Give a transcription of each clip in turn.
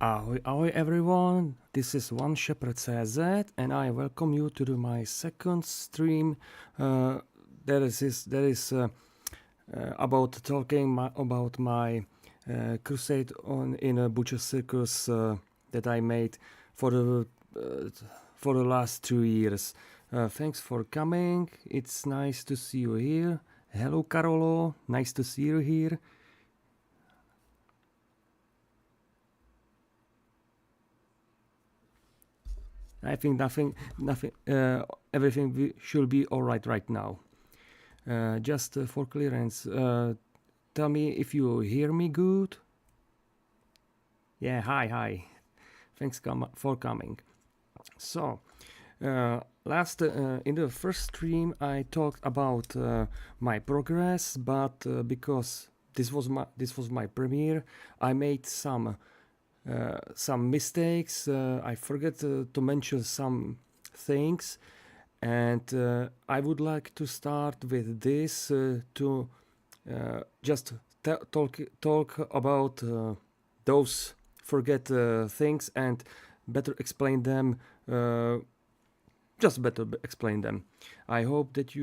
Ahoy, ahoy everyone, this is 1ShepardCZ and I welcome you to my second stream. That is about talking about my crusade in a butcher circus that I made for the last 2 years. Thanks for coming, it's nice to see you here. Hello Carolo, nice to see you here. I think everything should be all right now. Just for clearance, tell me if you hear me good. Yeah, hi. Thanks for coming. So, in the first stream, I talked about my progress, but because this was my premiere, I made some mistakes. I forget to mention some things, and I would like to start with this to just talk about those forget things and better explain them. Just better explain them. I hope that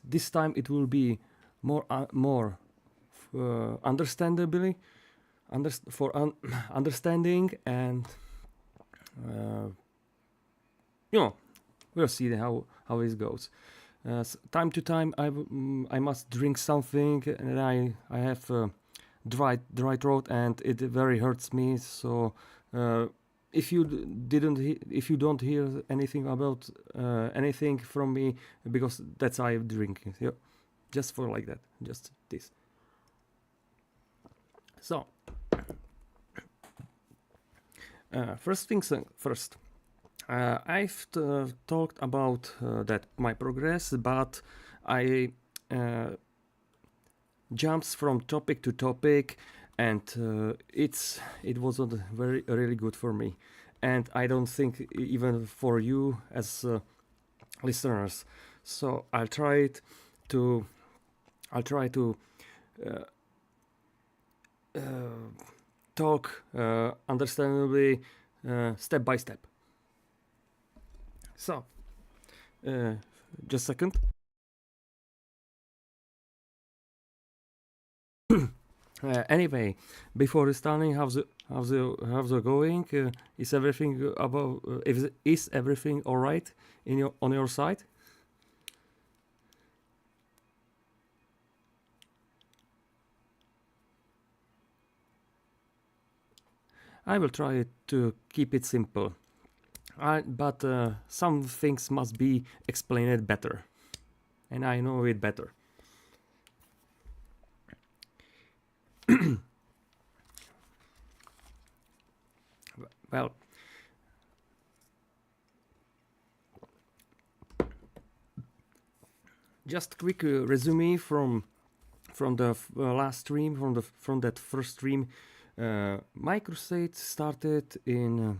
this time it will be more understandably. Understanding, and we'll see how it goes. Time to time I must drink something, and I have dry throat and it very hurts me. So if you don't hear anything about anything from me, because that's I'm drinking. Yeah, just for like that, just this. So. First things first, I've talked about that my progress, but I jumps from topic to topic, and it wasn't really good for me, and I don't think even for you as listeners. So I'll try to talk understandably, step by step. So, just a second. Anyway, before starting, how's it going? Is everything is everything all right on your side? I will try to keep it simple, but some things must be explained better, and I know it better. Well, just quick resume from the last stream, from that first stream. My crusade started in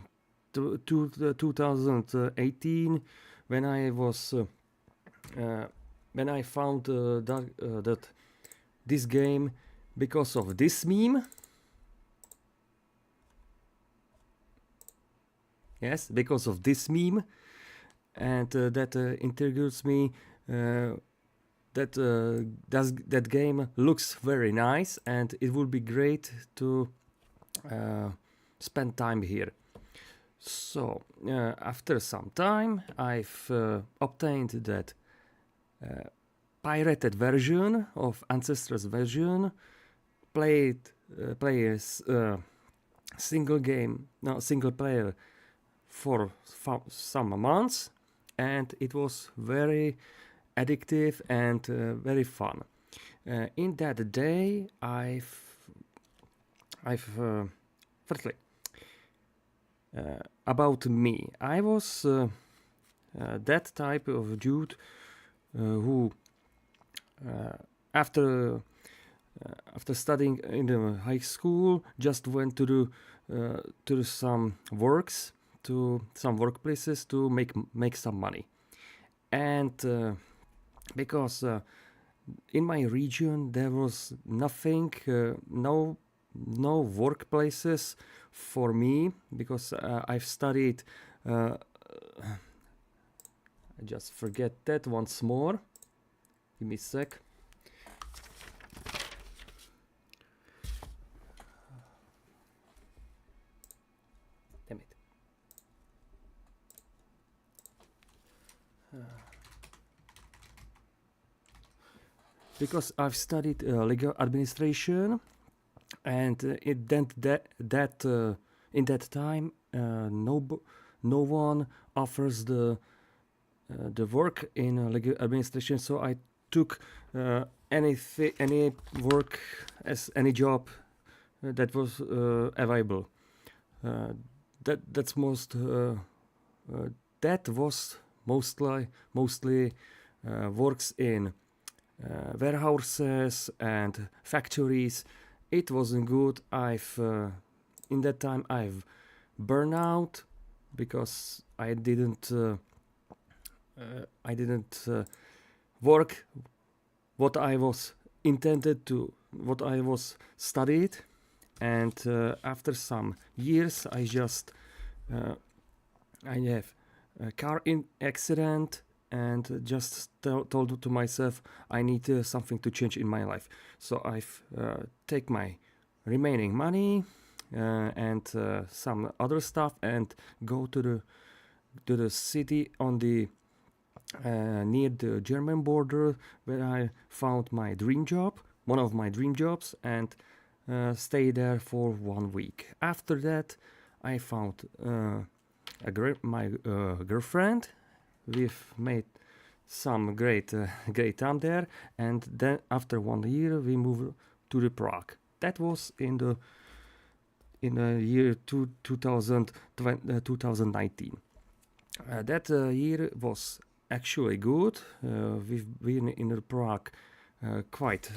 2018 when I was when I found that this game, because of this meme. Yes, because of this meme, and that introduced me. That game looks very nice, and it would be great to spend time here. So after some time, I've obtained that pirated version of Ancestors version, players single player for some months, and it was very addictive and very fun. In that day, firstly, about me, I was that type of dude who, after studying in the high school, just went to do some workplaces to make some money, and because in my region there was nothing, no no workplaces for me, because I've studied. I just forget that once more. Give me a sec. Damn it. Because I've studied legal administration, and in that time no one offers the work in legal administration, so I took any work as any job that was available. That was mostly works in warehouses and factories. It wasn't good. In that time I've burned out because I didn't work what I was intended to, what I was studied. And after some years I have a car accident, and just told to myself I need something to change in my life. So I've take my remaining money and some other stuff and go to the city on the near the German border, where I found my dream job, one of my dream jobs, and stay there for 1 week. After that I found my girlfriend. We've made some great time there, and then after 1 year we moved to the Prague. That was in the year 2019. That year was actually good. We've been in the Prague quite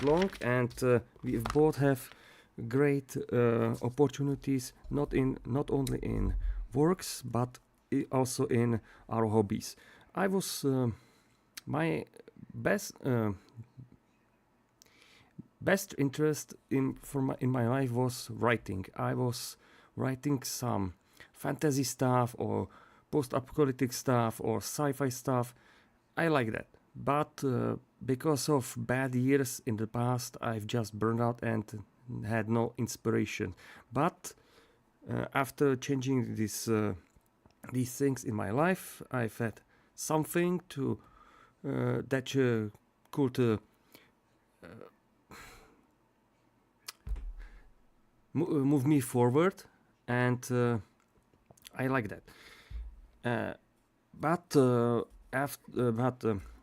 long, and we both have great opportunities, not only in works but also in our hobbies. I was my best interest in my life was writing. I was writing some fantasy stuff or post-apocalyptic stuff or sci-fi stuff. I like that, but because of bad years in the past, I've just burned out and had no inspiration. But after changing these things in my life, I've had something to that could move me forward, and I like that. But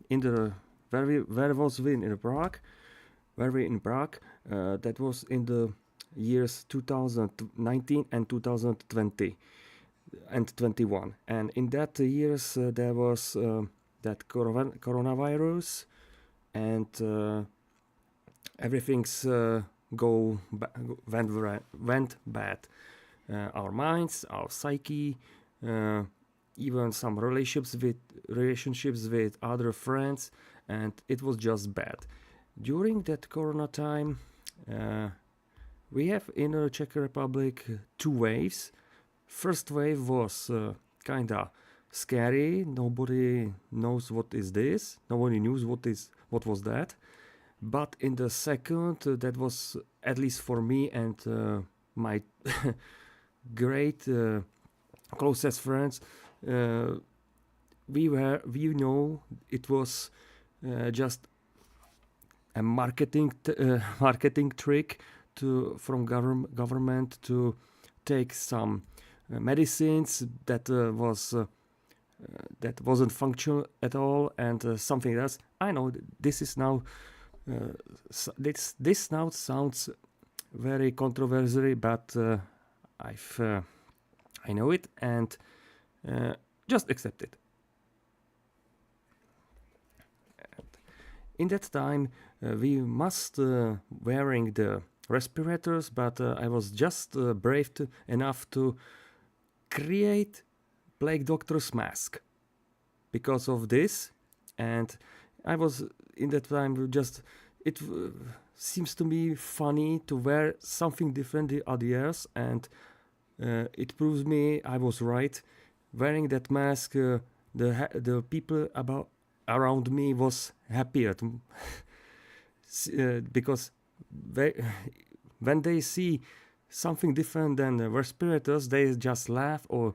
in the where was we in Prague? Where we in Prague? That was in the years 2019 and 2020 and 21. And in that years there was that coronavirus, and everything's went bad. Our minds, our psyche, even some relationships with other friends, and it was just bad. During that corona time, we have in the Czech Republic 2 waves. First wave was kinda scary. Nobody knows what is this. Nobody knew what was that. But in the second, that was, at least for me and my great closest friends, we know it was just a marketing trick from government to take some medicines that wasn't functional at all, and something else. I know this is now this now sounds very controversial, but I know it, and just accept it. In that time, we must wearing the respirators, but I was just brave enough to create Plague Doctor's mask because of this, and I was in that time just seems to me funny to wear something different the other years, and it proves me I was right. Wearing that mask, the people around me was happier because when they see something different than the respirators, they just laugh or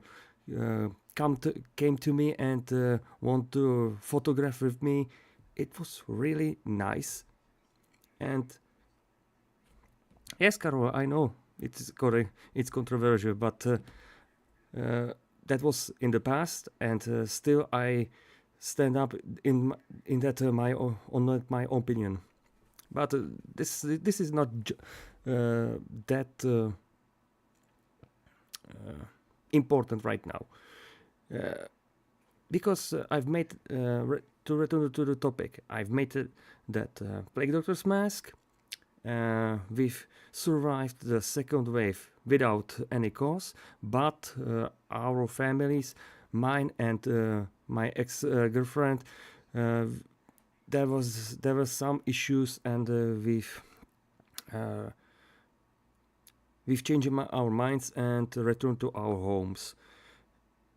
came to me and want to photograph with me. It was really nice. And yes, Carol, I know it's correct, it's controversial, but that was in the past, and still I stand up in that on my opinion. But this is not that important right now, because I've made to return to the topic. I've made that plague doctor's mask. We've survived the second wave without any cause, but our families, mine and my ex-girlfriend, there were some issues, and we've changed our minds and returned to our homes.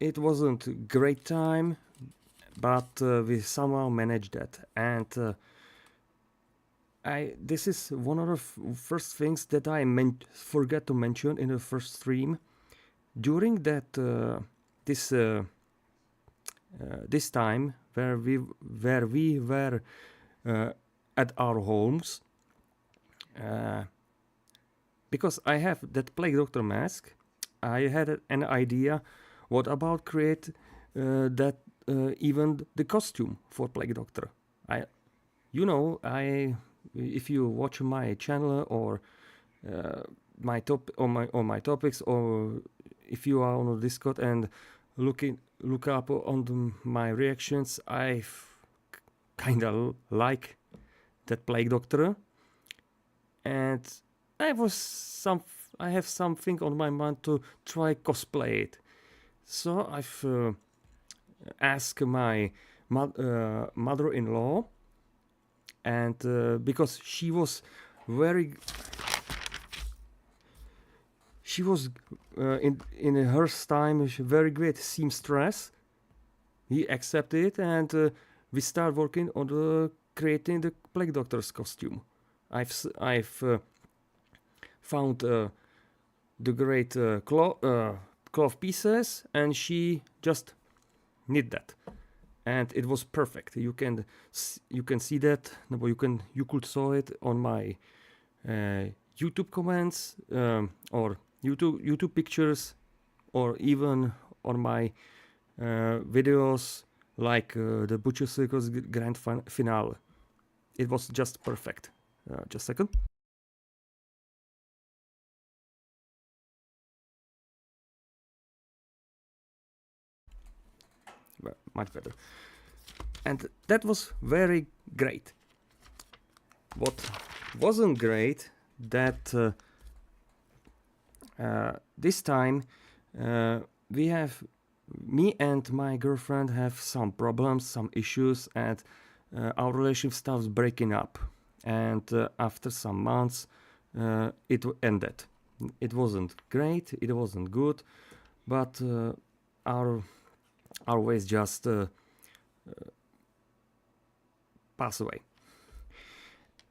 It wasn't a great time, but we somehow managed that, and this is one of the first things that I forgot to mention in the first stream. During that this time where we were at our homes, because I have that plague doctor mask, I had an idea. What about create that even the costume for plague doctor? If you watch my channel or my topics, or if you are on the Discord and look up on my reactions, I kinda like that plague doctor, and I have something on my mind to try cosplay it. So I've asked my mother-in-law, and because she was in her time very great seamstress, he accepted it, and we start working on creating the plague doctor's costume. I've found the great cloth pieces, and she just knit that, and it was perfect. You can see that, you could saw it on my YouTube comments, or YouTube pictures, or even on my videos like the Butcher Circus grand finale. It was just perfect. Just a second. Much better. And that was very great. What wasn't great, that this time me and my girlfriend have some problems, some issues, and our relationship starts breaking up. And after some months, it ended. It wasn't great, it wasn't good, but our ways just pass away.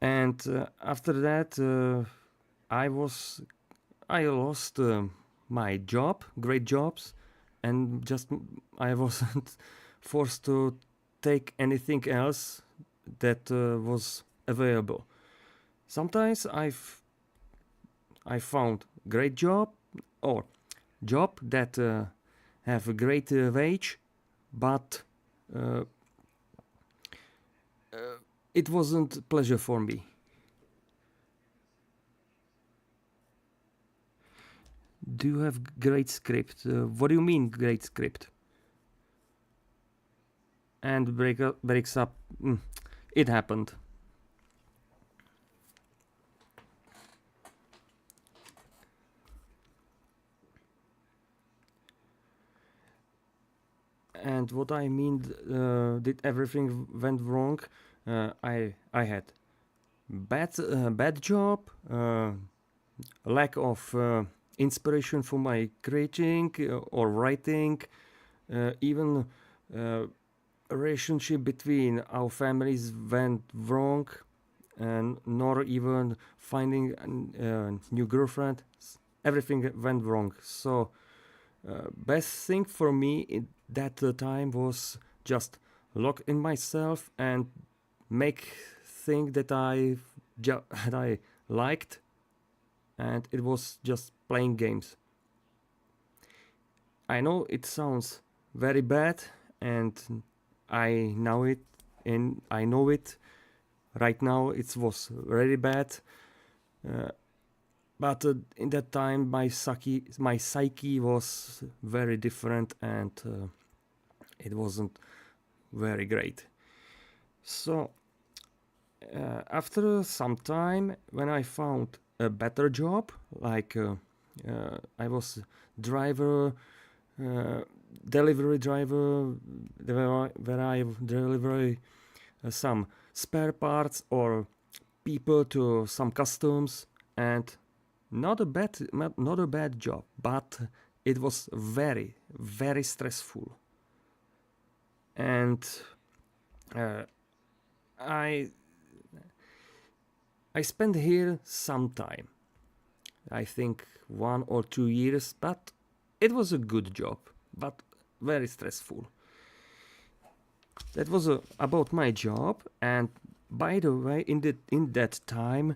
And after that, I lost my job, great jobs, and just I wasn't forced to take anything else that was available. Sometimes I found great job, or job that have a great wage, but it wasn't pleasure for me. Do you have great script? What do you mean great script? And breaks up. It happened. And what I mean, did everything went wrong? I had bad job, lack of inspiration for my creating or writing, even a relationship between our families went wrong, and nor even finding a new girlfriend. Everything went wrong. So best thing for me at that time was just lock in myself and make thing that that I liked, and it was just playing games. I know it sounds very bad, and I know it, and I know it right now. It was very bad, but in that time my psyche was very different, and it wasn't very great. So after some time, when I found a better job, like I was driver, delivery driver, where I deliver some spare parts or people to some customs, and not a bad job, but it was very stressful, and uh, I spent here some time, I think 1 or 2 years, but it was a good job, but very stressful. That was about my job. And by the way, in that time,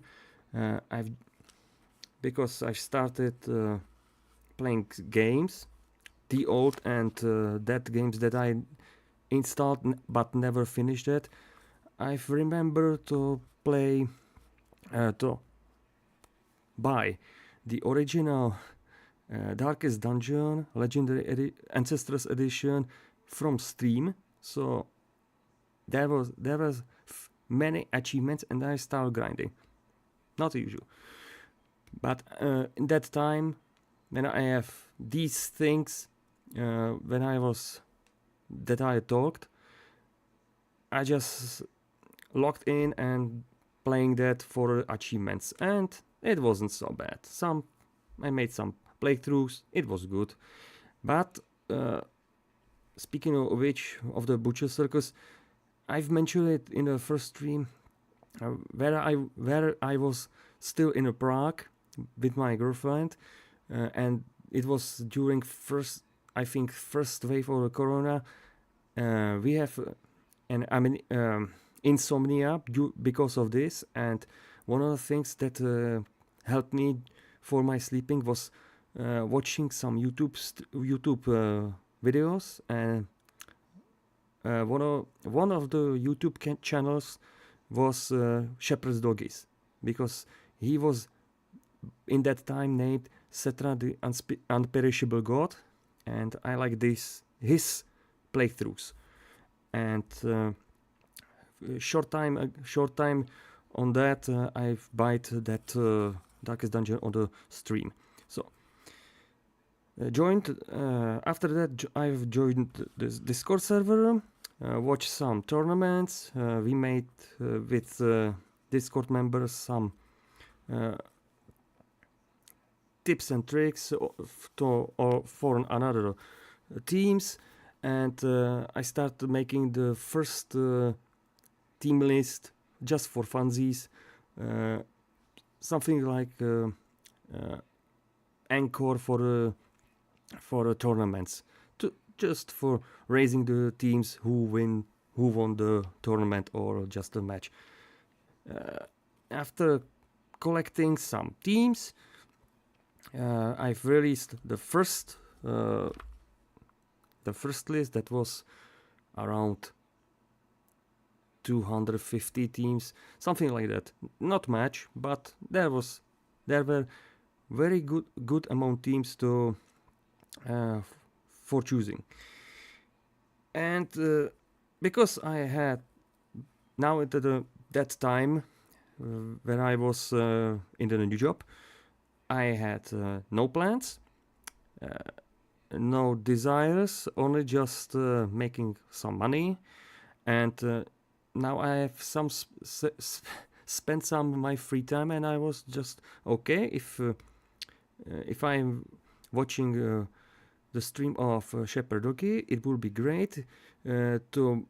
I've because I started playing games, the old and that games that I installed but never finished it. I remember to play to buy the original Darkest Dungeon Legendary Ancestors Edition from Steam. So there was many achievements, and I started grinding. Not usual, but in that time, when I have these things, when I was that I talked, I just logged in and playing that for achievements, and it wasn't so bad. I made some playthroughs, it was good. But speaking of which, of the Butcher Circus, I've mentioned it in the first stream, where I was still in Prague with my girlfriend, and it was during first wave of the corona. We have insomnia because of this, and one of the things that helped me for my sleeping was watching some YouTube videos, and one of the YouTube channels was Shepherd's Doggies, because he was in that time named Setra the Unperishable God, and I like his playthroughs. And short time on that, I've bought that Darkest Dungeon on the stream. So joined after that. I've joined this Discord server, watched some tournaments. We made with Discord members some tips and tricks for another teams, and I started making the first team list just for funsies, something like anchor for tournaments, just for raising the teams who won the tournament or just a match. After collecting some teams, I've released the first list that was around 250 teams, something like that. Not much, but there were very good amount teams to for choosing. And because I had now at that time when I was in the new job, I had no plans, no desires, only just making some money. And now I have some spend some of my free time, and I was just okay if I'm watching the stream of ShepardCZ, it would be great to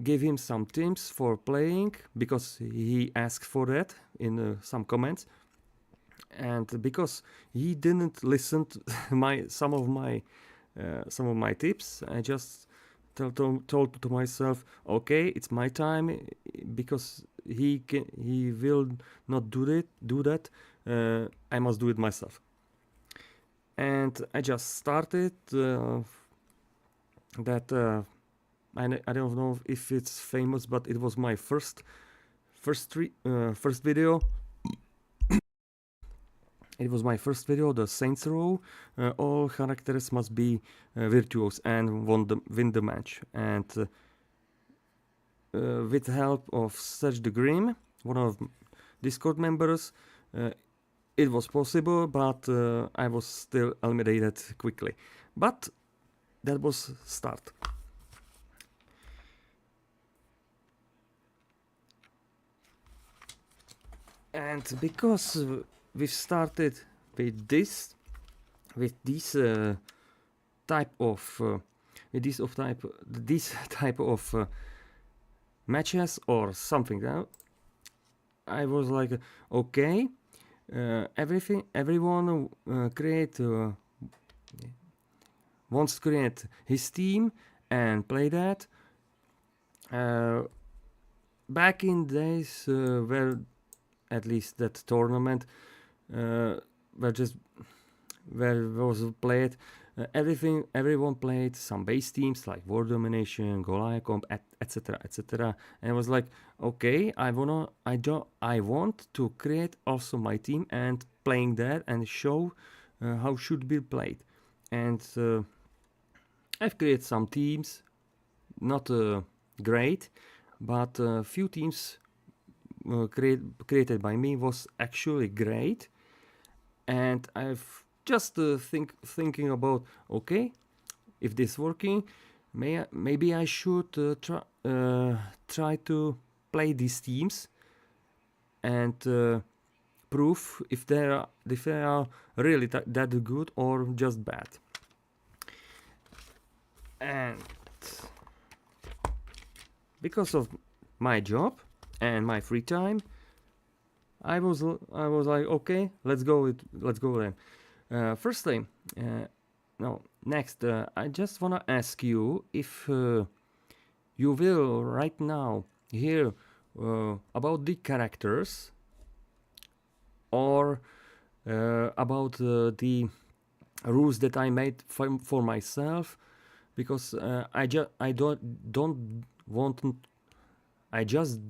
give him some tips for playing, because he asked for that in some comments, and because he didn't listen to some of my tips, I just told to myself, okay, it's my time, because he will not do that. I must do it myself. And I just started that. I don't know if it's famous, but it was my first video. It was my first video, the Saints Row. All characters must be virtuous and win the match. And with the help of Serge the Grim, one of Discord members, it was possible, but I was still eliminated quickly. But that was start. And because we started with this type of matches or something, I was like, okay, everyone wants to create his team and play that. Back in days where at least that tournament where was played, everyone played some base teams like World Domination, Goliath Comp, etc, etc, and I was like, okay, I want to create also my team and playing that and show how should be played. And I've created some teams, not great, but a few teams created by me was actually great. And I've just thinking about, okay, if this working, maybe I should try to play these teams and prove if they are really that good or just bad. And because of my job and my free time, I was like, okay, let's go then. Firstly, next, I just wanna ask you if you will right now hear about the characters or about the rules that I made for myself, because I just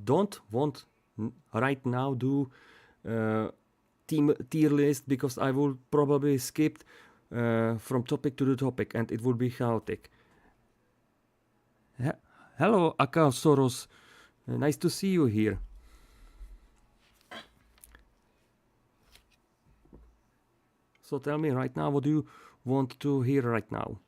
don't want right now do tier list, because I will probably skip from topic to the topic and it would be chaotic. Hello, Akal Soros, nice to see you here. So tell me right now, what do you want to hear right now?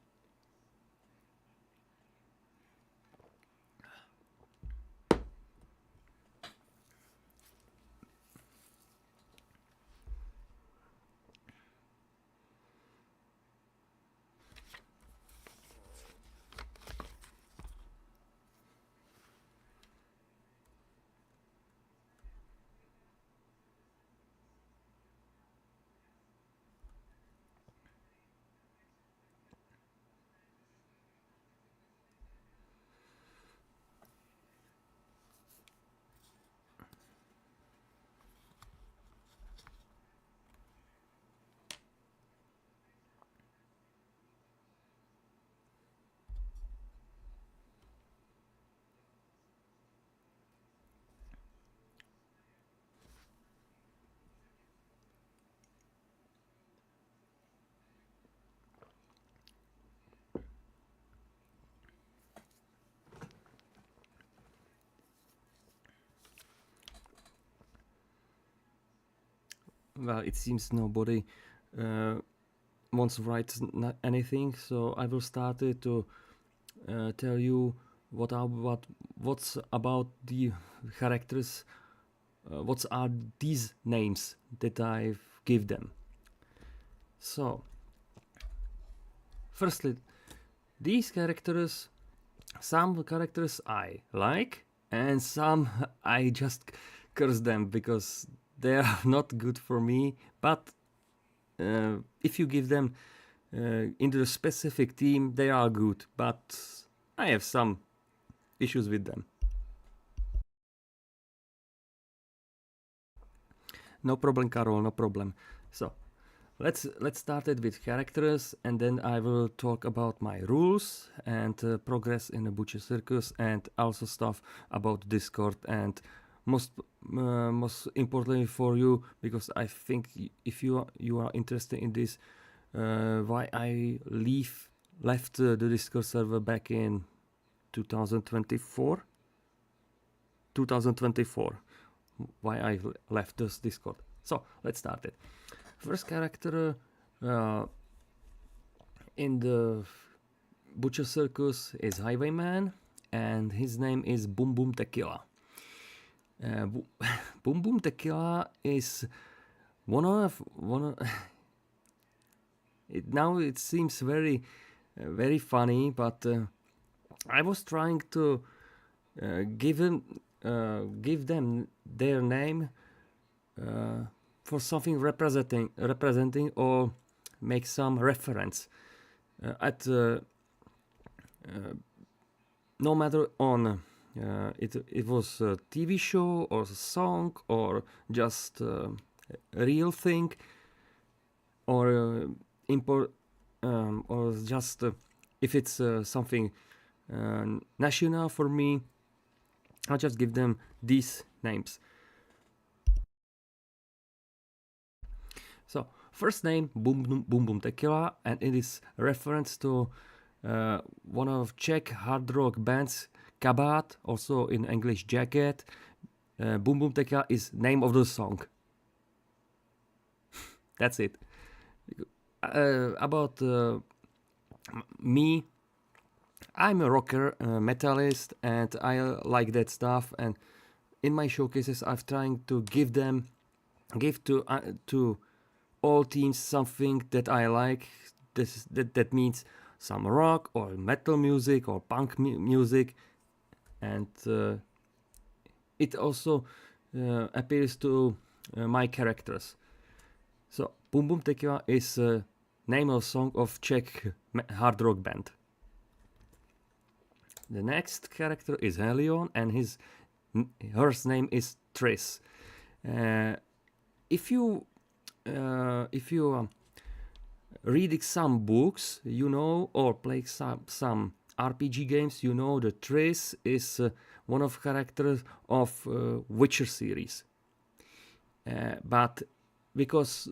Well, it seems nobody wants to write anything, so I will start to tell you what's about the characters what are these names that I give them. So, firstly, these characters, some characters I like, and some I just curse them because they are not good for me. But if you give them into a specific team, they are good. But I have some issues with them. No problem, Karol, no problem. So, let's start it with characters, and then I will talk about my rules and progress in the Butcher Circus, and also stuff about Discord, and most importantly for you, because I think if you are interested in this, why I left the Discord server back in 2024, why I left this Discord. So let's start it. First character in the Butcher Circus is Highwayman, and his name is Boom Boom Tequila. Boom Boom Tequila is one of it. Now it seems very funny, but I was trying to give them their name for something representing or make some reference at no matter on it was a TV show or a song or just a real thing or or just if it's something national for me, I'll just give them these names. So first name Boom Boom Tequila, and it is a reference to one of Czech hard rock bands Kabát, also in English Jacket. Boom Boom Tequila is name of the song. That's it. About me, I'm a rocker, metalist, and I like that stuff. And in my showcases, I'm trying to give to all teams something that I like. That means some rock or metal music or punk music, and it also appeals to my characters. So Boom Boom Tequila is name of song of Czech hard rock band. The next character is Helion, and her name is Triss. If you reading some books, you know, or play some RPG games, you know that Triss is one of characters of Witcher series. But because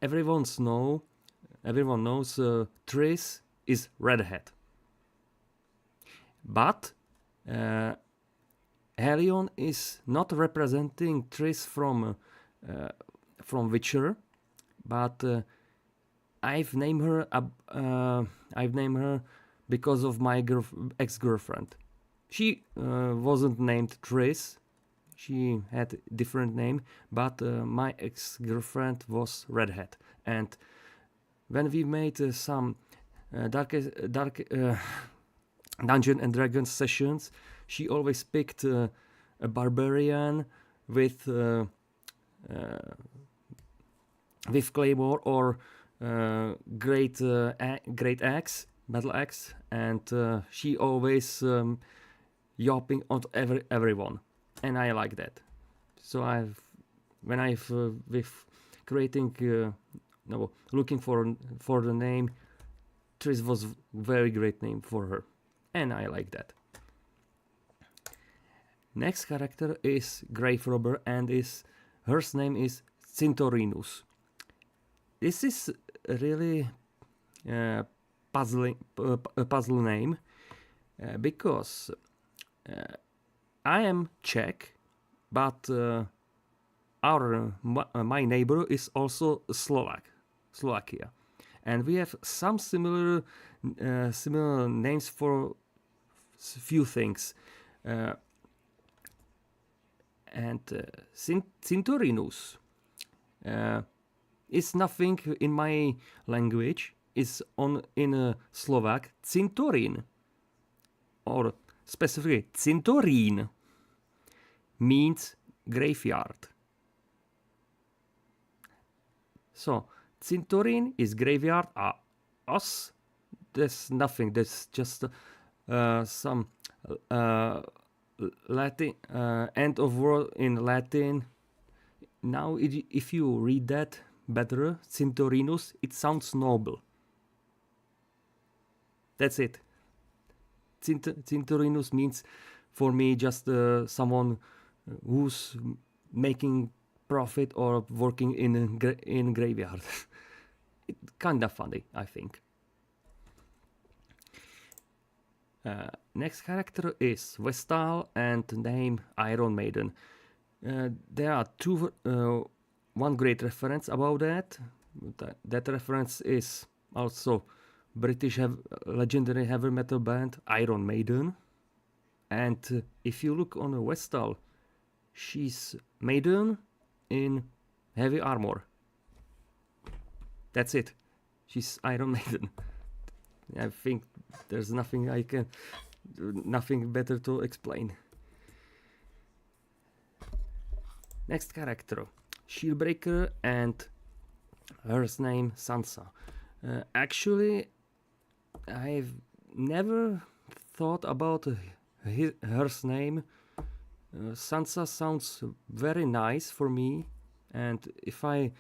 everyone knows Triss is redhead. But Helion is not representing Triss from Witcher, but I've named her because of my ex-girlfriend. She wasn't named Triss. She had a different name, but my ex-girlfriend was redhead. And when we made some dark Dungeon and Dragons sessions, she always picked a barbarian with claymore or great axe, battle axe, and she always yapping on everyone, and I like that. So with creating looking for the name, Triss was very great name for her, and I like that. Next character is Grave Robber, and her name is Cintorinus. This is really a puzzle name because I am Czech, but my neighbor is also Slovakia, and we have some similar names for few things. And Cintorinus is nothing in my language. It's in Slovak Cintorín, or specifically Cintorín means graveyard. So Cintorín is graveyard. Us, there's nothing. There's just some Latin end of word in Latin. Now, if you read that better, Cintorinus, it sounds noble. That's it. Cintorinus means for me just someone who's making profit or working in graveyard. It's kind of funny, I think. Next character is Vestal and name Iron Maiden. There are one great reference about that. That reference is also British legendary heavy metal band Iron Maiden. And if you look on Vestal, she's Maiden in heavy armor. That's it. She's Iron Maiden. I think there's nothing nothing better to explain. Next character, Shieldbreaker, and her name Sansa. Actually, I've never thought about her name. Sansa sounds very nice for me, and if I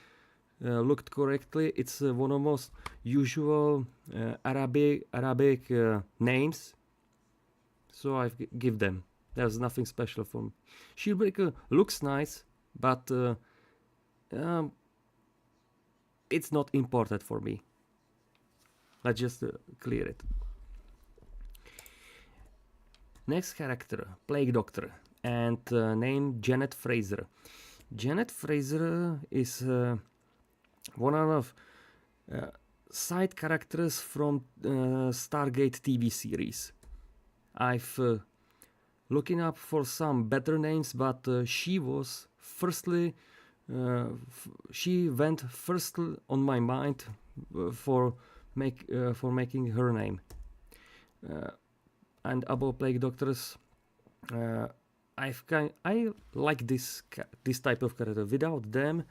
looked correctly, it's one of most usual Arabic names, so I give them. There's nothing special for me. Shieldbreaker looks nice, but it's not important for me. Let's just clear it. Next character, Plague Doctor, and name Janet Fraser. Janet Fraser is one of side characters from Stargate TV series. I've looking up for some better names, but she was she went first on my mind for making her name. And about Plague Doctors, I like this type of character. Without them,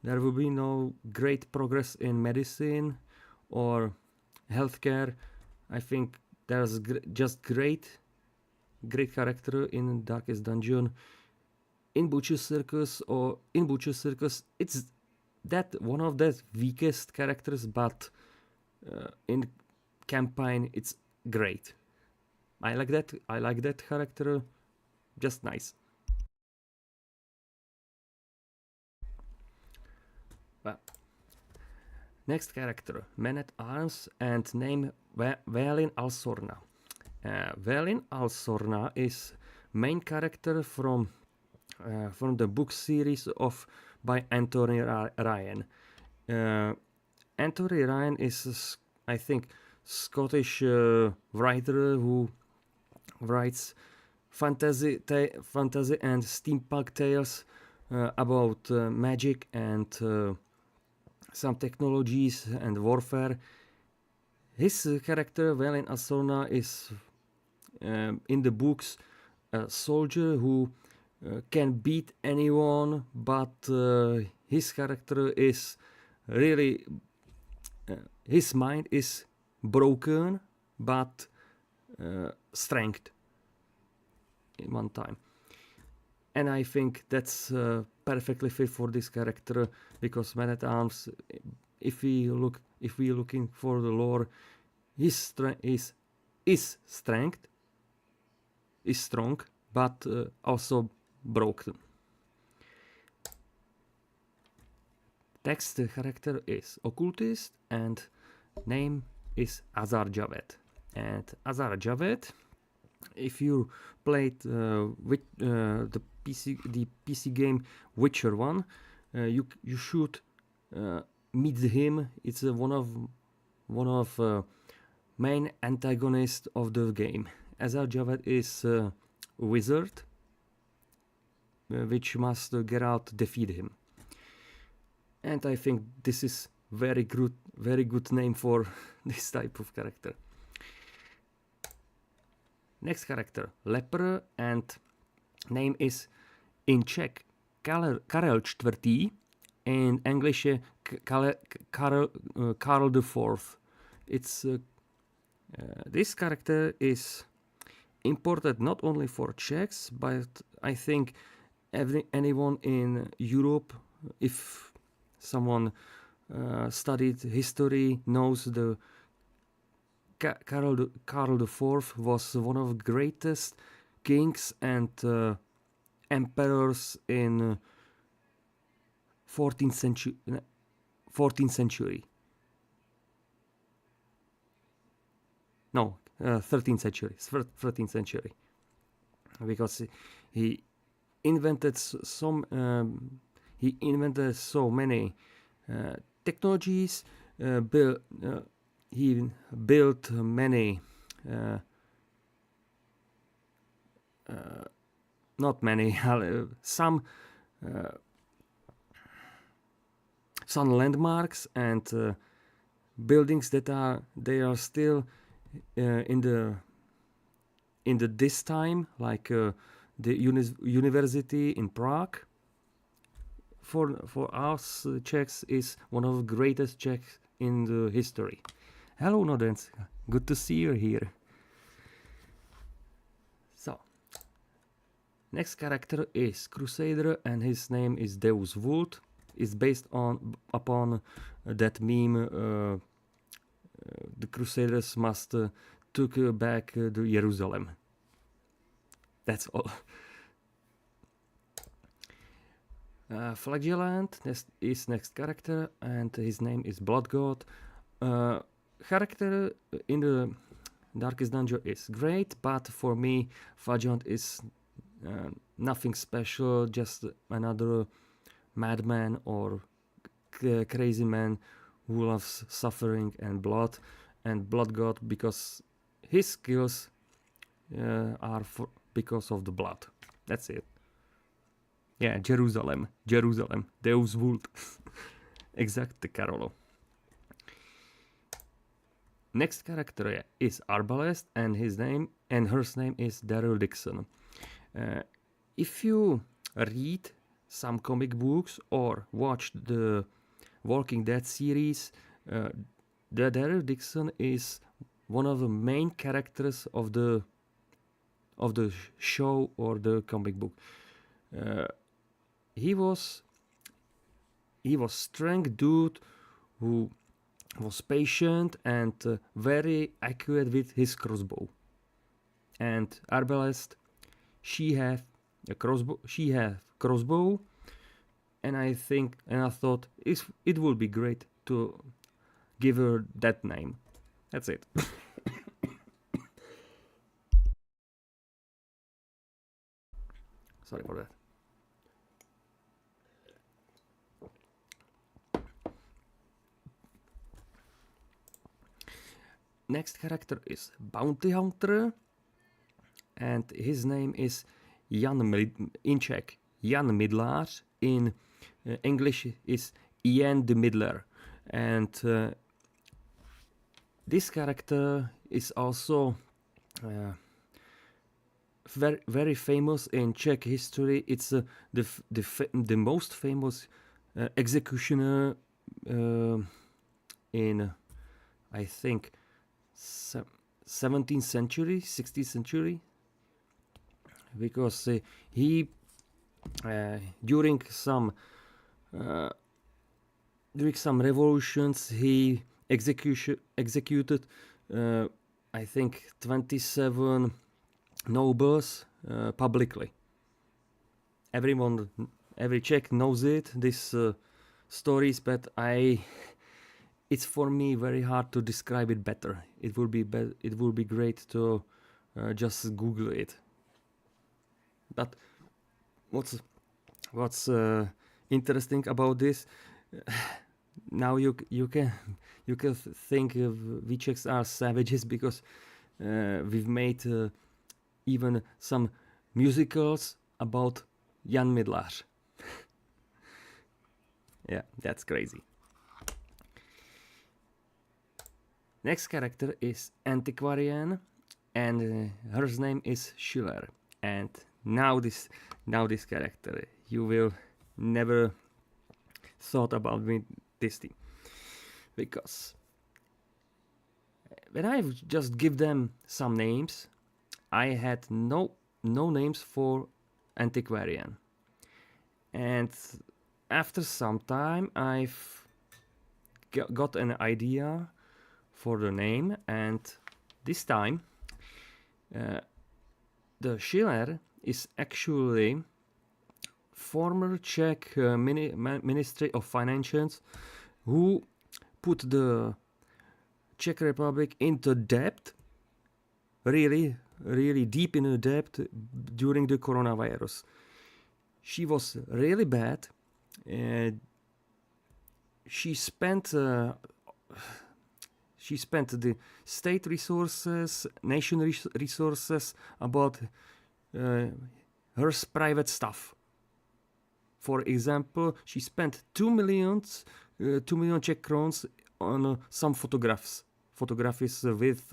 there will be no great progress in medicine or healthcare. I think there's just great character in Darkest Dungeon. In Butcher's Circus, it's that one of the weakest characters, but in campaign it's great. I like that character, just nice. Well, next character, Man at Arms, and name Valin Alsorna. Valin Alsorna is main character from the book series by Anthony Ryan. Anthony Ryan is, I think, Scottish writer who writes fantasy and steampunk tales about magic and some technologies and warfare. His character, Valin Alsorna, is in the books a soldier who can beat anyone, but his character is really his mind is broken, but strength in one time. And I think that's perfectly fit for this character, because Man at Arms, if we looking for the lore, his strength is strong, but also broken. Next character is Occultist, and name is Azar Javed. And Azar Javed, if you played with the PC game Witcher 1, you should meet him. It's one of main antagonists of the game. Azar Javed is a wizard which must Geralt defeat him. And I think this is very good name for this type of character. Next character, Leper, and name is in Czech Karel IV, in English Karl IV. It's this character is important not only for Czechs, but I think anyone in Europe, if someone studied history, knows the Karl IV was one of the greatest kings and emperors in 14th century. No, 13th century. 13th century, because he invented so many technologies. He built many, not many, some landmarks and buildings that are still in this time, like the university in Prague. For us, Czechs is one of the greatest Czechs in the history. Hello, Nodens. Good to see you here. So, next character is Crusader, and his name is Deus Vult. It's based upon that meme. The Crusaders must took back the Jerusalem. That's all. Flagellant is next character, and his name is Blood God. Character in the Darkest Dungeon is great, but for me, Flagellant is nothing special, just another madman or crazy man who loves suffering and blood God, because his skills are because of the blood. That's it. Yeah, Jerusalem, Deus Vult. Exactly, Carolo. Next character is Arbalest, and her name is Daryl Dixon. If you read some comic books or watch the Walking Dead series, Daryl Dixon is one of the main characters of the show or the comic book. He was strong dude who was patient and very accurate with his crossbow. And Arbalest, she have a crossbow. She have crossbow, and I thought it would be great to give her that name. That's it. Sorry for that. Next character is Bounty Hunter, and his name is in Czech Jan Midlar. In English is Ian the Midler, and this character is also very famous in Czech history. It's the most famous executioner in, I think, 17th century, 16th century, because he during some revolutions he executed I think 27 nobles publicly. Every Czech knows this stories, but it's for me very hard to describe it better. It would be great to just Google it. But what's interesting about this? Now you can think we Czechs are savages, because we've made even some musicals about Jan Midlar. Yeah, that's crazy. Next character is Antiquarian, and her name is Schiller. And now this character, you will never thought about me this thing, because when I just give them some names, I had no names for Antiquarian, and after some time I've got an idea for the name, and this time the Schiller is actually former Czech Ministry of Finance who put the Czech Republic into debt, really deep in a debt during the coronavirus. She was really bad. She spent the state resources, nation resources about her private stuff. For example, she spent 2 million Czech crowns on some photographs with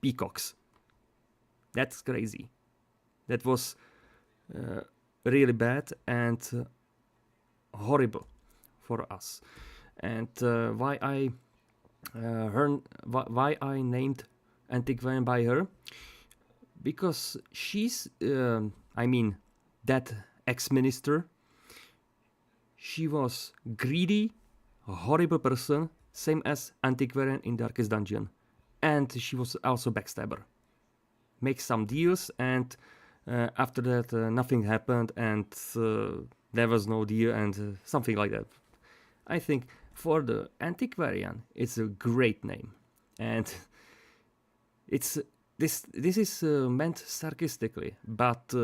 peacocks. That's crazy. That was really bad and horrible for us. And why I named Antiquarian by her? Because she's, that ex-minister, she was greedy, a horrible person, same as Antiquarian in Darkest Dungeon. And she was also backstabber. Make some deals, and after that nothing happened, and there was no deal, and something like that. I think for the Antiquarian, it's a great name, and it's this is meant sarcastically, but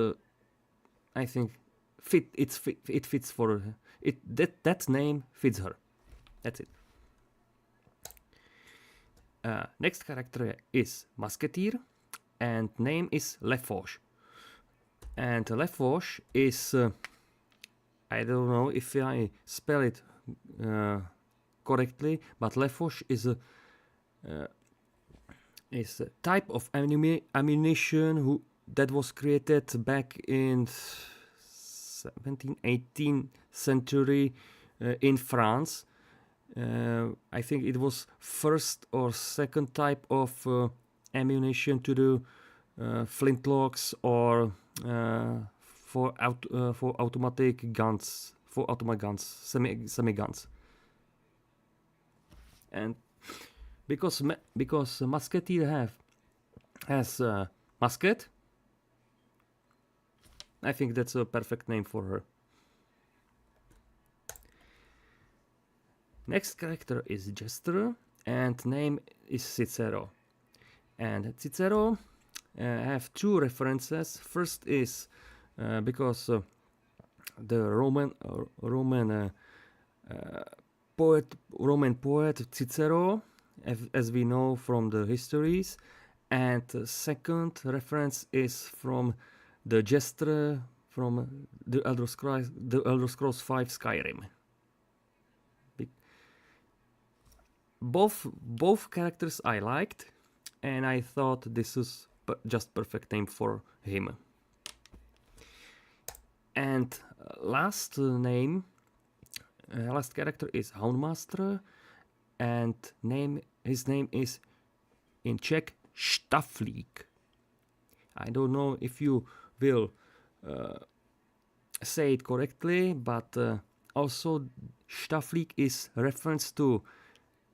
I think it fits for it. That name fits her. That's it. Next character is Musketeer, and name is Lefauche. And Lefauche is I don't know if I spell it correctly, but Lefauche is a type of ammunition that was created back in 17th, 18th century in France. I think it was first or second type of ammunition to do flintlocks or for automatic guns, semi guns. And because Musketeer has musket, I think that's a perfect name for her. Next character is Jester, and name is Cicero. And Cicero have two references. First is because the Roman poet Cicero, as we know from the histories, and second reference is from the Jester from the Elder Scrolls 5 Skyrim. Both characters I liked, and I thought this is just perfect name for him. And last character is Houndmaster, and his name is in Czech Štaflík. I don't know if you will say it correctly, but also Štaflík is reference to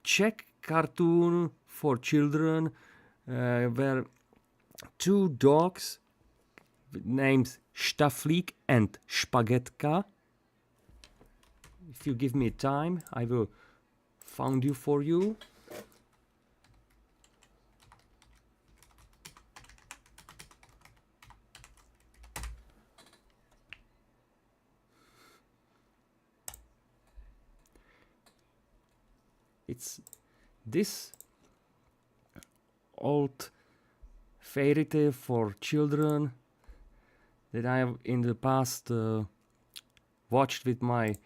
Czech cartoon for children where two dogs named Štaflík and Špagetka. If you give me time, I will found you for you. It's this old fairy tale for children that I have in the past watched with my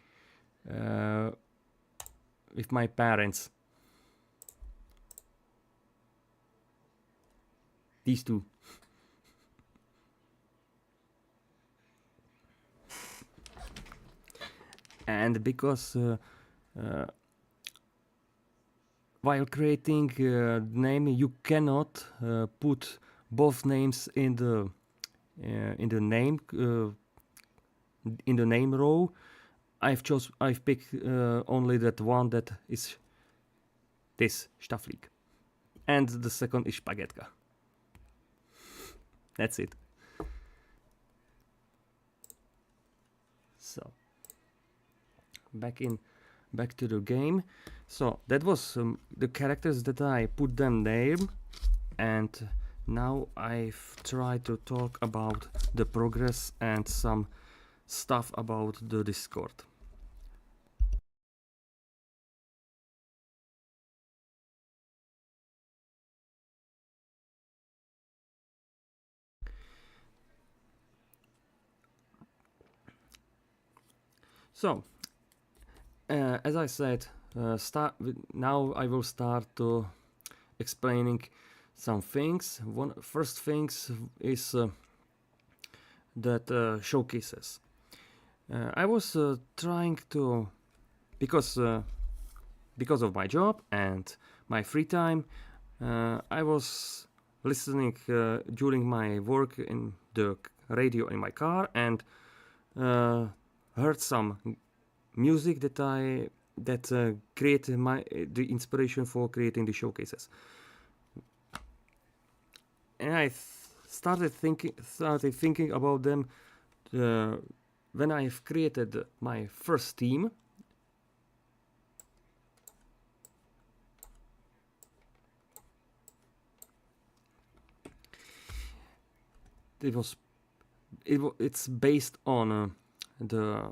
parents. These two. And because while creating name, you cannot put both names in the name row. I've picked only that one that is this Stafflik, and the second is Spaghetka. That's it. So back to the game. So that was the characters that I put them name, and now I've tried to talk about the progress and some stuff about the Discord. So, as I said, now I will start to explaining some things. First things is that showcases. I was trying to, because of my job and my free time, I was listening during my work in the radio in my car, and heard some music that created the inspiration for creating the showcases. And I started thinking about them when I've created my first team. It's based on the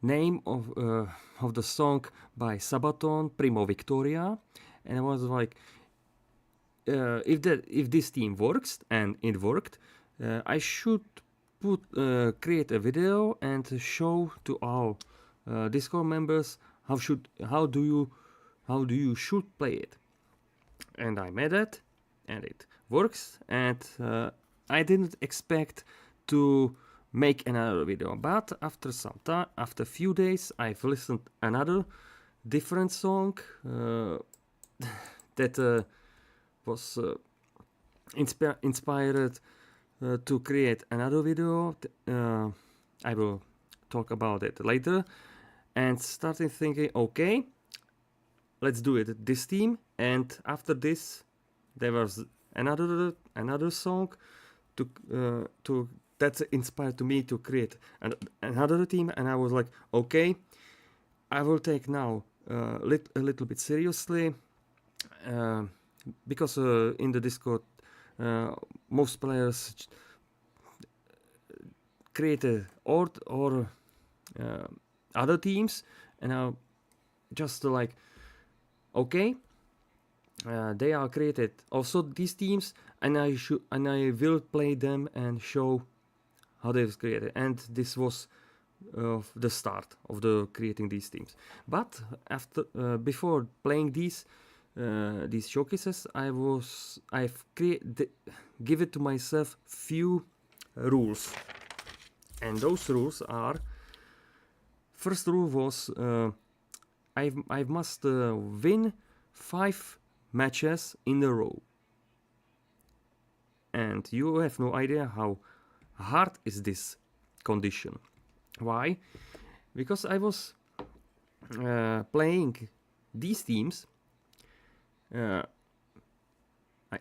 name of the song by Sabaton, Primo Victoria, and I was like, if this team works, and it worked, I should create a video and show to our Discord members how do you should play it. And I made it, and it works, and I didn't expect to make another video, but after some time, after a few days, I've listened another different song that was inspired to create another video. I will talk about it later, and started thinking, okay, let's do it this team. And after this, there was another song to that inspired to me to create another team, and I was like, okay, I will take now a little bit seriously, because in the Discord most players create or other teams, and I just like, okay, they are created also these teams, and I will play them and show how they've created. And this was the start of creating these teams. But before playing these showcases, I've given to myself few rules, and those rules are: first rule was I must win 5 matches in a row, and you have no idea how hard is this condition. Why? Because I was playing these teams.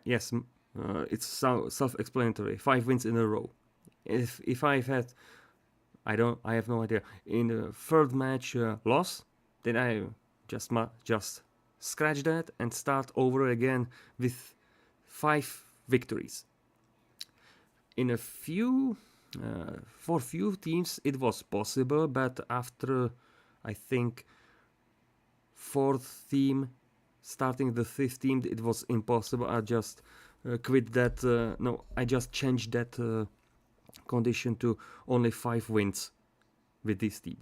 Yes, it's self-explanatory. 5 wins in a row. If I've had, I have no idea, in the third match loss, then I just scratch that and start over again with 5 victories. For few teams it was possible, but after, I think, 4th team, starting the 5th team, it was impossible. I just quit that. No, I just changed that condition to only 5 wins with this team.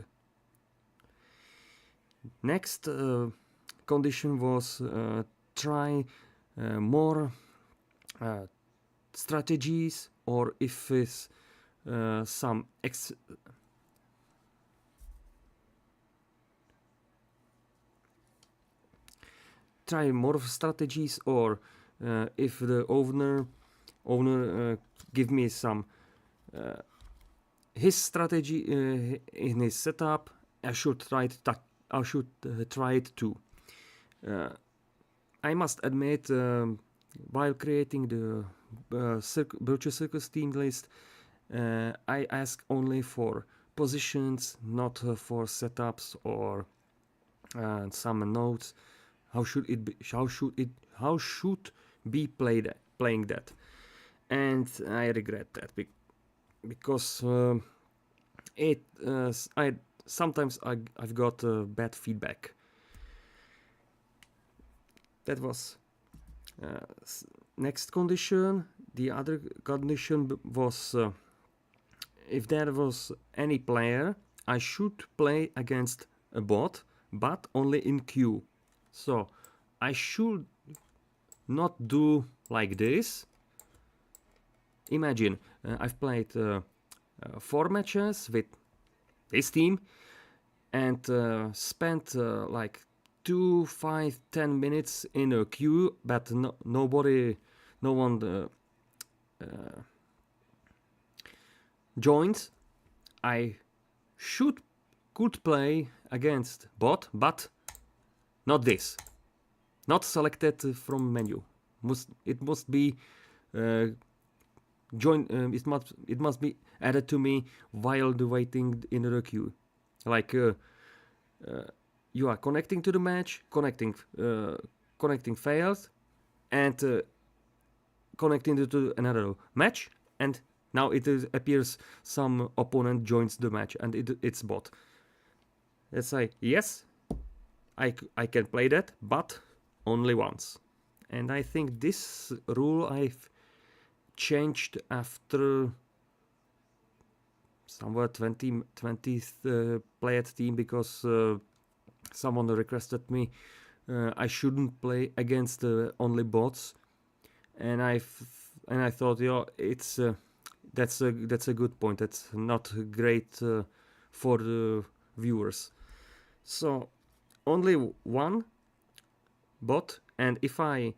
Next condition was try more strategies, or if it's some try more strategies, or if the owner give me some his strategy in his setup, I should try it too. I must admit, while creating the Virtual Circus team list, I ask only for positions, not for setups or some notes. How should be playing that? And I regret that because I've got bad feedback. That was next condition. The other condition was if there was any player, I should play against a bot, but only in queue. So I should not do like this. Imagine I've played 4 matches with this team and spent like 2, 5, 10 minutes in a queue, but no one joined. I could play against bot, but not this. Not selected from menu. It must be it must be added to me while waiting in the queue. Like you are connecting to the match, connecting fails, and connecting to another match, and now it appears some opponent joins the match and it's bot. Let's say yes, I can play that, but only once. And I think this rule I've changed after somewhat 20th played team, because someone requested me I shouldn't play against only bots, and I thought, yeah, it's that's a good point. That's not great for the viewers. So only one bot, and if I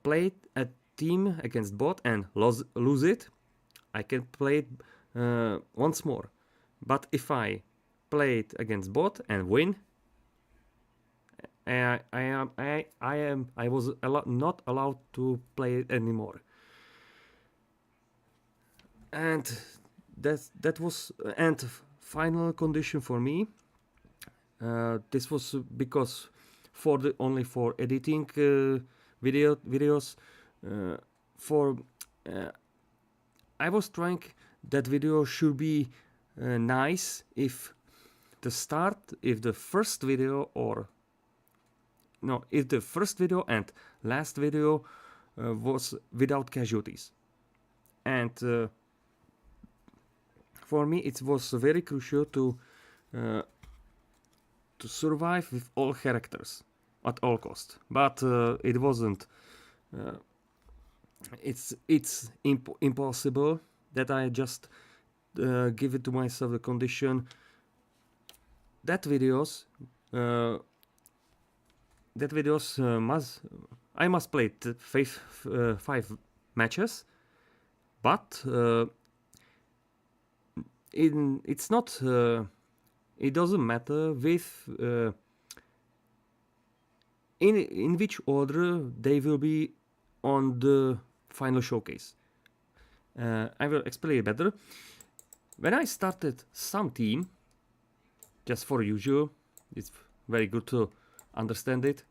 play a team against bot and lose it, I can play it once more. But if I play it against bot and win, I was not allowed to play it anymore. And that was and final condition for me. This was because only for editing videos. I was trying that video should be nice if the first video and last video was without casualties. And for me it was very crucial to survive with all characters at all cost. But it wasn't. It's impossible that I just give it to myself the condition that videos I must play 5 matches, but it's not. It doesn't matter with in which order they will be on the final showcase. I will explain it better. When I started some team, just for usual, it's very good to understand it.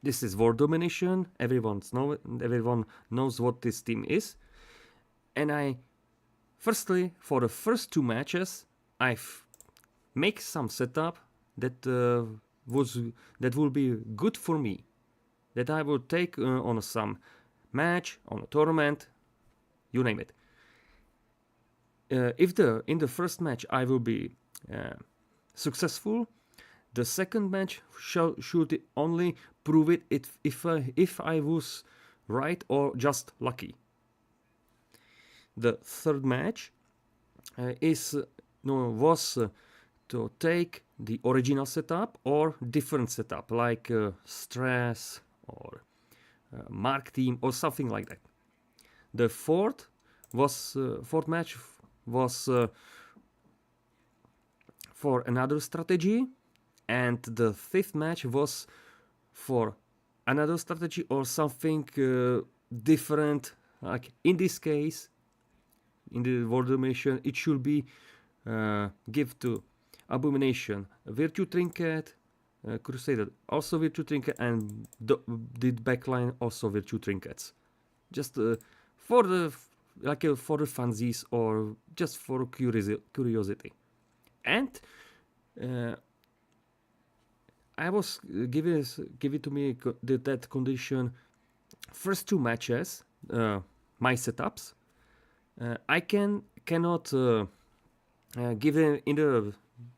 This is World Domination. Everyone knows what this team is. And firstly, for the first 2 matches, I've make some setup that will be good for me, that I will take on some match, on a tournament, you name it. If in the first match I will be successful, the second match should only prove it if I was right or just lucky. The third match was to take the original setup or different setup, like stress or mark team or something like that. The fourth match was for another strategy, and the fifth match was for another strategy or something different. Like in this case, in the World Domination, it should be give to Abomination Virtue Trinket, Crusader also Virtue Trinket, and the backline also Virtue Trinkets. Just for the for the funsies or just for curiosity. And I was give it to me that condition. First two matches, my setups, I cannot give them in a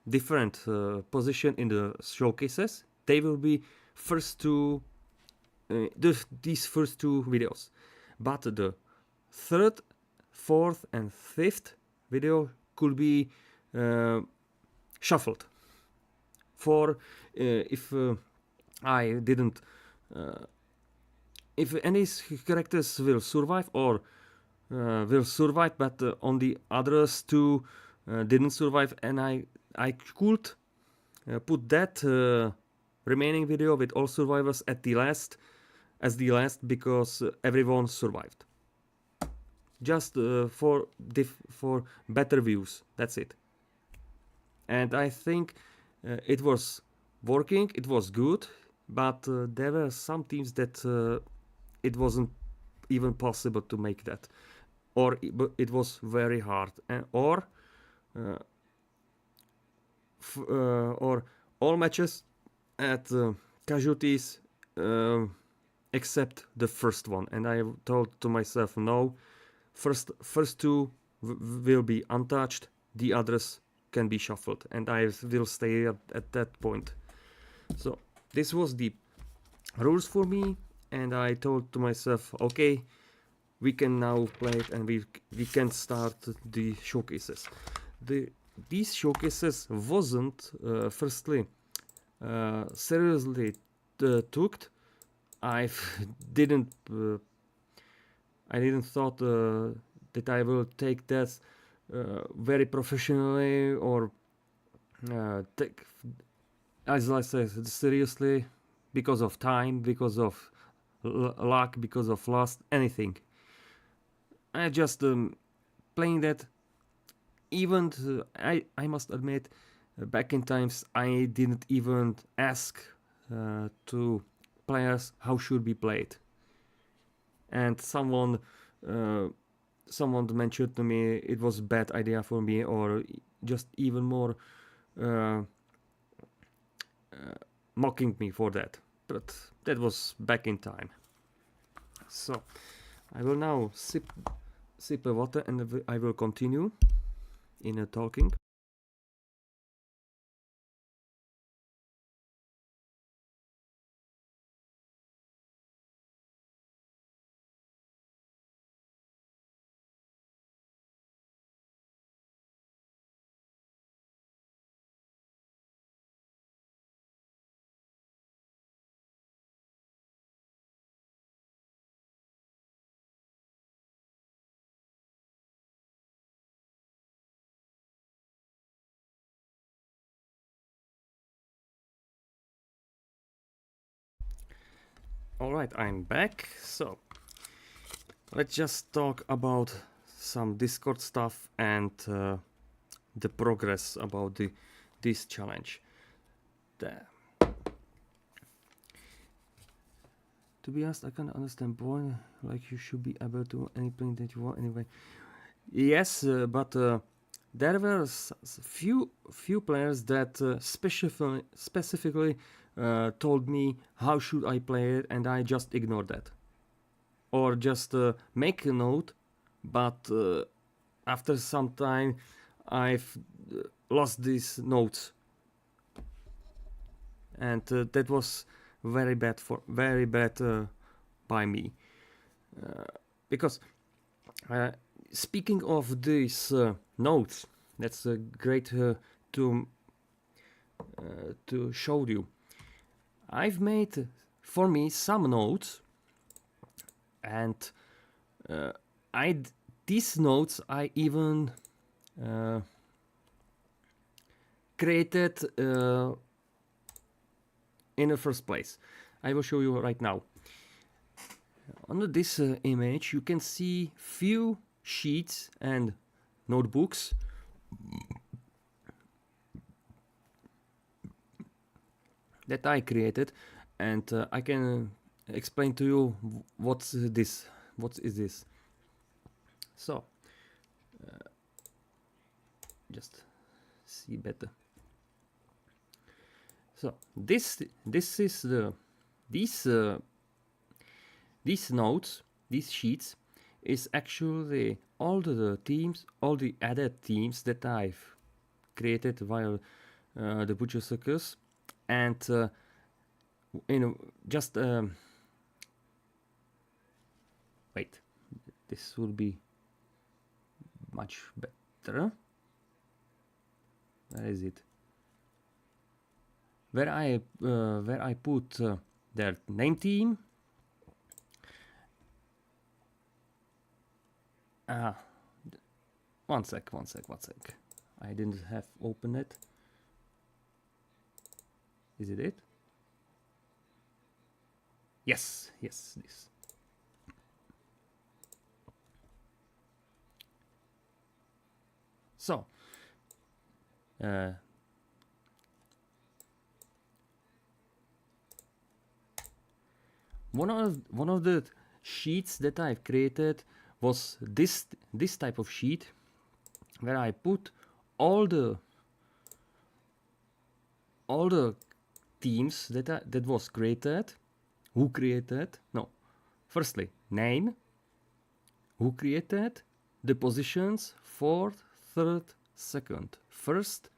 different position in the showcases. They will be first two these first two videos, but the third, fourth, and fifth video could be shuffled. For if I didn't, if any characters will survive or will survive, but on the others two didn't survive, and I could put that remaining video with all survivors at the last, as the last, because everyone survived. Just for better views. That's it. And I think it was working. It was good, but there were some teams that it wasn't even possible to make that, or it was very hard, or all matches at casualties except the first one. And I told to myself, no, first two will be untouched, the others can be shuffled, and I will stay at that point. So this was the rules for me, and I told to myself, okay, we can now play it, and we can start the showcases. These showcases wasn't firstly seriously took. I didn't thought that I will take that very professionally or take, as I said, seriously, because of time, because of luck, because of lust, anything. I just playing that. Even I must admit, back in times I didn't even ask to players how should be played, and someone mentioned to me it was a bad idea for me, or just even more mocking me for that. But that was back in time. So I will now sip a water, and I will continue in talking. Alright, I'm back. So let's just talk about some Discord stuff and the progress about this challenge. To be honest, I can't understand point. Like, you should be able to any plane that you want anyway. Yes, but there were few players that specifically told me how should I play it, and I just ignored that, or just make a note but after some time I've lost these notes, and that was very bad by me, because speaking of these notes, that's great to show you. I've made for me some notes, and these notes I even created in the first place. I will show you right now. On this image you can see few sheets and notebooks that I created, and I can explain to you what is this. So just see better. So this is these notes, these sheets, is actually all the themes, all the added themes that I've created while the Butcher Circus, and just wait, this will be much better. Where is it? Where I put their name theme. One sec. I didn't have open it. Is it? Yes, this. So one of the sheets that I've created was this type of sheet, where I put all the themes that was created. Who created? No. Firstly, name. Who created? The positions, 4th, 3rd, 2nd, 1st,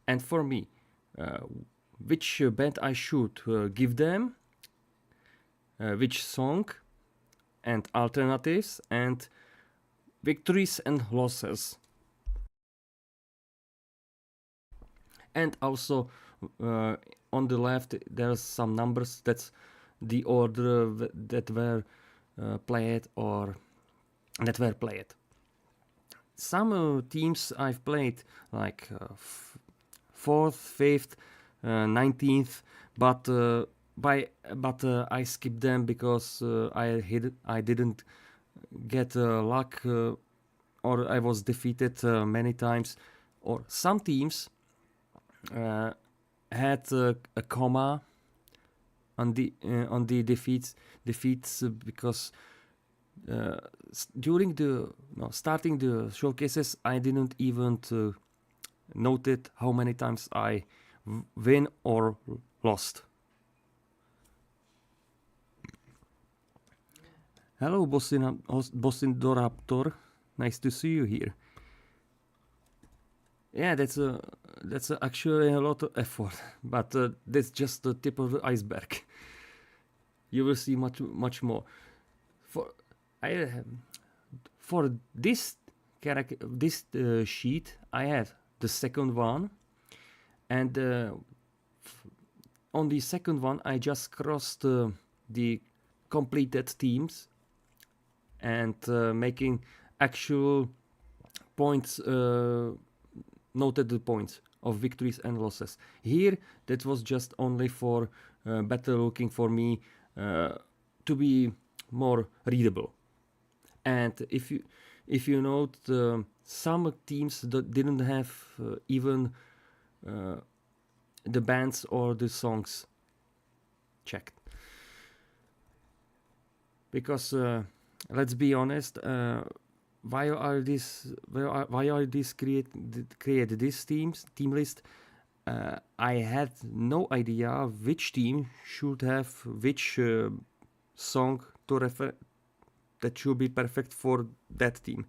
and for me, which band I should give them, which song, and alternatives, and victories and losses. And also on the left there's some numbers. That's the order that were played or that were played. Some teams I've played like 4th, 5th, 19th, but I skipped them because I didn't get luck, or I was defeated many times. Or some teams had a comma on the defeats because during starting the showcases I didn't even noted how many times I win or lost. Hello, Bosindoraptor. Nice to see you here. Yeah, that's actually a lot of effort, but that's just the tip of the iceberg. You will see much more. For this sheet, I have the second one, and on the second one, I just crossed the completed teams and making actual points. Noted the points of victories and losses. Here, that was just only for better looking for me, to be more readable. And if you note, some teams that didn't have even the bands or the songs checked, because let's be honest. Why are these create this team list? I had no idea which team should have which song to refer that should be perfect for that team.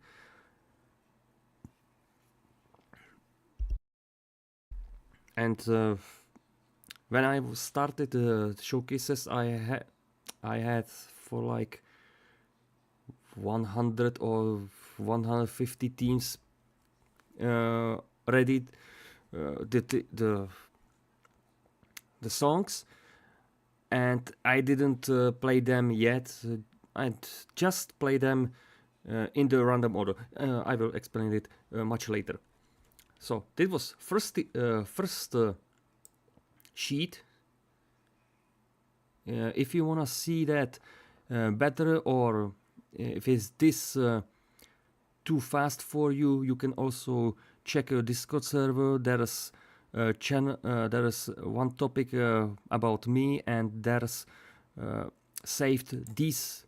And when I started showcases, I had for like 100 or 150 teams ready, the songs, and I didn't play them yet. I just play them in the random order. I will explain it much later. So this was first sheet. If you wanna see that better, or if it's this too fast for you, you can also check your Discord server. There is one topic about me, and there's saved these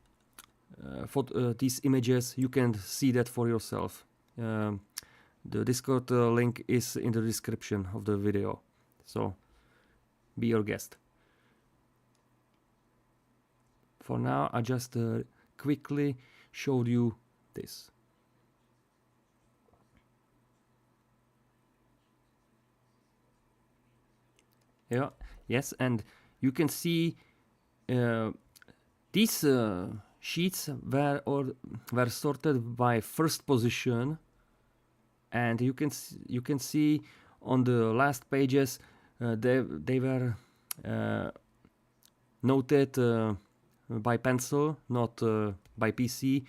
these images. You can see that for yourself. The Discord link is in the description of the video, so be your guest. For now, I just quickly showed you this. Yeah, yes, and you can see these sheets were sorted by first position, and you can see on the last pages they were noted by pencil, not by PC,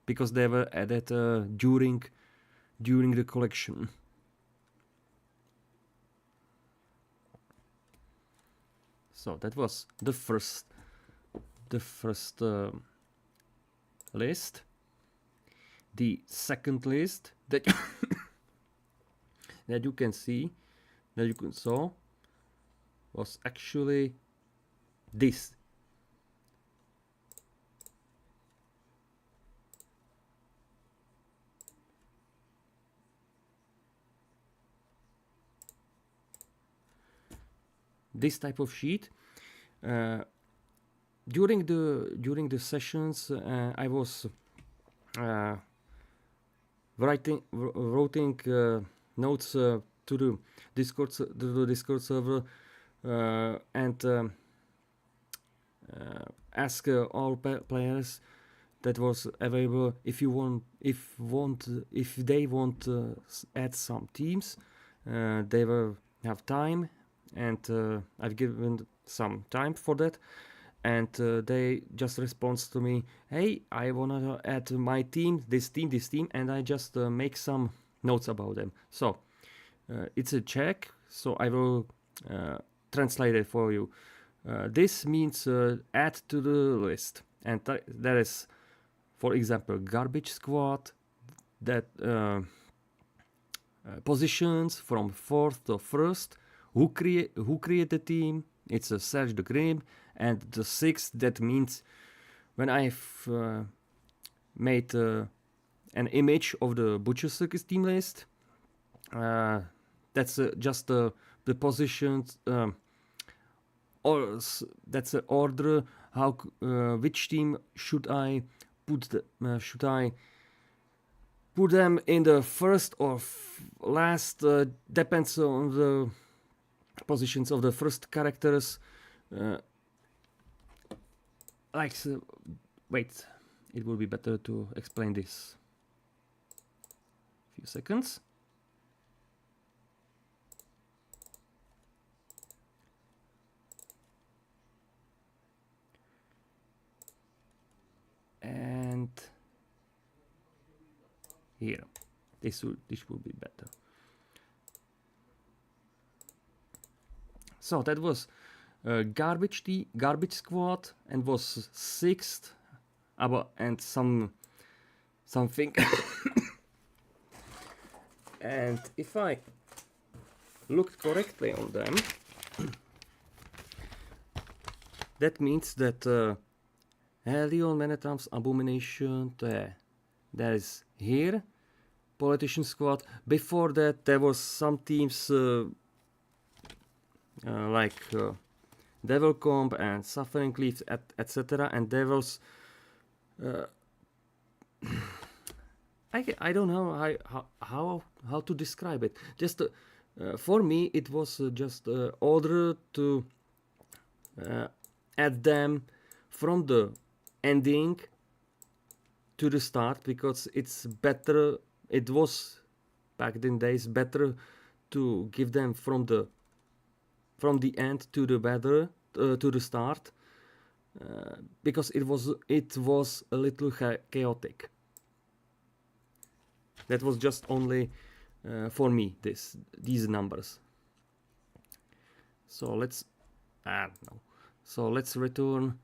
because they were added during the collection. So that was the first list. The second list that that you can see, that you can saw, was actually this. This type of sheet. During the sessions, I was writing notes to the Discord server, and ask all players that was available if they want to add some teams. They will have time, and I've given some time for that, and they just respond to me, hey, I wanna add my team, this team, and I just make some notes about them. So it's a check, so I will translate it for you. This means add to the list, and there is, for example, garbage squad, that positions from 4th to 1st, who create the team. It's a search the game, and the 6th, that means when I've made an image of the Butcher Circus team list. That's just the positions, or that's the order. How which team should I put? Should I put them in the first or last? Depends on the positions of the first characters. Wait, it will be better to explain this. Few seconds. And here, this will be better. So that was garbage squad, and was 6th, and something. And if I looked correctly on them, that means that Helion, Menetrams, Abomination, that is here, Politician Squad. Before that, there was some teams like Devil Comb and Suffering Cleaves, etc. And there was I don't know how to describe it. Just for me, it was just order to add them from the ending to the start, because it's better. It was back in days better to give them from the end to the better to the start, because it was a little chaotic. That was just only for me these numbers. So let's no. So let's return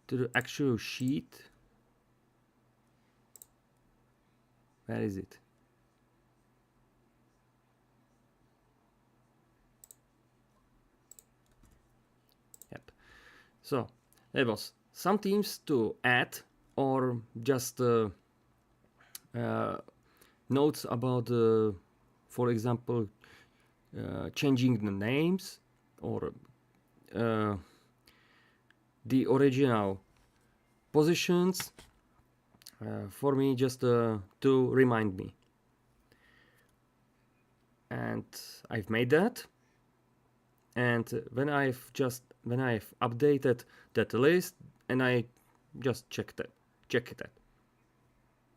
to the actual sheet. Where is it? Yep. So there was some teams to add, or just notes about, for example, changing the names, or the original positions, for me, just to remind me. And I've made that. And when I've updated that list, and I just check it.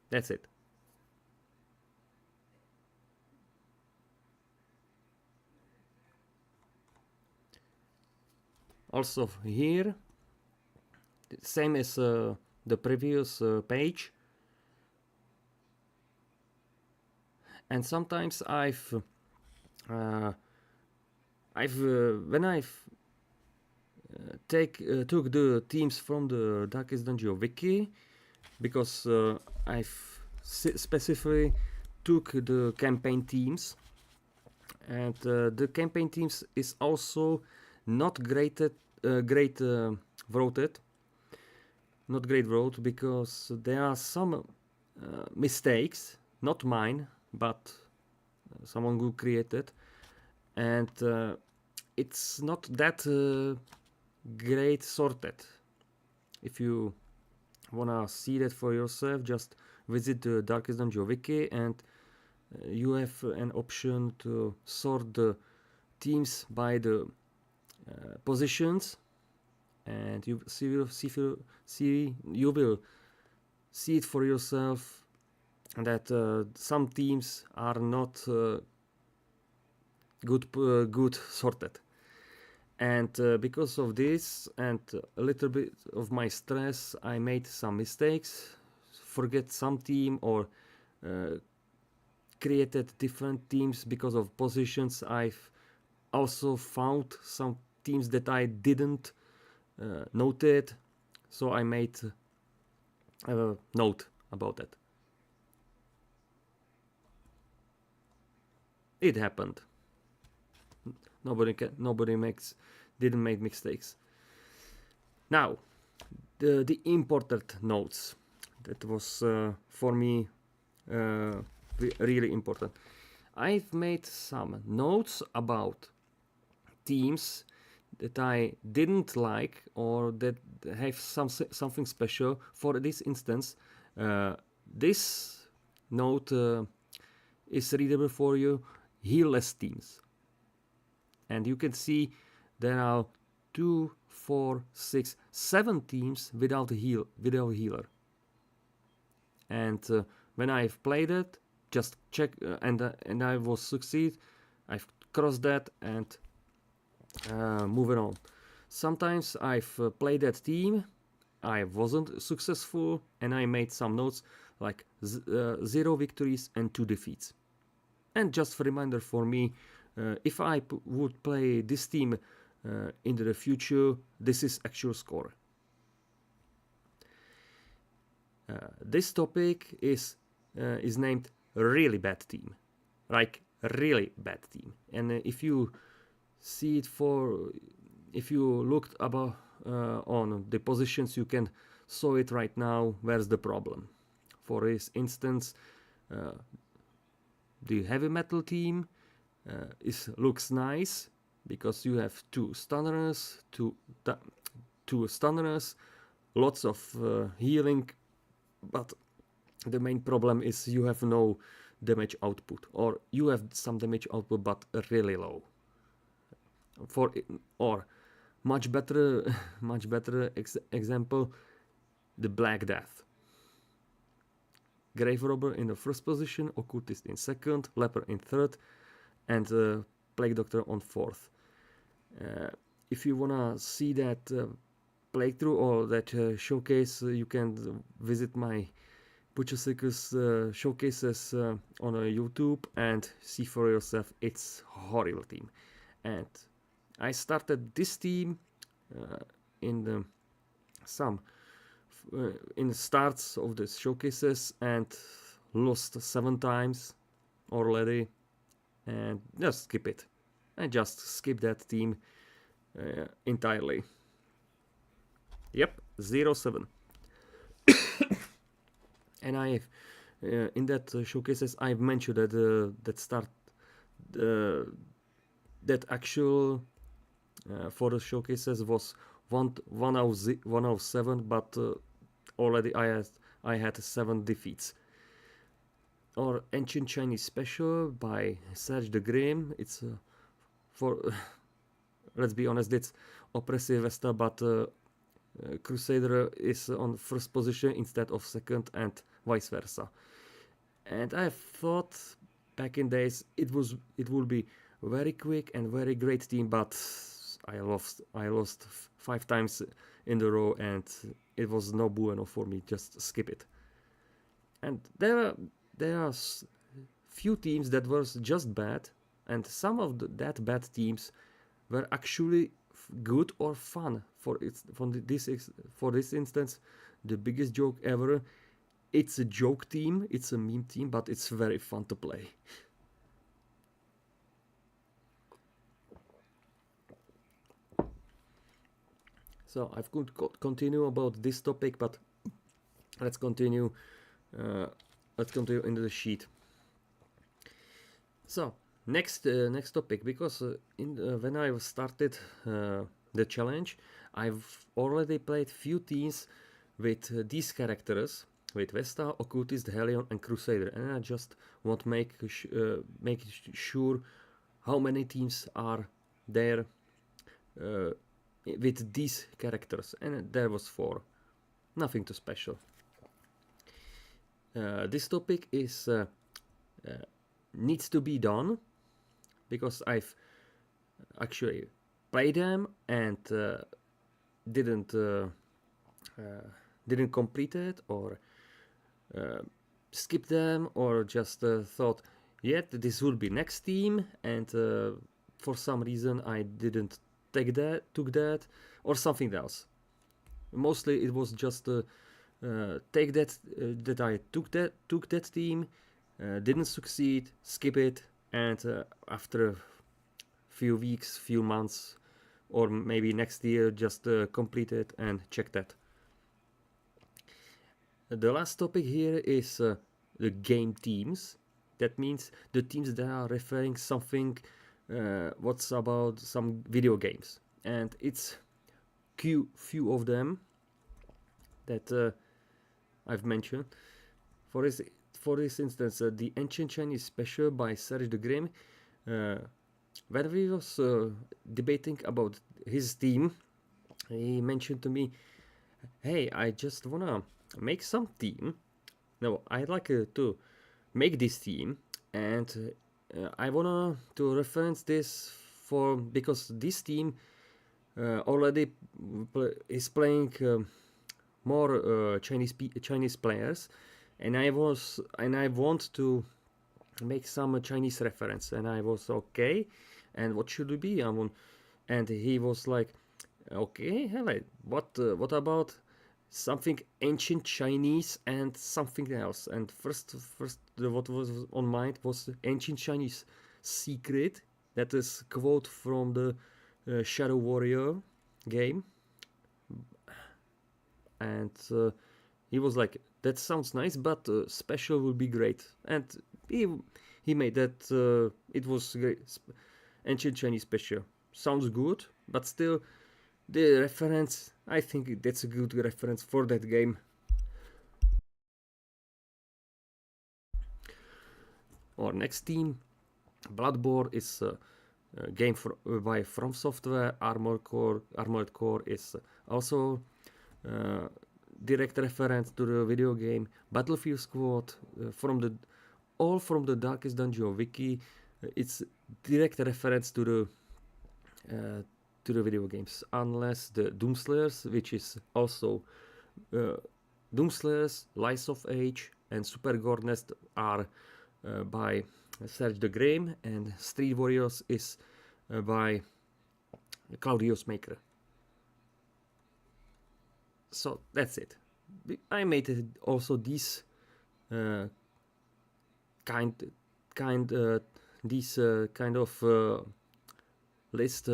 That's it. Also here, same as the previous page. And sometimes when I've took the teams from the Darkest Dungeon wiki, because I've specifically took the campaign teams, and the campaign teams is also not great wrote, because there are some mistakes, not mine, but someone who created, and it's not that great sorted. If you wanna see that for yourself, just visit the Darkest Dungeon wiki, and you have an option to sort the teams by the positions, and you will see it for yourself that some teams are not good sorted. And because of this and a little bit of my stress, I made some mistakes, forget some team, or created different teams because of positions. I've also found some teams that I didn't noted, so I made a note about that. It happened. Nobody didn't make mistakes. Now, the imported notes. That was for me really important. I've made some notes about teams that I didn't like, or that have something special. For this instance, this note is readable for you: heal-less teams. And you can see there are 2, 4, 6, 7 teams without a healer. And when I've played it, just check, and I was succeed. I've crossed that and moving on. Sometimes I've played that team, I wasn't successful, and I made some notes like 0 victories and 2 defeats. And just a reminder for me, if I would play this team into the future, this is actual score. This topic is named really bad team, like really bad team. And if you see it if you looked about on the positions, you can saw it right now. Where's the problem? For this instance, the heavy metal team looks nice because you have 2 stunners, two stunners, lots of healing, but the main problem is you have no damage output, or you have some damage output but really low. Or much better example, the Black Death. Grave Robber in the first position, Occultist in second, Leper in third, and Plague Doctor on fourth. If you wanna see that playthrough or that showcase, you can visit my Butcher Circus showcases on YouTube and see for yourself. It's horrible team. And I started this team in the starts of the showcases and lost 7 times already, and just skip it. I just skip that team entirely. Yep, 0-7. And I've in that showcases I've mentioned that that actual for the showcases was 107, but already I had 7 defeats. Or Ancient Chinese Special by Serge the Grim. It's for let's be honest, it's oppressive Vesta, but Crusader is on first position instead of second, and vice versa. And I thought back in days it would be very quick and very great team, but I lost 5 times in a row, and it was no bueno for me. Just skip it. And there are few teams that were just bad, and some of that bad teams were actually good or fun. For this instance, the biggest joke ever. It's a joke team, it's a meme team, but it's very fun to play. So I could continue about this topic, but let's continue. Let's continue into the sheet. So next topic, because when I started the challenge, I've already played few teams with these characters, with Vesta, Occultist, Hellion, and Crusader, and I just want to make sure how many teams are there with these characters, and there was 4. Nothing too special. This topic is needs to be done, because I've actually played them and didn't complete it, or skip them, or just thought, yeah, this will be next team, and for some reason I didn't took that, or something else. Mostly it was just take that I took that team, didn't succeed, skip it, and after a few weeks, few months, or maybe next year, just complete it and check that. The last topic here is the game teams. That means the teams that are referring something what's about some video games, and it's few of them that I've mentioned. For this instance, the Ancient Chinese Special by Serge the Grim. When we was debating about his team, he mentioned to me, hey, I just wanna make some team. No, I'd like to make this team, and I wanna to reference this because this team already is playing more Chinese players, and I want to make some Chinese reference, and I was okay. And what should it be? And he was like, okay, what about something ancient Chinese and something else? And first what was on mind was Ancient Chinese Secret. That is quote from the Shadow Warrior game, and he was like, that sounds nice, but special will be great. And he made that. It was great. Ancient Chinese Special sounds good, but still, the reference, I think that's a good reference for that game. Or next team, Bloodborne is a game by From Software. Armored Core is also direct reference to the video game. Battlefield Squad from the Darkest Dungeon wiki. It's direct reference to the video games, unless the Doomslayers, which is also Doomslayers, Lies of Age, and Super Gore Nest are by Serge de Graham, and Street Warriors is by Claudius Maker. So that's it. I made also this kind of list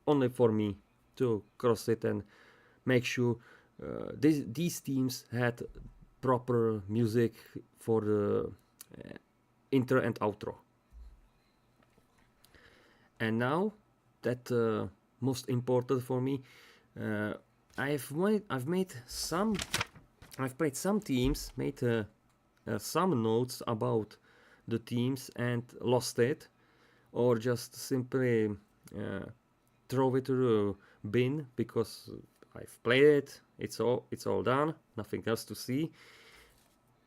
only for me to cross it and make sure these teams had proper music for the intro and outro. And now that most important for me, I've played some teams, made some notes about the teams and lost it, or just simply throw it to the bin because I've played it. It's all done, nothing else to see.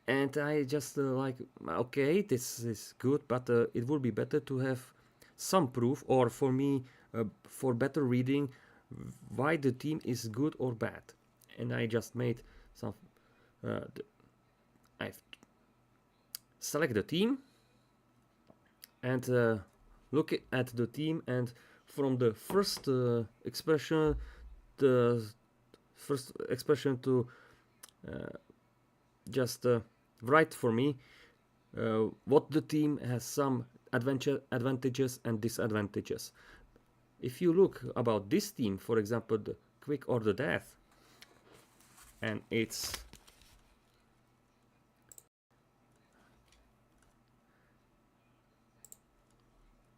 And I just like, okay, this is good, but it would be better to have some proof, or for me, for better reading, why the team is good or bad. And I just made some. I've select the team and look at the team, and from the first expression, to just write for me what the team has some advantages and disadvantages. If you look about this team, for example, the Quick or the Death, and it's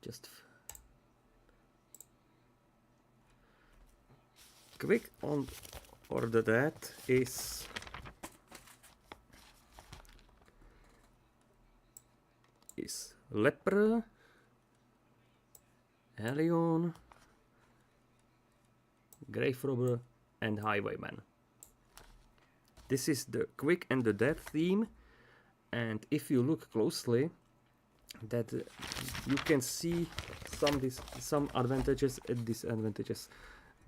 just Quick on or the Death is Leper, Hellion, Grave Robber, and Highwayman. This is the Quick and the Dead theme, and if you look closely, that you can see some advantages and disadvantages.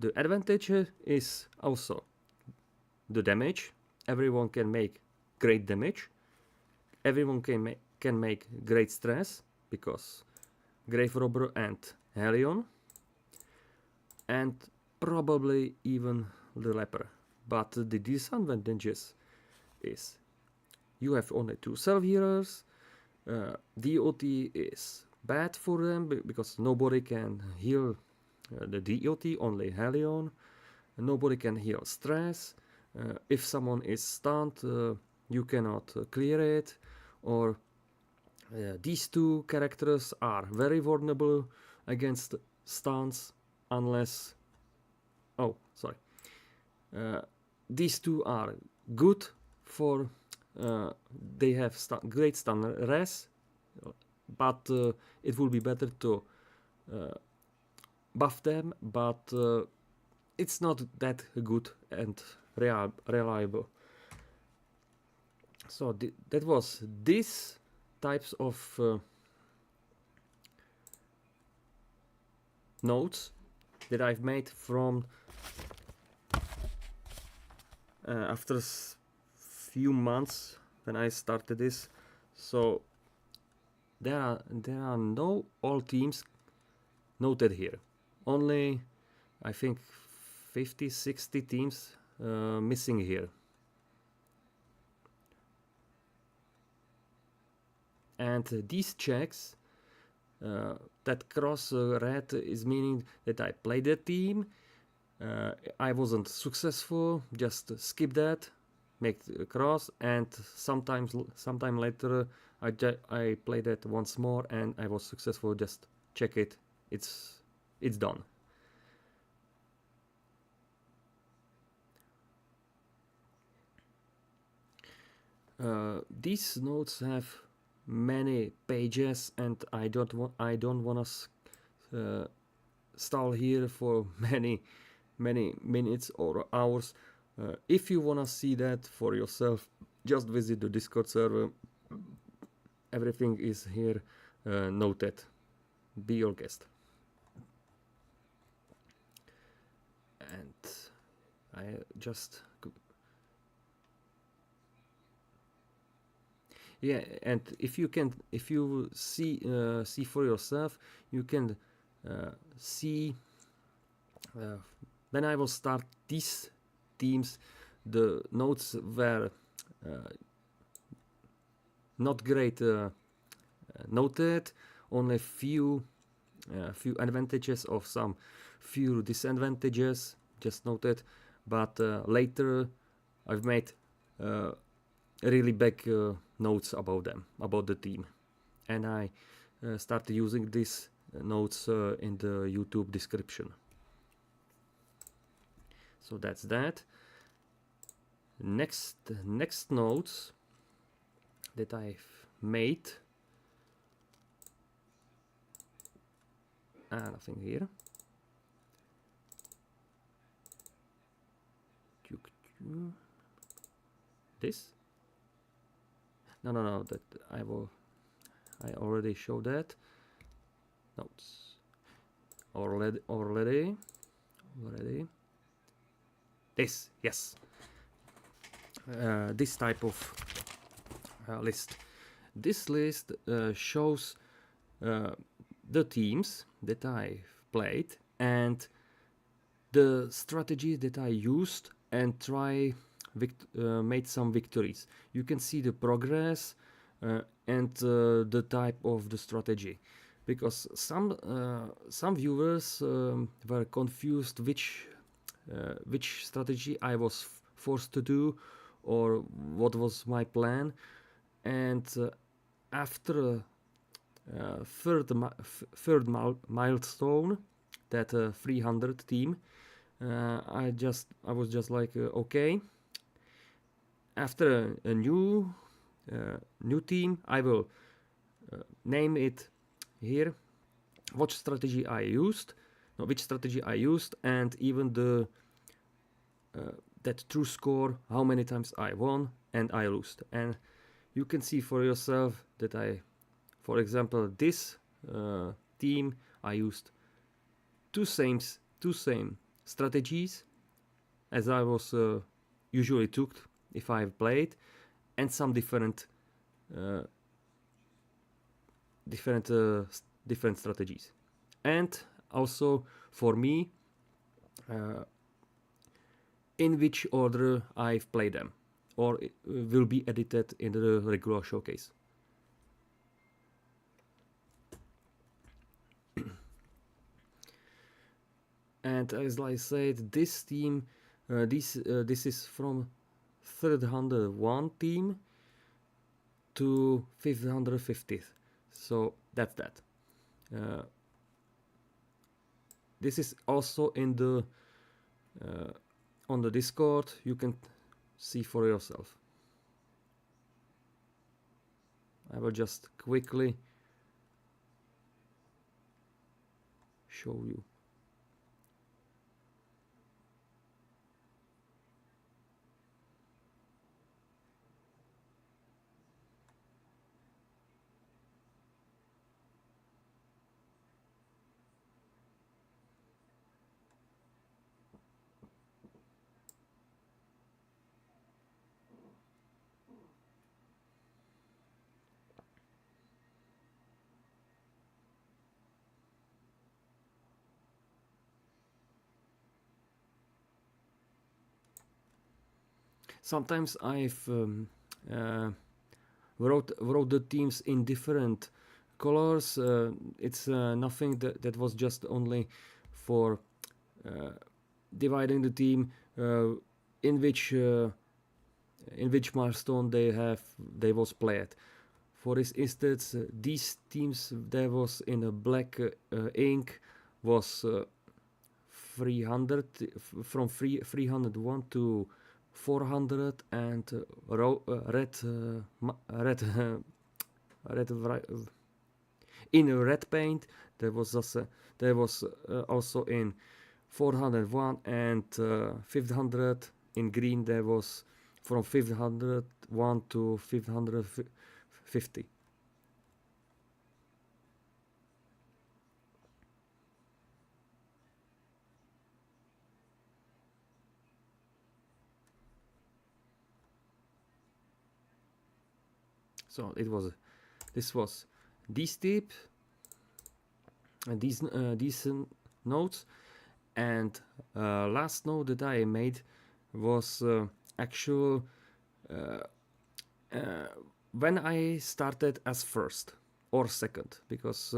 The advantage is also the damage. Everyone can make great damage. Everyone can make great stress, because Grave Robber and Hellion, and probably even the Leper. But the disadvantages is you have only 2 self-healers. DOT is bad for them because nobody can heal the DOT, only Hellion. Nobody can heal stress. If someone is stunned, you cannot clear it. Or these 2 characters are very vulnerable against stuns, unless... Oh, sorry. These 2 are good for... they have great stun res, but it would be better to buff them, but it's not that good and reliable. So that was these types of notes that I've made from after few months when I started this. So there are no all teams noted here. Only I think 50-60 teams missing here. And these checks that cross red is meaning that I played the team. I wasn't successful, just skip that, make the cross, and sometime later I played it once more and I was successful, just check it, it's done. These notes have many pages, and I don't want to stall here for many minutes or hours. If you want to see that for yourself, just visit the Discord server. Everything is here noted. Be your guest. And I just yeah, and if you see for yourself, you can see when I will start these teams, the notes were not great noted, only few advantages of some few disadvantages just noted, but later I've made really big notes about them, about the team, and I started using these notes in the YouTube description. So that's that. Next notes that I've made. Nothing here. This? No. That I already showed that. Notes. Already. This, yes. This type of list. This list shows the teams that I've played and the strategy that I used and made some victories. You can see the progress and the type of the strategy, because some viewers were confused which strategy I was forced to do or what was my plan, and after third milestone, that 300 team, I was just like okay, after a new team I will name it here which strategy I used, and even the that true score, how many times I won and I lost. And you can see for yourself that for example, this team I used two same strategies as I was usually took if I've played, and some different strategies. And also for me, in which order I've played them, or it will be edited in the regular showcase. And as I said, this team, this is from 301 team to 550th. So that's that. This is also in the on the Discord. You can see for yourself. I will just quickly show you. Sometimes I've wrote the teams in different colors. It's nothing that was just only for dividing the team in which milestone they was played. For instance, these teams that was in a black ink was 300 from 301 to 400, and in red paint. There was also in 401 and 500. In green there was from 501 to 550. So this was this tip and these notes, and last note that I made was actual when I started as first or second, because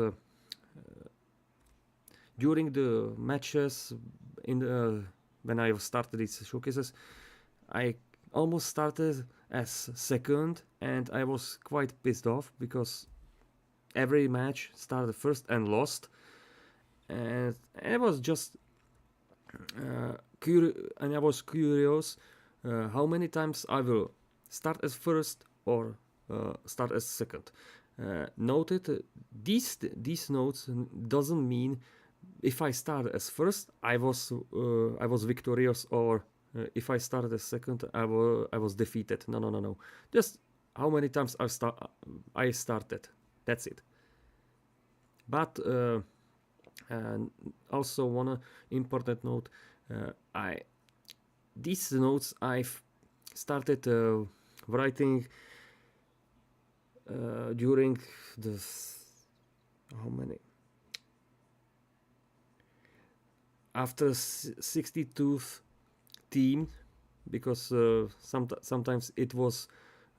during the matches when I started these showcases, I almost started as second, and I was quite pissed off because every match started first and lost, and I was just curious how many times I will start as first or start as second. Noted these notes doesn't mean if I started as first I was victorious, or if I started as second I was defeated. No. Just how many times I started. That's it. But and also one important note, these notes I've started writing during the after 62th team, because sometimes it was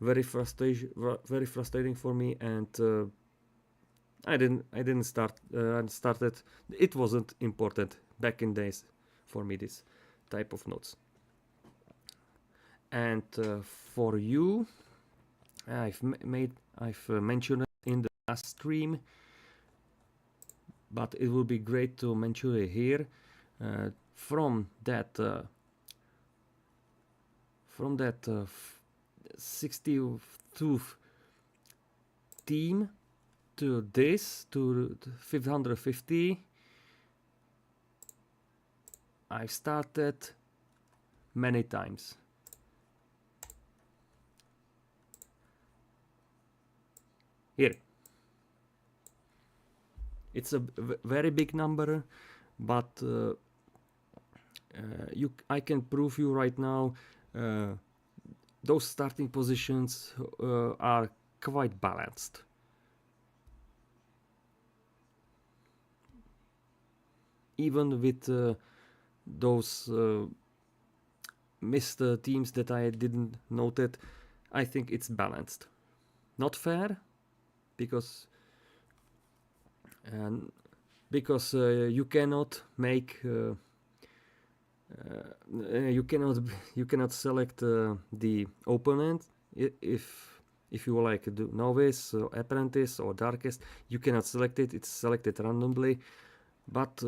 very frustrating for me, and I didn't start started. It wasn't important back in days for me, this type of notes. And for you, I've mentioned it in the last stream, but it will be great to mention it here. From that 62th team to this, to 550, I started many times. Here. It's a very big number, but I can prove you right now those starting positions are quite balanced. Even with those missed teams that I didn't note, I think it's balanced. Not fair, because you cannot make you cannot select the opponent if you like do novice or apprentice or darkest. You cannot select it. It's selected randomly. But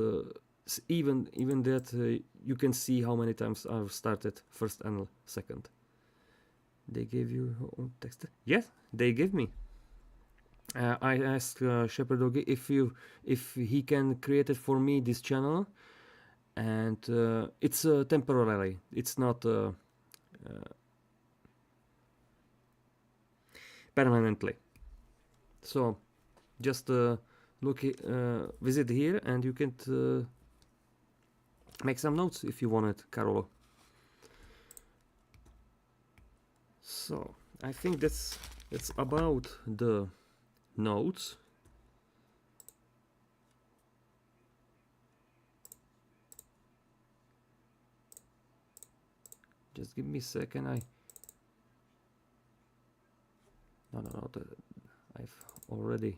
even that, you can see how many times I've started first and second. They gave you text? Yes, they gave me. I asked ShepardCZ if he can create it for me, this channel, and it's temporarily. It's not permanently. So just visit here, and you can make some notes if you want it, Carolo. So I think that's about the notes. Just give me a second. I've already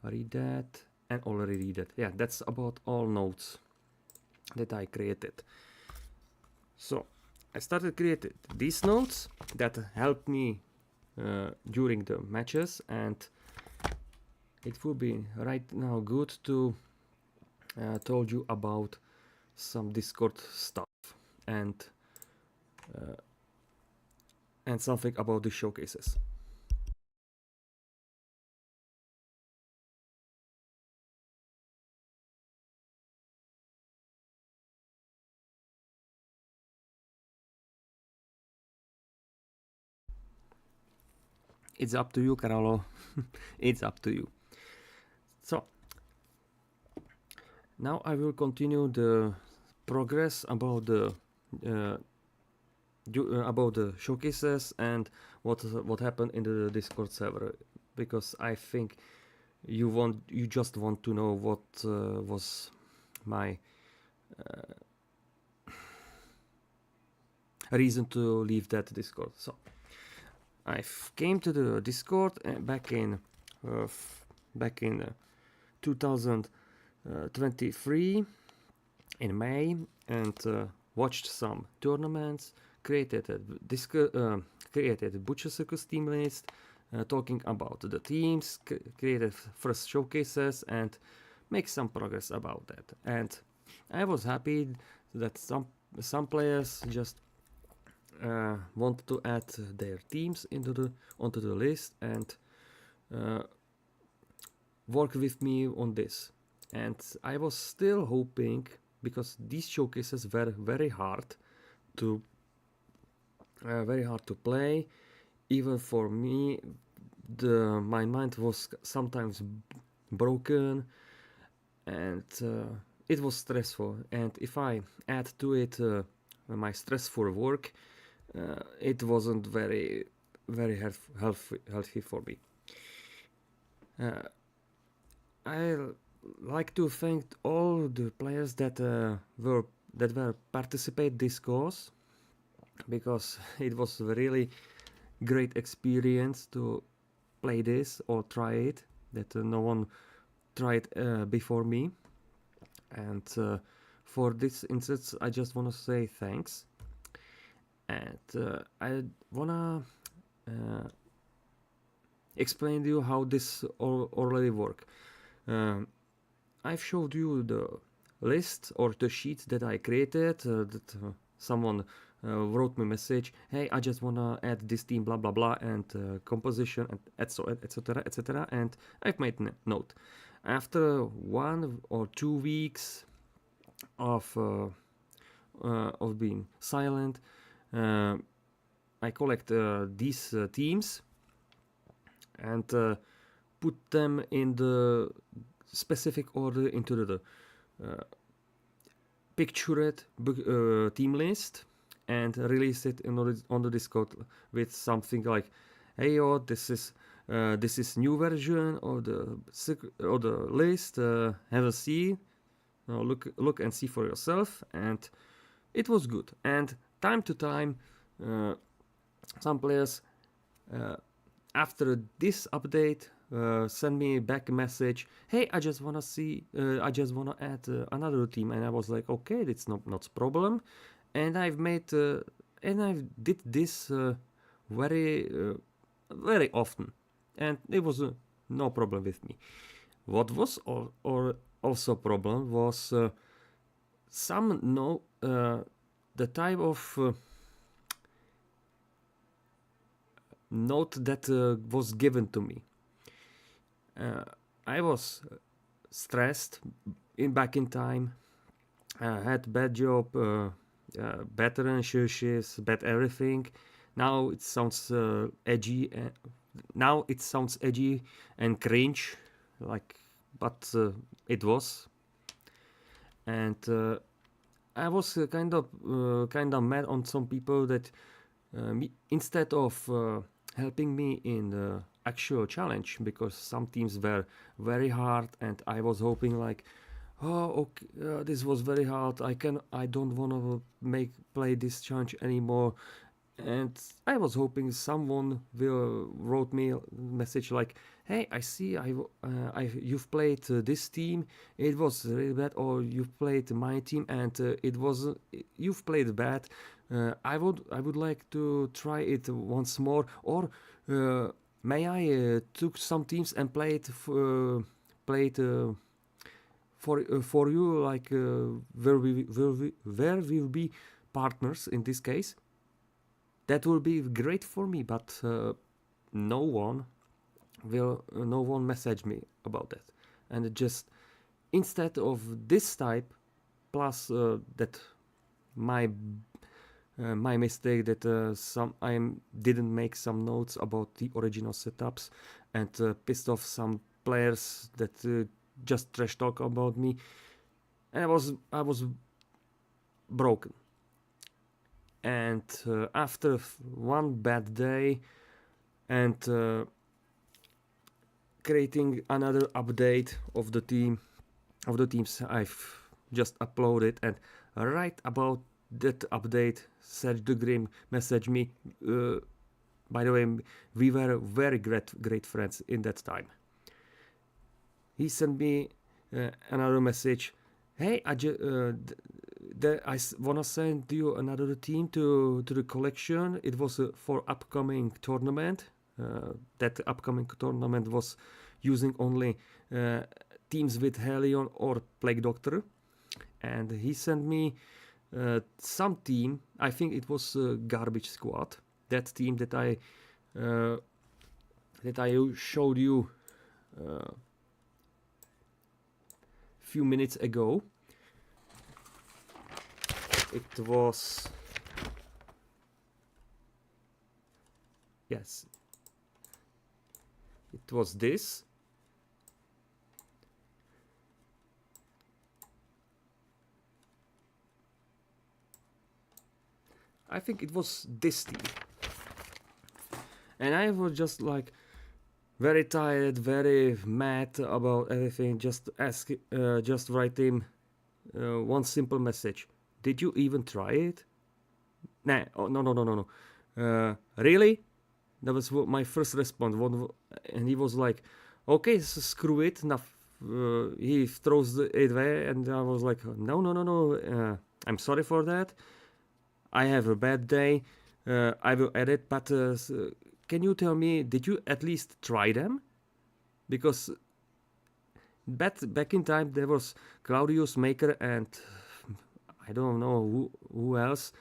read that and already read it. Yeah, that's about all notes that I created. So I started creating these notes that helped me during the matches, and it would be right now good to told you about some Discord stuff and something about the showcases. It's up to you, Carolo. It's up to you. So now I will continue the progress about the showcases and what happened in the Discord server, because I think you just want to know what was my reason to leave that Discord. So I came to the Discord back in 2023 in May, and watched some tournaments, created a Butcher Circus team list, talking about the teams, created first showcases, and make some progress about that. And I was happy that some players just wanted to add their teams onto the list and work with me on this. And I was still hoping, because these showcases were very hard to play, even for me. My mind was sometimes broken, and it was stressful. And if I add to it my stressful work, it wasn't very healthy for me. I like to thank all the players that were participate this course, because it was a really great experience to play this or try it, that no one tried before me. And for this instance, I just want to say thanks. And I wanna explain to you how this already work. I've showed you the list or the sheet that I created, that someone wrote me a message, hey, I just wanna add this team, blah blah blah, and composition, and etc etc, and I've made a note. After 1 or 2 weeks of being silent, I collect these teams and put them in the specific order into the pictured team list, and release it on the Discord with something like, hey yo, this is new version of the list, have a see, look and see for yourself. And it was good. And time to time, some players after this update send me back a message, hey, I just wanna add another team. And I was like, okay, it's not a problem. And I've made and I did this very often, and it was no problem with me. What was also a problem was the type of note that was given to me. I was stressed back in time, had bad job, bad relationships, bad everything. Now it sounds edgy. Now it sounds edgy and cringe, but it was. And I was kind of mad on some people that instead of helping me in the actual challenge, because some teams were very hard, and I was hoping like, oh, okay, this was very hard. I don't want to play this challenge anymore. And I was hoping someone will wrote me a message like, hey, I see you've played this team, it was really bad, or you've played my team and you've played bad. I would like to try it once more, or may I took some teams and played for you, like where we'll be partners in this case. That will be great for me, but no one message me about that. And just instead of this type, plus that my my mistake that I didn't make some notes about the original setups, and pissed off some players that just trash talk about me, and I was broken. And after one bad day and creating another update of the teams, I've just uploaded, and right about that update, Serge de Grim messaged me. By the way, we were very great friends in that time. He sent me another message. Hey, I wanna send you another team to the collection. It was for upcoming tournament. That upcoming tournament was using only teams with Helion or Plague Doctor, and he sent me some team. I think it was Garbage Squad. That team that I showed you few minutes ago. It was, yes, it was this. I think it was this team. And I was just like very tired, very mad about everything. Just write him one simple message. Did you even try it? Nah, oh, no. Really? That was my first response. And he was like, okay, so screw it. He throws it away, and I was like, no. I'm sorry for that. I have a bad day. I will edit, but can you tell me, did you at least try them? Because back in time there was Claudius Maker and I don't know who else,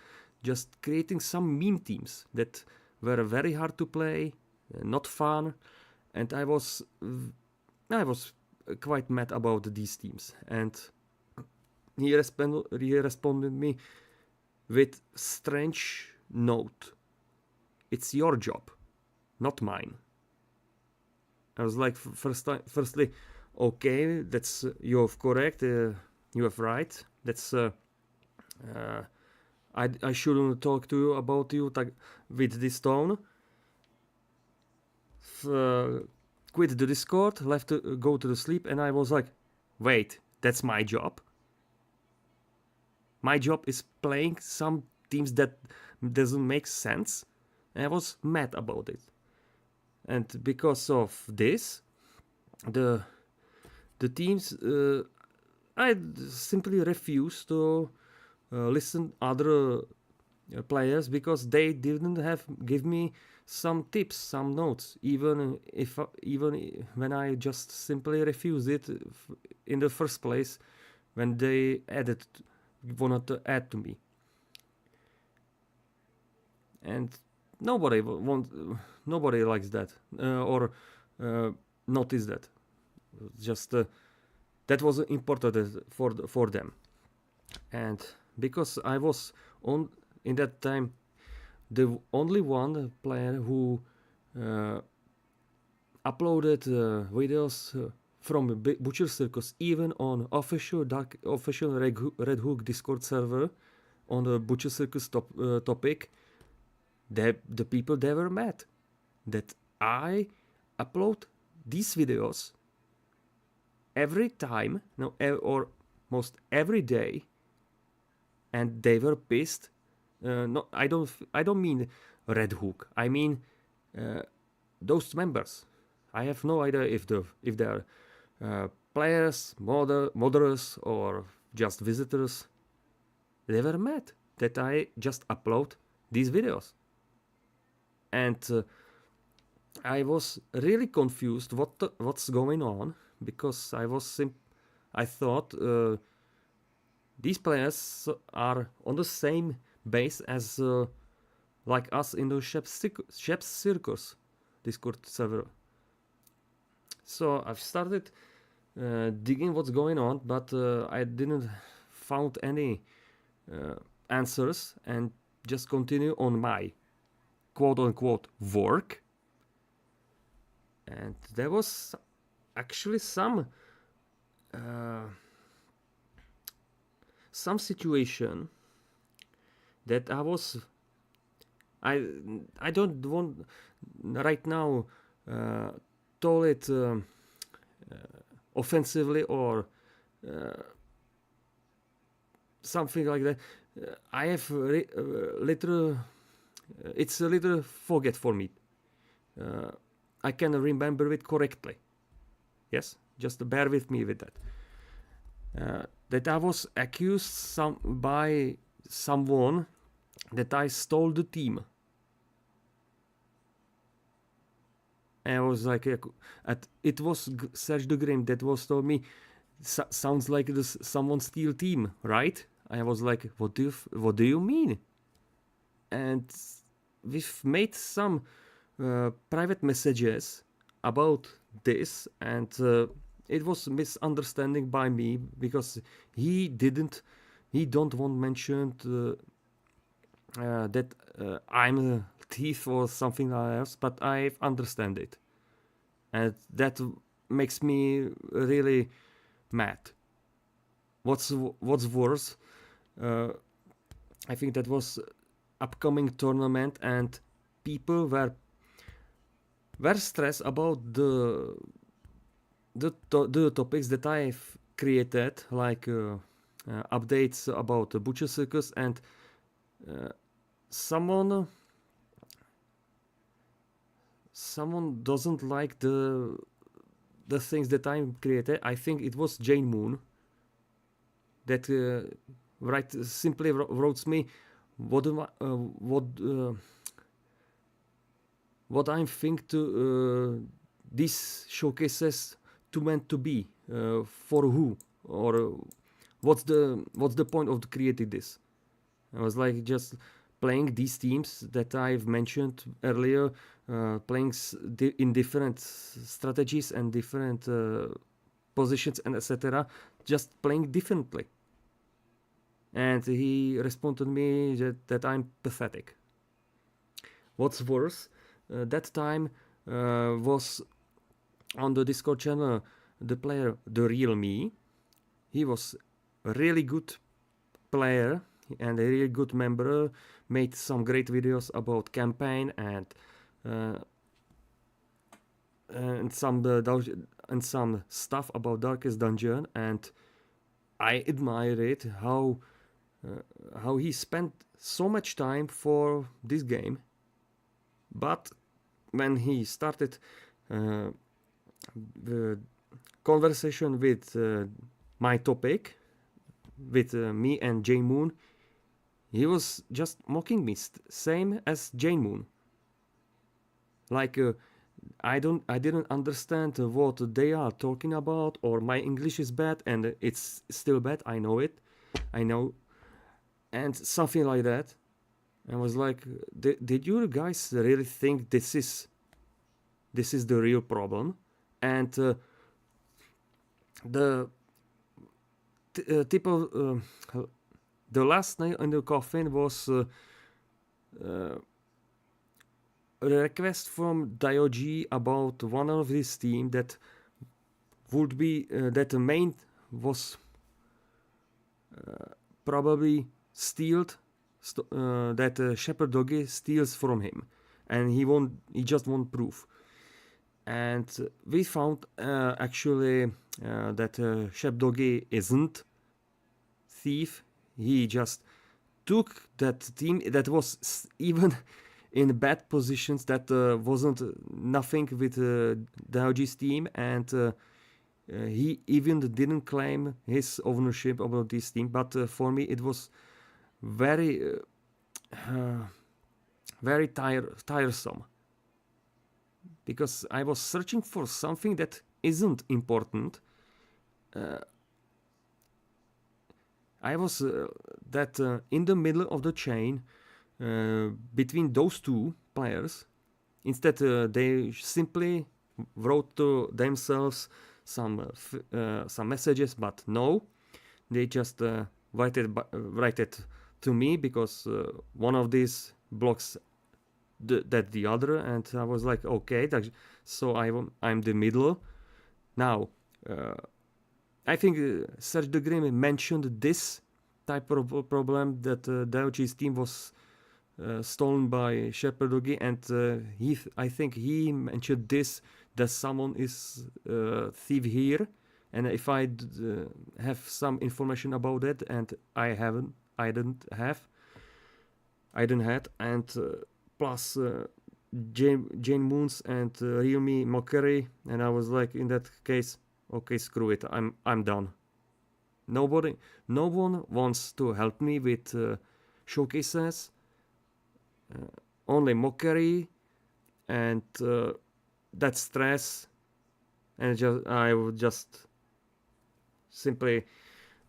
just creating some meme teams that were very hard to play, not fun, and I was quite mad about these teams. And he responded me with strange note. It's your job, not mine. I was like, firstly, okay, that's you're correct, you have right. That's I shouldn't talk to you about you with this tone. Quit the Discord, left to go to the sleep, and I was like, wait, that's my job. My job is playing some teams that doesn't make sense. And I was mad about it. And because of this, the teams, I simply refused to listen other players because they didn't give me some tips, some notes, even when I just simply refused it in the first place when they wanted to add to me. And nobody likes that or notice that. Just that was important for them. And because I was in that time the only one player who uploaded videos from Butcher Circus, even on official Red Hook Discord server on the Butcher Circus topic, the people they were mad that I upload these videos every time, or most every day, and they were pissed. No, I don't mean Red Hook. I mean those members. I have no idea if they're players, modders, or just visitors. They were mad that I just upload these videos, and I was really confused what's going on, because I thought these players are on the same base as like us in the Shep's Circus Discord server. So I've started digging what's going on, but I didn't found any answers, and just continue on my quote-unquote work. And there was actually some situation that I don't want right now tell it offensively or something like that. I have little. It's a little forget for me. I can remember it correctly. Yes, just bear with me with that. That I was accused by someone that I stole the team. And I was like, it was Serge de Grim that was told me, sounds like this someone steal team, right? I was like, what do you mean? And we've made some private messages about this, and it was misunderstanding by me because he don't want mentioned that I'm a thief or something else, but I understand it, and that makes me really mad. What's worse, I think that was upcoming tournament, and people were stressed about the topics that I've created, like updates about the Butcher Circus, and someone doesn't like the things that I created. I think it was Jane Moon that simply wrote me what I think to these showcases to meant to be for who, or what's the point of creating this. I was like just playing these teams that I've mentioned earlier, playing in different strategies and different positions and etc. Just playing differently. And he responded me that I'm pathetic. What's worse, that time was on the Discord channel the player The Real Me. He was a really good player and a really good member, made some great videos about campaign and some stuff about Darkest Dungeon, and I admire it how he spent so much time for this game. But when he started the conversation with my topic, with me and Jane Moon, he was just mocking me, same as Jane Moon. Like I didn't understand what they are talking about, or my English is bad, and it's still bad. I know it, and something like that. I was like, did you guys really think this is the real problem? And the last night in the coffin was a request from Diogi about one of his team that would be that the main was probably stealed. That Shepherd Doggy steals from him, and he just won't proof. And we found actually that Shepherd Doggy isn't thief. He just took that team that was even in bad positions, that wasn't nothing with Daoji's team, and he even didn't claim his ownership about this team. But for me it was very tiresome, because I was searching for something that isn't important. I was in the middle of the chain between those two players. Instead, they simply wrote to themselves some messages, but no, they just write it to me, because one of these blocks the other, and I was like, okay, so I'm the middle. Now, I think Serge de Grimm mentioned this type of problem, that Diochi's team was stolen by Shepherd Doggy, and I think he mentioned this, that someone is thief here, and if I have some information about it, and I didn't have, and plus Jane Moons and Real Me Mockery, and I was like, in that case, okay, screw it, I'm done. No one wants to help me with showcases. Only Mockery and that stress, and I would just simply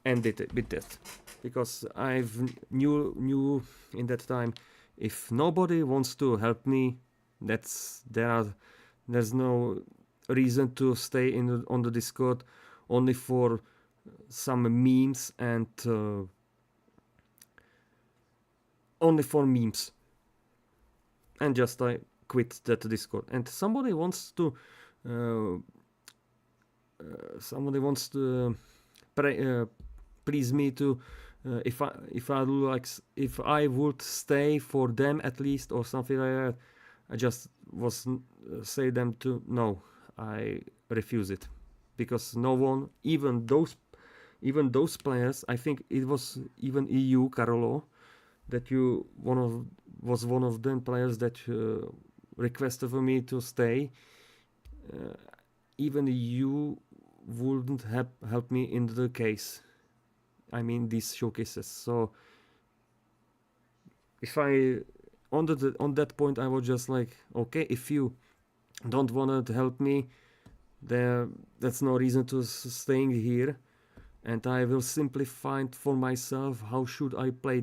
end it with that, because I've knew in that time, if nobody wants to help me, there's no reason to stay on the Discord only for some memes, and only for memes, and just I quit that Discord. And somebody wants to please me to if I would stay for them at least, or something like that. I just was say them to no, I refuse it, because no one, even those players, I think it was even EU Carolo, that was one of them players that requested for me to stay. Even you wouldn't help me in the case, I mean, these showcases. So if I on that point, I was just like, okay, if you don't want to help me, that's no reason to staying here, and I will simply find for myself how should I play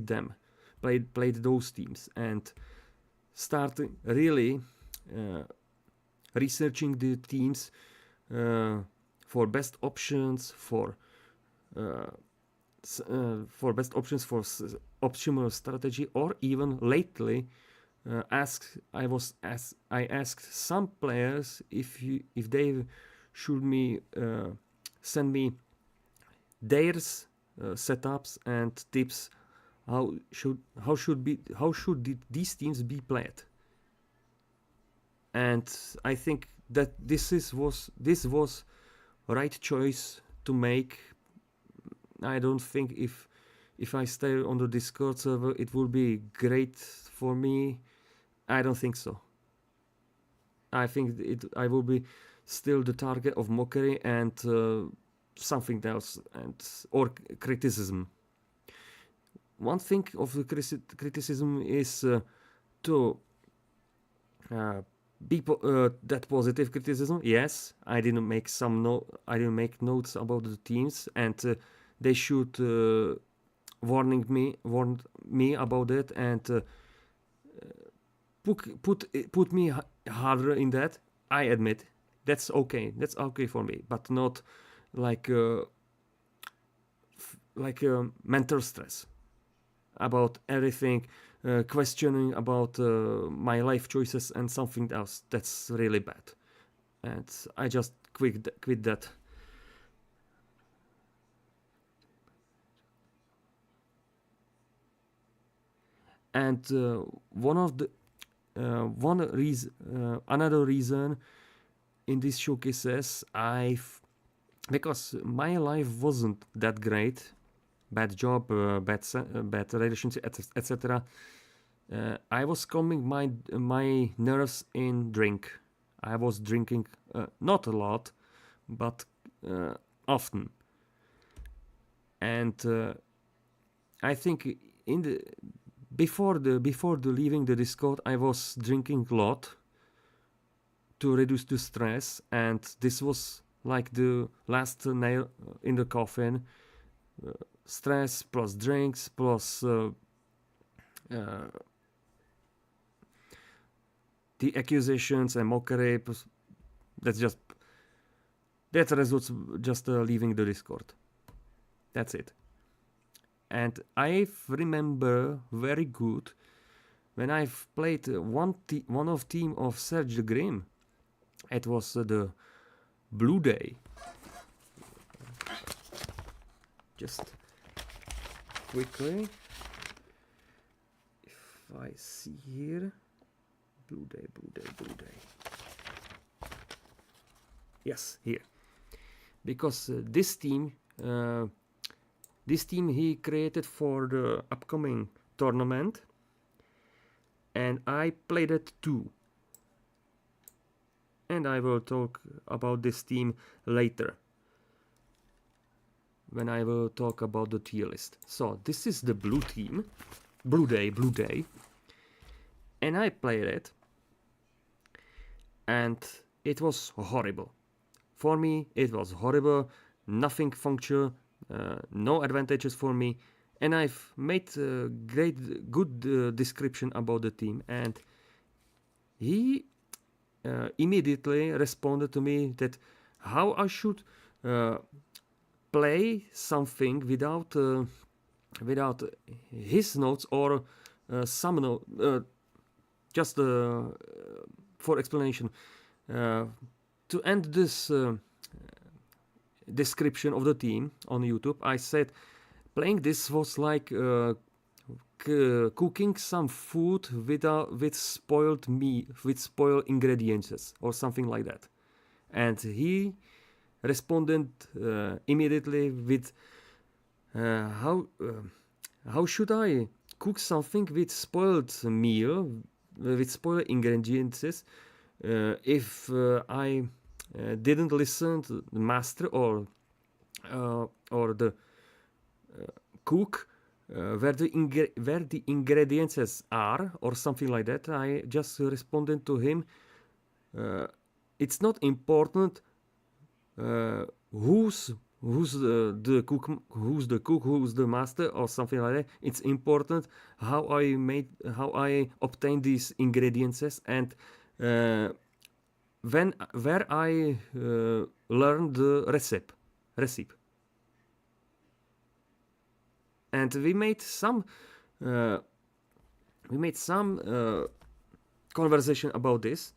those teams, and start really researching the teams for best options for optimal strategy, or even lately I asked some players if they should send me their setups and tips, how should these teams be played. And I think that this was right choice to make. I don't think if I stay on the Discord server it will be great for me. I don't think so. I think I will be still the target of mockery and something else, or criticism. One thing of the criticism is to be that positive criticism. Yes, I didn't make notes about the teams, and they should warn me about it, and put me harder in that. I admit that's okay. That's okay for me, but not like mental stress about everything, questioning about my life choices and something else. That's really bad, and I just quit that. And another reason in these showcases, because my life wasn't that great, bad job, bad relationship, etc. I was calming my nerves in drink. I was drinking not a lot, but often. And I think before leaving the Discord, I was drinking a lot to reduce the stress, and this was like the last nail in the coffin. Stress plus drinks plus the accusations and mockery. That results just leaving the Discord. That's it. and I remember very good when I've played one of team of Serge the Grim. It was the Blue Day. Just quickly, if I see here, Blue Day. Yes, here. Because this team he created for the upcoming tournament, and I played it too. And I will talk about this team later, when I will talk about the tier list. So this is the blue team, Blue Day, and I played it, and it was horrible. For me, it was horrible. Nothing functional, no advantages for me, and I've made a good description about the team, and he immediately responded to me that how I should play something without his notes or some note, just for explanation. To end this description of the team on YouTube, I said playing this was like cooking some food with spoiled meat, with spoiled ingredients or something like that. And he responded immediately with how should I cook something with spoiled meal, with spoiled ingredients, if I didn't listen to the master or the cook where the ingredients are, or something like that. I just responded to him, it's not important who's the cook, who's the master, or something like that. It's important how I obtain these ingredients, and where I learned the recipe. And we made some conversation about this,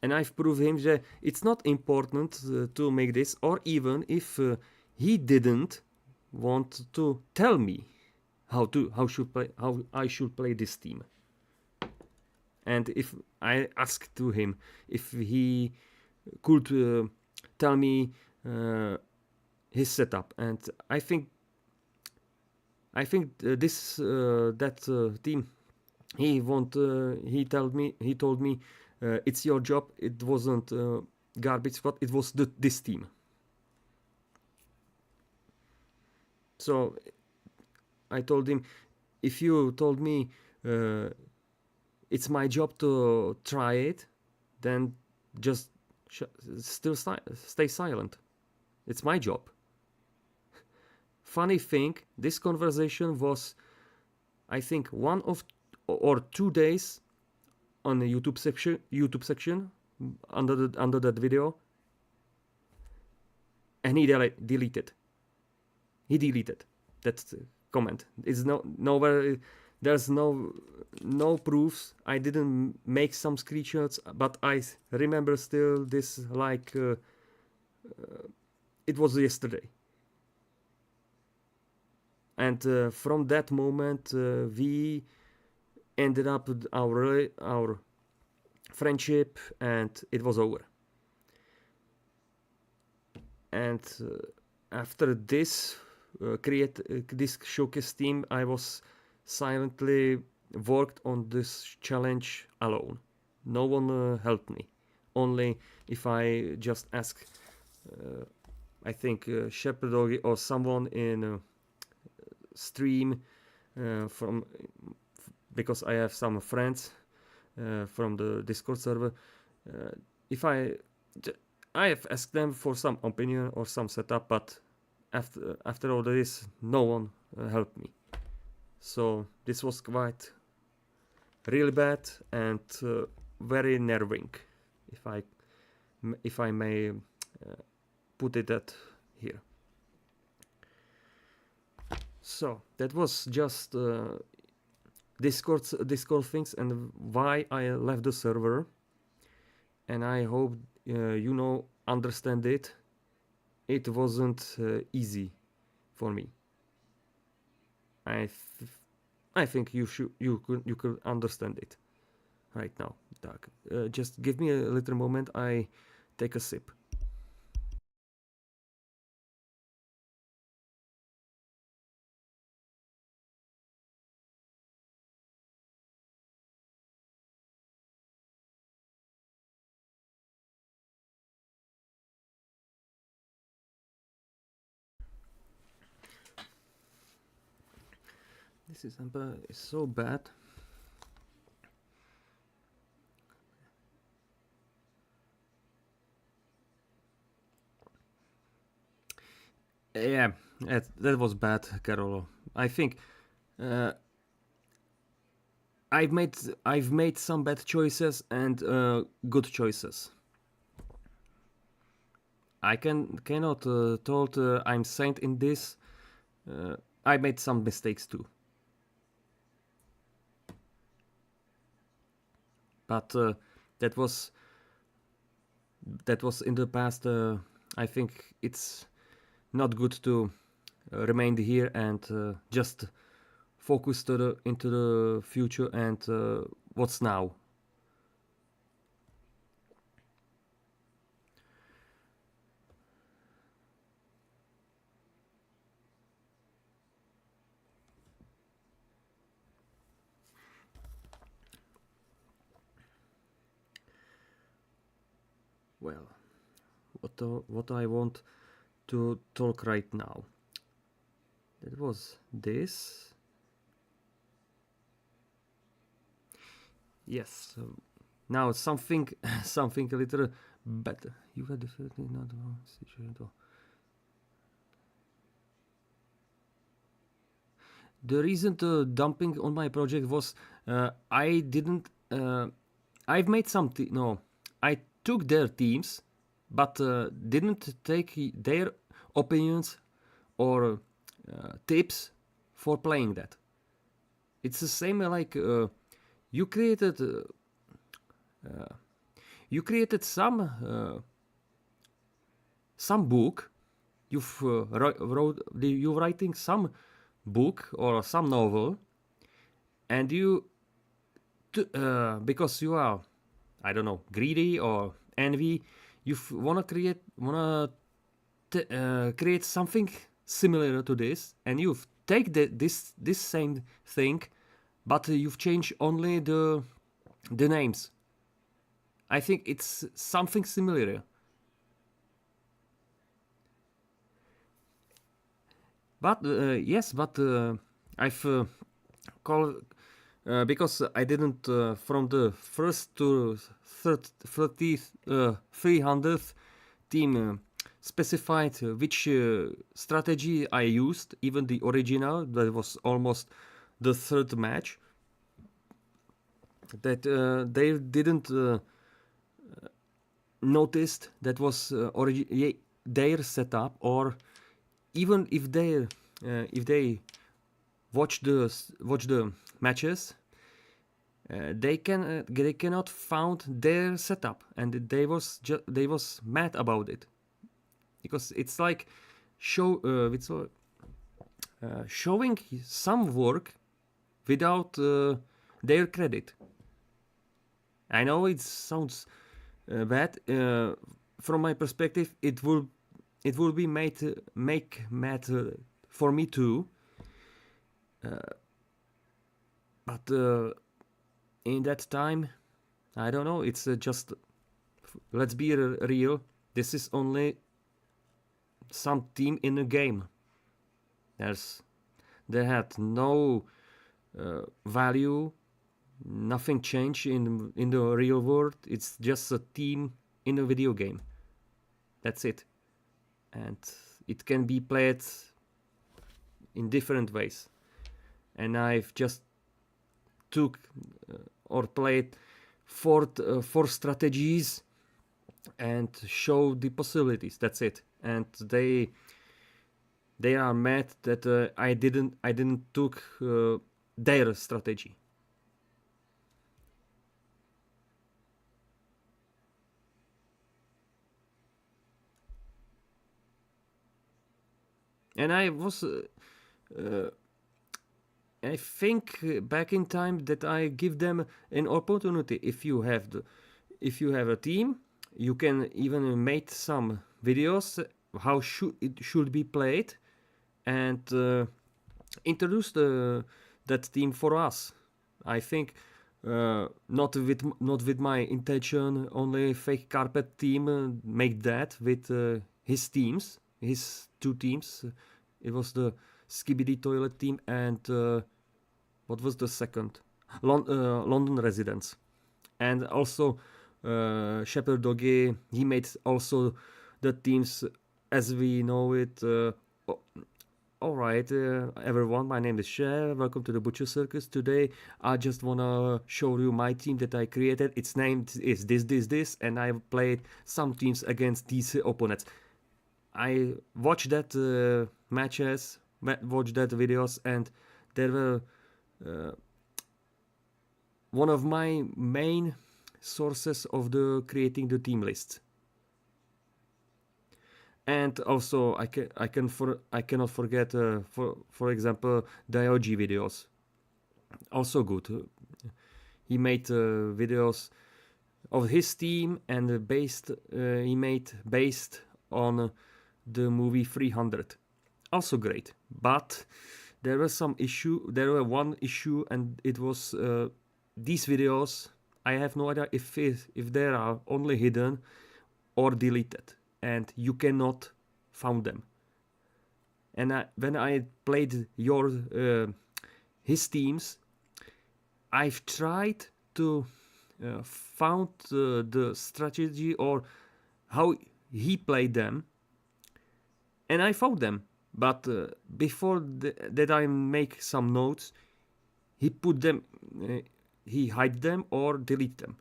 and I've proved him that it's not important to make this, or even if he didn't want to tell me how I should play this team. And if I asked to him if he could tell me his setup, and I think this team, he told me it's your job. It wasn't garbage, but it was this team. So I told him, if you told me it's my job to try it, then just stay silent. It's my job. Funny thing, this conversation was, I think, 1 or 2 days on the YouTube section under that video, and he deleted. He deleted that comment. It's nowhere. There's no proofs. I didn't make some screenshots, but I remember still this like it was yesterday. And from that moment, we ended up with our friendship, and it was over. And after this this showcase team, I was silently worked on this challenge alone. No one helped me. Only if I just ask, I think Shepherd or someone in stream because I have some friends from the Discord server. If I have asked them for some opinion or some setup, but after all this, no one helped me. So this was quite really bad and very nerving, if I may put it that here. So that was just Discord things and why I left the server. And I hope you know understand it. It wasn't easy for me. I think you could understand it right now, Doug. Just give me a little moment. I take a sip. This is so bad. Yeah, that was bad, Carolo. I think I've made some bad choices and good choices. I cannot told I'm saint in this. I made some mistakes too. But that was in the past. I think it's not good to remain here and just focus into the future and what's now. Well, what I want to talk right now. That was this. Yes. Now something a little better. You had definitely not wrong situation at all. The reason to dumping on my project was I didn't. I've made some. No, I took their teams, but didn't take their opinions or tips for playing that. It's the same like you created. You created some book. You're writing some book or some novel, and you because you are, I don't know, greedy or envy, you wanna create something similar to this, and you've take this same thing, but you've changed only the names. I think it's something similar. But yes, but I've called because I didn't from the first to 300th team specified which strategy I used, even the original. That was almost the third match. That they didn't noticed that was their setup, or even if they watch the matches, they cannot found their setup, and they was mad about it, because it's like showing some work without their credit. I know it sounds bad. From my perspective, it will be make mad for me too. But in that time, I don't know. It's just, let's be real. This is only some team in a game. They had no value. Nothing changed in the real world. It's just a team in a video game. That's it. And it can be played in different ways. And I've just took or played four strategies and show the possibilities. That's it. And they they are mad that I didn't took their strategy. And I was I think back in time that I give them an opportunity. If you have a team, you can even make some videos how it should be played, and introduce that team for us. I think not with my intention. Only fake carpet team make that with his teams, his two teams. It was the Skibidi Toilet team and what was the second? London Residents, and also Shepherd Doggy. He made also the teams as we know it. Alright, everyone, my name is Shep. Welcome to the Butcher Circus. Today, I just wanna show you my team that I created. Its name is this, and I played some teams against these opponents. I watched that matches, watched that videos, and there were one of my main sources of the creating the team list. And also, I cannot forget, for example, the Ahoj videos. Also good. He made videos of his team and he made based on the movie 300. Also great, but there was some issue. There were one issue, and it was these videos. I have no idea if they are only hidden or deleted, and you cannot found them. And when I played his teams, I've tried to found the strategy or how he played them, and I found them. But before that I make some notes, he put them, he hide them or delete them,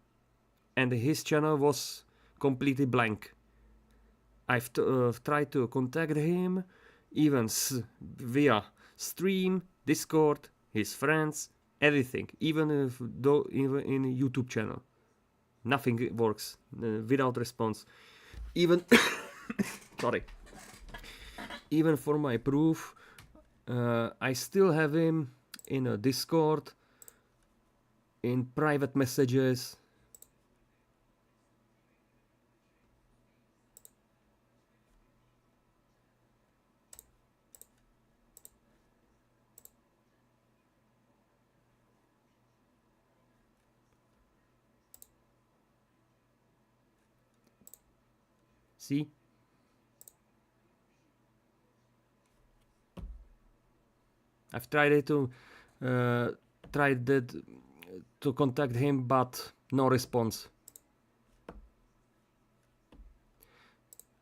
and his channel was completely blank. I've tried to contact him, even via stream, Discord, his friends, everything, even in YouTube channel. Nothing works without response. Even sorry. Even for my proof, I still have him in a Discord, in private messages. See? I've tried to contact him, but no response.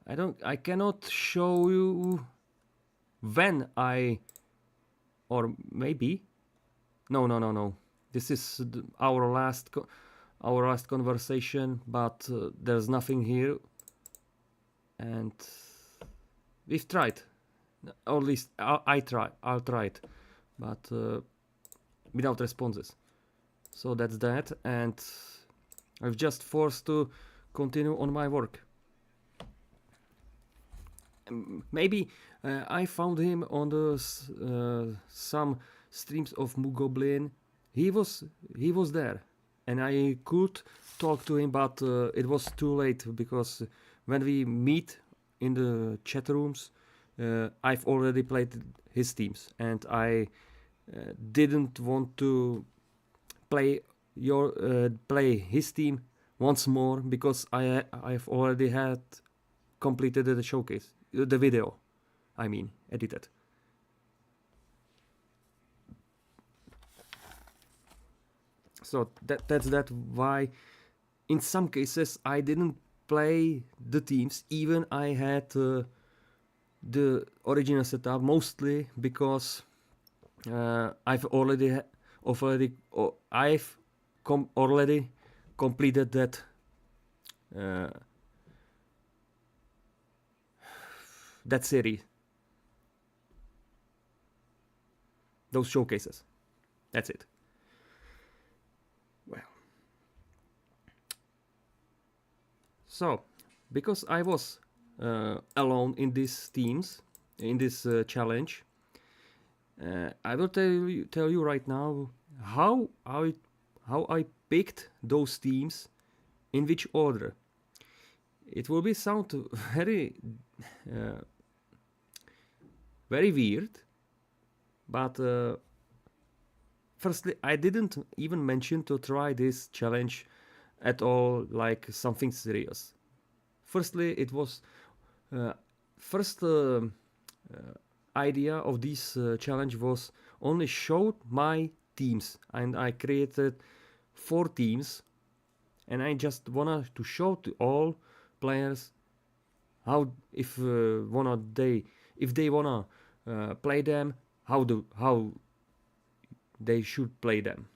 I cannot show you when or maybe. No. This is our last conversation, but there's nothing here, and we've tried. Or at least I'll try it, but without responses. So that's that, and I've just forced to continue on my work. Maybe I found him on the some streams of Mugoblin. He was there, and I could talk to him, but it was too late, because when we meet in the chat rooms, I've already played his teams, and I didn't want to play his team once more, because I've already had completed the showcase, the video, I mean, edited. So that's why in some cases I didn't play the teams, even I had the original setup, mostly because I've already completed that that series. those showcases. That's it. Well, so because I was alone in these teams, in this challenge, I will tell you right now how I picked those teams, in which order. It will be sound very very weird, but firstly, I didn't even mention to try this challenge at all like something serious. Firstly, it was first idea of this challenge was only show my teams, and I created 4 teams, and I just wanted to show to all players how if they wanna play them, how they should play them.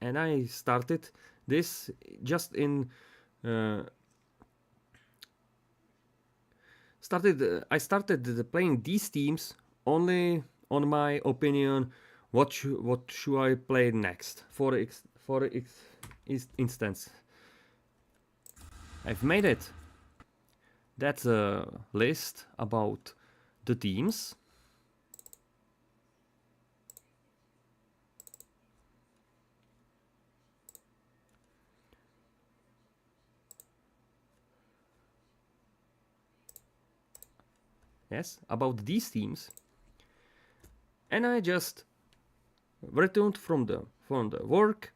And I started this just in I started playing these teams only on my opinion. What should I play next? For instance, I've made it. That's a list about the teams. Yes, about these teams. And I just returned from the work,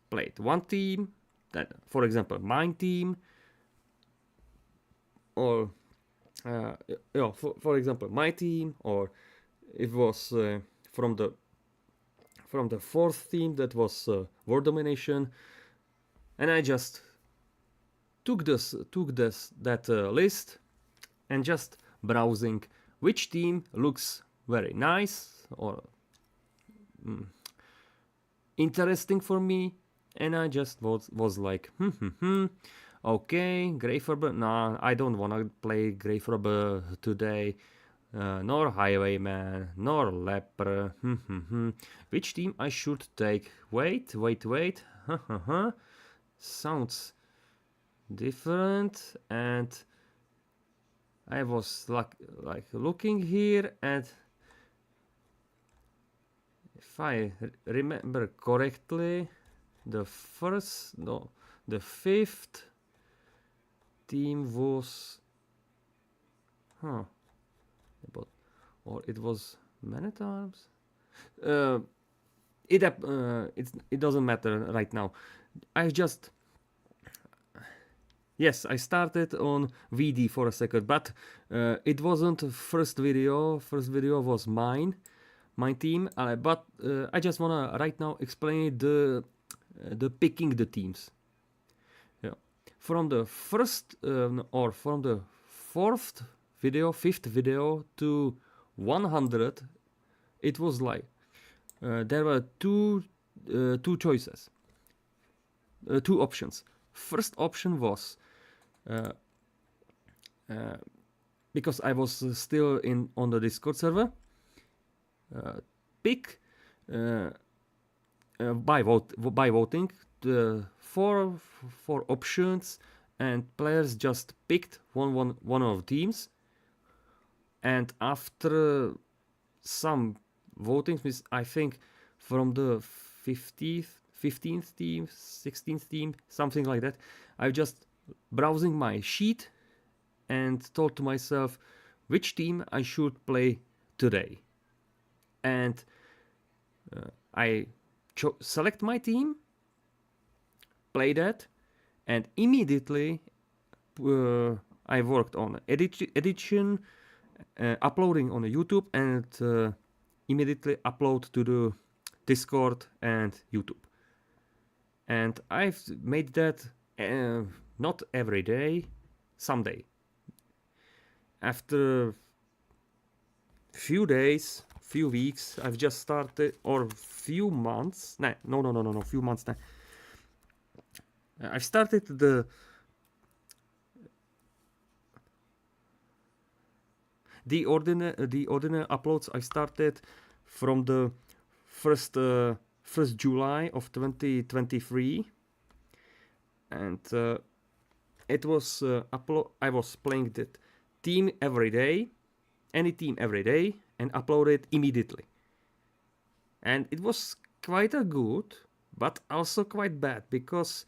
played one team, that, for example, my team, or for example, my team, or it was from the 4th team, that was world domination, and I just took that list and just browsing which team looks very nice or interesting for me, and I just was like, okay, Greyfurber. Nah, I don't wanna play Greyfurber today. Nor Highwayman, nor Leper. Which team I should take? Wait. Sounds different, and I was like looking here, and if I remember correctly, the 5th team was, or it was Man at Arms. It doesn't matter right now. I started on VD for a second, but it wasn't first video. First video was my team, but I just wanna right now explain the picking the teams. Yeah, from the first or from the 5th video to 100, it was like there were two choices, 2 options. First option was because I was still on the Discord server, pick by voting the 4 options, and players just picked one of the teams, and after some voting, I think from the 15th team, 16th team, something like that, I just browsing my sheet and thought to myself which team I should play today, and I select my team, play that, and immediately I worked on edition, uploading on YouTube, and immediately upload to the Discord and YouTube. And I've made that not every day, someday. After few days, few weeks, I've just started, or few months. No, few months. I've started the ordinary uploads. I started from the first July of 2023, and it was I was playing that team every day, any team every day, and upload it immediately. And it was quite a good, but also quite bad, because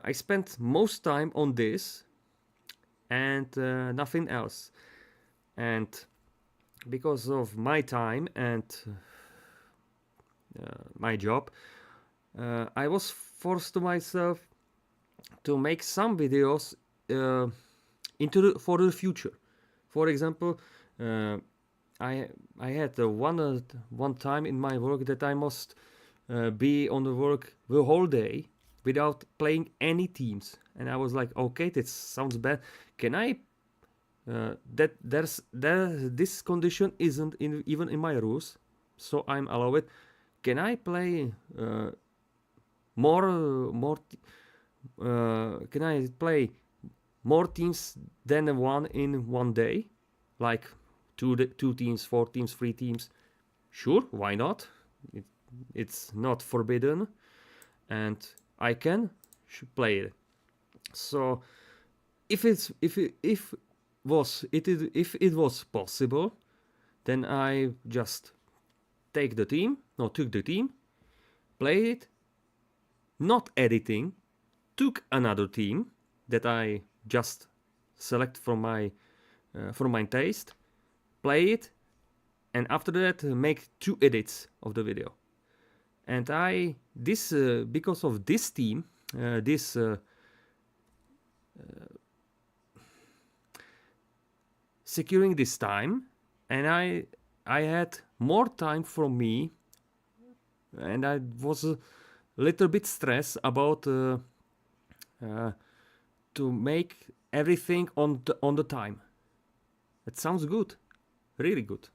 I spent most time on this and nothing else. And because of my time and my job, I was forced to myself to make some videos for the future. For example, I had one time in my work that I must be on the work the whole day without playing any teams, and I was like, okay, that sounds bad. Can I? This condition isn't even in my rules, so I'm allowed. Can I play more? Can I play more teams than one in one day, like two teams, 4 teams, 3 teams? Sure, why not? It's not forbidden, and I can play it. So if it was possible, then I just took the team, play it, not editing, took another team that I just select from my taste, play it, and after that make 2 edits of the video. And because of this team, securing this time, and I had more time for me, and I was a little bit stressed about to make everything on the time. It sounds good, really good.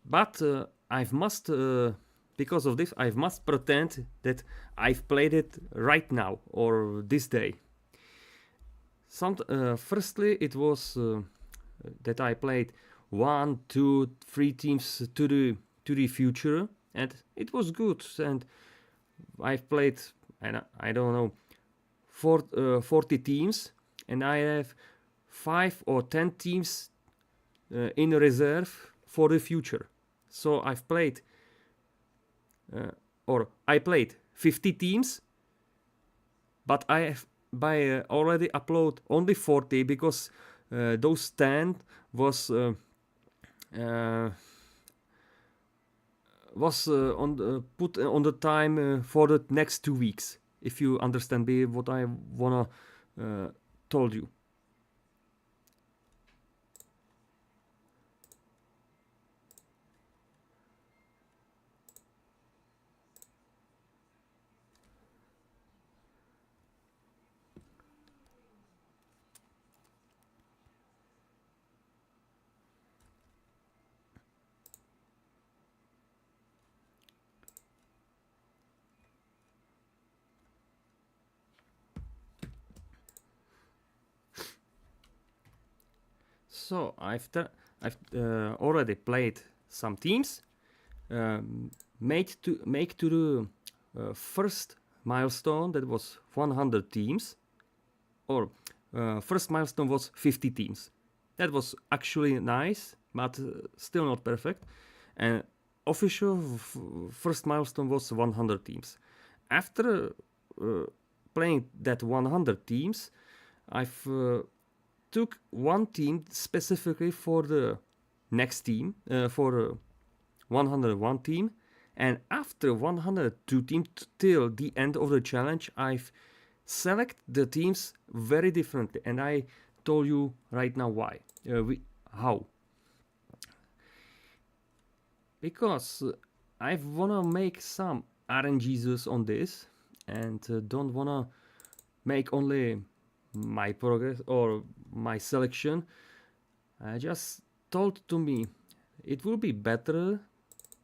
But I must, because of this, I must pretend that I've played it right now or this day. Firstly, it was that I played 1, 2, 3 teams to the future, and it was good. And I've played, and I don't know, 40 teams, and I have 5 or 10 teams in reserve for the future. So I played 50 teams, but I have already upload only 40, because those 10 was put on the time for the next 2 weeks. If you understand me, what I wanna told you. So I've already played some teams, make to the first milestone, that was 100 teams, or first milestone was 50 teams. That was actually nice, but still not perfect. And official first milestone was 100 teams. After playing that 100 teams, I've took one team specifically for the next team, for 101 team, and after 102 team till the end of the challenge, I've select the teams very differently, and I told you right now why. How? Because I wanna make some RNGs on this, and don't wanna make only my progress or my selection. I just told to me it will be better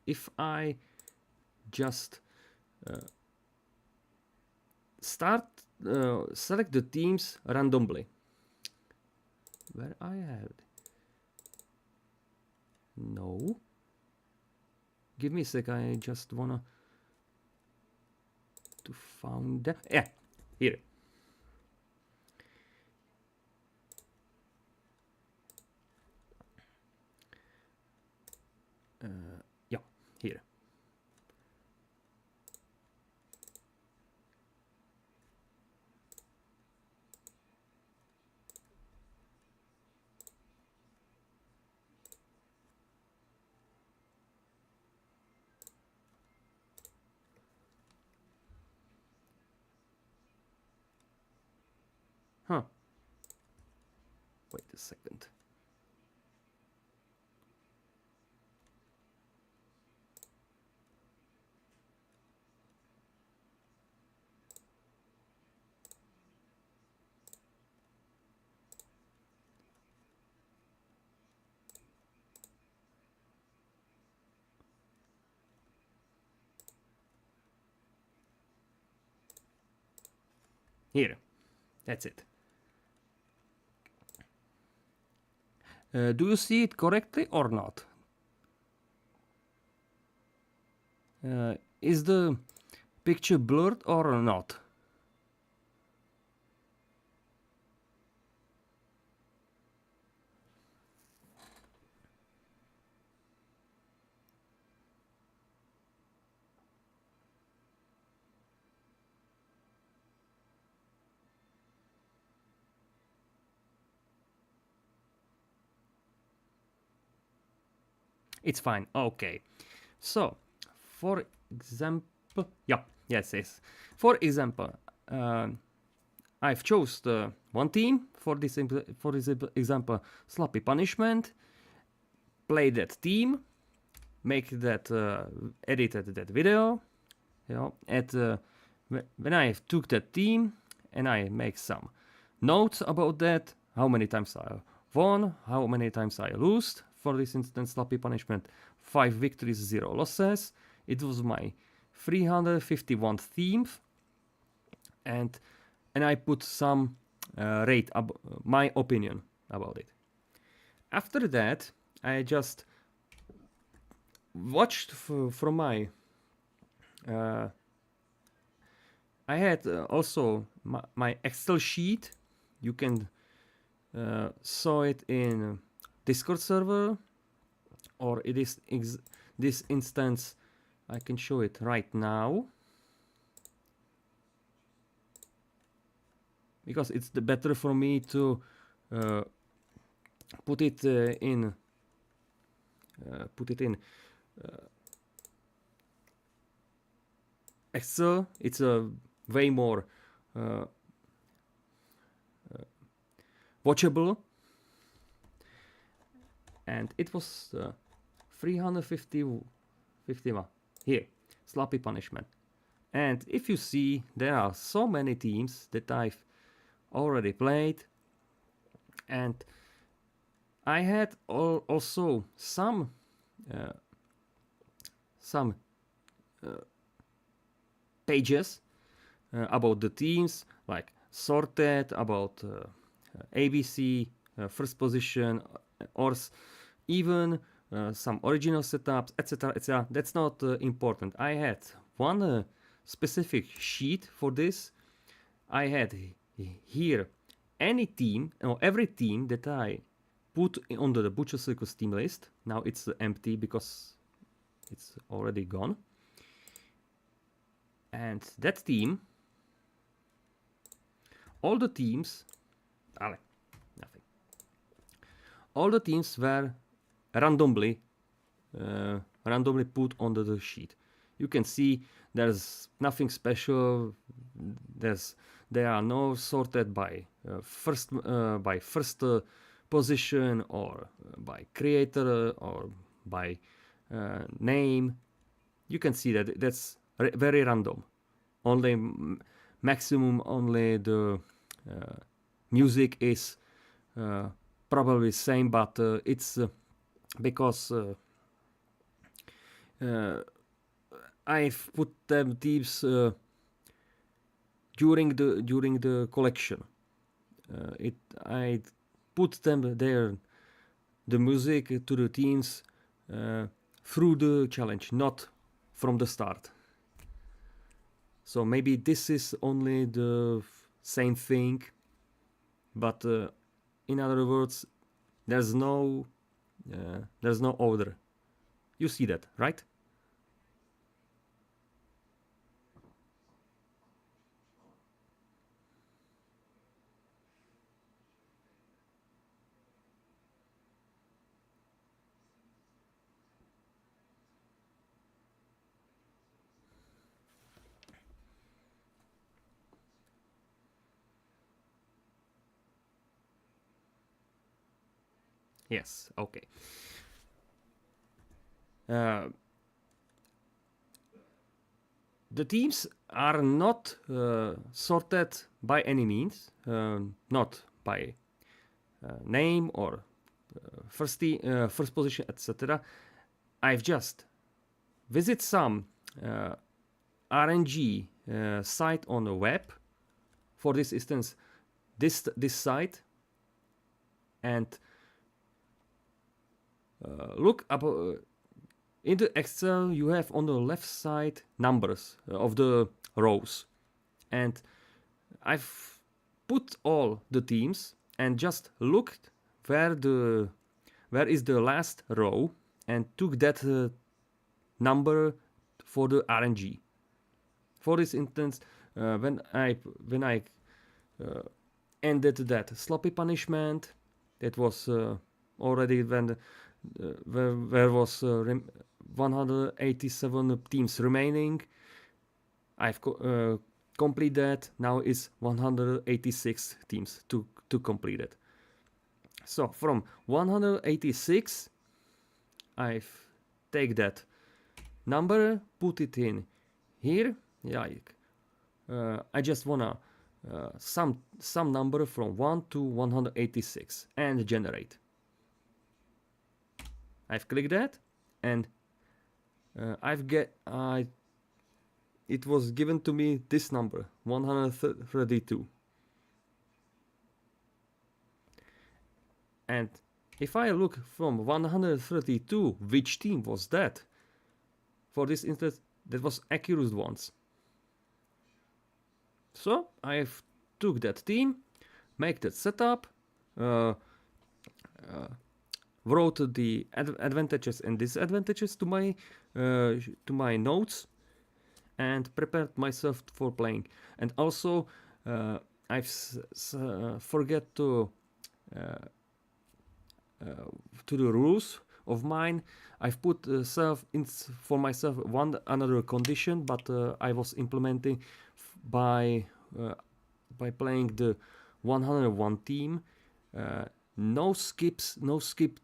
if I just select the teams randomly. Where I have it. No. Give me a sec, I just wanna to find that. Yeah, here. Yeah, here. Huh. Wait a second. Here. That's it. Do you see it correctly or not? Is the picture blurred or not? It's fine. Okay. So, for example, yeah, yes. For example, I've chose the one team for this example, Sloppy Punishment. Play that team, make that edited that video. You know, when I took that team and I make some notes about that, how many times I won, how many times I lost. For this instance, Sloppy Punishment, 5 victories, 0 losses. It was my 351th theme, and I put some rate my opinion about it. After that, I just watched from my I had also my Excel sheet. You can saw it in Discord server, or it is this instance. I can show it right now because it's the better for me to put it in Excel. It's a way more watchable, and it was 351 here, Sloppy Punishment. And if you see, there are so many teams that I've already played, and I had also some pages about the teams, like sorted, about ABC, first position, or even some original setups, etc. etc. That's not important. I had one specific sheet for this. I had here any team, or every team that I put on the Butcher Circus team list. Now it's empty because it's already gone. And that team, all the teams, nothing. All the teams were randomly put onto the sheet. You can see there's nothing special. They are no sorted by first position, or by creator, or by name. You can see that that's very random. Only maximum, only the music is probably same, but it's because I've put them teams during the collection. I put them there, the music to the teams through the challenge, not from the start. So maybe this is only the same thing, but in other words, there's no order. You see that, right? Yes, okay. The teams are not sorted by any means, not by name or first position, etc. I've just visit some RNG site on the web. For this instance, this site, and look up in the Excel. You have on the left side numbers of the rows, and I've put all the teams and just looked where is the last row and took that number for the RNG. For this instance, when I ended that sloppy punishment, that was already when there was 187 teams remaining. I've complete that. Now is 186 teams to complete it. So from 186, I've take that number, put it in here. Like I just wanna some number from 1 to 186 and generate. I've clicked that, and it was given to me this number, 132. And if I look from 132, which team was that? For this instance, that was accurate ones. So I've took that team, make that setup, wrote the advantages and disadvantages to my notes, and prepared myself for playing. And also, I've forget to the rules of mine. I've put for myself another condition, but I was implementing by playing the 101 team. No skips, no skip.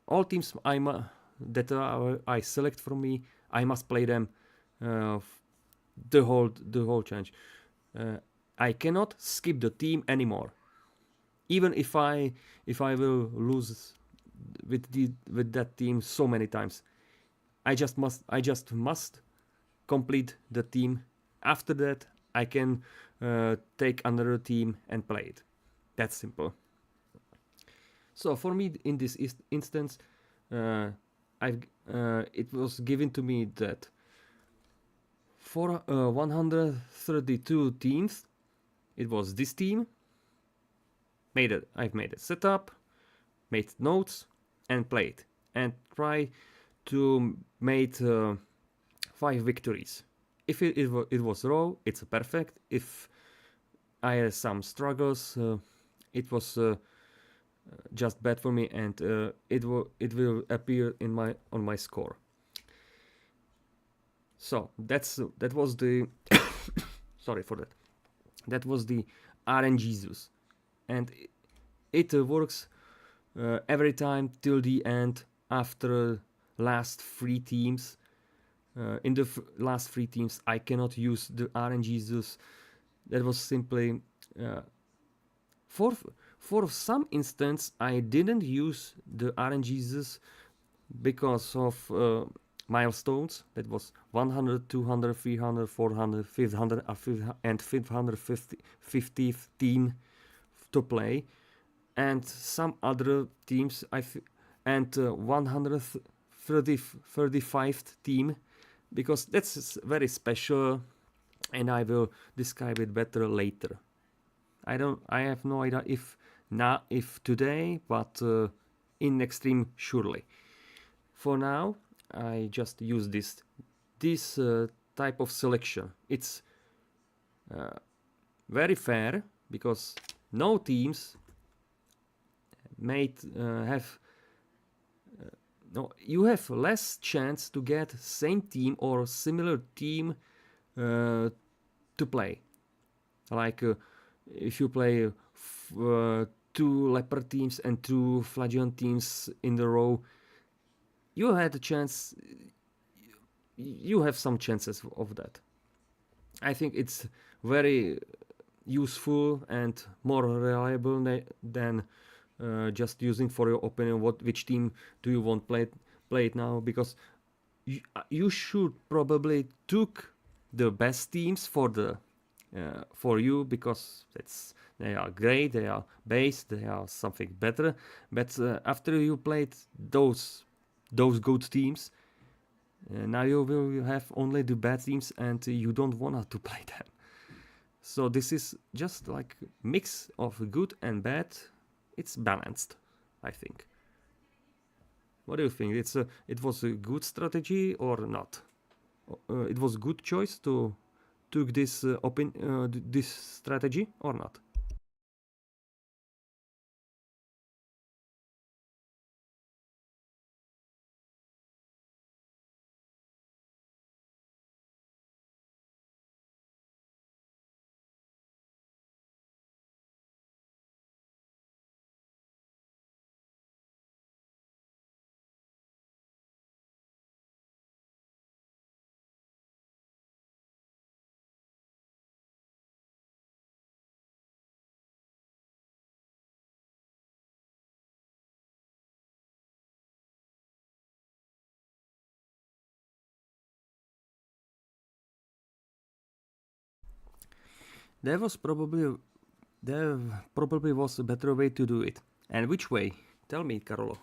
All teams that I select from me, I must play them the whole challenge. I cannot skip the team anymore, even if I will lose with that team so many times. I just must complete the team. After that, I can take another team and play it. That's simple. So for me, in this instance, it was given to me that for 132 teams, it was this team. I've made a setup, made notes, and played, and try to make 5 victories. If it was raw, it's perfect. If I had some struggles, it was just bad for me, and it will appear on my score. So that was the sorry for that. That was the RNG, and it works every time till the end. After last 3 teams, in the last 3 teams, I cannot use the RNG. That was simply for some instance I didn't use the RNG because of milestones. That was 100, 200, 300, 400, 500, and 550 team to play, and some other teams and 35th team, because that's very special, and I will describe it better later. I have no idea if today, but in extreme surely. For now, I just use this type of selection. It's very fair because no teams have no, you have less chance to get same team or similar team to play. Like if you play two leopard teams and two flagellant teams in the row, you had a chance. You have some chances of that. I think it's very useful and more reliable than just using for your opinion which team do you want play it now, because you should probably took the best teams for you, because they are great, they are base, they are something better. But after you played those good teams, now you will have only the bad teams, and you don't want to play them. So this is just like mix of good and bad. It's balanced, I think. What do you think? It was a good strategy or not? It was good choice to took this this strategy or not? There probably was a better way to do it. And which way? Tell me, Carolo.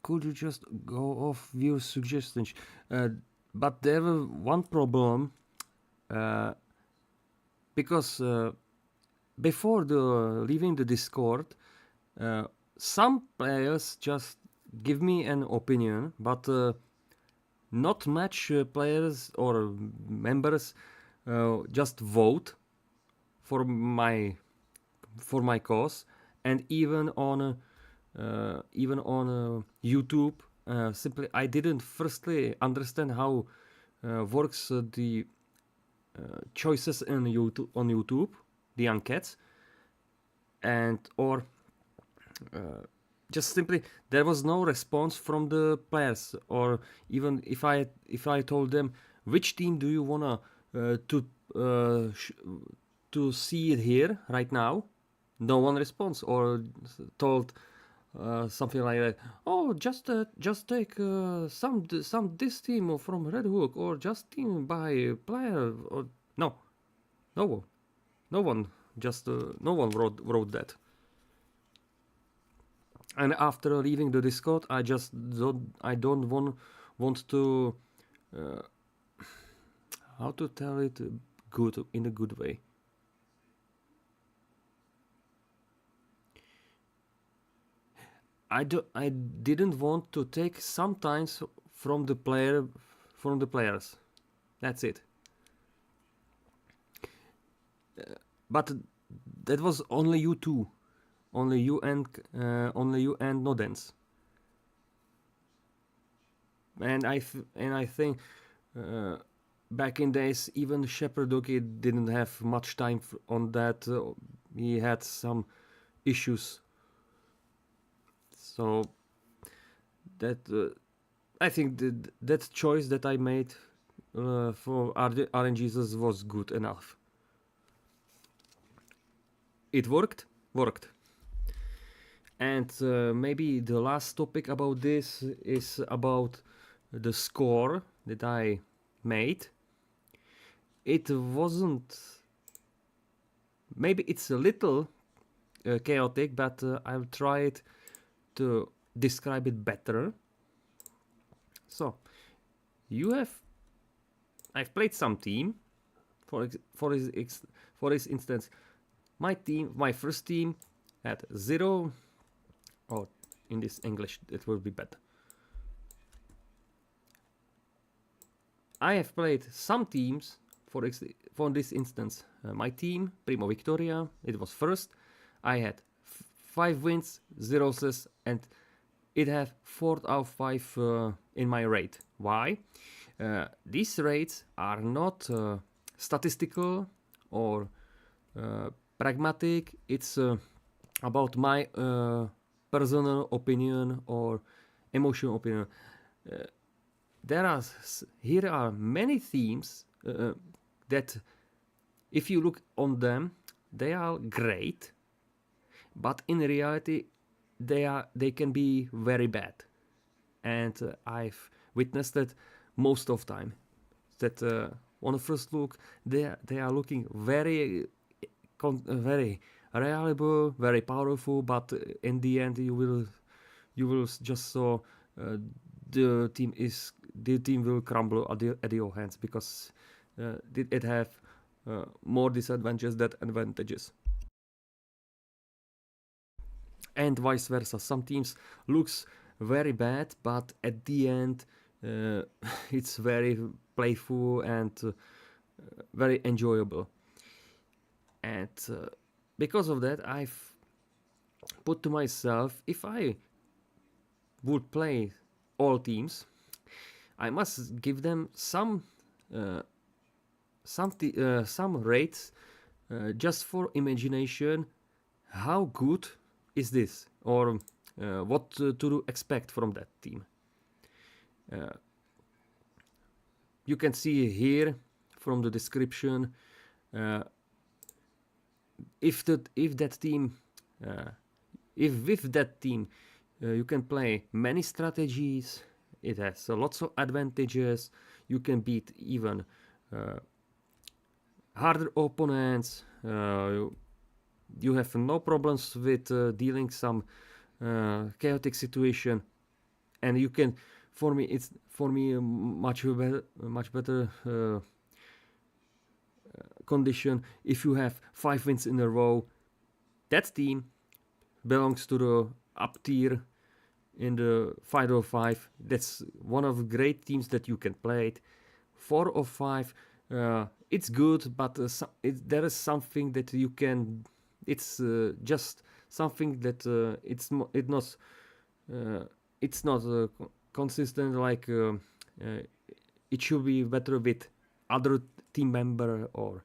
Could you just go off your suggestions? But there was one problem, because before leaving the Discord, some players just give me an opinion, but not much players or members just vote for my cause. And even on YouTube, simply I didn't firstly understand how works the choices on YouTube, the enquetes, and or just simply there was no response from the players. Or even if I told them which team do you wanna to see it here right now, no one responds, or told something like that. Oh, just take some this team from Red Hook, or just team by player, or no one just no one wrote that. And after leaving the Discord, I just don't want to how to tell it good in a good way. I didn't want to take sometimes from the players. That's it. But that was only you two, only you and Nodens. And I think back in days, even ShepardCZ didn't have much time on that. He had some issues, so that I think that choice that I made for RNGesus was good enough. It worked. And maybe the last topic about this is about the score that I made. It wasn't. Maybe it's a little chaotic, but I'll try to describe it better. So, I've played some team. For this instance, my first team had 0. Oh, in this English, it will be better. I have played some teams. For this instance, my team, Primo Victoria, it was first. I had 5 wins, 0 losses, and it had 4 out of 5 in my rate. Why? These rates are not statistical or pragmatic. It's about my personal opinion or emotional opinion. Here are many themes that, if you look on them, they are great, but in reality, they can be very bad, and I've witnessed it most of time. That on the first look, they are looking very reliable, very powerful, but in the end, you will just saw the team will crumble at your hands because it have more disadvantages than advantages, and vice versa. Some teams looks very bad, but at the end it's very playful and very enjoyable. And because of that, I've put to myself, if I would play all teams, I must give them some rates just for imagination. How good is this, or what to expect from that team? You can see here from the description if with that team you can play many strategies. It has lots of advantages. You can beat even harder opponents. You have no problems with dealing some chaotic situation, and you can. For me, it's much better condition if you have 5 wins in a row. That team belongs to the up tier in the 505. That's one of the great teams that you can play. 4 or 5, it's good, but there is something that you can. It's just something that it's not consistent. Like it should be better with other team member, or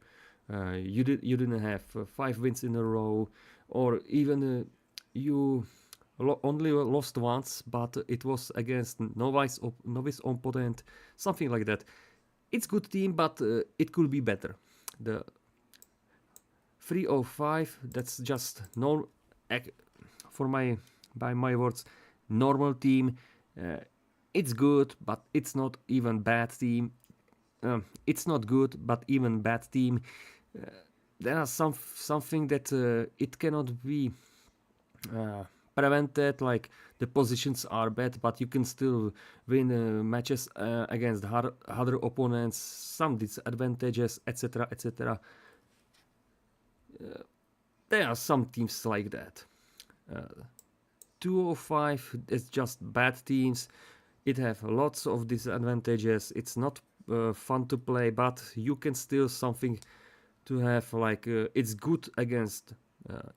you didn't have 5 wins in a row, or even you only lost once, but it was against novice opponent, something like that. It's good team, but it could be better. The 305, that's just no, by my words, normal team. It's good, but it's not even bad team. It's not good, but even bad team. There are something that it cannot be prevented. Like the positions are bad, but you can still win matches against harder opponents. Some disadvantages, etc., etc. There are some teams like that. 205 is just bad teams. It have lots of disadvantages. It's not fun to play, but you can still to have like it's good against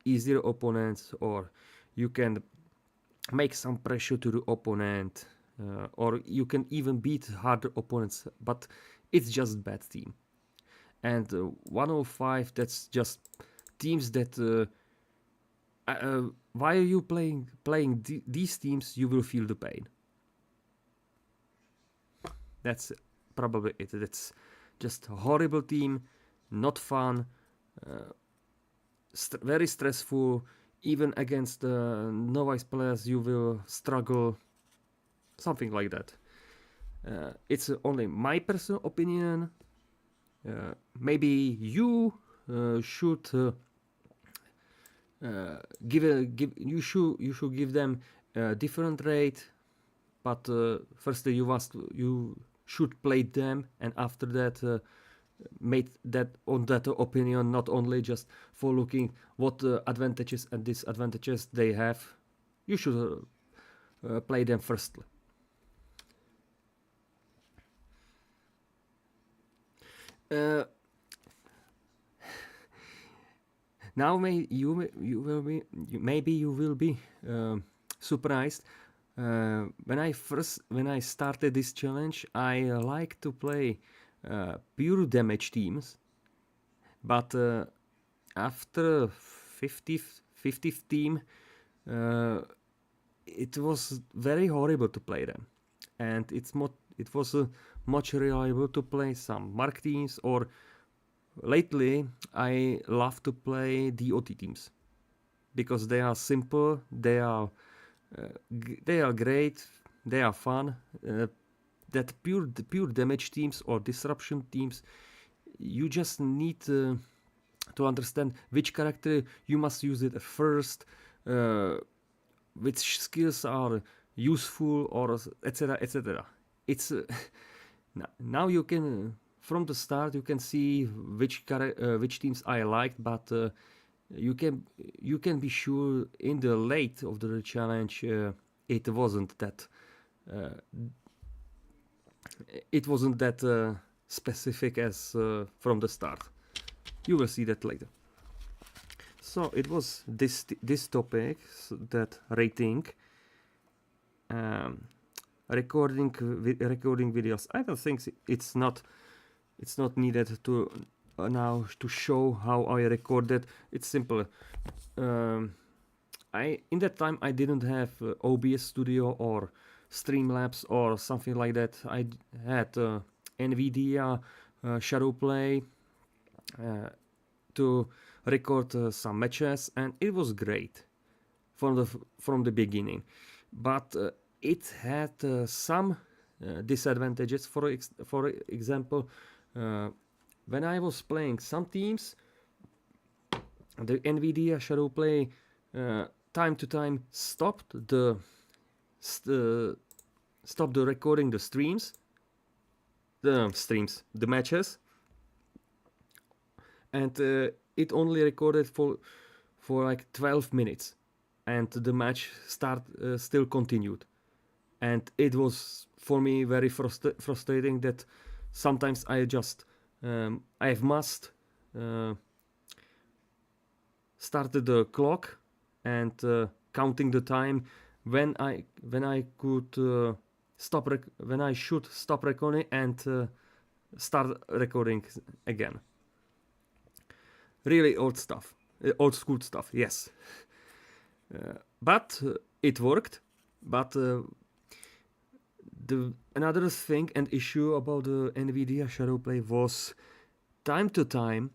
easier opponents, or you can make some pressure to the opponent, or you can even beat harder opponents, but it's just bad team. And 105, that's just teams that why are you playing these teams? You will feel the pain. That's probably it. That's just a horrible team, not fun, very stressful. Even against novice players, you will struggle. Something like that. It's only my personal opinion. Maybe you should you should give them a different rate, but firstly you should play them, and after that made that on that opinion, not only just for looking what advantages and disadvantages they have. You should play them firstly. Now maybe you will be surprised. When I started this challenge, I like to play pure damage teams, but after 50th team, it was very horrible to play them, and it was much reliable to play some mark teams, or lately I love to play DOT teams because they are simple, they are great, they are fun. That pure damage teams or disruption teams, you just need to understand which character you must use it at first, which skills are useful, or etc. etc. It's now you can from the start you can see which teams I liked, but you can be sure in the late of the challenge it wasn't that specific as from the start. You will see that later. So it was this topic, that rating, recording videos. I don't think it's not needed to now to show how I recorded. It's simple. In that time I didn't have OBS Studio or Streamlabs or something like that. I had NVIDIA Shadowplay to record some matches, and it was great from the beginning. But it had some disadvantages. For example, when I was playing some teams, the NVIDIA Shadowplay time to time stopped the recording the matches, and it only recorded for like 12 minutes, and the match still continued, and it was for me very frustrating that sometimes I just I must started the clock and counting the time when I could when I should stop recording and start recording again. Really old school stuff, yes. But it worked. But another thing and issue about the NVIDIA Shadowplay was time to time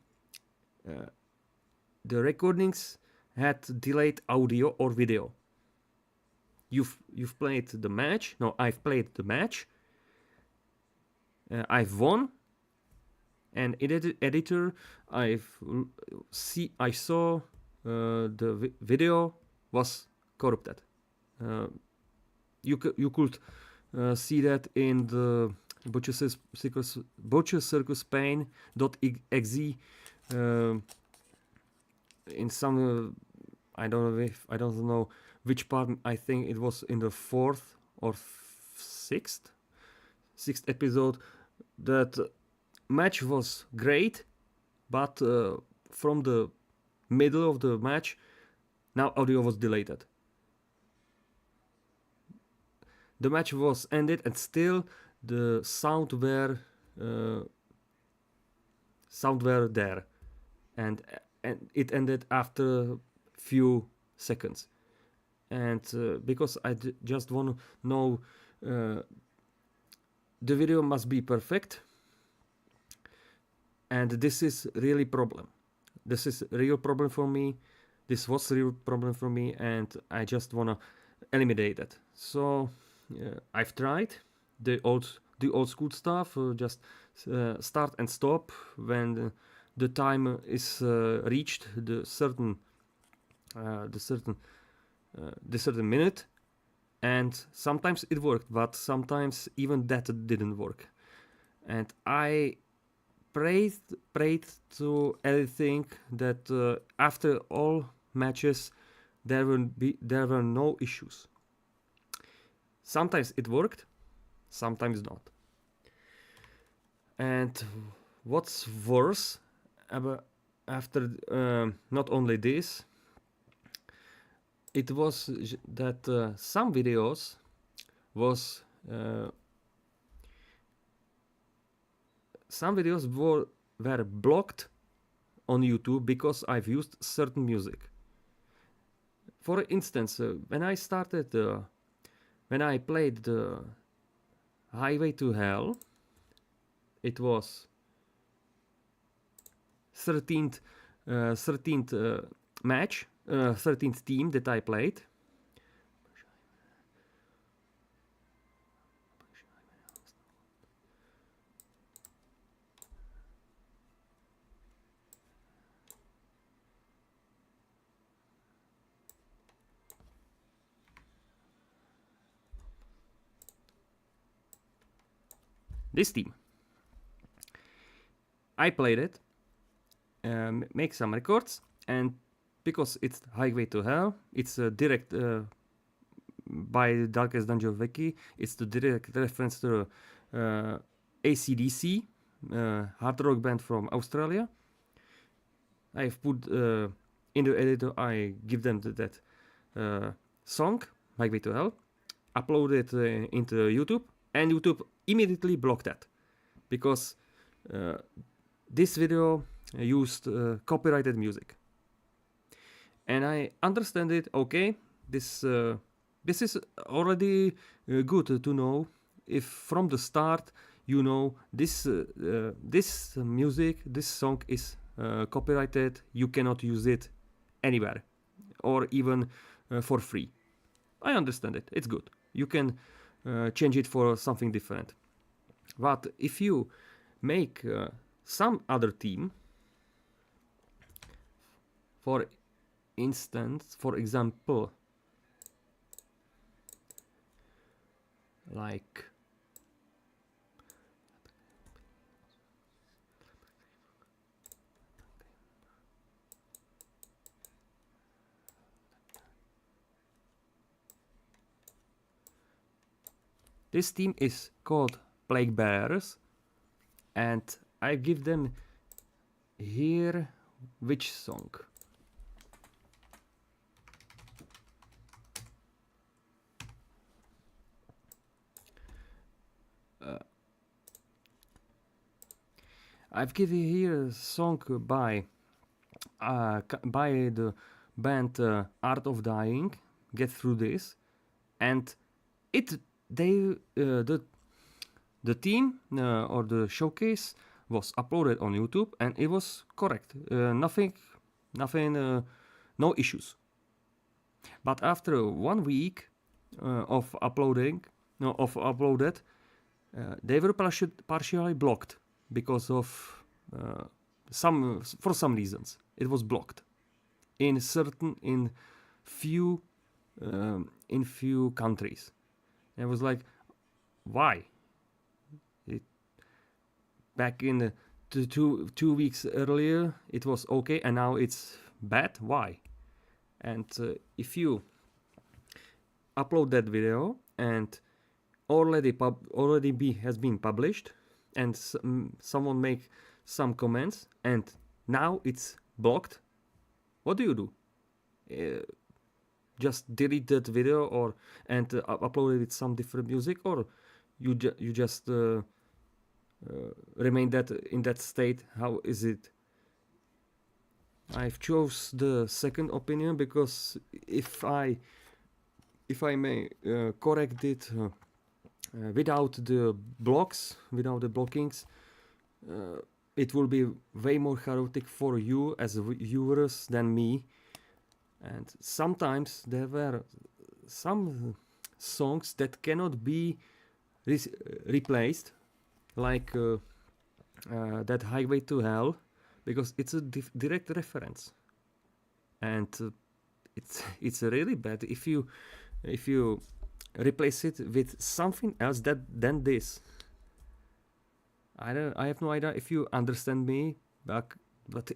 the recordings had delayed audio or video. You've played the match. No, I've played the match. I've won. And editor, I saw the video was corrupted. You could see that in the Butcher Circus Pain.exe in some I don't know which part. I think it was in the 4th or 6th episode. That match was great, but from the middle of the match, now audio was deleted. The match was ended and still the sound were there, and it ended after few seconds. And because I just want to know, the video must be perfect, and this is really problem. This is a real problem for me. This was a real problem for me, and I just want to eliminate it. So I've tried the old school stuff, just start and stop when the time is reached the certain minute, and sometimes it worked, but sometimes even that didn't work. And I prayed to everything that after all matches there were no issues. Sometimes it worked, sometimes not. And what's worse after not only this, it was that some videos was were blocked on YouTube because I've used certain music. For instance, when I played the Highway to Hell, it was 13th match, 13th team that I played. This team. I played it, make some records, and because it's Highway to Hell, it's a direct by Darkest Dungeon Wiki, it's the direct reference to AC/DC, hard rock band from Australia. I've put in the editor, I give them that song, Highway to Hell, upload it into YouTube, and YouTube immediately blocked that because this video used copyrighted music. And I understand it. Okay, this is already good to know. If from the start you know this music, this song is copyrighted, you cannot use it anywhere or even for free. I understand it. It's good. You can change it for something different. But if you make some other team, for example, like this team is called Plague Bearers, and I give them here which song. I've given here a song by the band Art of Dying, Get Through This, and the team or the showcase was uploaded on YouTube, and it was correct. Nothing, no issues. But after 1 week of uploaded, they were partially blocked because of for some reasons. It was blocked in few countries. And I was like, why? Back in the 2 weeks earlier, it was okay, and now it's bad. Why? And if you upload that video and already has been published, and someone make some comments, and now it's blocked. What do you do? Just delete that video and upload it with some different music, or you just remain that in that state? How is it? I've chose the second opinion because if I may correct it without the blocks, without the blockings, it will be way more chaotic for you as viewers than me. And sometimes there were some songs that cannot be replaced, like that Highway to Hell, because it's a direct reference, and it's really bad if you replace it with something else than this. I have no idea if you understand me, but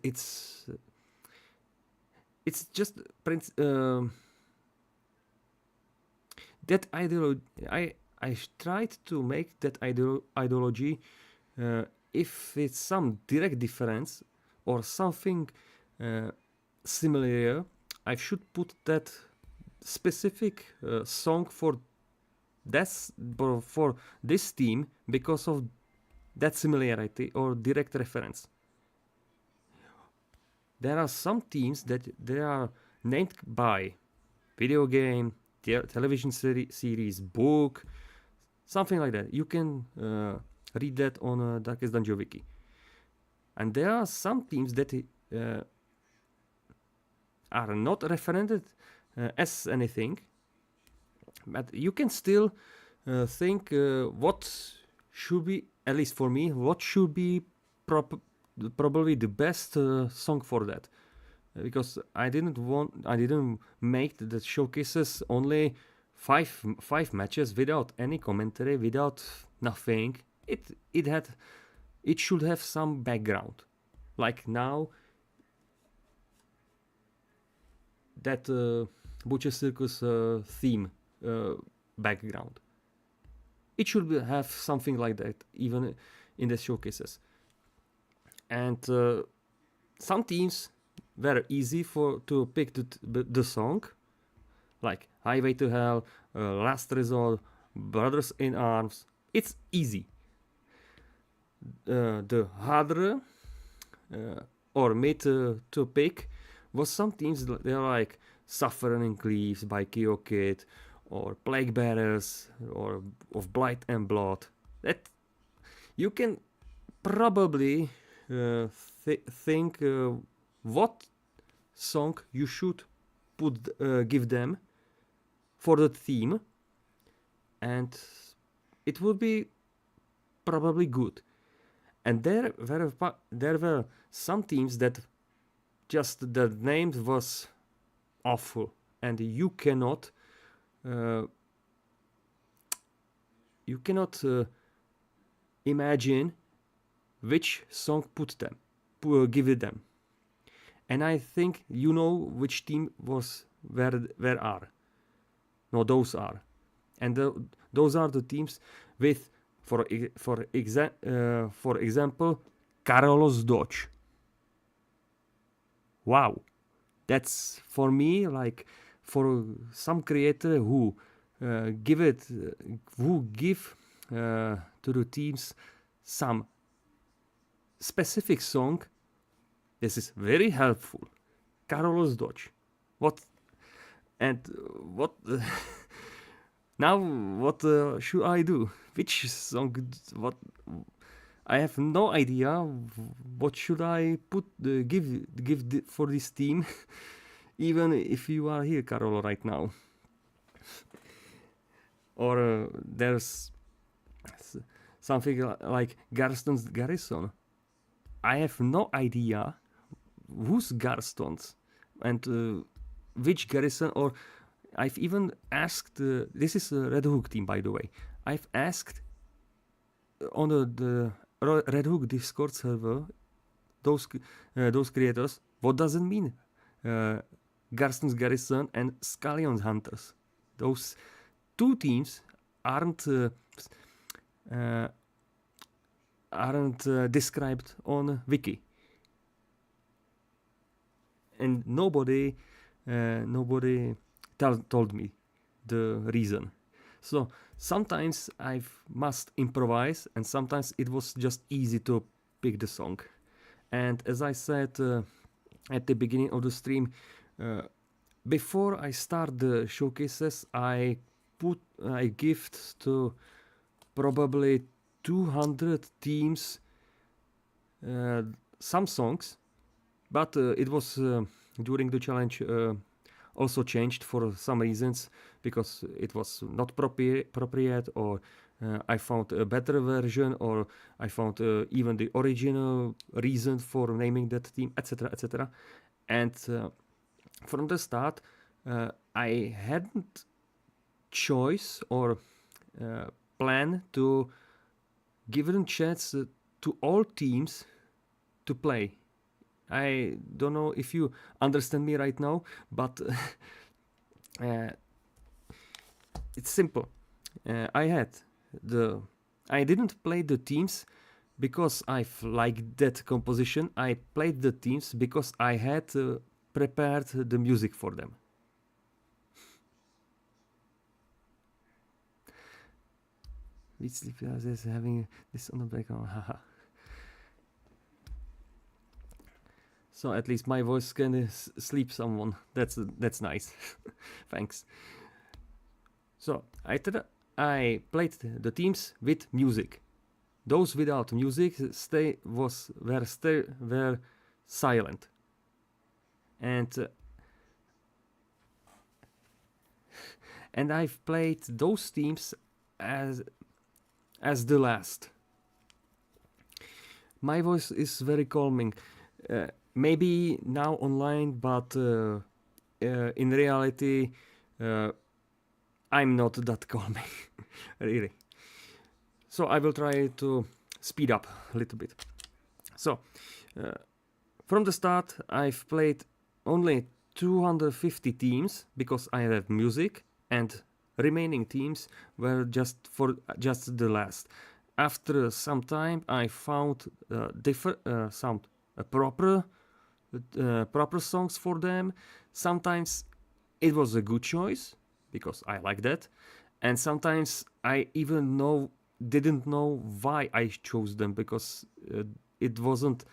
it's just that ideology. I tried to make that ideology, if it's some direct difference or something similar, I should put that specific song for this team because of that similarity or direct reference. There are some teams that they are named by video game, television series, book, something like that. You can read that on Darkest Dungeon Wiki. And there are some teams that are not referenced as anything, but you can still think what should be, at least for me, what should be probably the best song for that, because I didn't make the showcases only five matches without any commentary, without nothing. It should have some background, like now that Butcher Circus theme background. It should have something like that even in the showcases. And some teams were easy to pick the song, like Highway to Hell, Last Resort, Brothers in Arms. It's easy. The harder or mid to pick was some teams. They're like Suffering Cleaves by Kid, or Plague Bearers, or of Blight and Blood. That you can probably think what song you should give them for the theme, and it would be probably good. And there were some teams that just the name was awful, and you cannot imagine which song give it them. And I think you know which team was where are. No, those are, and those are the teams with, for example, Carlos Dodge. Wow, that's for me, like, for some creator who give to the teams some specific song. This is very helpful. Carlos Dodge. What now? What should I do? Which song? What? I have no idea. What should I give for this team? Even if you are here, Carol, right now. Or there's something like Garston's Garrison. I have no idea who's Garstons and which garrison, or I've even asked, this is a Red Hook team, by the way. I've asked on the Red Hook Discord server those creators, what does it mean? Garston's Garrison and Scallion's Hunters. Those two teams aren't described on Wiki. and nobody told me the reason. So sometimes I must improvise, and sometimes it was just easy to pick the song. And as I said at the beginning of the stream, before I start the showcases, I gift to probably 200 teams some songs, but it was during the challenge also changed for some reasons, because it was not appropriate, or I found a better version, or I found even the original reason for naming that team, etc., etc. And from the start, I hadn't choice or plan to give them chance to all teams to play. I don't know if you understand me right now, but it's simple. I didn't play the teams because I liked that composition. I played the teams because I had prepared the music for them. Which sleepy is having this on the background? Haha. So at least my voice can sleep someone. That's nice. Thanks. So I played the teams with music. Those without music were silent. And I've played those teams as the last. My voice is very calming. Maybe now online, but in reality, I'm not that calming, really. So I will try to speed up a little bit. So, from the start, I've played only 250 teams because I have music, and remaining teams were just the last. After some time, I found proper songs for them. Sometimes it was a good choice because I like that, and sometimes I even didn't know why I chose them, because it wasn't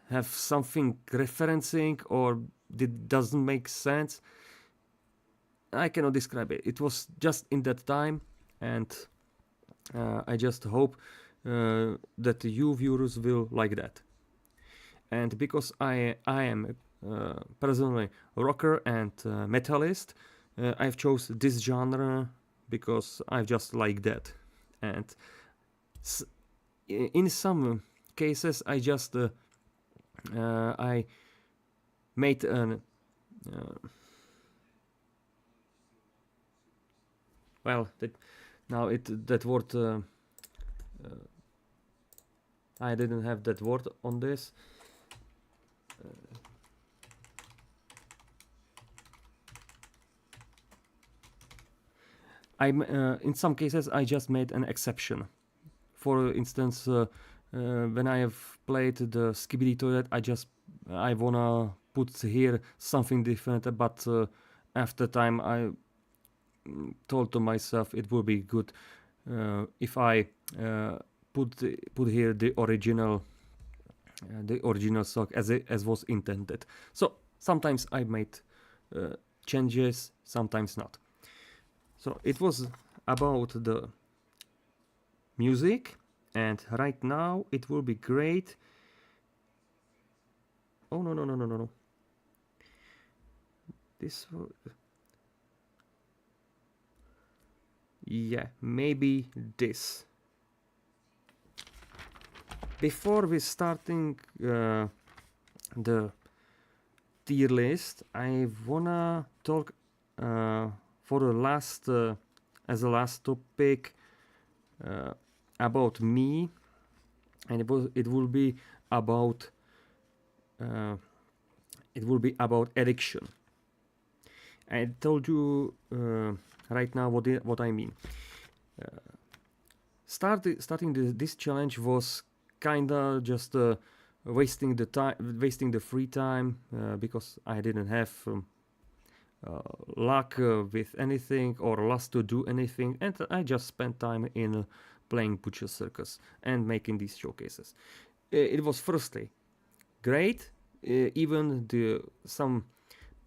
have something referencing, or it doesn't make sense. I cannot describe it. It was just in that time, and I just hope that you viewers will like that. And because I am personally rocker and metalist, I've chose this genre because I just like that. And in some cases, I just I made an that word I didn't have that word on this. In some cases I just made an exception. For instance, when I have played the Skibidi Toilet, I wanna put here something different, but after time I told to myself it would be good if I put here the original song as was intended. So sometimes I made changes, sometimes not. So it was about the music, and right now it will be great. Oh no. This yeah, maybe this. Before we starting the tier list, I wanna talk for the last as a last topic about me, and it will be about addiction. I told you right now what I mean. Starting this challenge was kinda just wasting the time, wasting the free time, because I didn't have luck with anything or lust to do anything, and I just spent time in playing Butcher Circus and making these showcases. It was firstly great, even some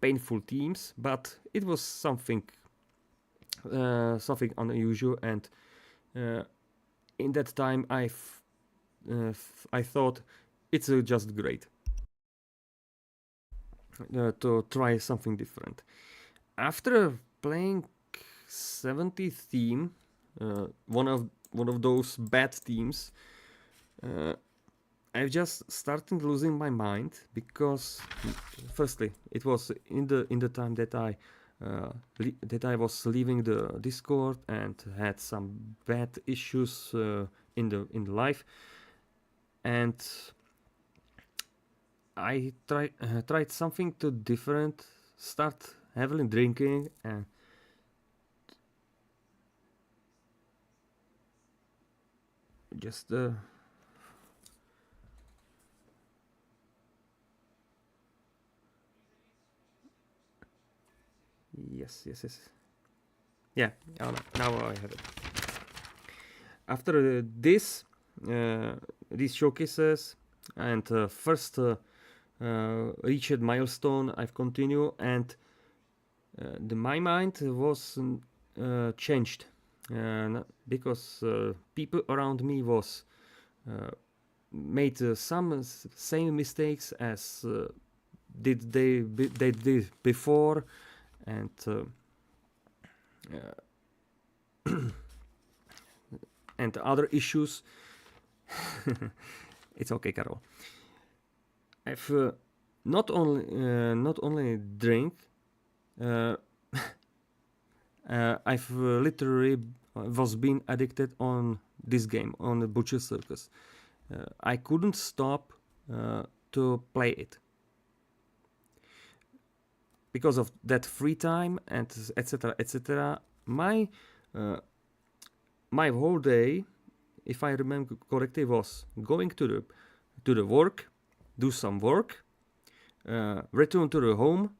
painful teams, but it was something unusual, and in that time I thought it's just great to try something different. After playing 70th theme, one of those bad teams, I've just started losing my mind, because firstly it was in the time that I was leaving the Discord and had some bad issues in the life, and I tried something too different, start heavily drinking, and just yes. Yeah, now I have it. After these showcases and first reached milestone, I've continued, and my mind was changed, because people around me was made some same mistakes as they did before, and and other issues. It's okay, Carol. I've not only drink. I've literally was being addicted on this game, on the Butcher Circus. I couldn't stop to play it because of that free time and etc. etc. My whole day, if I remember correctly, was going to the work, do some work, return to the home,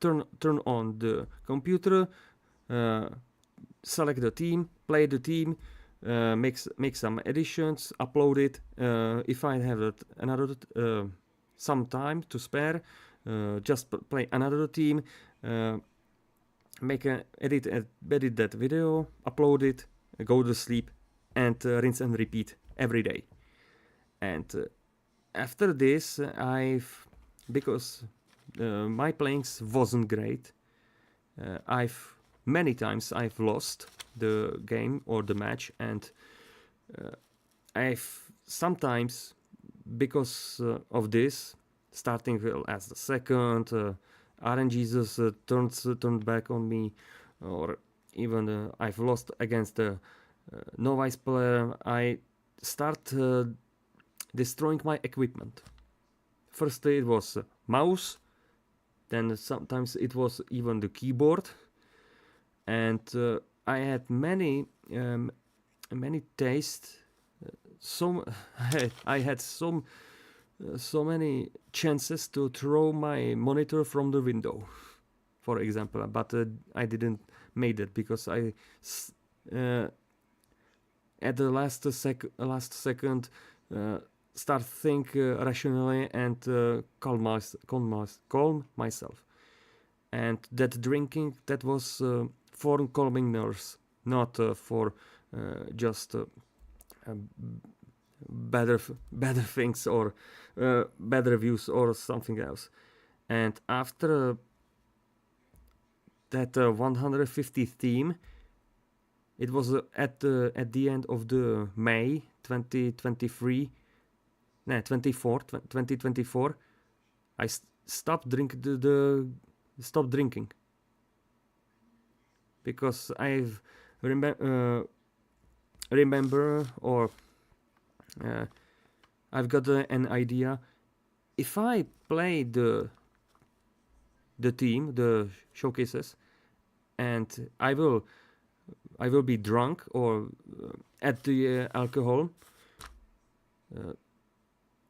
turn on the computer, select the team, play the team, make some additions, upload it. If I have another some time to spare, just play another team, edit that video, upload it, go to sleep, and rinse and repeat every day. And after this, because my playings wasn't great, many times I've lost the game or the match, and I've sometimes, because of this, starting as the second, RNGesus turned back on me, or even I've lost against a novice player. I start destroying my equipment. First it was mouse, then sometimes it was even the keyboard, and I had many tastes. I had so many chances to throw my monitor from the window, for example, but I didn't make it, because I at the last second start think rationally and calm myself. And that drinking, that was for calming nerves, not for just better things or better views or something else. And after that 150th theme, it was at the end of the May 2023, 2024. I stopped drinking, because I've remember, or I've got an idea. If I play the team, the showcases, and I will be drunk or at the alcohol,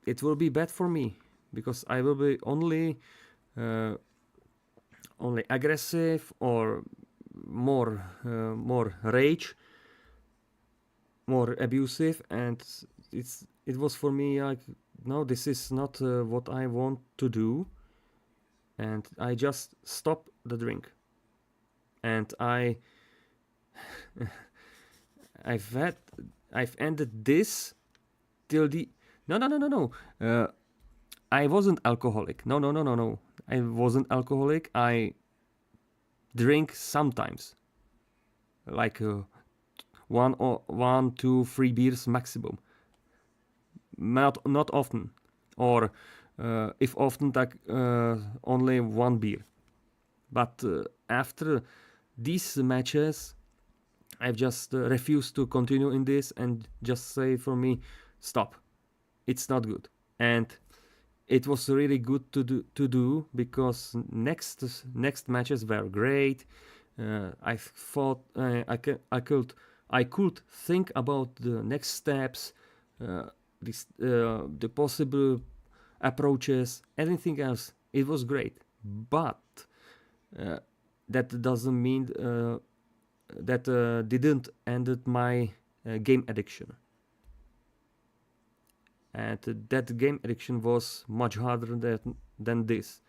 it will be bad for me because I will be only aggressive or more rage, more abusive, and it was for me like, no, this is not what I want to do, and I just stop the drink, and I've ended this till the no. I wasn't alcoholic. No. I wasn't alcoholic. I drink sometimes, like 1, 2, 3 beers maximum. Not often, or if often, like only 1 beer. But after these matches, I've just refused to continue in this and just say for me, stop. It's not good. And it was really good to do because next matches were great. I thought I could think about the next steps, the possible approaches, anything else. It was great, but that doesn't mean that didn't ended my game addiction. And that game addiction was much harder than this.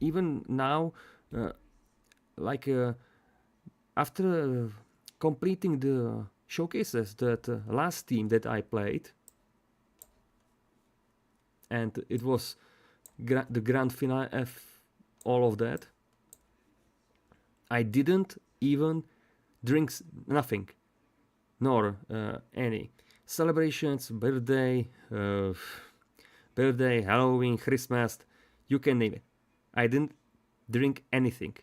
Even now, after completing the showcases, that last team that I played, and it was the grand finale of all of that, I didn't even drink nothing, nor any celebrations, birthday, Halloween, Christmas, you can name it. I didn't drink anything,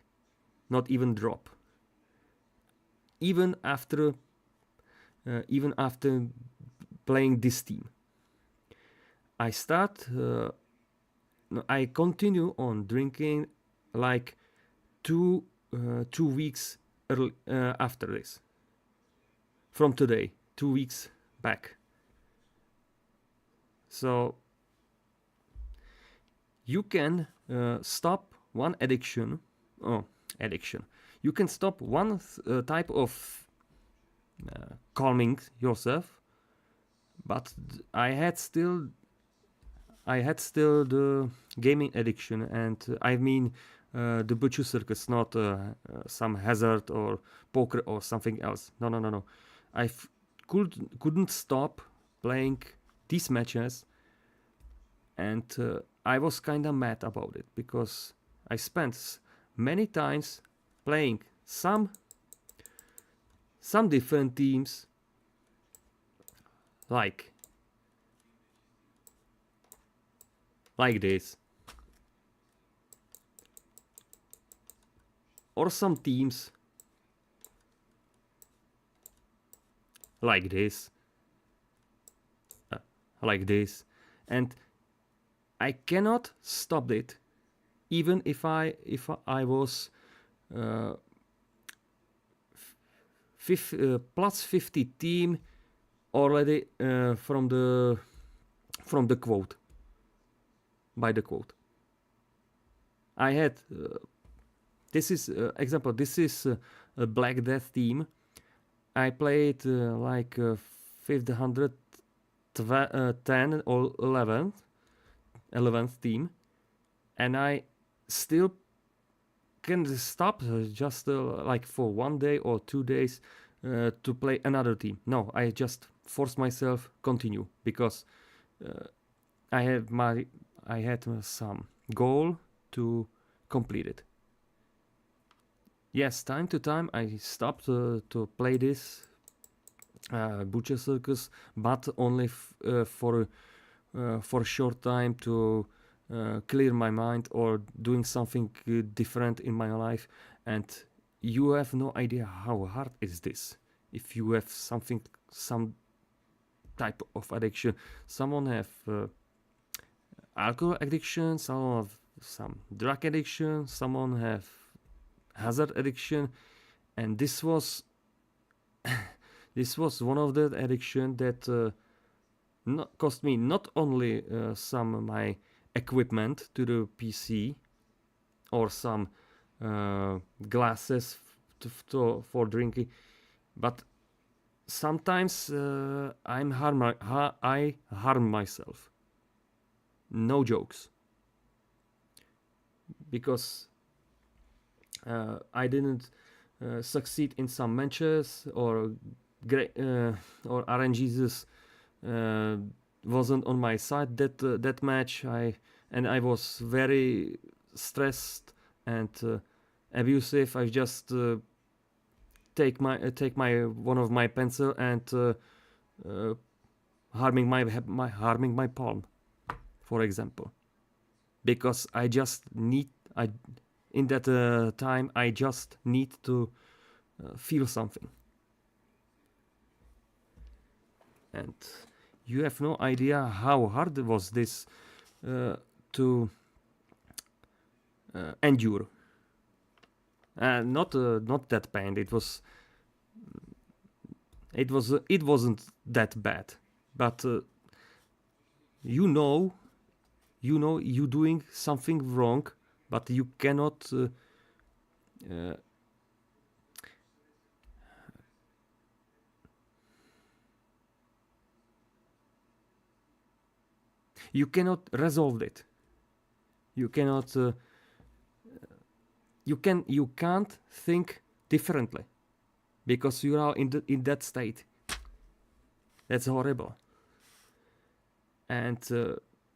not even drop. Even after playing this team, I continue on drinking like 2 weeks after this. From today, 2 weeks back. So you can stop one addiction. You can stop one type of calming yourself, but I had still the gaming addiction, and I mean the butcher circus, not some hazard or poker or something else. No. I couldn't stop playing these matches, and I was kind of mad about it because I spent many times playing some different teams, like this, or some teams like this, and I cannot stop it, even if I was plus 50 team already from the quote, by the quote. I had this is example. This is a Black Death team. I played like 510 or 11th team, and I still can stop just like for 1 day or 2 days to play another team. No, I just force myself continue because I had some goal to complete it. Yes, time to time I stopped to play this Butcher Circus, but only for a short time to clear my mind or doing something different in my life. And you have no idea how hard is this if you have some type of addiction. Someone have alcohol addiction, someone have some drug addiction, someone have hazard addiction, and this was one of the addiction that cost me not only some of my equipment to the PC or some glasses for drinking, but sometimes I harm myself. No jokes, because I didn't succeed in some matches, or RNG's wasn't on my side that match. I was very stressed and abusive. I just take my one of my pencil and harming my palm, for example, because I just need in that time I just need to feel something. And you have no idea how hard was this to endure. Not that pain. It wasn't that bad, but you know you doing something wrong, but you cannot you cannot resolve it. You cannot you can't think differently because you are in that state. That's horrible. And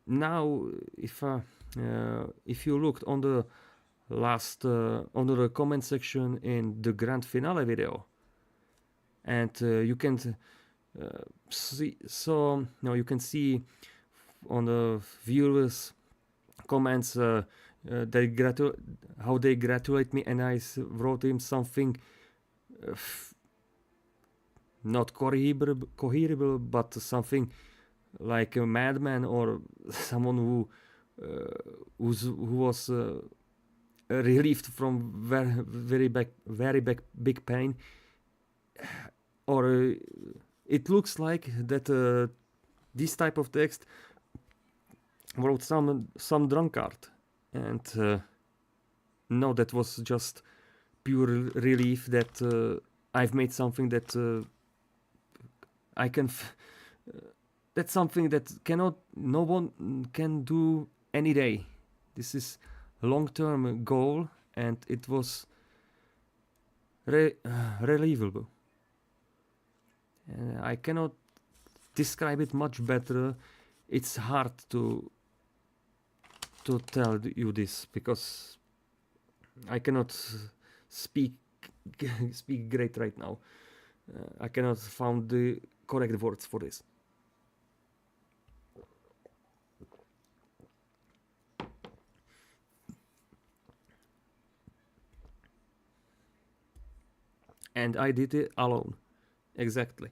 now if you looked on the last on the comment section in the grand finale video, and you can see, so now you can see on the viewers comments how they gratulate me, and I wrote him something not coherable, but something like a madman, or someone who was relieved from very big pain, or it looks like that this type of text wrote some drunkard, and no, that was just pure relief that I've made something that I can that's something that no one can do any day. This is a long-term goal, and it was relievable. I cannot describe it much better. It's hard to tell you this because I cannot speak great right now. I cannot find the correct words for this. And I did it alone, exactly.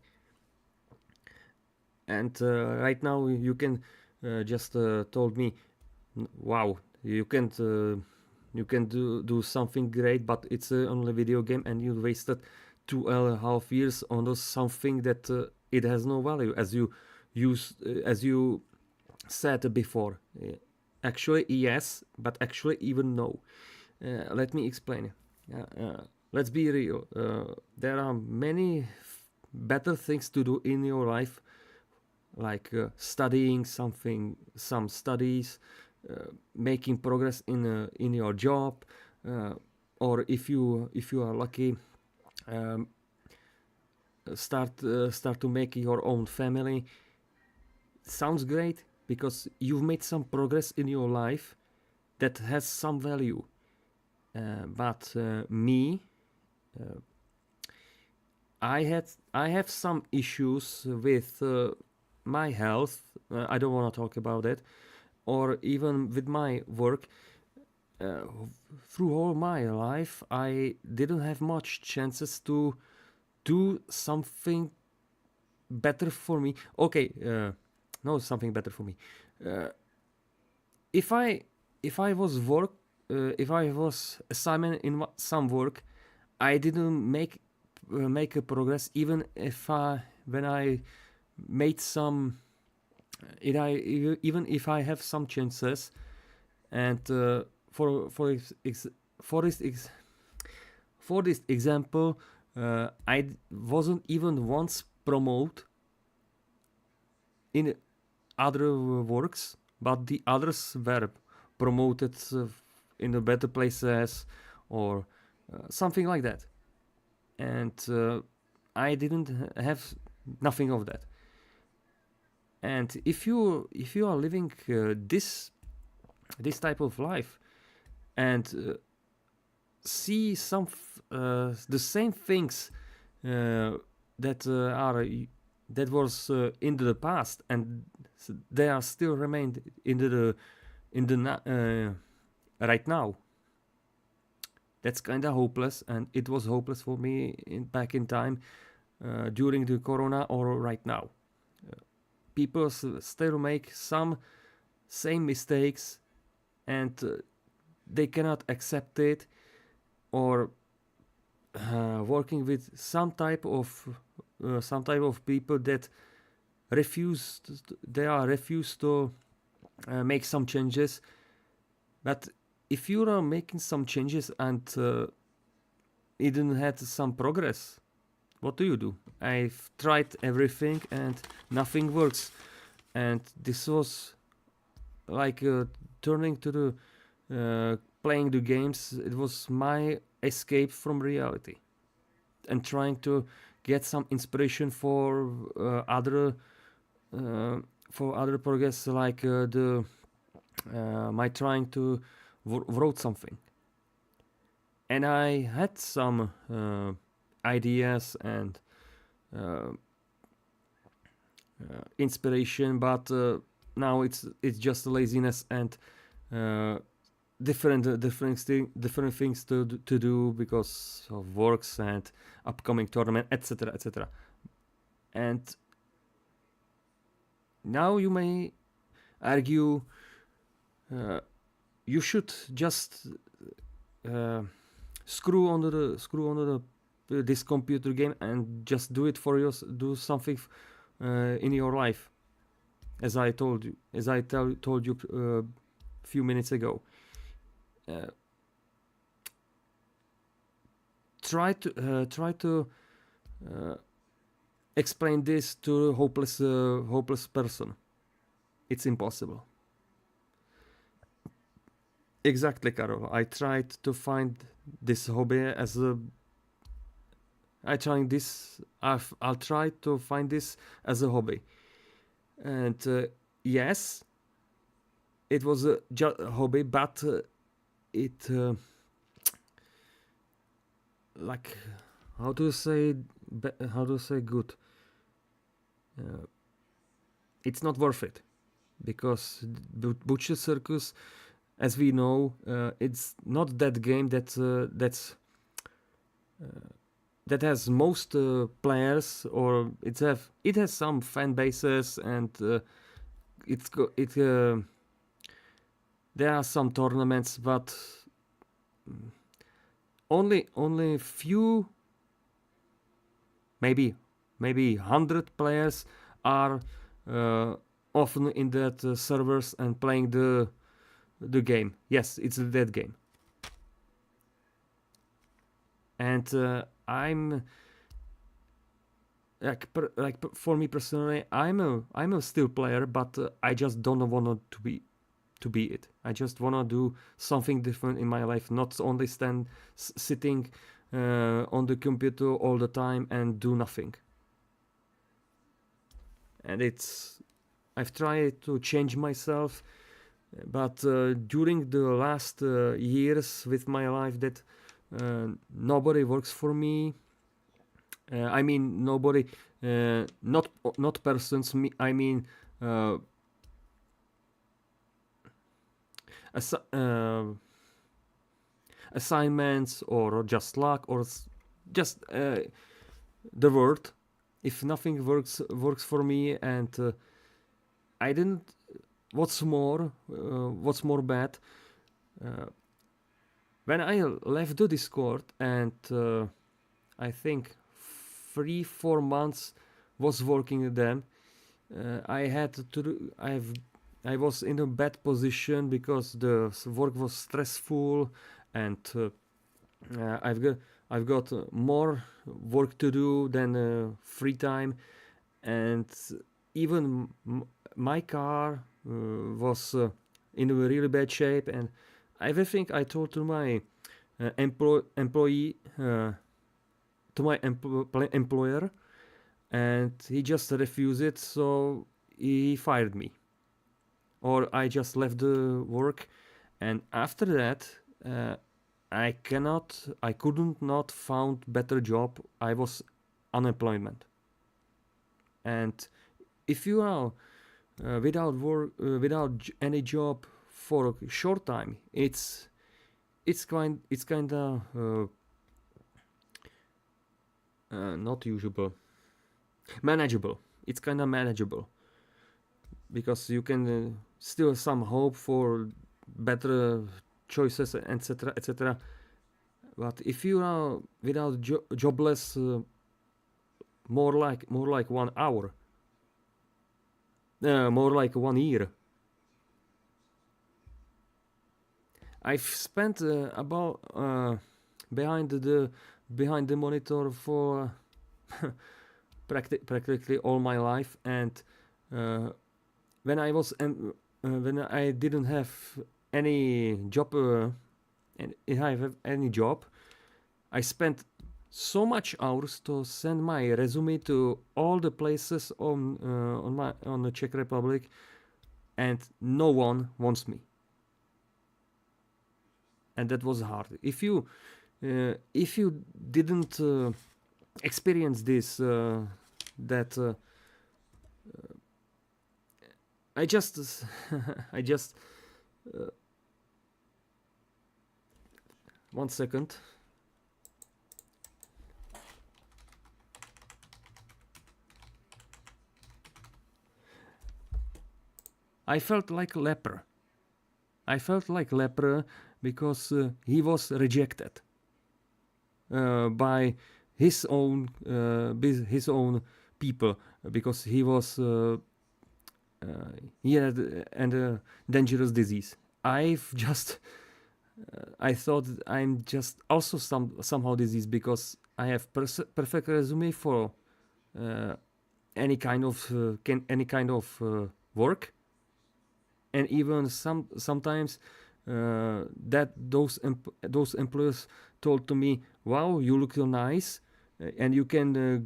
And right now you can just told me, wow, you can do something great, but it's only a video game, and you wasted 2.5 years on something that it has no value, as you said before. Actually, yes, but actually even no. Let me explain. Let's be real. There are many better things to do in your life, like studying some studies, making progress in your job, or if you are lucky, start to make your own family. Sounds great because you've made some progress in your life that has some value. But me, I have some issues with my health. I don't want to talk about it, or even with my work. Through all my life, I didn't have much chances to do something better for me. Okay, no, something better for me. If I was assigned in some work, I didn't make a progress, even if when I made some even if I have some chances, and for this ex- for this example, I wasn't even once promoted in other works, but the others were promoted in the better places or something like that, and I didn't have nothing of that. And if you are living this type of life and see the same things that was in the past, and they are still remained in the right now, that's kind of hopeless, and it was hopeless for me back in time during the corona or right now. People still make some same mistakes, and they cannot accept it, or working with some type of people that refuse to make some changes. But if you are making some changes and it didn't have some progress, what do? I've tried everything and nothing works, and this was like turning to the playing the games. It was my escape from reality, and trying to get some inspiration for other progress, like the my trying to wrote something. And I had some ideas and inspiration, but now it's just laziness and different things to do because of works and upcoming tournament, etc. And now you may argue you should just screw on this computer game and just do it for do something in your life, as I told you a few minutes ago. Try to explain this to a hopeless person. It's impossible. Exactly, Carol. I tried to find this hobby as a. I'll try to find this as a hobby, and yes, it was a hobby, but it like how to say good. It's not worth it, because Butcher Circus, as we know, it's not that game that has most players, or it has some fan bases, and there are some tournaments, but only few, maybe 100 players are often in that servers and playing the game. Yes, it's a dead game. And I'm for me personally, I'm a still player, but I just don't want to be it. I just want to do something different in my life, not only sitting on the computer all the time and do nothing. And I've tried to change myself, but during the last years with my life, that nobody works for me. I mean, nobody, not persons. I mean, assignments, or just luck, or just the word. If nothing works for me, and I didn't. What's more bad? When I left the Discord, and I think 3-4 months was working with them, I was in a bad position because the work was stressful, and I've got more work to do than free time, and even my car was in a really bad shape, and everything I told to my employee to my employer, and he just refused it, so he fired me, or I just left the work. And after that, I couldn't not found better job. I was unemployment. And if you are without work, without any job for a short time, it's kind of not usable, manageable. It's kind of manageable because you can still some hope for better choices, etc., etc. But if you are without jobless, more like 1 hour, more like 1 year. I've spent about behind the monitor for practically all my life, and when I didn't have any job, and if I have any job, I spent so much hours to send my resume to all the places on the Czech Republic, and no one wants me. And that was hard. If you didn't experience this, that I just I just 1 second. I felt like leper. I felt like leper because he was rejected by his own people, because he had a dangerous disease. I thought I'm just also somehow diseased because I have perfect resume for any kind of work, and even sometimes that those employers told to me, "Wow, you look so nice, and you can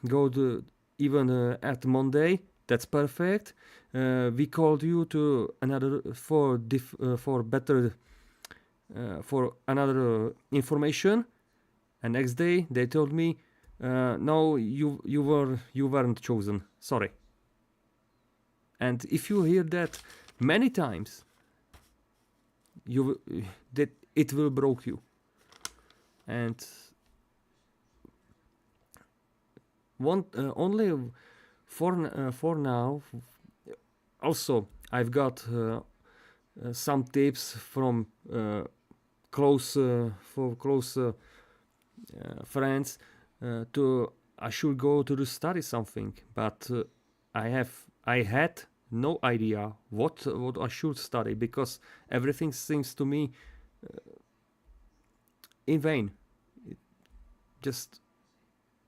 go to even at Monday. That's perfect. We called you to another for better for another information." And next day they told me, "No, you weren't chosen. Sorry." And if you hear that many times, that it will broke you. And only for now. Also, I've got some tips from close friends to I should go to study something, but I had no idea what I should study, because everything seems to me in vain. It just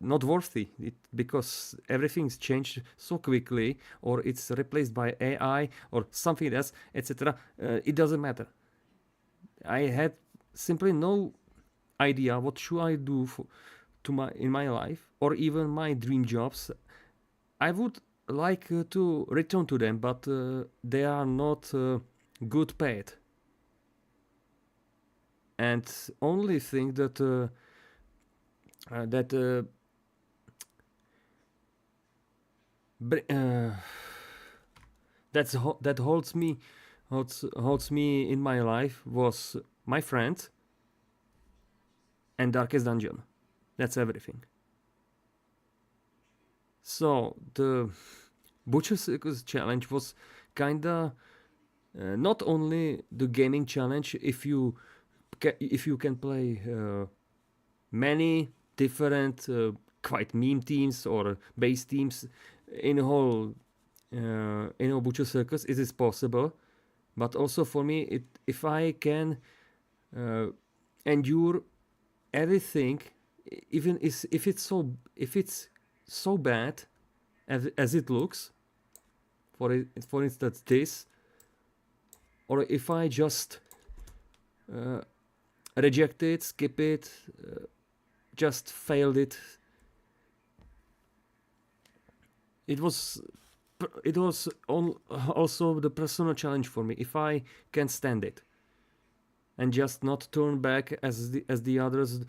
not worthy, because everything's changed so quickly, or it's replaced by AI or something else, etc. It doesn't matter. I had simply no idea what should I do in my life, or even my dream jobs. I would like to return to them, but they are not good paid. And only thing that that holds me in my life was my friend and Darkest Dungeon. That's everything. So the Butcher Circus challenge was kinda not only the gaming challenge. If you can play many different quite meme teams or base teams, in whole Butcher Circus it is possible, but also for me, if I can endure everything, even if it's so bad as it looks, for instance this, or if I just reject it, skip it, just failed it. It was also the personal challenge for me, if I can stand it and just not turn back as the others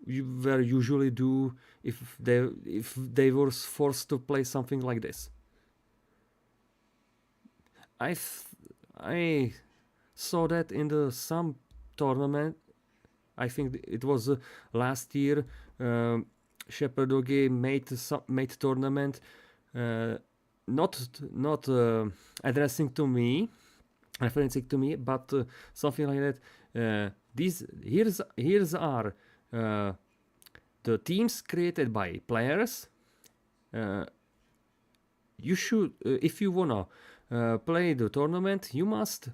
were usually do if they were forced to play something like this. I saw that in some tournament. I think it was last year. ShepardCZ made tournament, not referencing to me, but something like that. Here's are the teams created by players. You should, if you wanna play the tournament, you must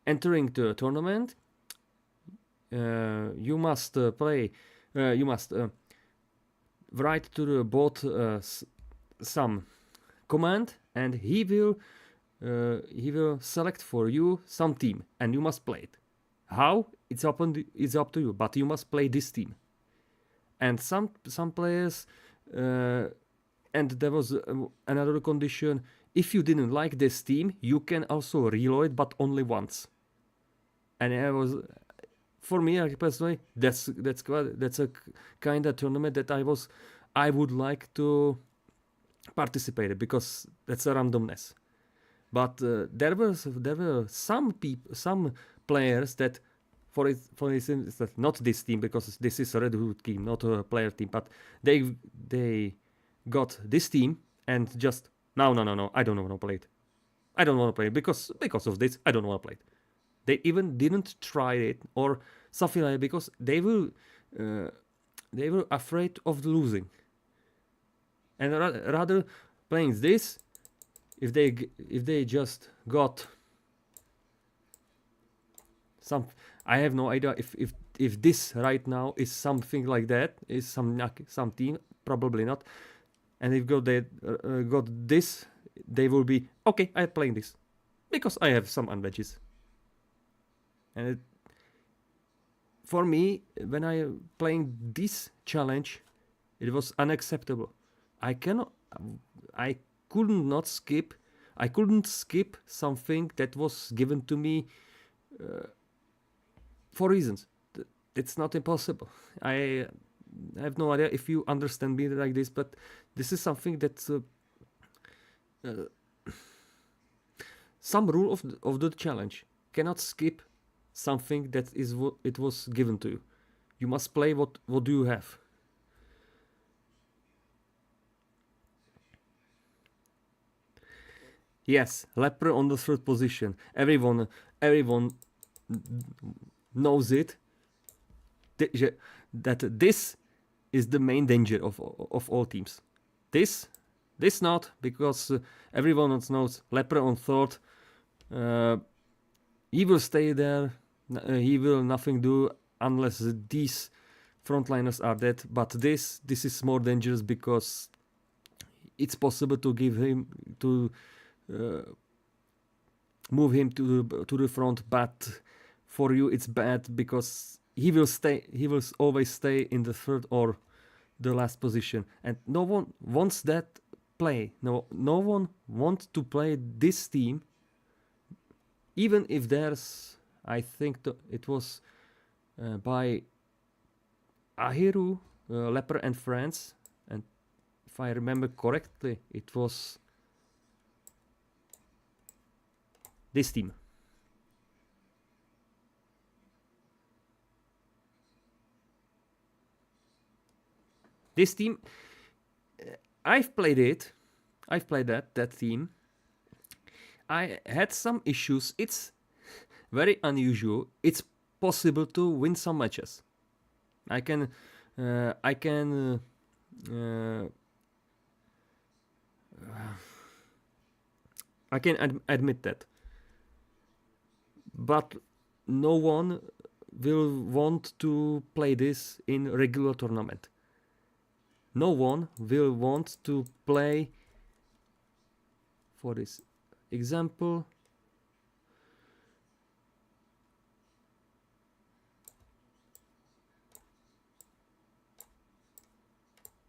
entering the tournament. You must play. You must write to the bot some command, and he will select for you some team, and you must play it. How? It's up to you, but you must play this team. And some players, and there was another condition. If you didn't like this team, you can also reload, but only once. And I was, for me, personally, that's a kind of tournament that I would like to participate in, because that's a randomness. But there were some players that, for instance, not this team, because this is a Red Hood team, not a player team, but they got this team and just no, I don't want to play it. I don't want to play it because of this. I don't want to play it. They even didn't try it or something like that, because they were afraid of losing, and rather playing this. If they just got some, I have no idea if this right now is something like that, is some team, probably not. And if got this, they will be okay. I'm playing this because I have some advantages. And for me, when I playing this challenge, it was unacceptable. I couldn't skip something that was given to me for reasons. It's not impossible. I have no idea if you understand me like this, but this is something that's some rule of the challenge. Cannot skip something that is what it was given to you. You must play what do you have. Yes, leper on the third position. Everyone knows it. That this is the main danger of all teams. This not, because everyone knows leper on third. He will stay there. He will nothing do unless these frontliners are dead. But this is more dangerous, because it's possible to give him to move him to the front, but for you it's bad, because he will always stay in the third or the last position, and no one wants that play. No one wants to play this team, even if there's, I think it was by Ahiru, Leper and Friends, and if I remember correctly, it was this team. This team, I've played it. I've played that team. I had some issues. It's very unusual. It's possible to win some matches. I can I can admit that. But no one will want to play this in regular tournament. No one will want to play, for this example,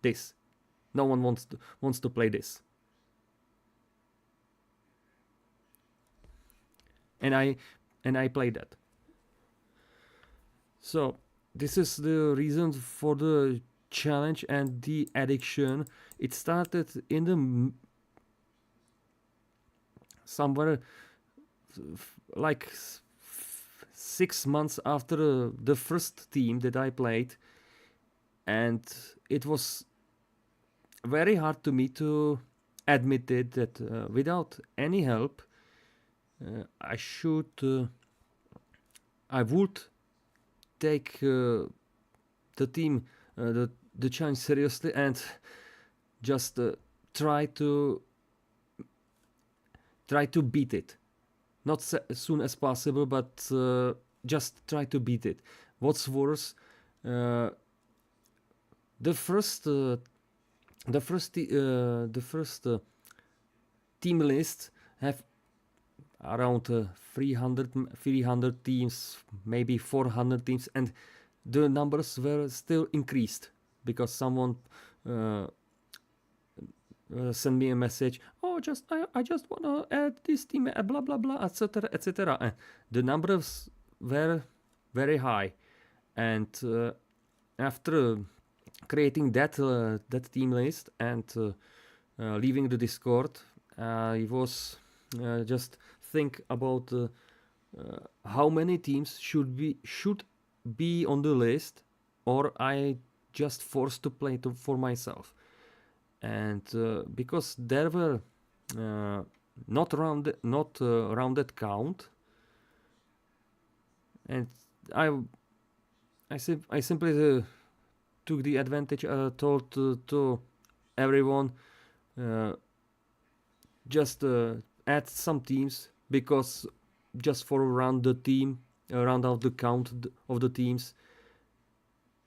this. No one wants to play this. And I play that. So this is the reason for the challenge and the addiction. It started in the somewhere like 6 months after the first team that I played, and it was very hard to me to admit it that without any help I would take the team, the challenge seriously, and just try to beat it. Not as soon as possible, but just try to beat it. What's worse, the first team list have around 300 teams, maybe 400 teams, and the numbers were still increased because someone sent me a message. Oh, I just wanna add this team, blah blah blah, etc. etc. And the numbers were very high, and after creating that team list and leaving the Discord, I was just think about how many teams should be on the list, or I just forced to play for myself. And because there were not rounded count, and I simply took the advantage. Told to everyone, just add some teams, because just for round out the count of the teams,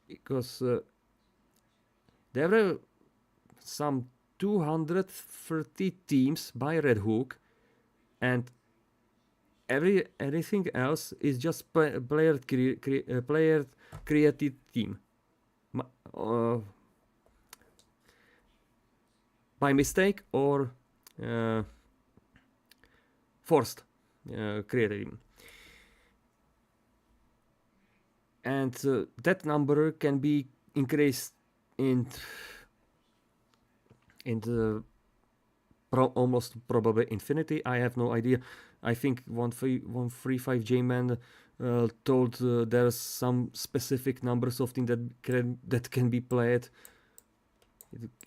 because there were some 230 teams by Red Hook, and everything else is just player created team. By mistake or forced created team. And that number can be increased in the almost probably infinity. I have no idea. I think 135 man told there's some specific numbers of things that can be played.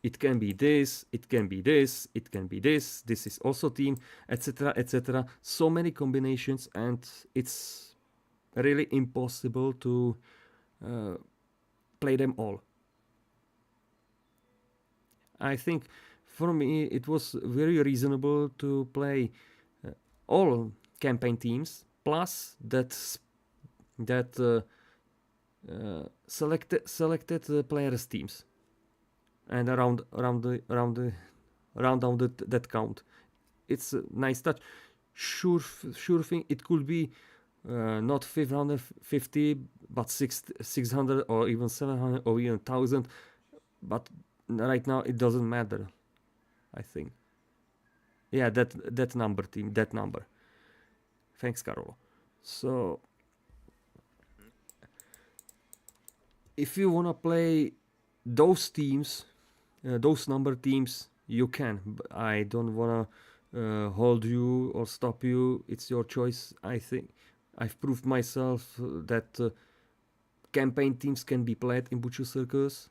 It can be this, it can be this, it can be this. This is also team, etc., etc. So many combinations, and it's really impossible to play them all. I think for me it was very reasonable to play all campaign teams plus that selected players teams, and around that count. It's a nice touch. Sure thing. It could be not 550, but 600 or even 700 or even 1000. But right now it doesn't matter, I think. Yeah, that number, team, that number. Thanks, Carol. So if you wanna play those teams, those number teams, you can. I don't wanna hold you or stop you. It's your choice. I think I've proved myself that campaign teams can be played in Butcher Circus.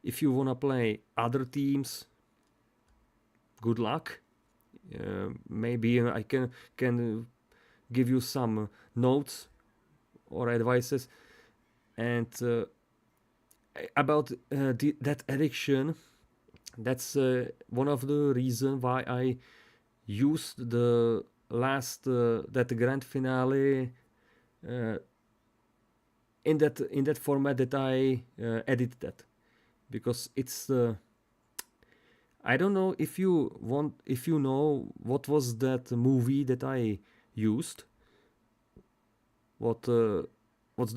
If you wanna play other teams, good luck. Maybe I can give you some notes or advices. And about that addiction, that's one of the reasons why I used the last that grand finale in that format that I edited that, because it's I don't know if you know what was that movie that I used. What's the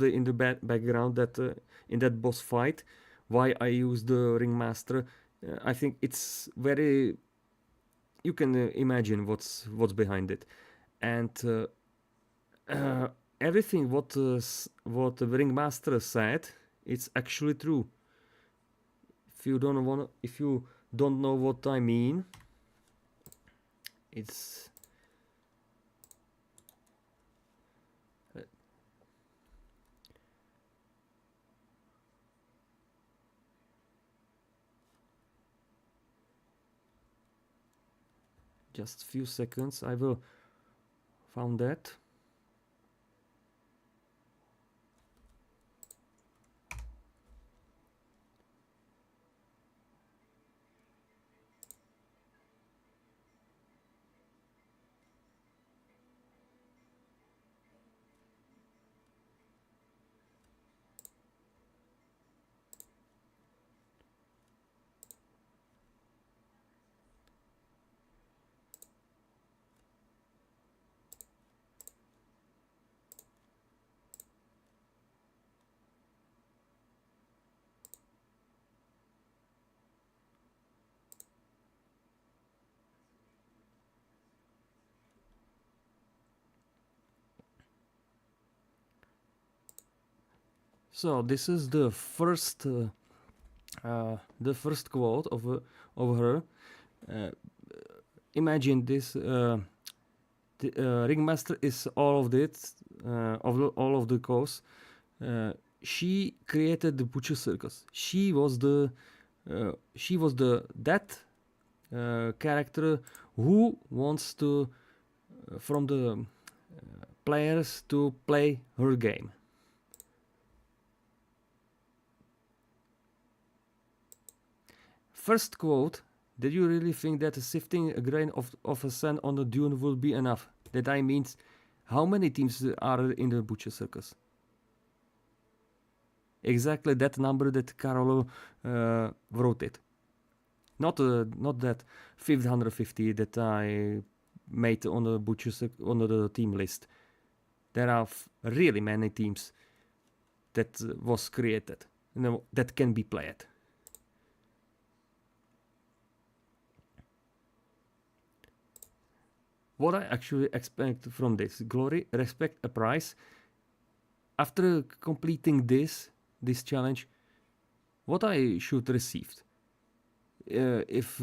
in the background that in that boss fight? Why I used the ringmaster? I think it's very. You can imagine what's behind it, and everything what the ringmaster said, it's actually true. If you don't know what I mean, it's just a few seconds. I will found that. So this is the first quote of her. Imagine this. The ringmaster is all of this, all of the course. She created the butcher circus. She was the that character who wants to from the players to play her game. First quote: did you really think that sifting a grain of sand on the dune will be enough? That I means, how many teams are in the butcher circus? Exactly that number that Carolo wrote it. Not that 550 that I made on the butcher on the team list. There are really many teams that was created, that can be played. What I actually expect from this: glory, respect, a prize. After completing this challenge, what I should receive? If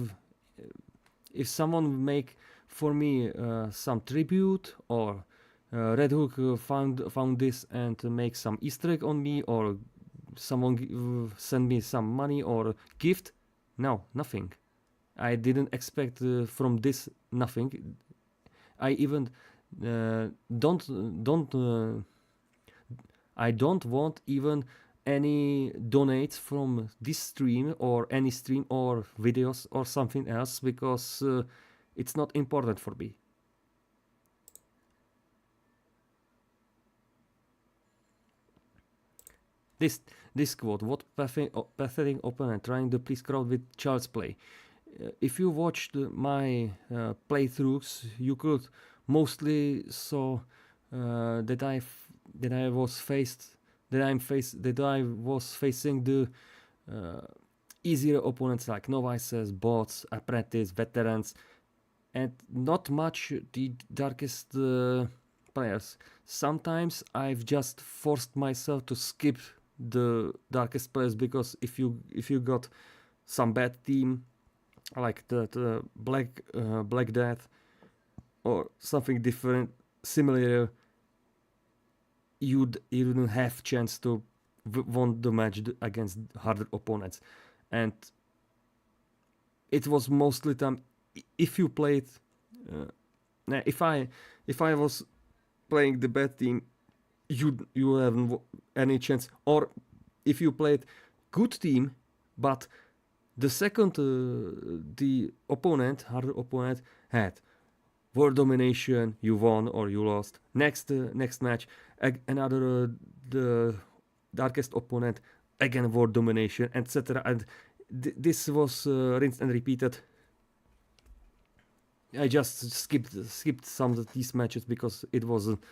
someone make for me some tribute, or Red Hook found this and make some Easter egg on me, or someone send me some money or gift. No, nothing. I didn't expect from this nothing. I even I don't want even any donates from this stream or any stream or videos or something else, because it's not important for me. This quote: what pathetic opponent trying to please crowd with child's play. If you watched my playthroughs, you could mostly saw that I was facing the easier opponents like novices, bots, apprentice, veterans, and not much the darkest players. Sometimes I've just forced myself to skip the darkest players, because if you got some bad team like the Black Death or something different similar, you don't have chance to won the match against harder opponents. And it was mostly time if you played if I was playing the bad team, you haven't any chance. Or if you played good team, but the second the harder opponent had world domination, you won or you lost. Next match, another the darkest opponent, again world domination, etc. And this was rinsed and repeated. I just skipped some of these matches because it wasn't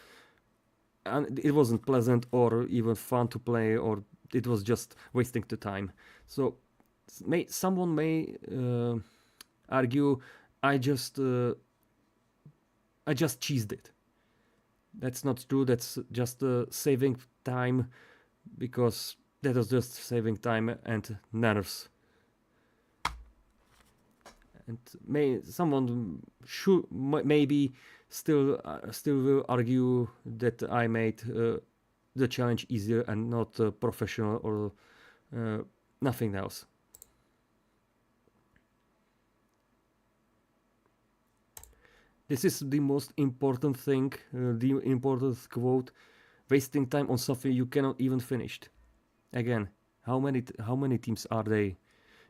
pleasant or even fun to play, or it was just wasting the time. So someone may argue I just cheesed it. That's not true. That's just saving time, because that was just saving time and nerves. And someone should maybe still will argue that I made the challenge easier and not professional or nothing else. This is the most important thing, the important quote: wasting time on something you cannot even finish. Again, how many teams are they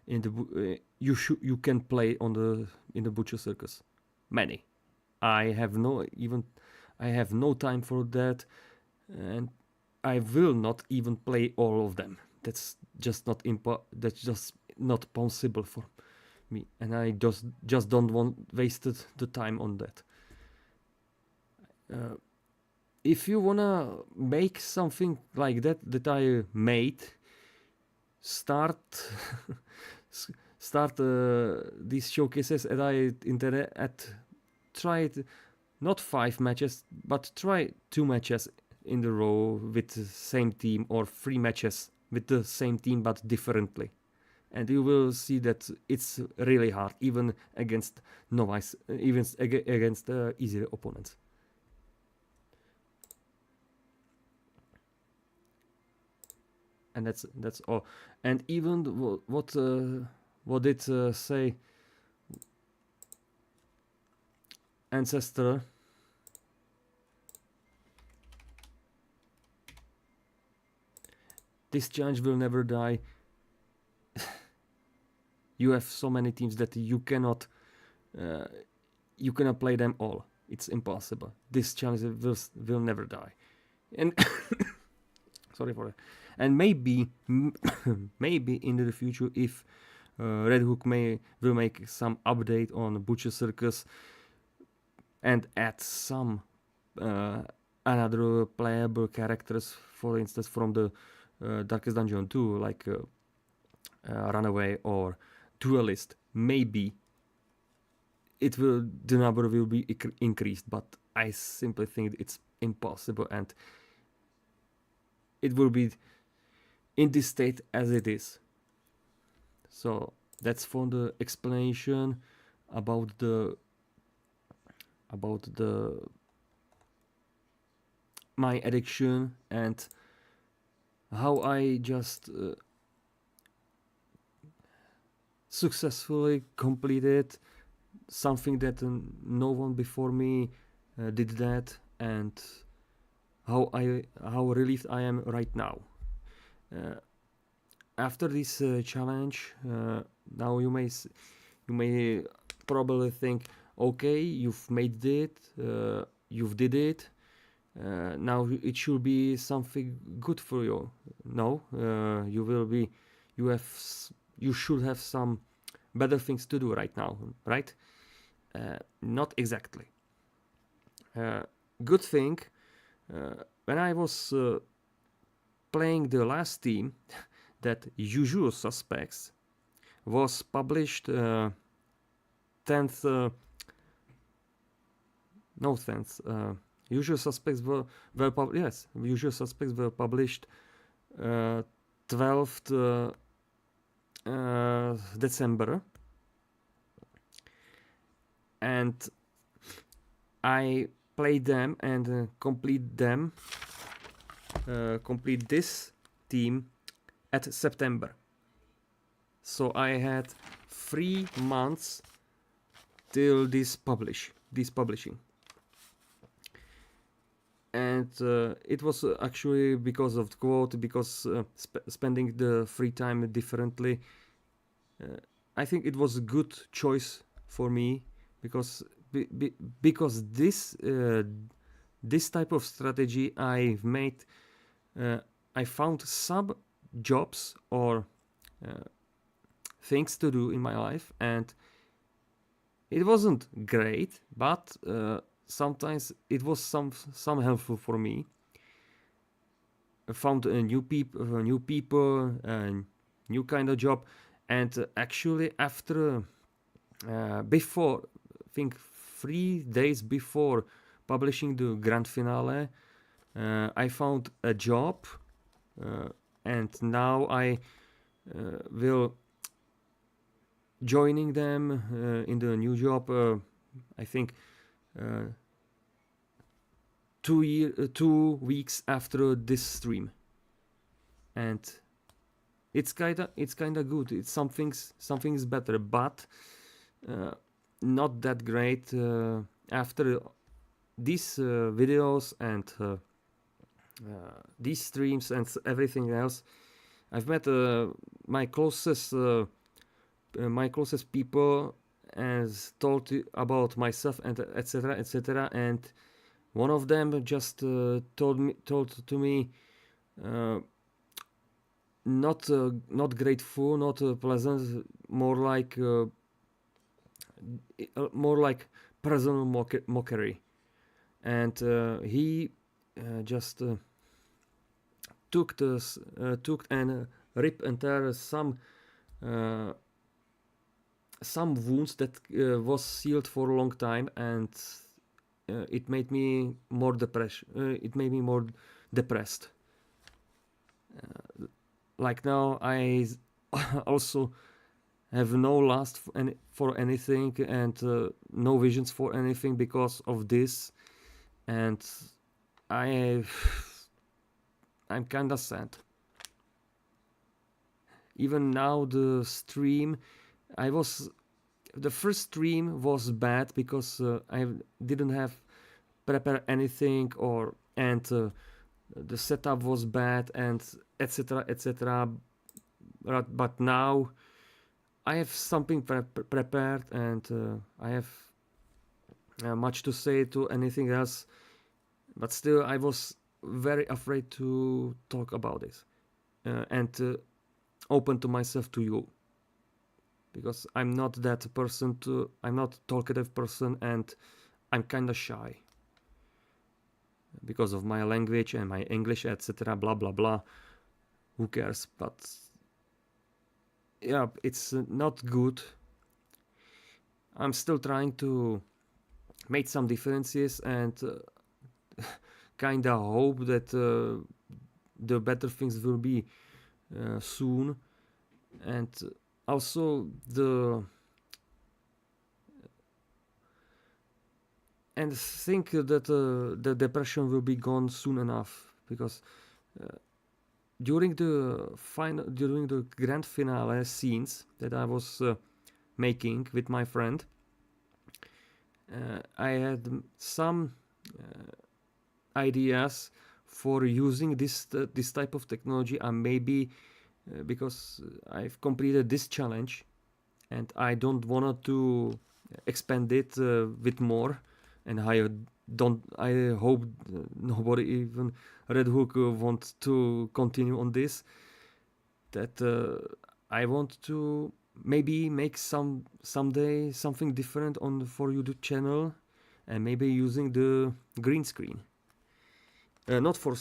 in the you can play on in the Butcher Circus? Many. I have no time for that, and I will not even play all of them. That's just not possible for me, and I just don't want wasted the time on that. If you wanna make something like that I made, start these showcases try it, not 5 matches, but try 2 matches in a row with the same team, or 3 matches with the same team but differently, and you will see that it's really hard, even against novice, even against easier opponents. And that's all. And even what did say Ancestor? This challenge will never die. You have so many teams that you cannot play them all. It's impossible. This challenge will never die. And sorry for that. And maybe in the future, if Red Hook will make some update on Butcher Circus and add some another playable characters, for instance from the Darkest Dungeon 2, like Runaway or Duelist, maybe the number will be increased, but I simply think it's impossible, and it will be in this state as it is. So that's for the explanation about my addiction and how I just successfully completed something that no one before me did that, and how relieved I am right now. After this challenge, now you may probably think, okay, you've made it, you've did it, now it should be something good for you. No, you should have some better things to do right now, right? Not exactly. Good thing, when I was playing the last team, that Usual Suspects was published 10th. Usual Suspects were Usual Suspects were published 12th December, and I played them and complete this team at September. So I had 3 months till this publishing. And it was actually because of the quote, because spending the free time differently. I think it was a good choice for me, because because this type of strategy I've made, I found some jobs or things to do in my life, and it wasn't great, but sometimes it was some helpful for me. I found new people, new kind of job, and actually after before, I think 3 days before publishing the grand finale, I found a job, and now I will joining them in the new job. I think 2 weeks after this stream, and it's kinda good. It's something's better, but not that great. After these videos and these streams and everything else, I've met my closest people and told about myself and etc etc, and one of them just told to me, not grateful, not pleasant, more like personal mockery, and he just took and ripped and tear some wounds that was sealed for a long time, and it made me more depressed. Like now, I also have no lust for anything, and no visions for anything because of this, and I'm kinda sad. Even now, the first stream was bad because I didn't have prepare anything, and the setup was bad, and etc etc. But now I have something prepared, and I have much to say to anything else, but still I was very afraid to talk about this and open to myself to you, because I'm not that person. I'm not talkative person, and I'm kinda shy because of my language and my English, etc. Blah blah blah. Who cares? But yeah, it's not good. I'm still trying to make some differences, and kinda hope that the better things will be soon, and also and think that the depression will be gone soon enough, because during the grand finale scenes that I was making with my friend, I had some ideas for using this type of technology, and maybe because I've completed this challenge and I don't want to expand it with more, and I hope nobody, even Red Hook, wants to continue on this, that I want to maybe make someday something different for YouTube channel, and maybe using the green screen, not for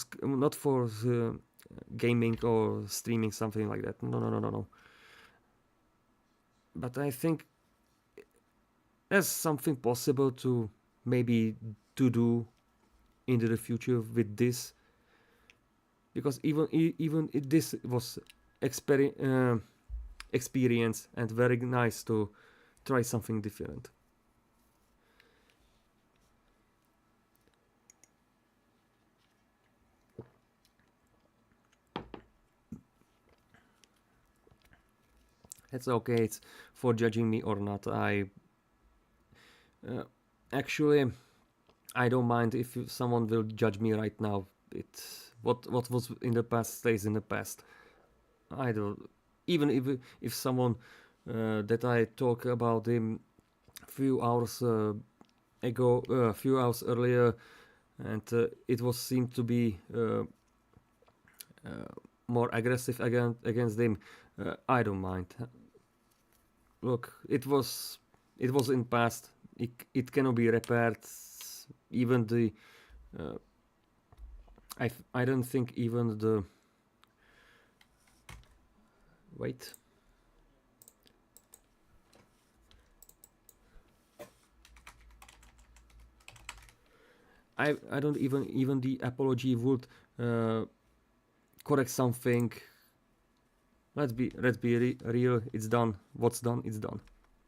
gaming or streaming, something like that. No. But I think there's something possible to maybe to do into the future with this, because even this was experience and very nice to try something different. It's okay. It's for judging me or not. Actually, I don't mind if someone will judge me right now. What was in the past stays in the past. I don't. Even if someone that I talk about him few hours ago, a few hours earlier, and it was seemed to be more aggressive against him. I don't mind. Look, it was in past. It cannot be repaired. Even the I don't think even the wait. I don't even the apology would correct something. Let's be real. It's done. What's done, it's done.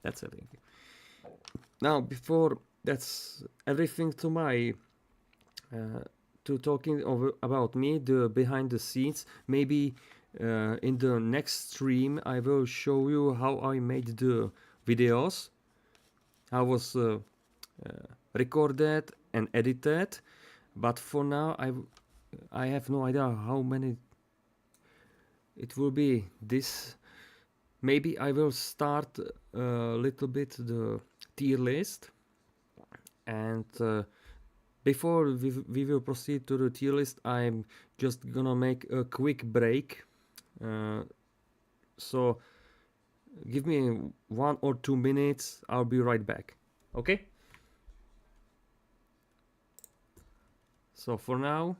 That's everything. Now, before that's everything to my to talking about me, the behind the scenes. Maybe in the next stream I will show you how I made the videos, how was recorded and edited. But for now, I have no idea how many it will be. This maybe I will start a little bit the tier list, and before we will proceed to the tier list, I'm just gonna make a quick break. So give me 1 or 2 minutes. I'll be right back. Okay? So for now,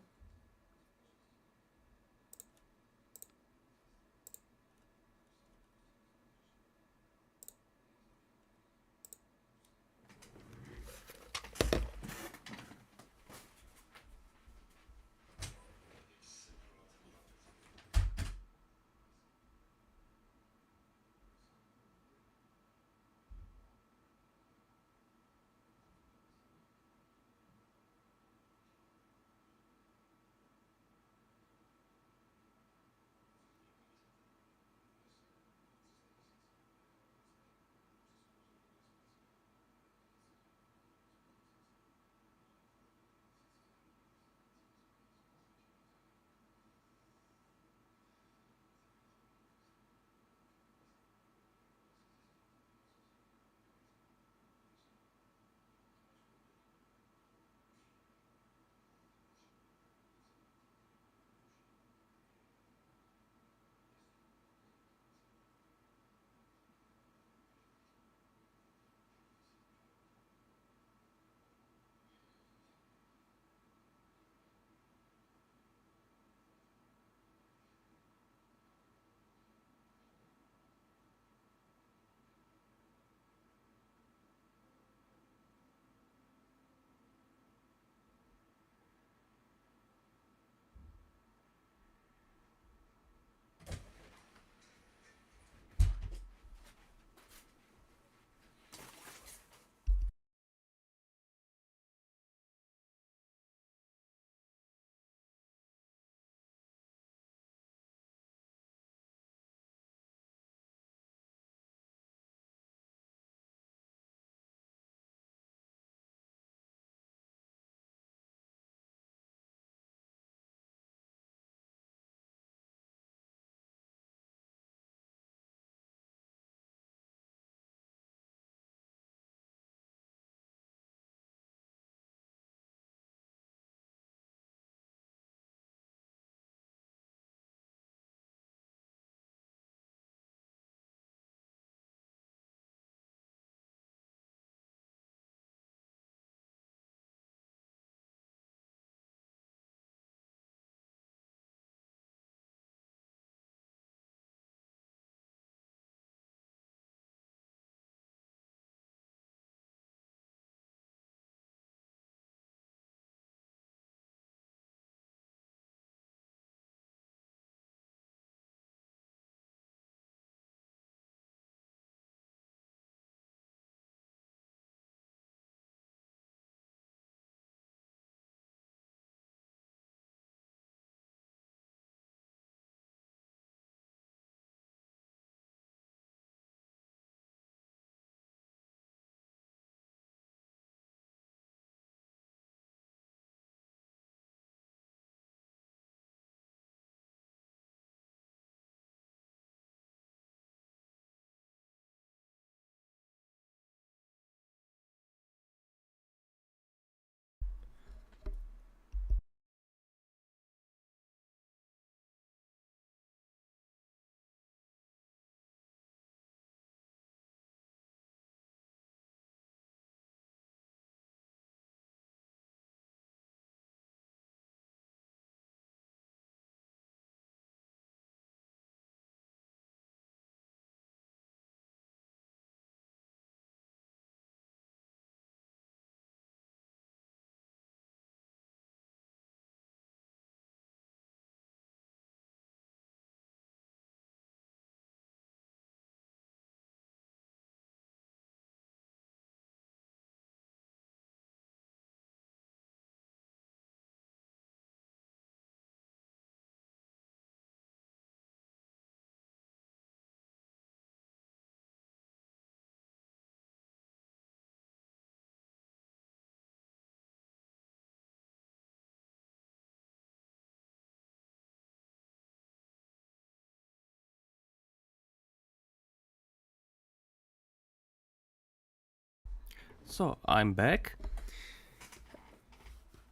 So I'm back,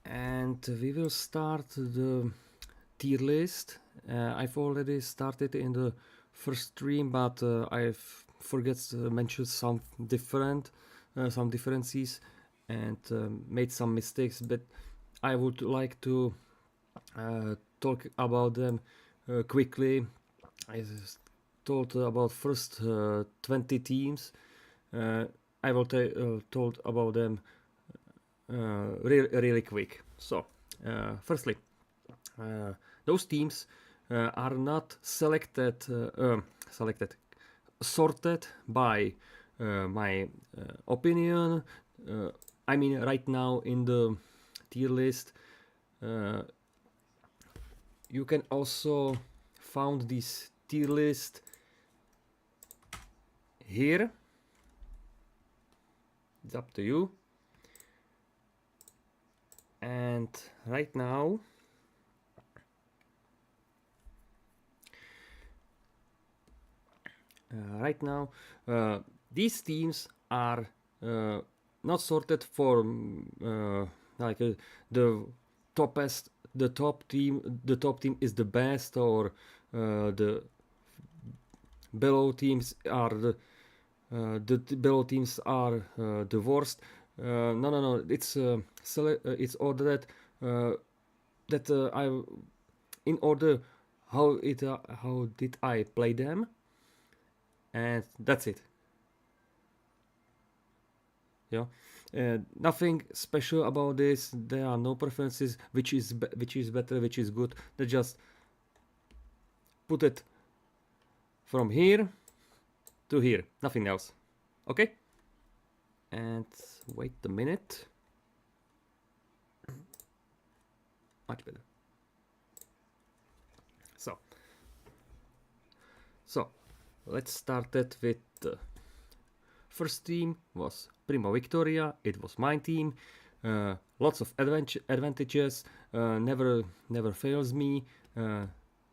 and we will start the tier list. I've already started in the first stream, but I've forget to mention some differences, and made some mistakes. But I would like to talk about them quickly. I told about first 20 teams. I will told about them really quick. So, firstly, those teams are not selected, sorted by my opinion. I mean, right now in the tier list, you can also found this tier list here. It's up to you. And right now, these teams are not sorted for like the topest. The top team is the best, or the below teams are the below teams are the worst. No. It's ordered that I in order how did I play them, and that's it. Yeah. Nothing special about this. There are no preferences, which is better, which is good. They just put it from here to here, nothing else. Okay? And wait a minute. Much better. So let's start it with first team was Primo Victoria. It was my team. Lots of advantages. Never fails me.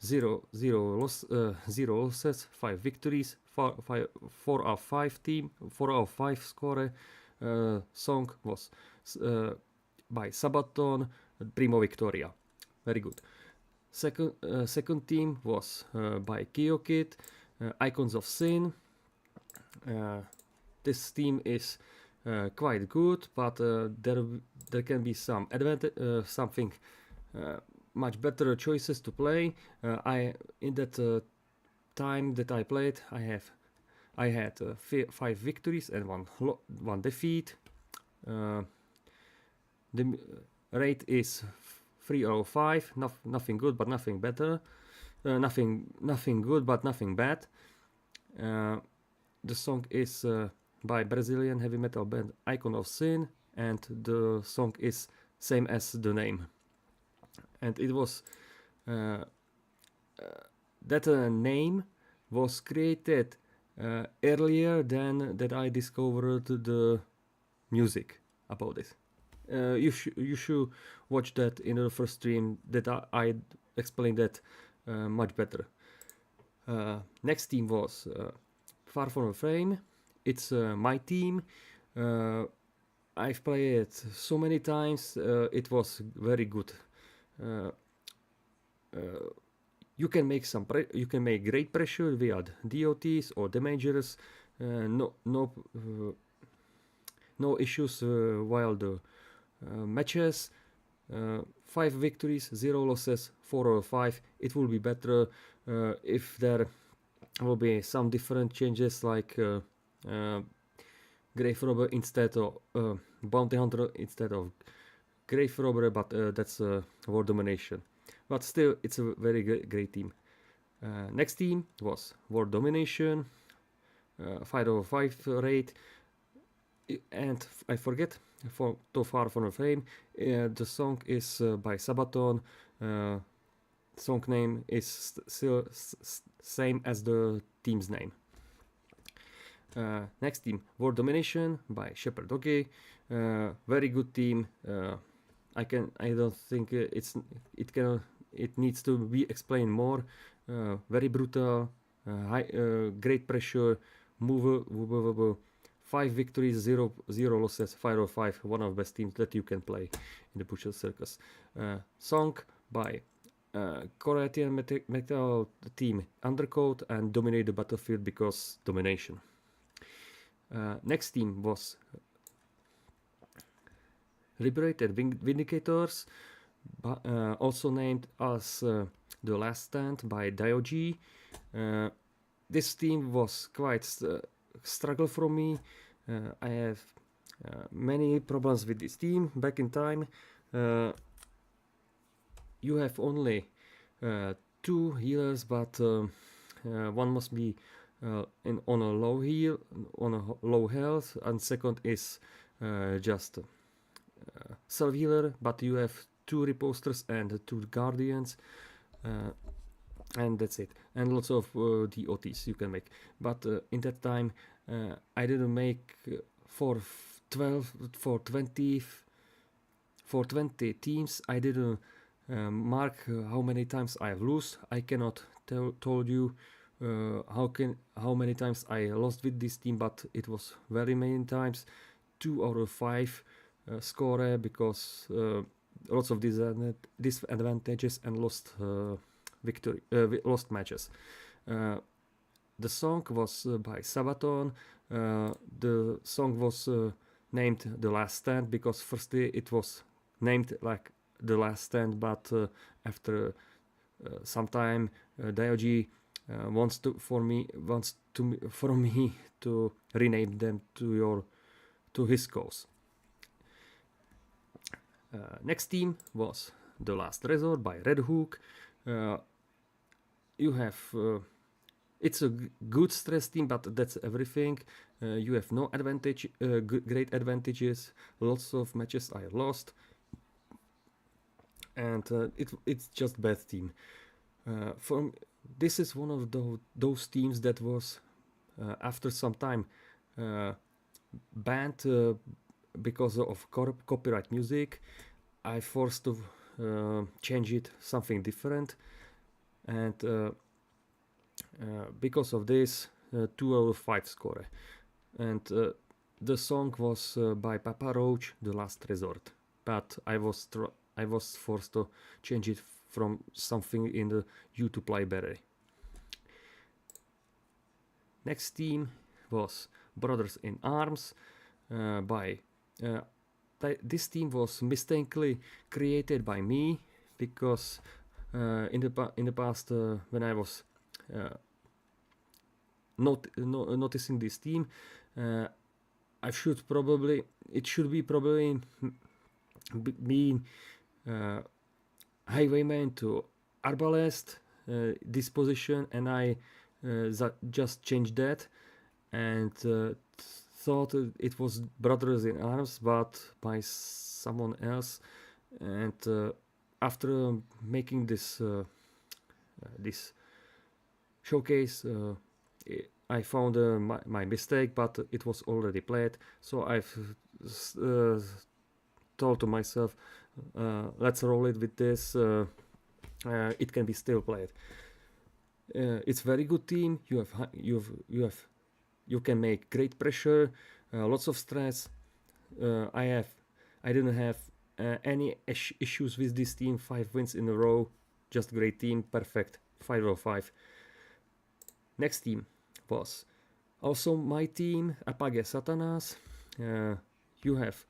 Zero losses, 5 victories, 4 out of 5 team, 4 out of 5 score. Song was by Sabaton, Primo Victoria. Very good. Second team was by Kyokit, Icons of Sin. This team is quite good, but there can be some something much better choices to play. In that time that I played, I had 5 victories and one defeat. The rate is 3 out of 5. Nothing good, but nothing better. Nothing good, but nothing bad. The song is by Brazilian heavy metal band Icon of Sin, and the song is same as the name. And it was that name was created earlier than that I discovered the music about it. You should watch that in the first stream that I explained that much better. Next team was Far From Frame. It's my team. I've played it so many times. It was very good. You can make great pressure via DOTs or damagers. No issues while the matches. 5 victories, 0 losses, 4 or 5. It will be better if there will be some different changes, like Grave Robber instead of Bounty Hunter instead of Grave Robber, but that's War Domination. But still, it's a very great team. Next team was War Domination, 5 over 5 rate, and I forget to Far From Frame. The song is by Sabaton. Song name is still same as the team's name. Next team, War Domination by ShepardCZ. Very good team. I don't think it needs to be explained more. Very brutal, great pressure, movable, 5 victories, 0 losses, 505, one of the best teams that you can play in the Pushel Circus. Song by Croatian metal team Undercoat and Dominate the Battlefield because domination. Next team was Liberated Vindicators, also named as The Last Stand by Diogi. This team was quite struggle for me. I have many problems with this team back in time. You have only 2 healers, but one must be on a low heal, on a low health, and second is just self healer, but you have 2 reposters and 2 guardians, and that's it, and lots of DOTs you can make. But in that time I didn't make for 20 teams. I didn't mark how many times I have lost. I cannot told you how many times I lost with this team, but it was very many times, 2 out of 5 score, because lots of disadvantages and lost lost matches. The song was by Sabaton. The song was named The Last Stand because firstly it was named like The Last Stand, but after some time Diogi wants for me to rename them to his cause. Next team was The Last Resort by Red Hook. You have it's a good stress team, but that's everything. You have no advantage, great advantages. Lots of matches I lost, and it's just bad team. This is one of those teams that was after some time banned because of copyright music. I forced to change it something different, and because of this 2 out of 5 score, and the song was by Papa Roach, The Last Resort, but I was forced to change it from something in the YouTube library. Next team was Brothers in Arms by this team was mistakenly created by me because in the past when I was noticing this team, it should probably be Highwayman to Arbalest this position, and I just changed that and thought it was Brothers in Arms, but by someone else. And after making this this showcase, I found my mistake, but it was already played. So I've told to myself, let's roll it with this. It can be still played. It's very good team. You can make great pressure, lots of stress. I didn't have any issues with this team. 5 wins in a row, just great team, perfect. 505. Next team was also my team, Apage Satanas. You have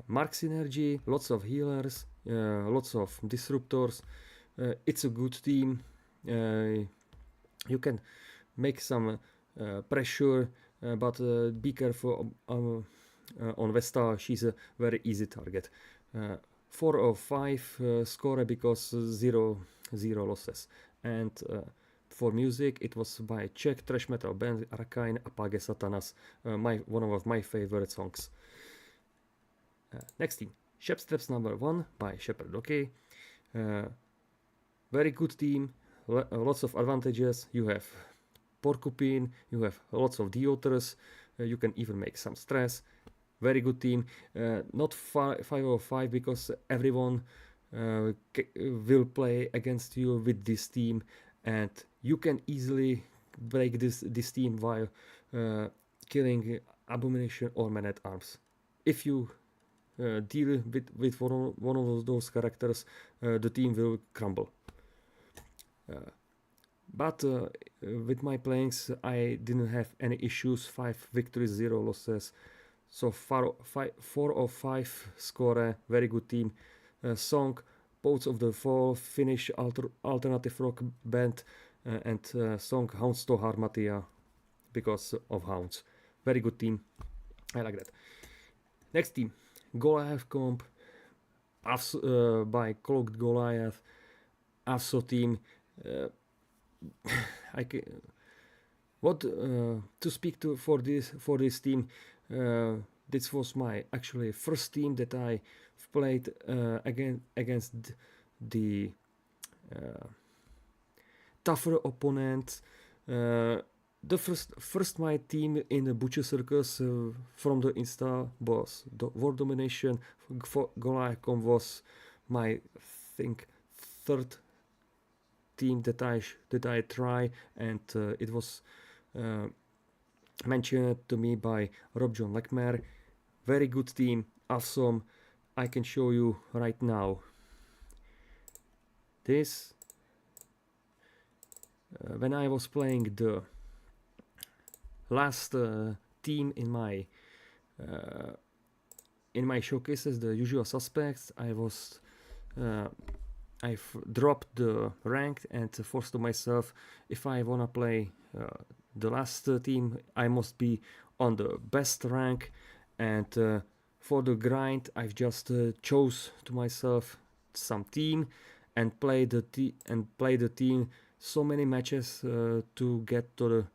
Mark Synergy, lots of healers, lots of disruptors. It's a good team. You can make some pressure, but be careful on Vesta. She's a very easy target. 4 of 5 score because 0 losses. And for music, it was by Czech thrash metal band Arcane, Apage Satanas, one of my favorite songs. Next team, Shep Straps number 1 by ShepardCZ. Very good team, lots of advantages. You have Porcupine, you have lots of deoters, you can even make some stress. Very good team. Not 505 because everyone will play against you with this team, and you can easily break this team while killing Abomination or Man at Arms. If you deal with one of those characters, the team will crumble. But with my playings, I didn't have any issues. 5 victories, 0 losses. So 4 or 5 score, very good team. Song, Poets of the Fall, Finnish alternative rock band, and song Hounds to Harmatia because of Hounds. Very good team. I like that. Next team, Goliath Comp by Cloaked Goliath. AFSO team. To speak to for this team. This was my actually first team that I played against the tougher opponents. The first my team in the Butcher Circus from the Insta was the World Domination. For Goliath was my third team that I try, and it was mentioned to me by Rob John Leckmer. Very good team, awesome. I can show you right now. This when I was playing the last team in my showcases, the usual suspects, I've dropped the rank and forced to myself, if I wanna play the last team, I must be on the best rank, and for the grind I've just chose to myself some team and play the team so many matches to get to the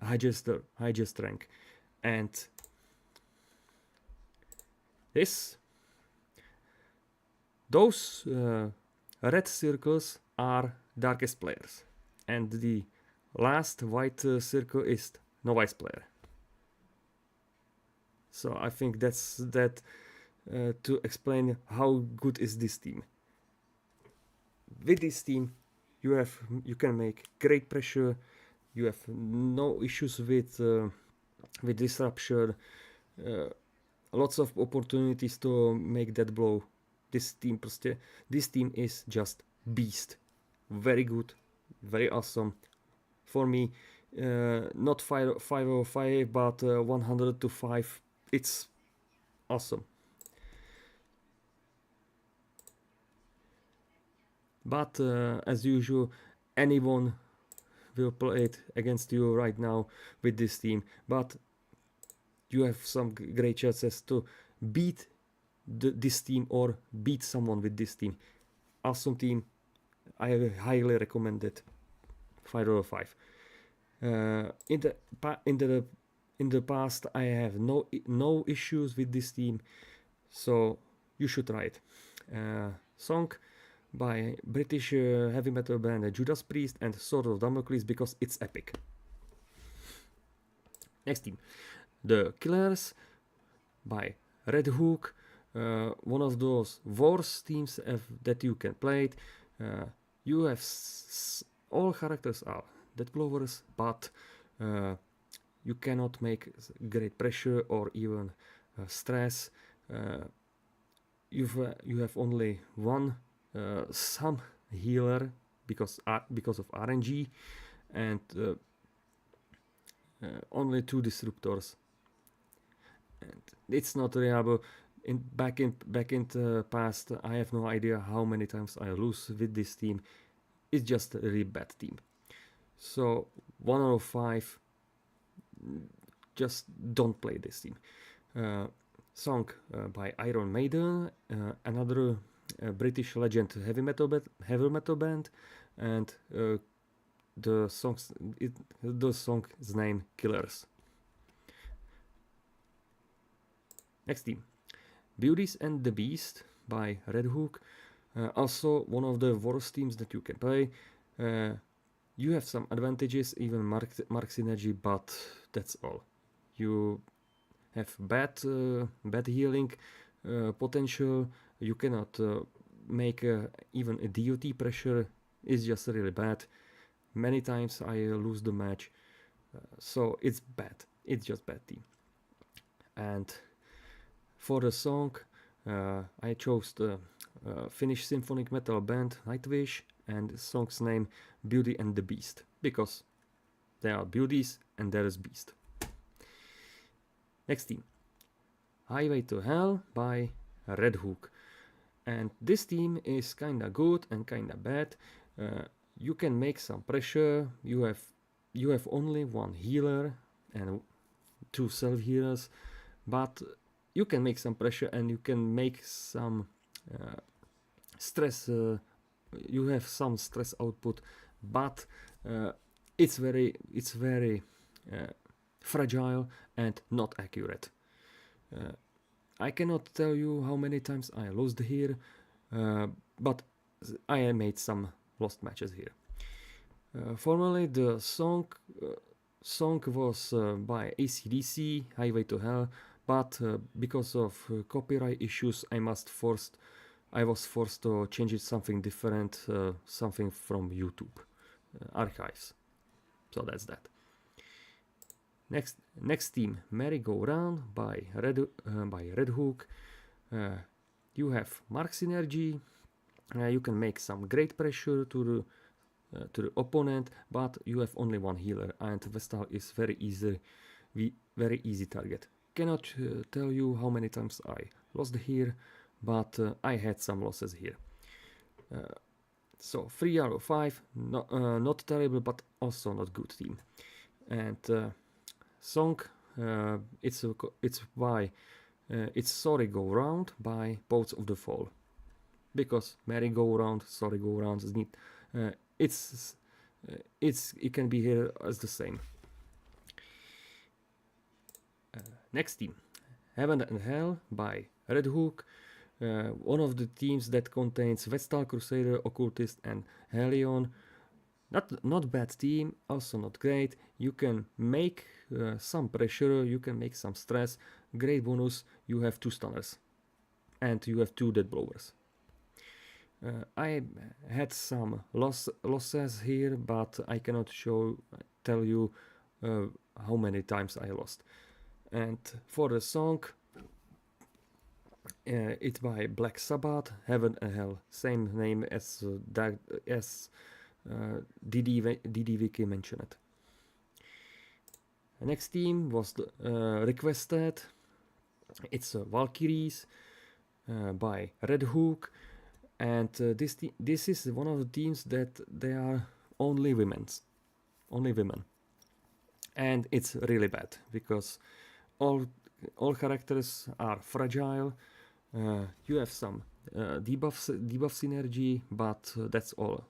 highest rank. And those red circles are darkest players, and the last white circle is novice player. So I think that's to explain how good is this team. With this team, you can make great pressure. You have no issues with disruption. Lots of opportunities to make that blow. This team is just beast. Very good, very awesome. For me, not 505, but 100 to 5. It's awesome. But as usual, anyone will play it against you right now with this team. But you have some great chances to beat this team or beat someone with this team. Awesome team. I highly recommend it. 5/5. In the past, I have no issues with this team, so you should try it. Song by British heavy metal band Judas Priest and Sword of Damocles because it's epic. Next team, The Killers by Red Hook. One of those worst teams that you can play. You have all characters are death blowers, but you cannot make great pressure or even stress. You have only one some healer because of RNG, and only 2 disruptors, and it's not reliable. Back in the past, I have no idea how many times I lose with this team. It's just a really bad team. So 1/5, just don't play this team. Song by Iron Maiden, another British legend heavy metal band, and the song's name Killers. Next team, Beauties and the Beast by Red Hook. Also one of the worst teams that you can play. You have some advantages, even mark synergy, but that's all. You have bad healing potential. You cannot make even a DOT pressure. It's just really bad. Many times I lose the match, so it's bad. It's just bad team. And for the song, I chose the Finnish symphonic metal band Nightwish, and the song's name Beauty and the Beast, because there are beauties and there is beast. Next theme, Highway to Hell by Red Hook. And this theme is kinda good and kinda bad. You can make some pressure. You have only one healer and 2 self healers, but you can make some pressure and you can make some stress. You have some stress output, but it's very fragile and not accurate. I cannot tell you how many times I lost here, but I made some lost matches here. Formerly the song was by AC/DC, Highway to Hell, but because of copyright issues I was forced to change it something different, something from YouTube archives. So that's that. Next theme, Merry Go Round by Red Hook. You have Mark Synergy. You can make some great pressure to the opponent, but you have only one healer, and Vestal is very easy target. Cannot tell you how many times I lost here, but I had some losses here. So 3 out of 5, not terrible, but also not good team. And song, it's Sorry Go Round by Poets of the Fall, because Merry Go Round, Sorry Go Round is neat. It can be here as the same. Next team, Heaven and Hell by Red Hook. One of the teams that contains Vestal, Crusader, Occultist and Hellion. Not bad team, also not great. You can make some pressure, you can make some stress. Great bonus, you have 2 stunners and you have 2 dead blowers. I had some losses here, but I cannot tell you how many times I lost. And for the song, it's by Black Sabbath, Heaven and Hell, same name as DDVK mentioned. The next team was requested. It's Valkyries by Red Hook, and this is one of the teams that they are only women, and it's really bad because all characters are fragile. You have some debuff synergy, but that's all.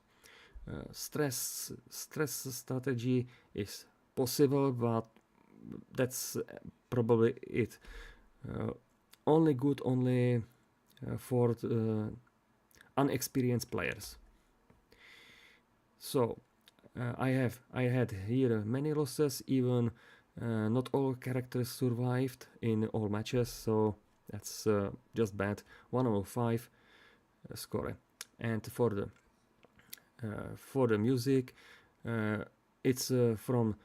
Stress strategy is possible, but that's probably it. Only good for unexperienced players. So I had here many losses. Even not all characters survived in all matches, so that's just bad. 1 out of 5 score. And for the music, it's from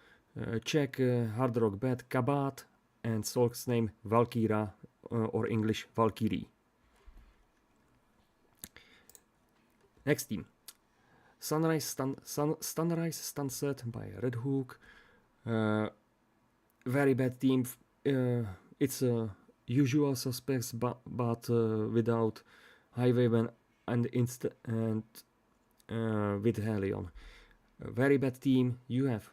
Czech hard rock band Kabát, and song's name Valkyra, or English Valkyrie. Next team, Sunrise Sunset by Red Hook. Very bad team. It's usual suspects, but without Highwayman and with Hellion. A very bad team. You have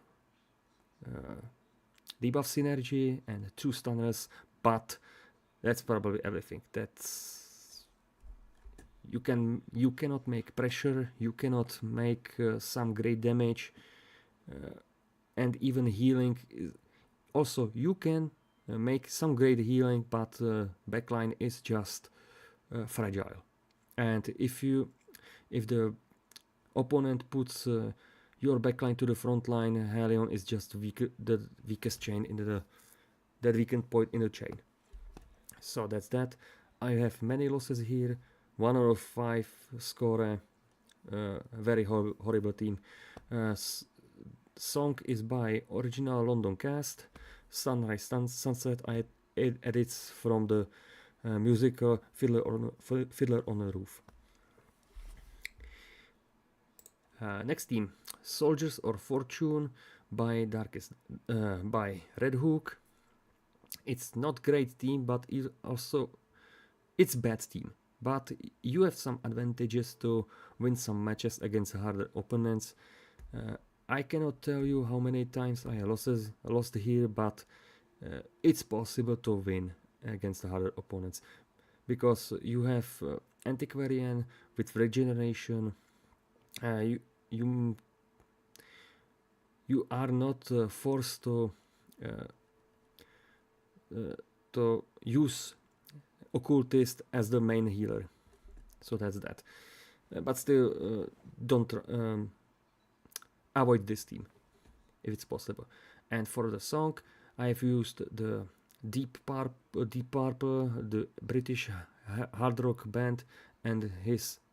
debuff synergy and 2 stunners, but that's probably everything. You cannot make pressure. You cannot make some great damage, and even healing. Also, you can make some great healing, but backline is just fragile. And if the opponent puts your backline to the front line, Hellion is just the weakest chain in that weakest point in the chain. So that's that. I have many losses here. 1 out of 5 score. Very horrible team. Song is by original London cast, Sunrise Sunset. edits from the musical Fiddler on a Roof. Next theme, Soldiers of Fortune by by Red Hook. It's not great theme, but it's bad theme. But you have some advantages to win some matches against harder opponents. I cannot tell you how many times I lost here, but it's possible to win against the harder opponents because you have Antiquarian with regeneration. You are not forced to use Occultist as the main healer, so that's that. But still, don't avoid this team if it's possible. And for the song, I've used the Deep Purple, the British hard rock band, and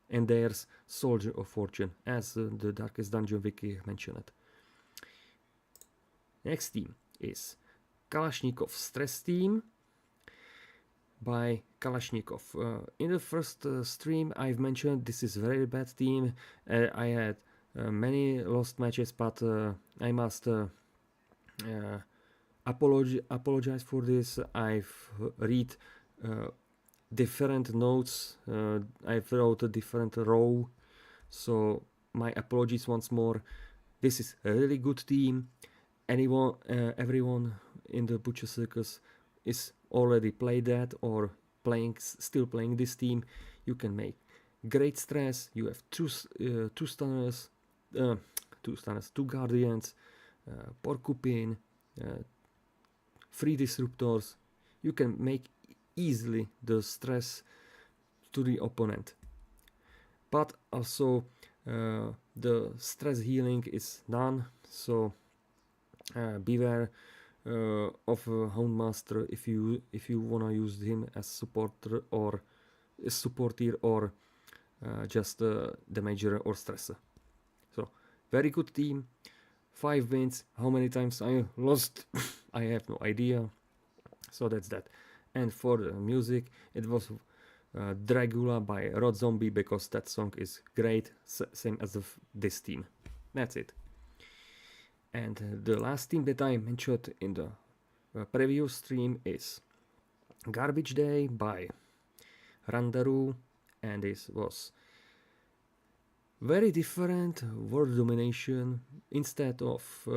their Soldier of Fortune, as the Darkest Dungeon wiki mentioned. Next team is Kalashnikov Stress Team by Kalashnikov. In the first stream I've mentioned this is very bad team. I had many lost matches, but I must apologize for this. I've read different notes. I've wrote a different row, so my apologies once more. This is a really good team. Everyone in the Butcher Circus is already played that or still playing this team. You can make great stress. You have two stunners, two guardians, porcupine, 3 disruptors. You can make easily the stress to the opponent. But also the stress healing is done, so beware of Houndmaster if you wanna use him as supporter or just damager or stresser. So very good team, 5 wins. How many times I lost I have no idea, so that's that. And for the music, it was Dragula by Rod Zombie, because that song is great, same as this team. That's it. And the last team that I mentioned in the previous stream is Garbage Day by Randaru, and this was very different world domination. Instead of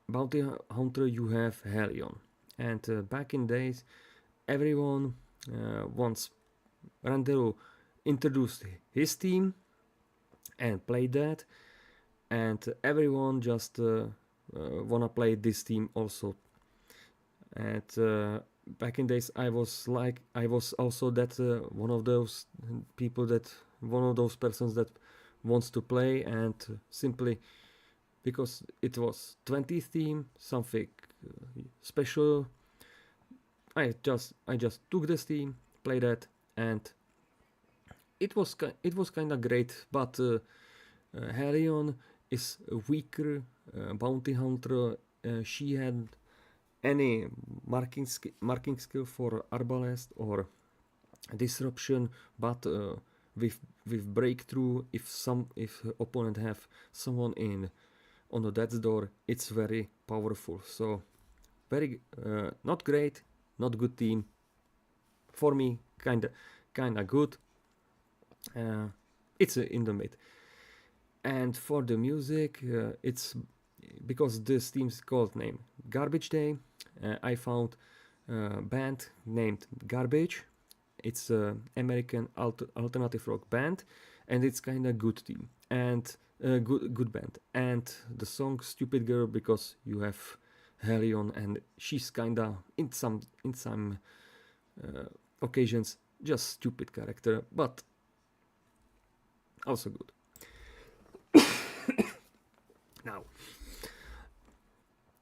Bounty Hunter you have Helion, and back in days everyone once Randaru introduced his team and played that, and everyone just wanna play this team also. And back in days I was also that one of those persons that wants to play, and simply because it was 20th team, something special, I just took this team, played that, and it was kind of great. But Helion is a weaker bounty hunter. She had any marking skill for Arbalest or disruption, but with breakthrough, if opponent have someone on the death's door, it's very powerful. So very not great, not good team. For me, kinda good. It's in the mid. And for the music, it's because this team's called name Garbage Day. I found a band named Garbage. It's an American alternative rock band, and it's kind of good team and good band. And the song "Stupid Girl", because you have Helion, and she's kind of in some occasions just stupid character, but also good.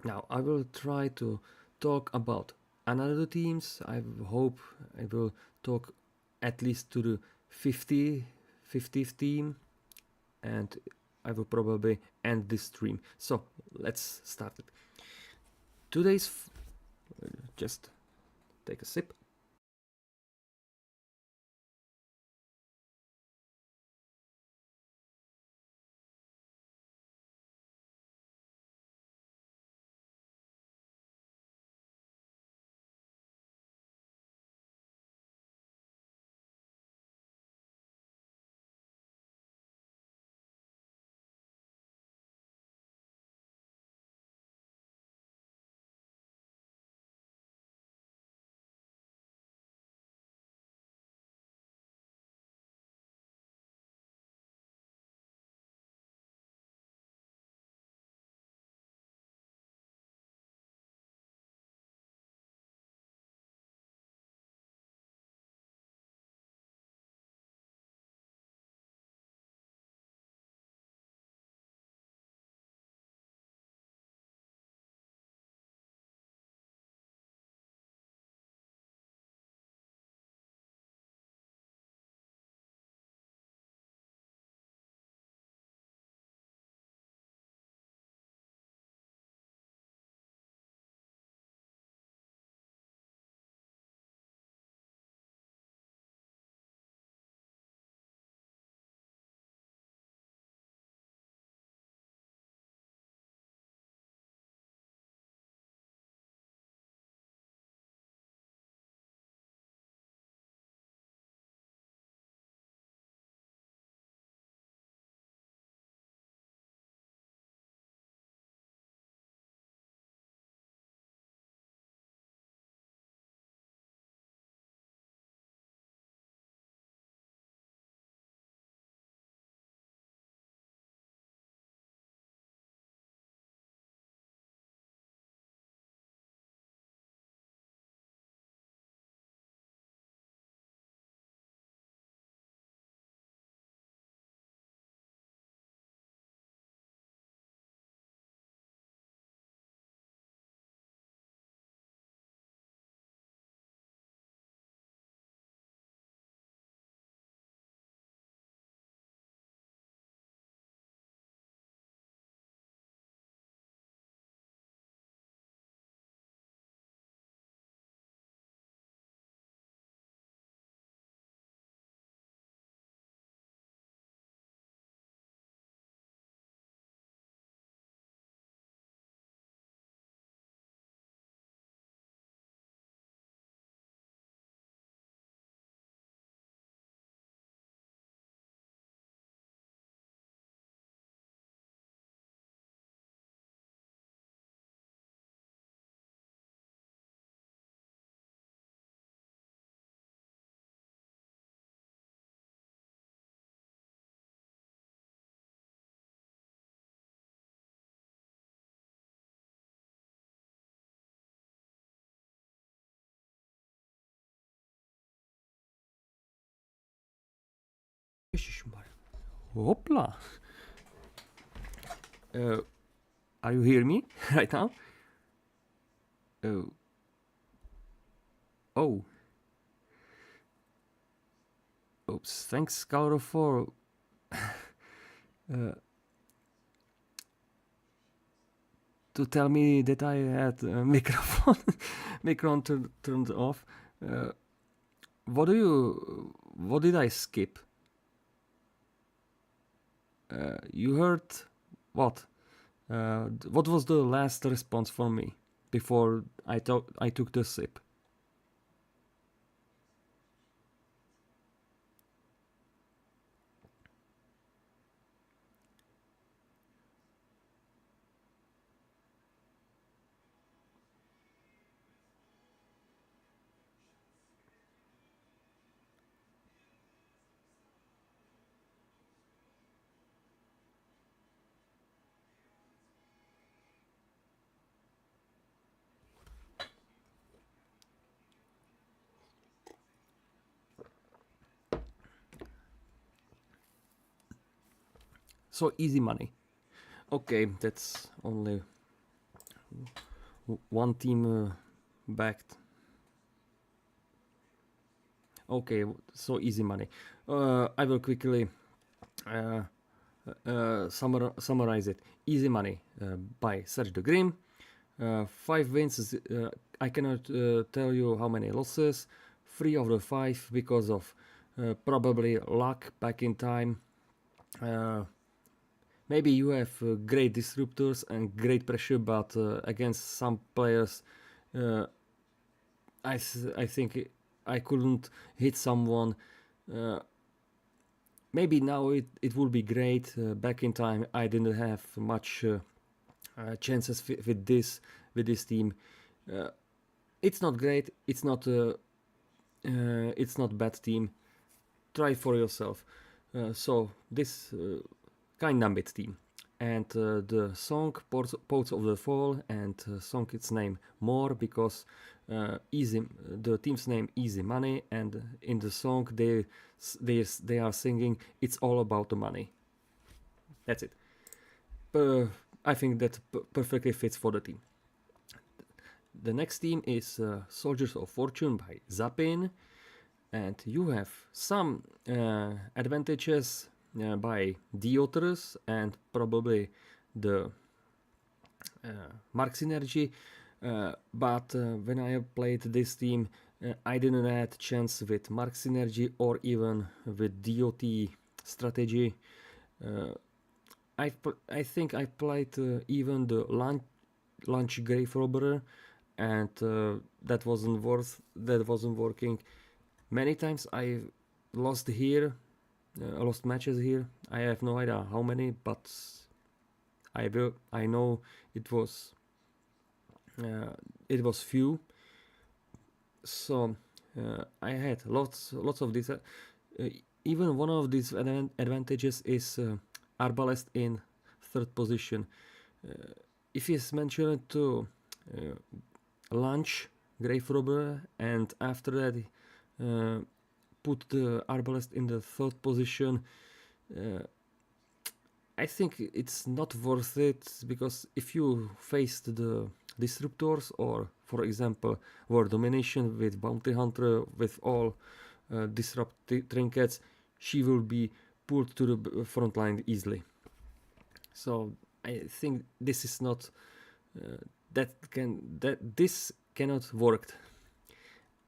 Now I will try to talk about another teams. I hope I will talk at least to the 50th team, and I will probably end this stream. So let's start it. Today's just take a sip. Hopla! Are you hearing me right now? Oh. Oops. Thanks, Calro, for to tell me that I had a microphone turned off. What did I skip? You heard what? What was the last response for me before I took the sip? So easy money. Okay, that's only one team backed. Okay, so easy money. I will quickly summarize it. Easy money by Serge de Grim. 5 wins I cannot tell you how many losses. 3 of the 5 because of probably luck back in time. Maybe you have great disruptors and great pressure, but against some players, I think I couldn't hit someone. Maybe now it would be great. Back in time, I didn't have much chances with this team. It's not great. It's not bad team. Try for yourself. So this kind of bit team, and the song Ports of the Fall, and song its name More, because the team's name Easy Money, and in the song they are singing it's all about the money. That's it. I think that perfectly fits for the team. The next team is Soldiers of Fortune by Zapin, and you have some advantages by the authors and probably the Mark Synergy, but when I played this team, I didn't have chance with Mark Synergy or even with DOT strategy. I think I played even the Lunch Grave Robber, and that wasn't working. Many times I lost here, lost matches here. I have no idea how many, but I know it was few. So I had lots of these. Even one of these advantages is Arbalest in third position. If it's mentioned to Lunch Grave Robber, and after that put the Arbalest in the third position, I think it's not worth it, because if you faced the Disruptors, or for example World Domination with Bounty Hunter with all disrupt trinkets, she will be pulled to the front line easily. So I think this is not this cannot work.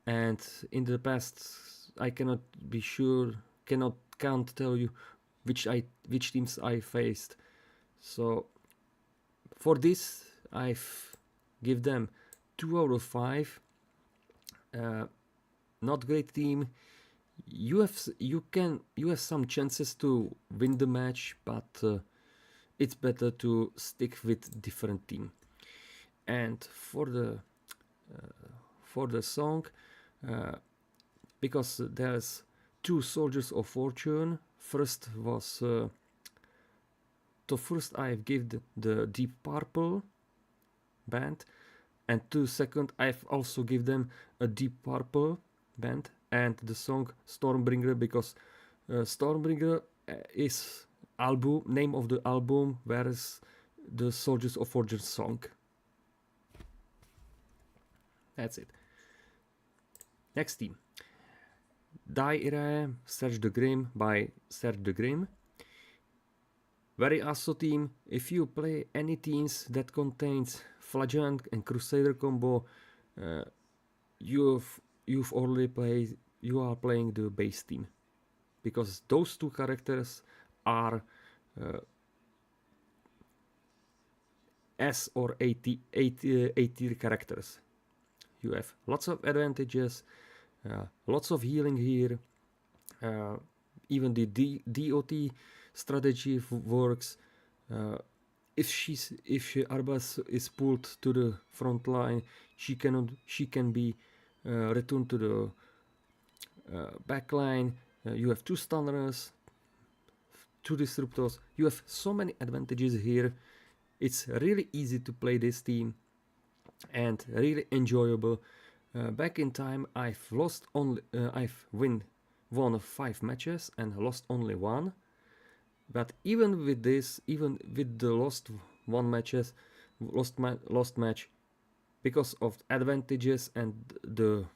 And in the past, I cannot be sure, can't tell you which teams I faced. So for this, I've give them 2 out of 5. Not great team. You have some chances to win the match, but it's better to stick with different team. And for the song, because there's 2 Soldiers of Fortune. First was first I've given the Deep Purple band, and to second I've also give them a Deep Purple band and the song Stormbringer, because Stormbringer is name of the album, whereas the Soldiers of Fortune song. That's it. Next team. Daire Search the Grim by Search the Grim. Very awesome team. If you play any teams that contains Flagellant and Crusader combo, you are playing the base team, because those 2 characters are S or A tier characters. You have lots of advantages, lots of healing here. Even the DOT strategy works. If Arbas is pulled to the front line, she can be returned to the back line. You have 2 stunners, 2 disruptors. You have so many advantages here. It's really easy to play this team and really enjoyable. Back in time, I've won 5 matches and lost only 1. But even with this, even with the lost match, because of advantages and the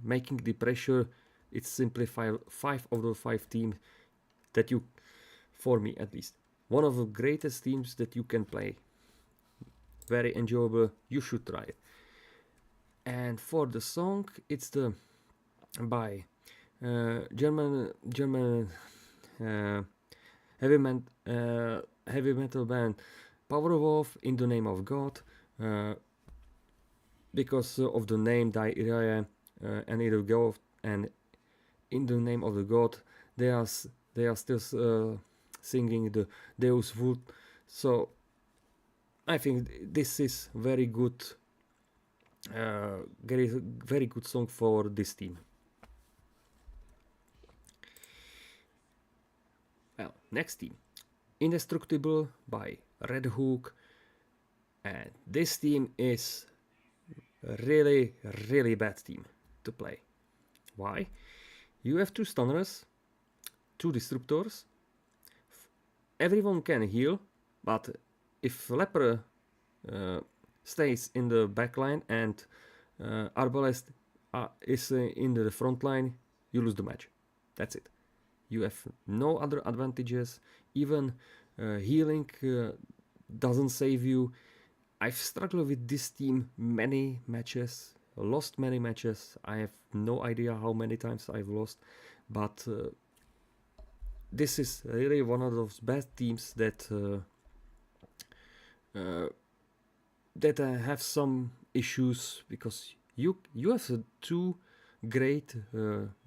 making the pressure, it's simply 5 out of 5 teams that you, for me at least, one of the greatest teams that you can play. Very enjoyable. You should try it. And for the song, it's the by German heavy metal band Powerwolf, In the Name of God, because of the name Diarrhea and In the God and In the Name of the God, they are still singing the Deus Vult. So I think this is very good song for this team. Well, next team, Indestructible by Red Hook, and this team is a really bad team to play. Why? You have 2 stunners, 2 disruptors, everyone can heal, but if Leper stays in the backline and Arbalest is in the front line, you lose the match. That's it. You have no other advantages. Even healing doesn't save you. I've struggled with this team many matches, lost many matches. I have no idea how many times I've lost, but this is really one of those bad teams that have some issues, because you have 2 great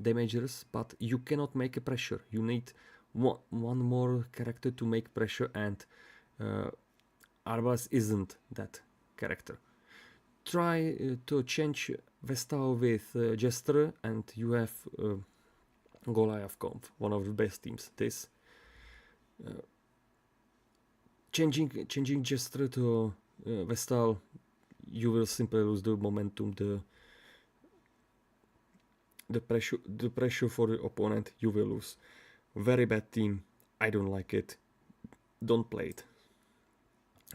damagers, but you cannot make a pressure. You need one more character to make pressure, and Arbas isn't that character. Try to change Vestal with Jester, and you have Goliath Comp, one of the best teams. This changing Jester to Vestal, you will simply lose the momentum, the pressure for the opponent. You will lose. Very bad team. I don't like it. Don't play it.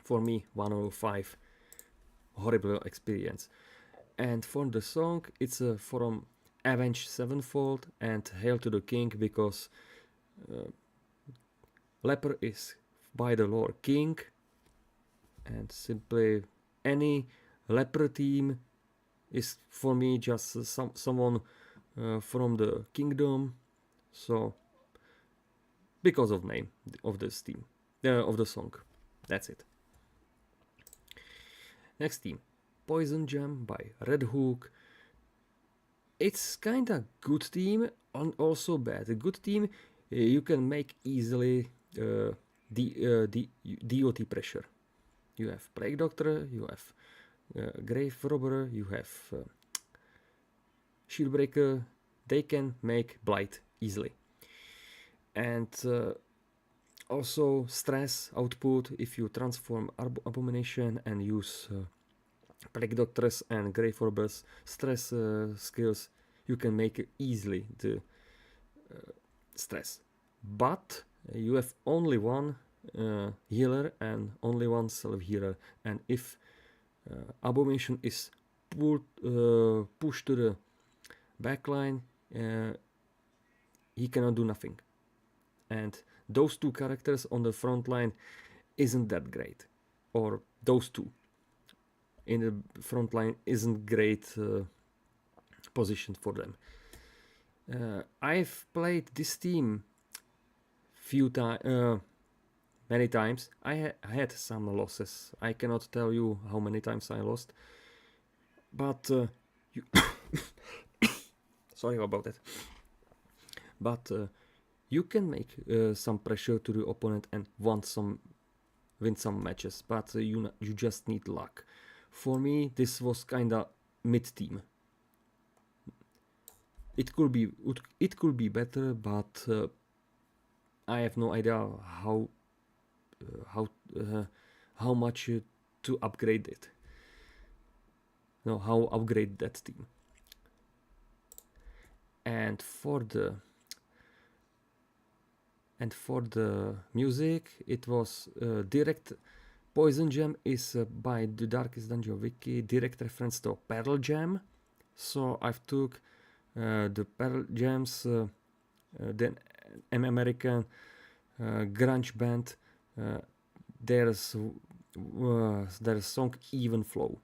For me, 105. Horrible experience. And for the song, it's from Avenged Sevenfold and Hail to the King, because Leper is by the lore king, and simply any Leper team is for me just someone from the kingdom. So because of name of this team, of the song, that's it. Next team, Poison Jam by Red Hook. It's kinda good team and also bad. A good team, you can make easily DOT pressure. You have Plague Doctor, you have Grave Robber, you have Shieldbreaker. They can make Blight easily. And also stress output, if you transform Abomination and use Plague Doctors and Grave Robbers stress skills, you can make easily the stress. But you have only one healer and only one self-healer, and if Abomination is pushed to the backline, he cannot do nothing. And those 2 characters on the front line isn't that great, or those 2 in the front line isn't great position for them. I've played this team many times. I had some losses. I cannot tell you how many times I lost, but sorry about that. But you can make some pressure to the opponent and win some matches, but you just need luck. For me, this was kinda mid team. It could be better, but I have no idea how much to upgrade it. No, how upgrade that team. And for the music, it was direct. Poison Jam is by the Darkest Dungeon Wiki, direct reference to Pearl Jam. So I've took the Pearl Jam's then an American grunge band, their song Even Flow.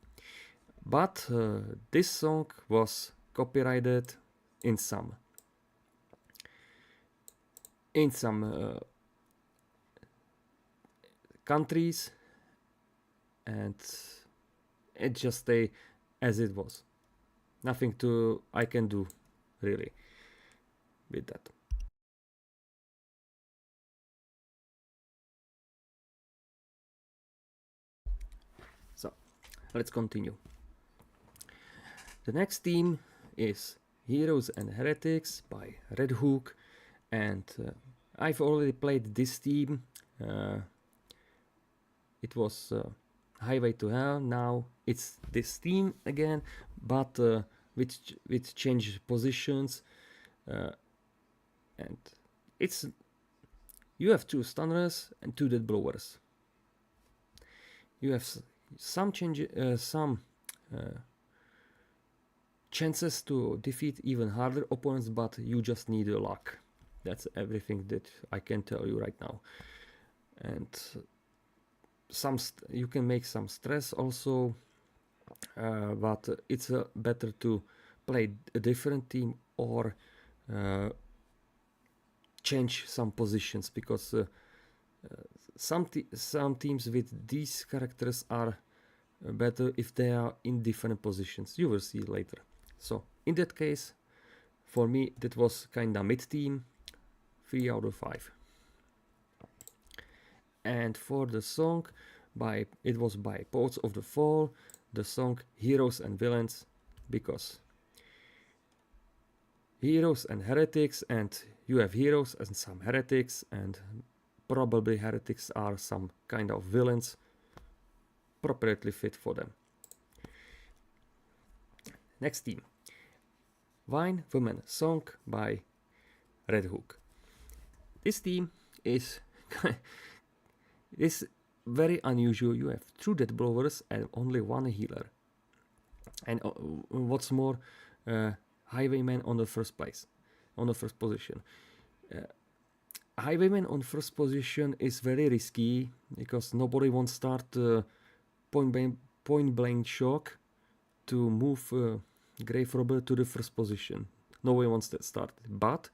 but this song was copyrighted in some countries, and it just stay as it was. Nothing I can do really with that. So let's continue. The next theme is Heroes and Heretics by Red Hook, and I've already played this theme. It was Highway to Hell. Now it's this theme again, but with changed positions, and it's you have 2 stunners and 2 death blowers. You have some chances to defeat even harder opponents, but you just need luck. That's everything that I can tell you right now. And you can make some stress also, but it's better to play a different team or change some positions, because some teams with these characters are better if they are in different positions. You will see later. So in that case, for me that was kinda mid team, 3 out of 5. And for the song, it was by Poets of the Fall, the song Heroes and Villains, because heroes and heretics, and you have heroes and some heretics, and probably heretics are some kind of villains, appropriately fit for them. Next theme, Wine Woman song by Red Hook. This theme is very unusual. You have 2 death blowers and only 1 healer, and what's more, Highwayman on the first position. Highwayman on first position is very risky, because nobody wants to start point blank shock to move Grave Robber to the first position. Nobody wants that start. But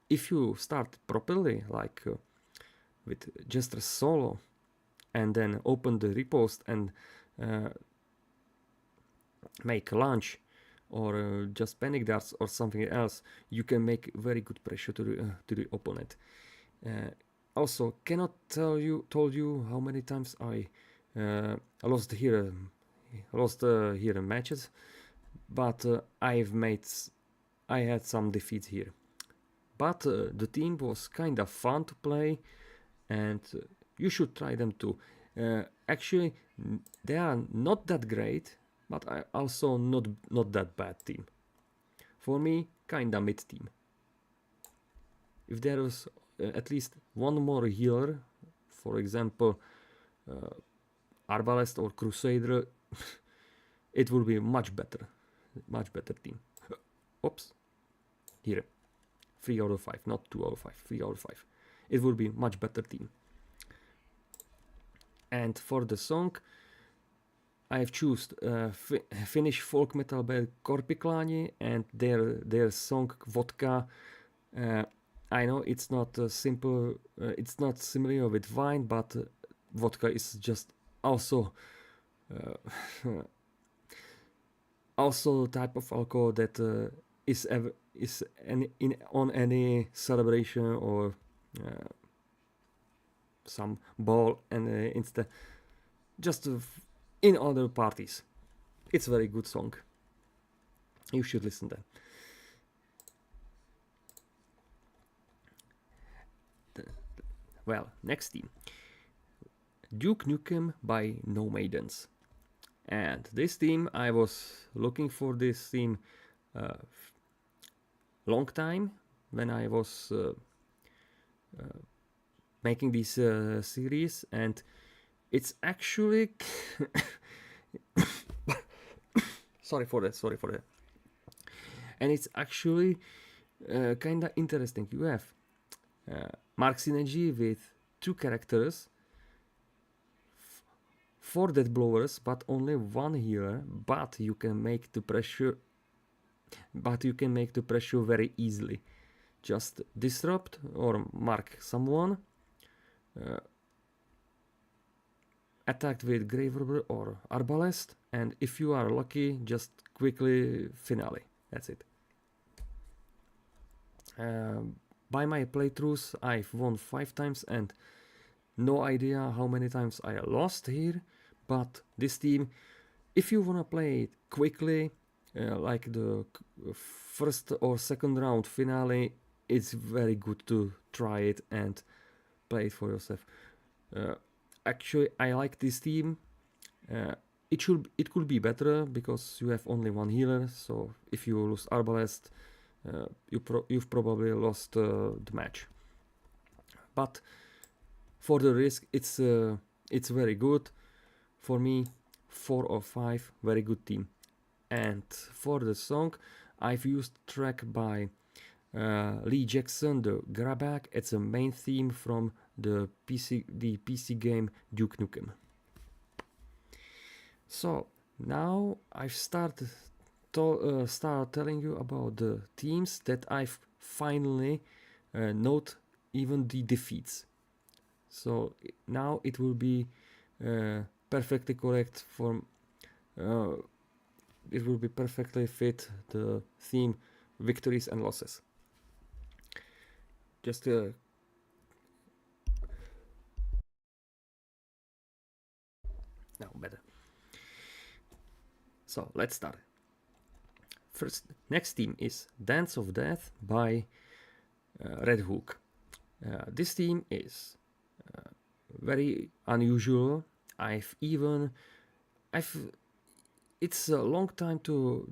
if you start properly, like with just a solo, and then open the riposte and make a launch, or just panic darts or something else, you can make very good pressure to the opponent. Also, cannot told you how many times I lost here matches, but I had some defeats here. But the team was kind of fun to play, and you should try them too. Actually, they are not that great, but also not that bad team. For me, kinda mid team. If there was at least 1 more healer, for example, Arbalest or Crusader, it will be much better team. Oops, here, 3 out of 5, not 2 out of 5, 3 out of 5. It will be much better team. And for the song, I have chosen Finnish folk metal band Korpiklaani and their song Vodka. I know it's not simple, it's not similar with wine, but vodka is just also also type of alcohol that is on any celebration or some ball, and instead just in other parties. It's a very good song. You should listen to that. Well, next theme, Duke Nukem by No Maidens. And this theme, I was looking for this theme long time when I was making this series, and it's actually sorry for that, and it's actually kinda interesting. You have Mark Synergy with 2 characters 4 death blowers, but only 1 healer. But you can make the pressure. But you can make the pressure very easily. Just disrupt or mark someone. Attacked with Grave Robber or Arbalest, and if you are lucky, just quickly finale. That's it. By my playthroughs, I've won 5 times and no idea how many times I lost here, but this team, if you wanna play it quickly, like the first or second round finale, it's very good to try it and play it for yourself. Actually, I like this team. It could be better because you have only 1 healer. So if you lose Arbalest, you've probably lost the match. But for the risk, it's very good. For me, 4 or 5, very good team. And for the song, I've used track by Lee Jackson, the Grabback. It's a main theme from the PC game Duke Nukem. So now I've started telling you about the teams that I've finally note even the defeats. So now it will be perfectly correct for it will be perfectly fit the theme victories and losses. Just now better. So let's start. First, next team is Dance of Death by Red Hook. This team is very unusual. It's a long time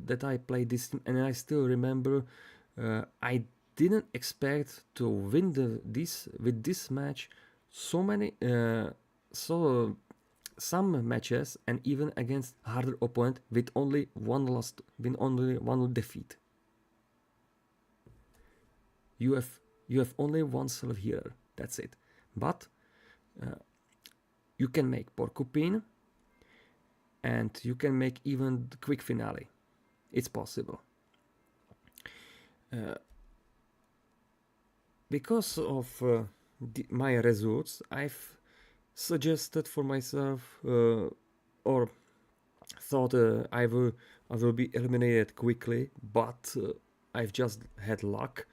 that I played this team, and I still remember I didn't expect to win with this match some matches, and even against harder opponent with only only one defeat. You have only 1 self healer. That's it. But you can make Porcupine, and you can make even the quick finale. It's possible. Because of my results, I've suggested for myself or thought I will be eliminated quickly, but I've just had luck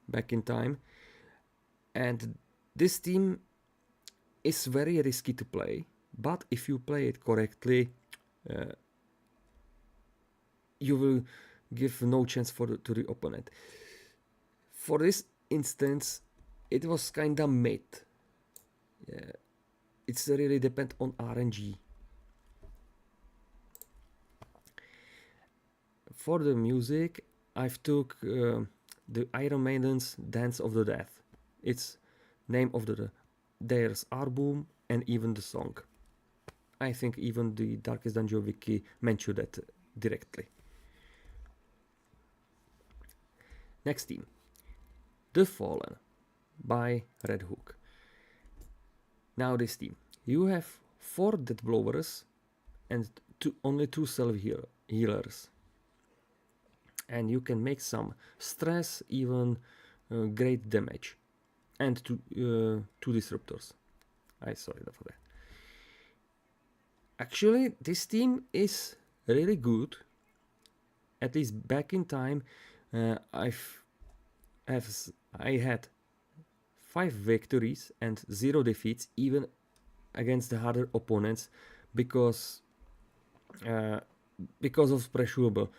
back in time, and this team is very risky to play, but if you play it correctly, you will give no chance to the opponent. For this instance, it was kinda mid. It's really depend on RNG. For the music, I've took the Iron Maiden's Dance of the Death. It's name of their album and even the song. I think even the Darkest Dungeon wiki mentioned that directly. Next team, The Fallen by Red Hook. Now this team, you have 4 death blowers and only 2 self healers, and you can make some stress, even great damage, and 2 disruptors. Sorry for that. Actually, this team is really good. At least back in time, I had 5 victories and 0 defeats, even against the harder opponents, because of pressurable.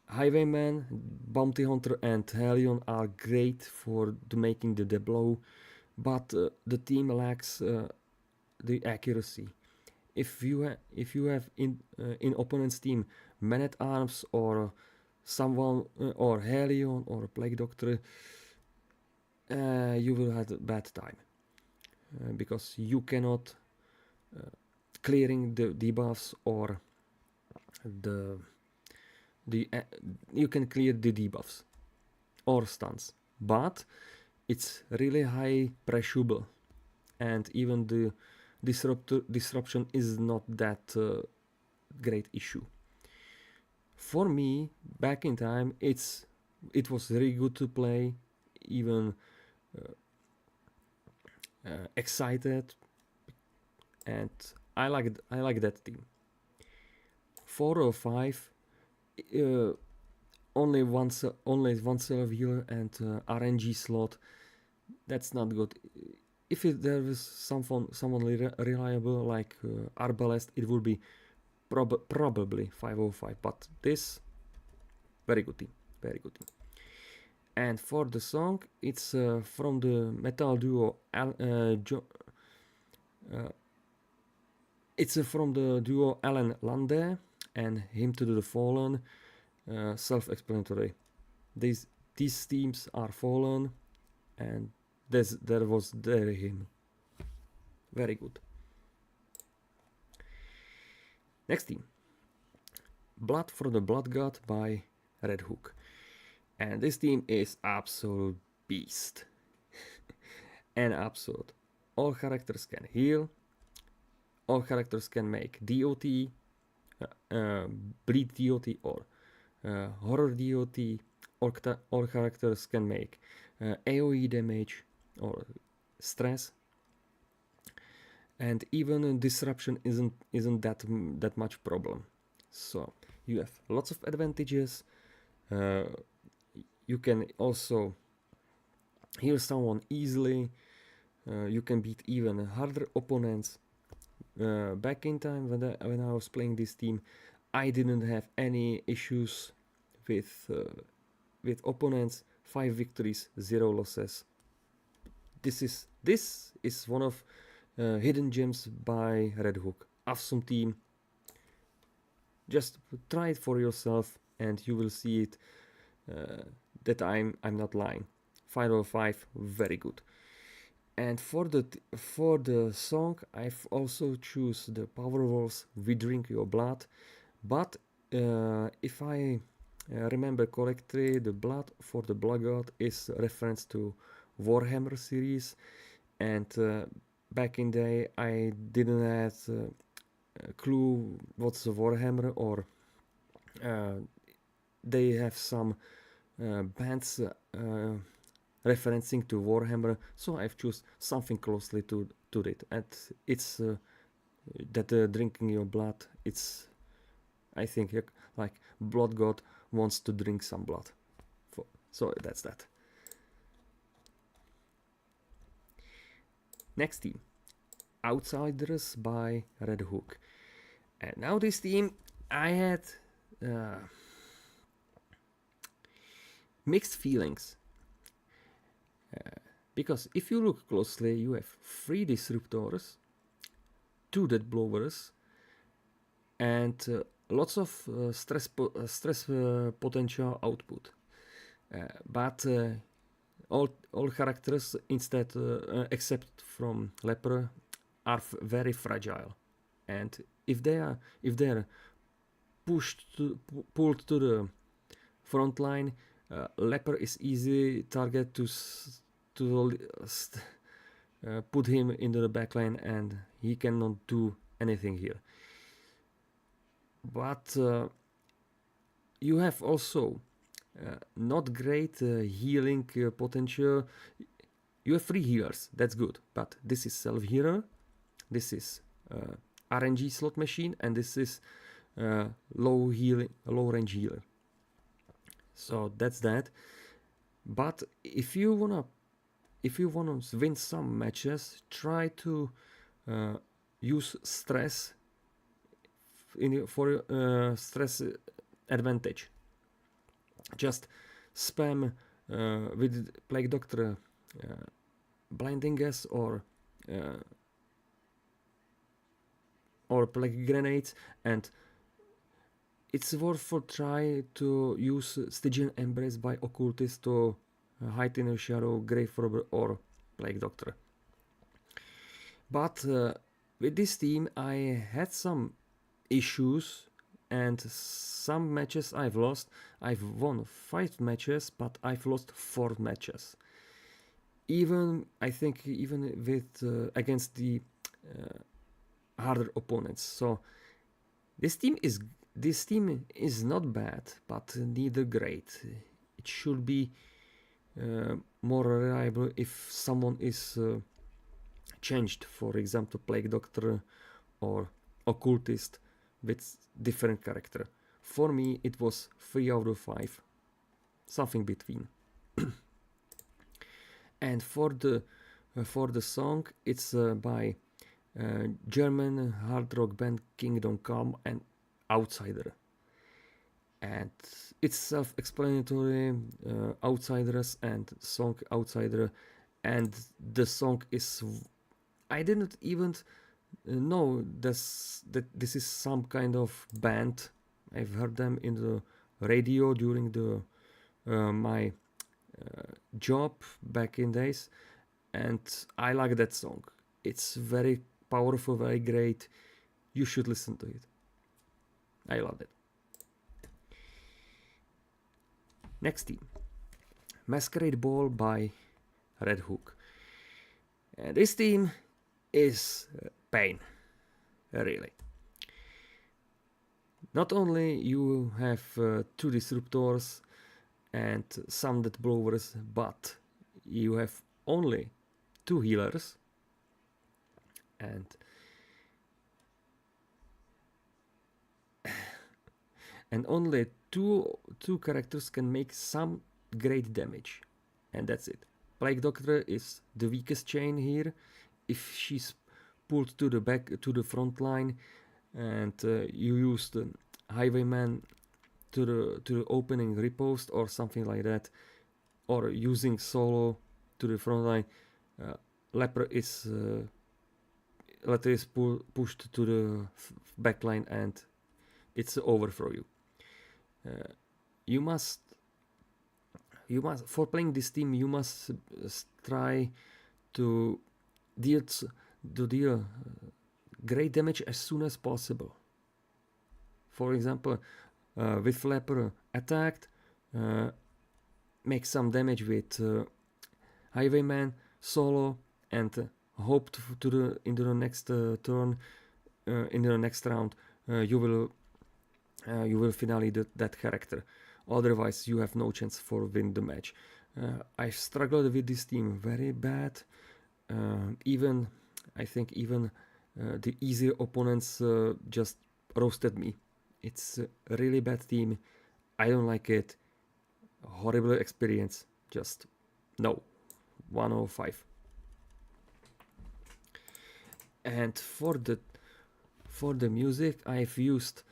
Highwayman, Bounty Hunter, and Hellion are great for making the blow, but the team lacks the accuracy. If you have in opponent's team Man-at-Arms or someone or Hellion or a Plague Doctor, you will have a bad time because you cannot clearing the debuffs or you can clear the debuffs or stuns, but it's really high pressurable, and even disruption is not that great issue. For me, back in time, it was very good to play, even excited, and I like that team. 4 or 5, only one silver healer and RNG slot. That's not good. If there was someone reliable like Arbalest, it would be probably 505. But this, very good team, very good team. And for the song, it's from the metal duo. It's from the duo Alan Lande and Hymn to the Fallen. Self-explanatory. These themes are fallen, and there was their hymn. Very good. Next theme. Blood for the Blood God by Red Hook. And this team is absolute beast. And absolute. All characters can heal. All characters can make DOT, bleed DOT, or horror DOT. All characters can make AoE damage or stress. And even disruption isn't that much problem. So you have lots of advantages. You can also heal someone easily. You can beat even harder opponents. Back in time when I was playing this team, I didn't have any issues with opponents. 5 victories, 0 losses. This is one of hidden gems by Red Hook. Awesome team. Just try it for yourself, and you will see it. That I'm not lying. 505, very good. And for the song, I've also choose the Powerwolves We Drink Your Blood. But if I remember correctly, the blood for the Blood God is a reference to Warhammer series, and back in the day I didn't have a clue what's a Warhammer, or they have some bands referencing to Warhammer, so I've choose something closely to it, and it's that drinking your blood. It's, I think, like Blood God wants to drink some blood. So that's that. Next team, Outsiders by Red Hook. And now this team, I had mixed feelings. Because if you look closely, you have 3 disruptors, 2 death blowers, and lots of stress potential output. But all characters, instead, except from Leper, are very fragile, and if they're pulled to the front line, Leper is easy target to put him into the back line, and he cannot do anything here. But you have also not great healing potential. You have 3 healers, that's good, but this is self healer, this is RNG slot machine, and this is low range healer. So that's that. But if you wanna win some matches, try to use stress for stress advantage. Just spam with Plague Doctor blinding gas or plague grenades, and it's worth for try to use Stygian Embrace by Occultist to hide in a shadow, Grave Robber or Plague Doctor. But with this team I had some issues, and some matches I've lost. I've won 5 matches, but I've lost 4 matches. I think even with against the harder opponents. So this team is not bad, but neither great. It should be more reliable if someone is changed, for example, Plague Doctor or Occultist with different character. For me, it was 3 out of 5, something between. And for the song, it's by German hard rock band Kingdom Come and Outsider. And it's self-explanatory, Outsiders and song Outsider, and the song is, I didn't even know that this is some kind of band. I've heard them in the radio during the my job back in days, and I like that song. It's very powerful, very great. You should listen to it. I love it. Next team, Masquerade Ball by Red Hook. This team is pain, really. Not only you have 2 disruptors and some death blowers, but you have only 2 healers and only two characters can make some great damage, and that's it. Plague Doctor is the weakest chain here. If she's pulled to the back, to the front line, and you use the Highwayman to the opening riposte or something like that, or using Solo to the front line, Leper is pushed to the back line and it's over for you. You must for playing this team you must try to deal great damage as soon as possible. For example, with Leper attacked, make some damage with Highwayman, Solo, and hope into the next turn, in the next round, you will finally that character. Otherwise, you have no chance for win the match. I struggled with this team very bad. I think even the easier opponents just roasted me. It's a really bad team. I don't like it. Horrible experience. Just no. 105. And for the music, I've used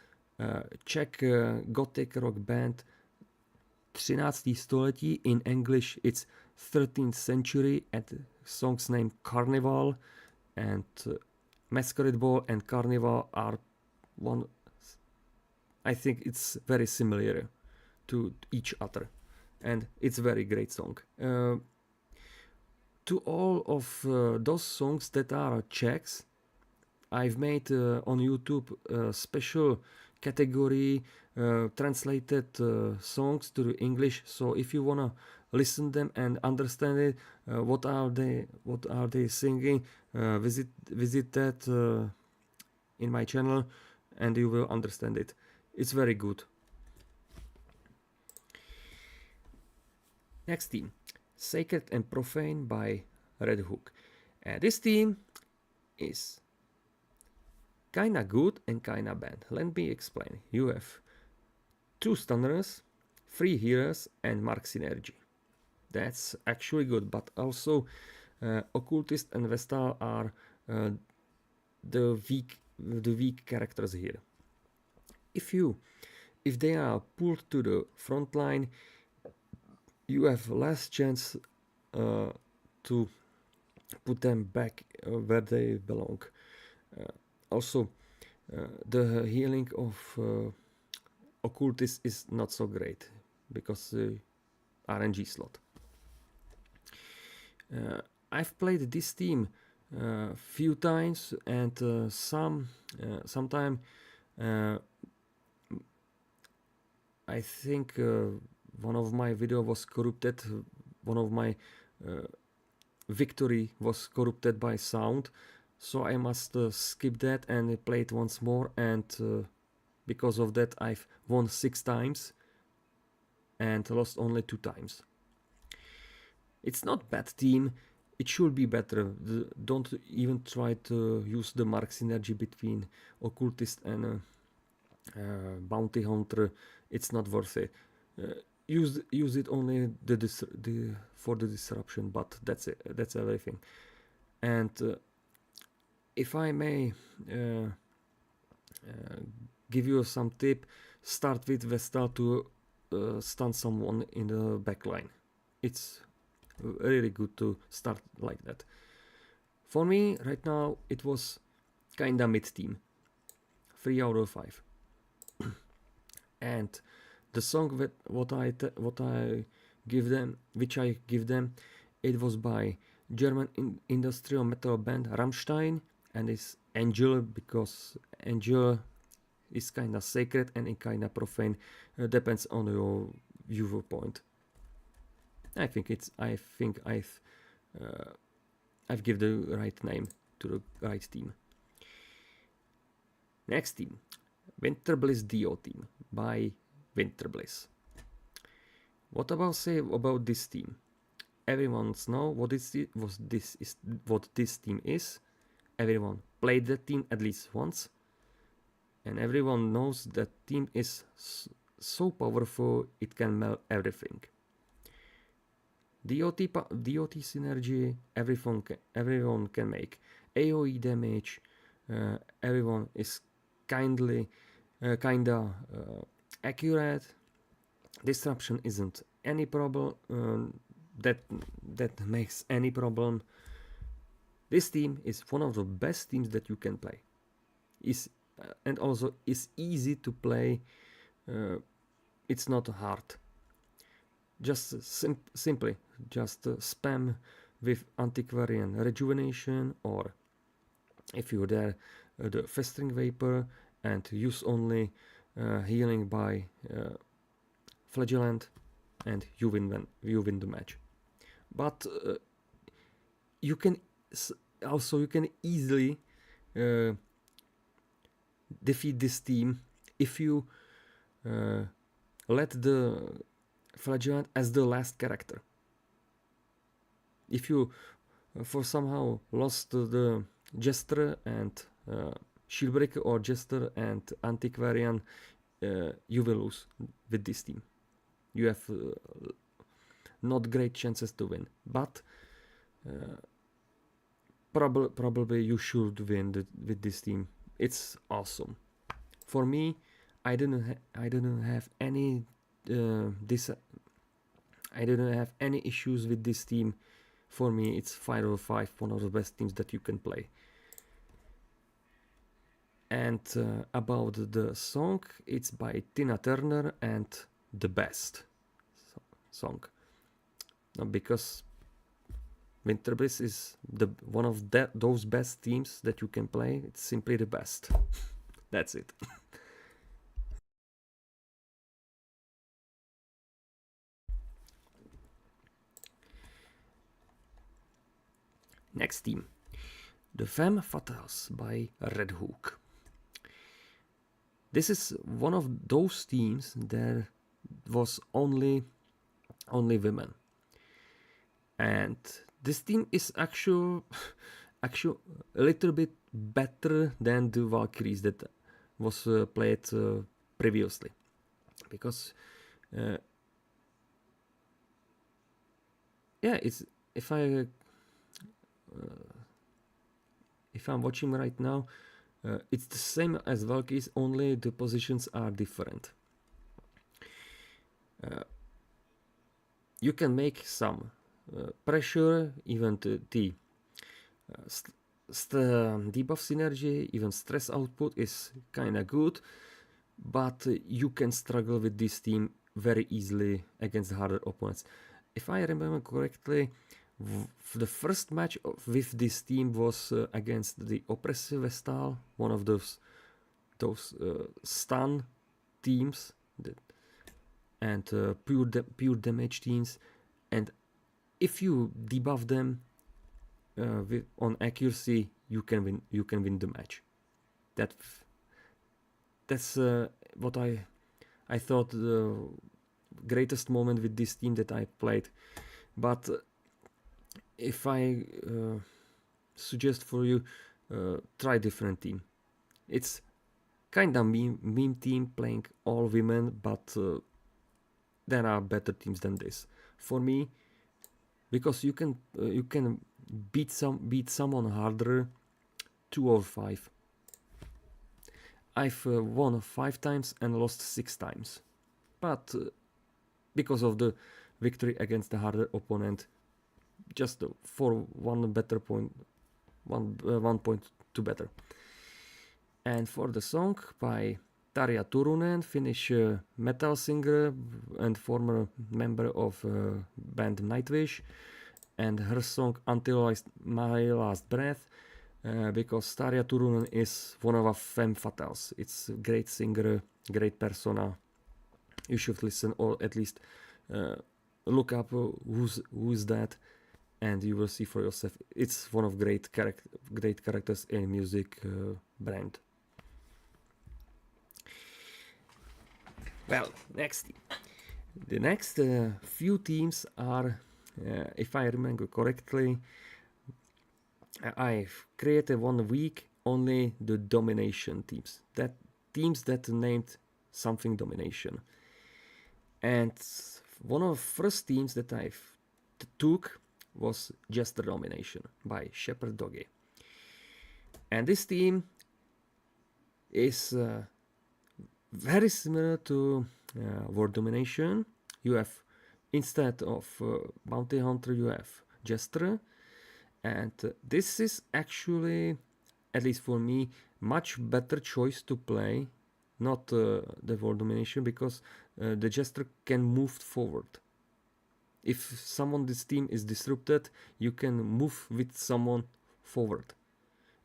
Czech gothic rock band 13. století. In English, it's 13th century, and the song's name Carnival, and Masquerade Ball and Carnival are one. I think it's very similar to each other, and it's a very great song. To all of those songs that are Czechs, I've made on YouTube a special category, translated songs to the English. So if you wanna listen them and understand it, what are they singing, visit that in my channel, and you will understand it. It's very good. Next team, Sacred and Profane by Red Hook. This team is kinda good and kinda bad. Let me explain. You have 2 stunners, 3 healers, and Mark Synergy. That's actually good, but also Occultist and Vestal are the weak characters here. If they are pulled to the front line, you have less chance to put them back where they belong. Also, the healing of Occultist is not so great because RNG slot. I've played this team few times, and sometime I think one of my video was corrupted. One of my victory was corrupted by sound. so I must skip that and play it once more, and because of that I've won 6 times and lost only 2 times. It's not bad team, it should be better. Don't even try to use the mark synergy between occultist and bounty hunter. It's not worth it. Use it only for the disruption, but that's it. That's everything. And if I may give you some tip, start with Vestal to stun someone in the backline. It's really good to start like that. For me, right now, it was kinda mid-team. 3 out of 5. And the song that which I give them, it was by German industrial metal band Rammstein, and it's Angel, because Angel is kinda sacred and kinda profane. Depends on your viewpoint. I think I've given the right name to the right team. Next team, Winter Bliss Dio team by Winter Bliss. What about this team? Everyone knows what this team is. Everyone played that team at least once, and everyone knows that team is so powerful it can melt everything. DOT synergy, everyone can make AoE damage. Everyone is kinda accurate. Disruption isn't any problem that makes any problem. This team is one of the best teams that you can play. And also is easy to play. It's not hard. Just simply spam with Antiquarian Rejuvenation, or if you're there, the Festering Vapor, and use only healing by Flagellant, and you win the match. But you can easily defeat this team if you let the Flagellant as the last character. If you for somehow lost the Jester and Shieldbreaker, or Jester and Antiquarian, you will lose with this team. You have not great chances to win, but probably you should win with this team. It's awesome. For me, I didn't have any I didn't have any issues with this team. For me, it's 5 out of 5, one of the best teams that you can play. And about the song, it's by Tina Turner and The Best song. Because Winter Bliss is one of those best teams that you can play. It's simply the best. That's it. Next team, the Femme Fatales by Red Hook. This is one of those teams that was only women, and this team is actually a little bit better than the Valkyries that was played previously, because yeah, it's if I'm watching right now, it's the same as Valkyries, only the positions are different. You can make some pressure, even the debuff synergy, even stress output is kinda good, but you can struggle with this team very easily against harder opponents. If I remember correctly, the first match with this team was against the Oppressive Vestal, one of those stun teams and pure damage teams, and if you debuff them, on accuracy, you can win the match. That's what I thought the greatest moment with this team that I played. But if I suggest for you, try different team. It's kinda meme team playing all women, but there are better teams than this. For me, because you can beat someone harder 2 or 5. I've won 5 times and lost 6 times, but because of the victory against the harder opponent, just for one point to better. And for the song by Tarja Turunen, Finnish metal singer and former member of band Nightwish, and her song Until My Last Breath, because Tarja Turunen is one of our femme fatales. It's a great singer, great persona. You should listen, or at least look up who's that, and you will see for yourself. It's one of great characters in music brand. Well, the next few teams are, if I remember correctly, I've created 1 week only the domination teams. Teams that named something domination. And one of the first teams that I took was Jester Domination by ShepardCZ. And this team is very similar to World Domination. You have, instead of Bounty Hunter, you have Jester. And this is actually, at least for me, much better choice to play, not the World Domination, because the Jester can move forward. If someone this team is disrupted, you can move with someone forward.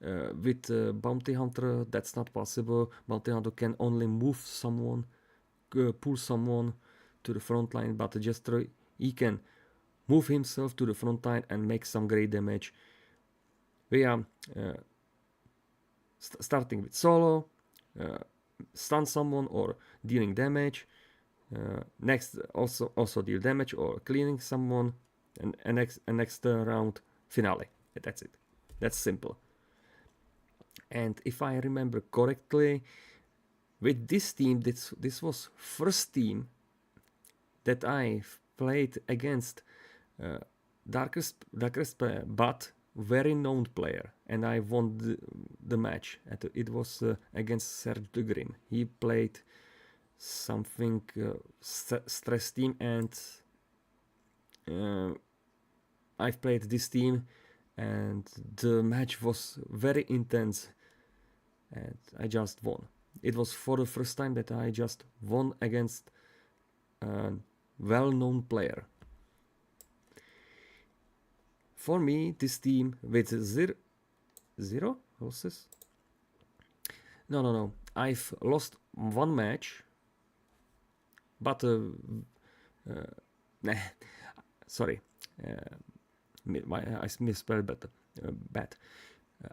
With Bounty Hunter, that's not possible. Bounty Hunter can only move someone, pull someone to the front line, but the Jester, he can move himself to the front line and make some great damage. We are starting with solo, stun someone or dealing damage. Next, also deal damage or cleaning someone, and next round finale. That's it. That's simple. And if I remember correctly, with this team, this was first team that I played against darkest but very known player, and I won the match. It was against Serge de Grim. He played something stress team, and I've played this team, and the match was very intense, and I just won. It was for the first time that I just won against a well-known player. For me, this team with zero losses? No. I've lost 1 match, but sorry, I misspelled bad.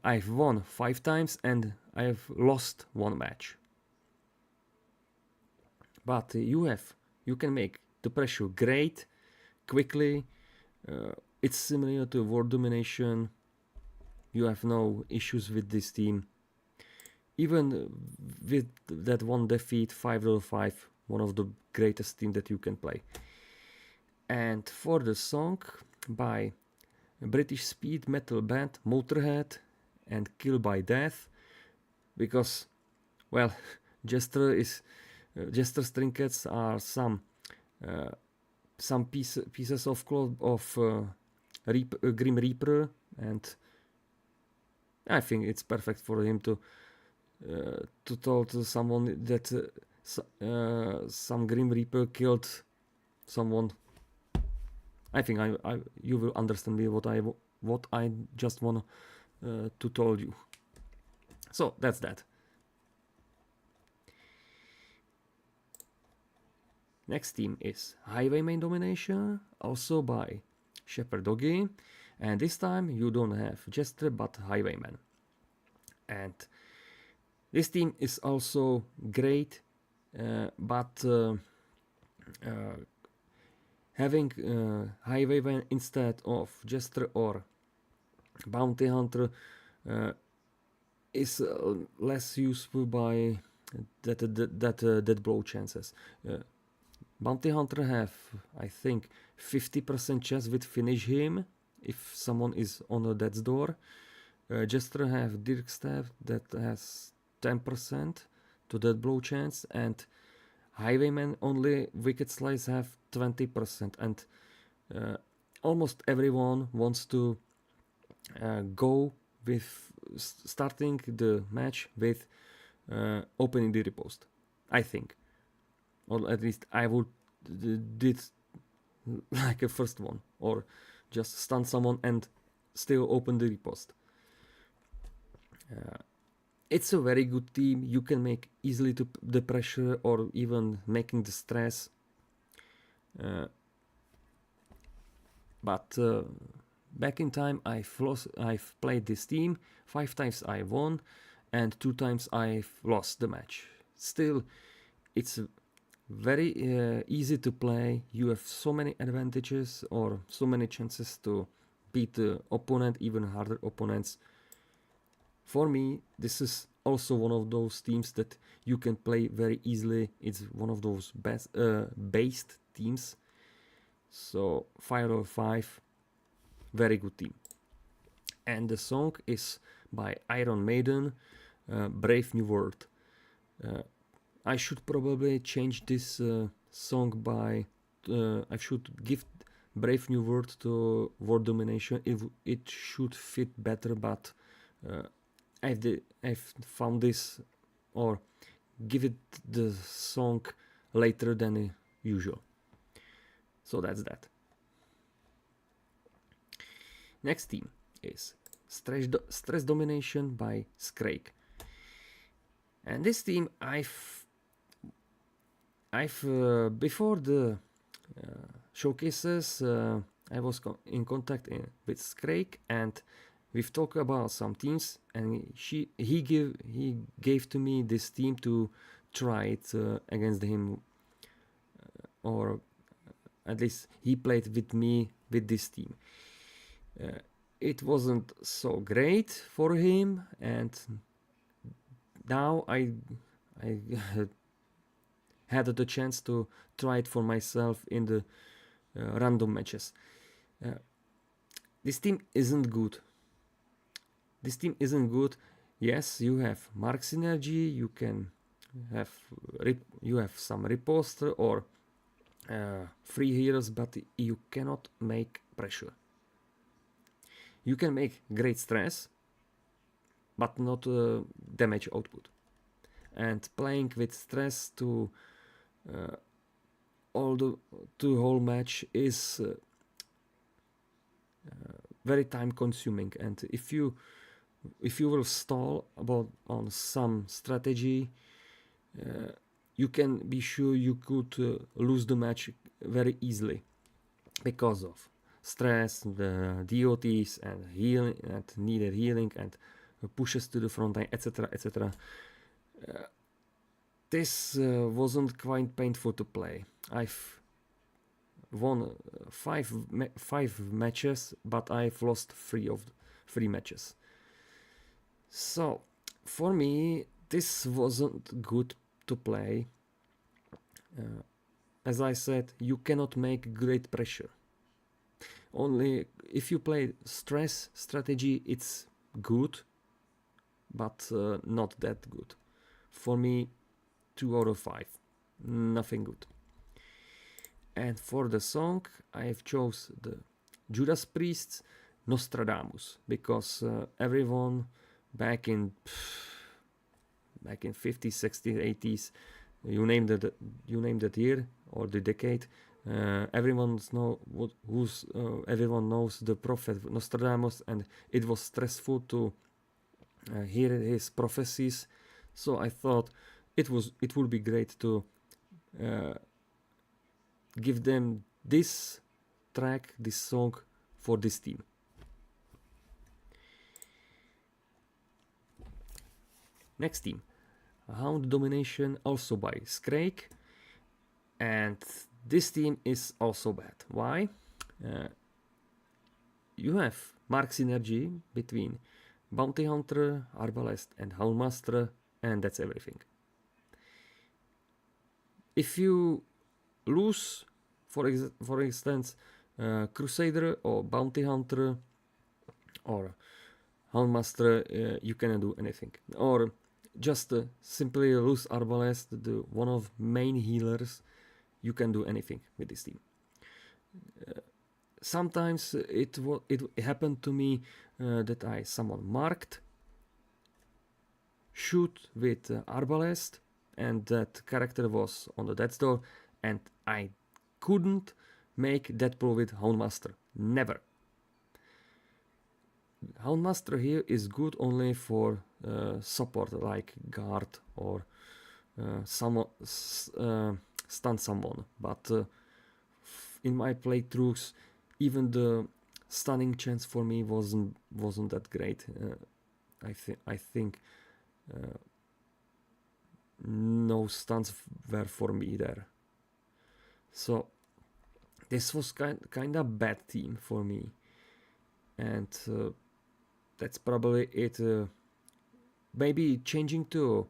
I've won 5 times and I've lost 1 match. But you can make the pressure great, quickly. It's similar to World Domination. You have no issues with this team. Even with that 1 defeat, 5-5, one of the greatest team that you can play. And for the song by British speed metal band Motorhead and Kill by Death, because, well, Jester's trinkets are some pieces of cloth of Grim Reaper, and I think it's perfect for him to tell to someone that some Grim Reaper killed someone. I think you will understand me what I just want to tell you. So that's that. Next team is Highwayman Domination, also by ShepardCZ, And this time you don't have Jester but Highwayman. And this team is also great, but having Highwayman instead of Jester or Bounty Hunter is less useful by that blow chances. Bounty Hunter have, I think, 50% chance with finish him if someone is on a death's door. Jester have Dirk Staff that has 10% to that blow chance, and Highwayman only Wicked Slice have 20%, and almost everyone wants to go with starting the match with opening the riposte, I think, or at least I would did like a first one, or just stun someone and still open the riposte. It's a very good team. You can make easily to the pressure or even making the stress. But back in time, I've played this team 5 times. I won, and 2 times I've lost the match. Still, it's very easy to play. You have so many advantages or so many chances to beat the opponent, even harder opponents. For me, this is also one of those teams that you can play very easily. It's one of those best based teams. So 5 out of 5, very good team. And the song is by Iron Maiden, Brave New World. I should probably change this song by I should give Brave New World to World Domination. It should fit better, but I've found this, or give it the song later than usual. So that's that. Next team is Stress Domination by Scrake. And this team I've before the showcases I was in contact with Scrake, and we've talked about some teams, and he gave to me this team to try it against him, or at least he played with me with this team. It wasn't so great for him, and now I had the chance to try it for myself in the random matches. This team isn't good. Yes, you have Mark Synergy, you can have some riposte or free heroes, but you cannot make pressure. You can make great stress, but not damage output. And playing with stress to whole match is very time consuming, and if you will stall on some strategy, you can be sure you could lose the match very easily because of stress, the DOTs and healing and needed healing and pushes to the front line, etc, etc. This wasn't quite painful to play. I've won 5 matches, but I've lost 3 matches. So for me, this wasn't good to play. As I said, you cannot make great pressure. Only if you play stress strategy, it's good, but not that good. For me, 2 out of 5, nothing good. And for the song, I've chose the Judas Priest's Nostradamus, because everyone back in 50s, 60s, 80s, you name that year or the decade, everyone knows the prophet Nostradamus, and it was stressful to hear his prophecies. So I thought it would be great to give them this track, this song for this team. Next team, Hound Domination, also by Scrake, and this team is also bad. Why? You have mark synergy between Bounty Hunter, Arbalest, and Houndmaster, and that's everything. If you lose, for instance, Crusader or Bounty Hunter or Houndmaster, you cannot do anything. Or just simply lose Arbalest, the one of main healers, you can do anything with this team. Sometimes it happened to me that I someone marked, shoot with Arbalest, and that character was on the death's door, and I couldn't make Deadpool with Houndmaster. Never. Houndmaster here is good only for support like guard or stun someone, but in my playthroughs even the stunning chance for me wasn't that great. I think no stuns were for me there. So this was kind of bad team for me, and that's probably it. Maybe changing to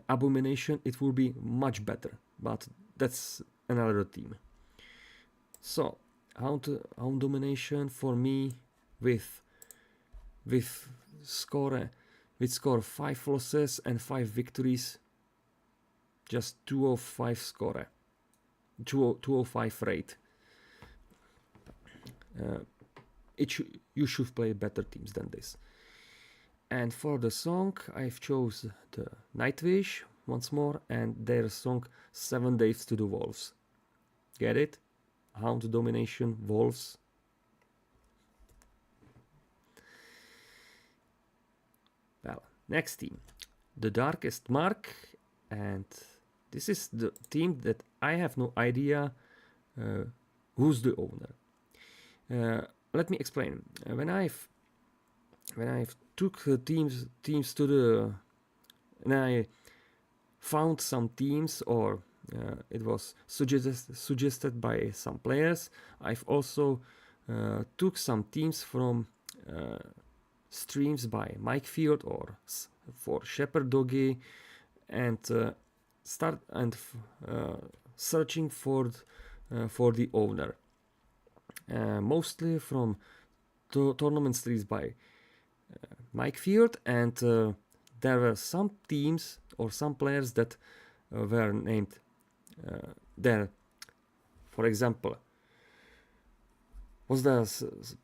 Abomination, it will be much better, but that's another team. So Hound Domination for me with score 5 losses and 5 victories, just 205 score, 205 rate. You should play better teams than this. And for the song, I've chose the Nightwish once more, and their song 7 Days to the Wolves. Get it? Hound Domination, Wolves. Well, next team, the Darkest Mark, and this is the team that I have no idea who's the owner. Let me explain. When I've took teams to the, and I found some teams, or it was suggested by some players. I've also took some teams from streams by Mike Field or for ShepardCZ, and start and searching for the owner. Mostly from tournament streams by Mike Field, and there were some teams or some players that were named there. For example, was the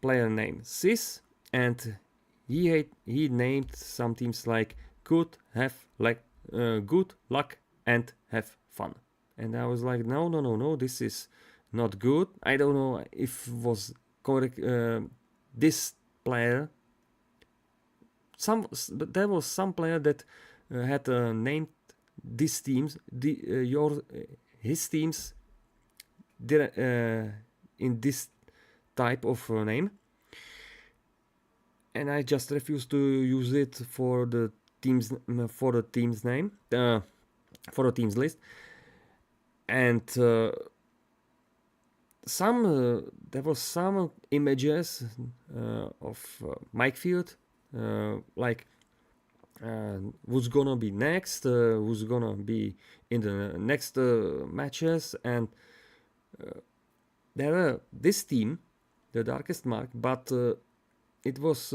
player named Sis, and he named some teams like good luck and have fun. And I was like, no, this is not good. I don't know if was correct. This player, there was some player that had named these teams, his teams, in this type of name, and I just refused to use it for the team's name, for the team's list. And there was some images of Mike Field, like who's gonna be next, who's gonna be in the next matches, and there were this team, the Darkest Mark, but it was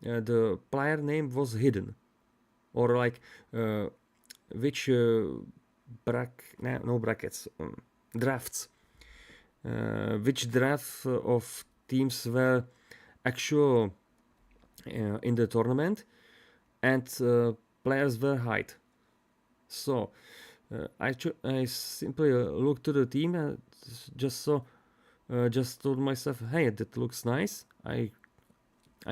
the player name was hidden, or like which brackets, drafts, which draft of teams were actual in the tournament, and players were hide. So I simply looked to the team and just told myself, hey, that looks nice. I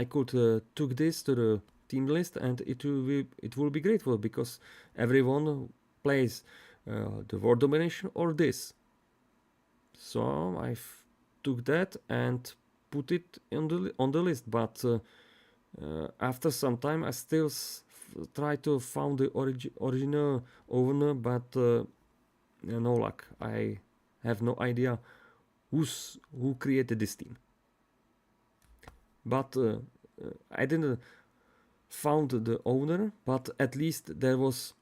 could took this to the team list, and it will be grateful because everyone plays the World Domination or this. So I took that and put it on the list, but after some time I still tried to find the original owner, but no luck. I have no idea who created this team. But I didn't found the owner, but at least there was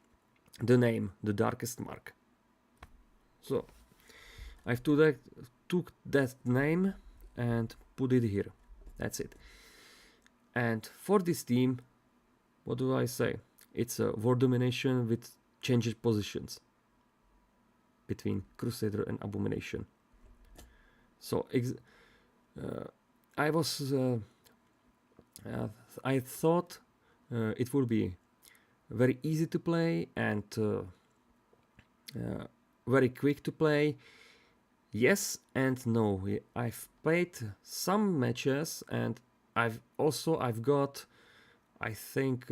the name, the Darkest Mark. So I took that name and put it here. That's it. And for this team, what do I say? It's a war domination with changed positions between Crusader and Abomination. So I thought it would be very easy to play and very quick to play. Yes and no. I've played some matches and I've got, I think,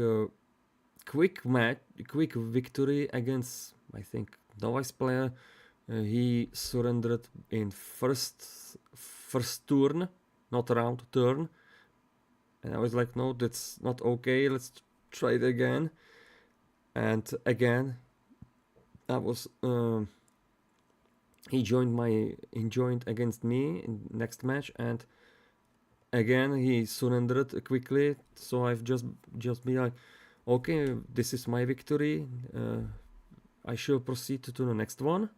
quick victory against, I think, novice player. He surrendered in first turn, not round, turn. And I was like, no, that's not okay, let's try it again. And again, that was he joined against me in next match, and again he surrendered quickly. So I've just be like, okay, this is my victory. I shall proceed to the next one.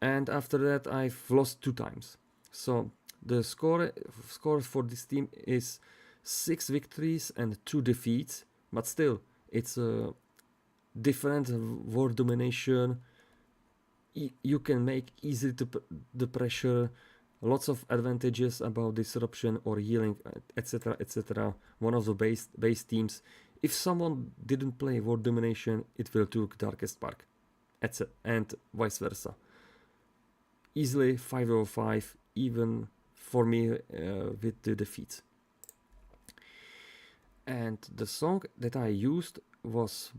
And after that, I've lost 2 times. So the score for this team is 6 victories and 2 defeats. But still, it's a different war domination. You can make easily the pressure, lots of advantages about disruption or healing, etc, etc. One of the base teams. If someone didn't play war domination, it will took Darkest Mark, etc, and vice versa. Easily 5/5, even for me with the defeats. And the song that I used was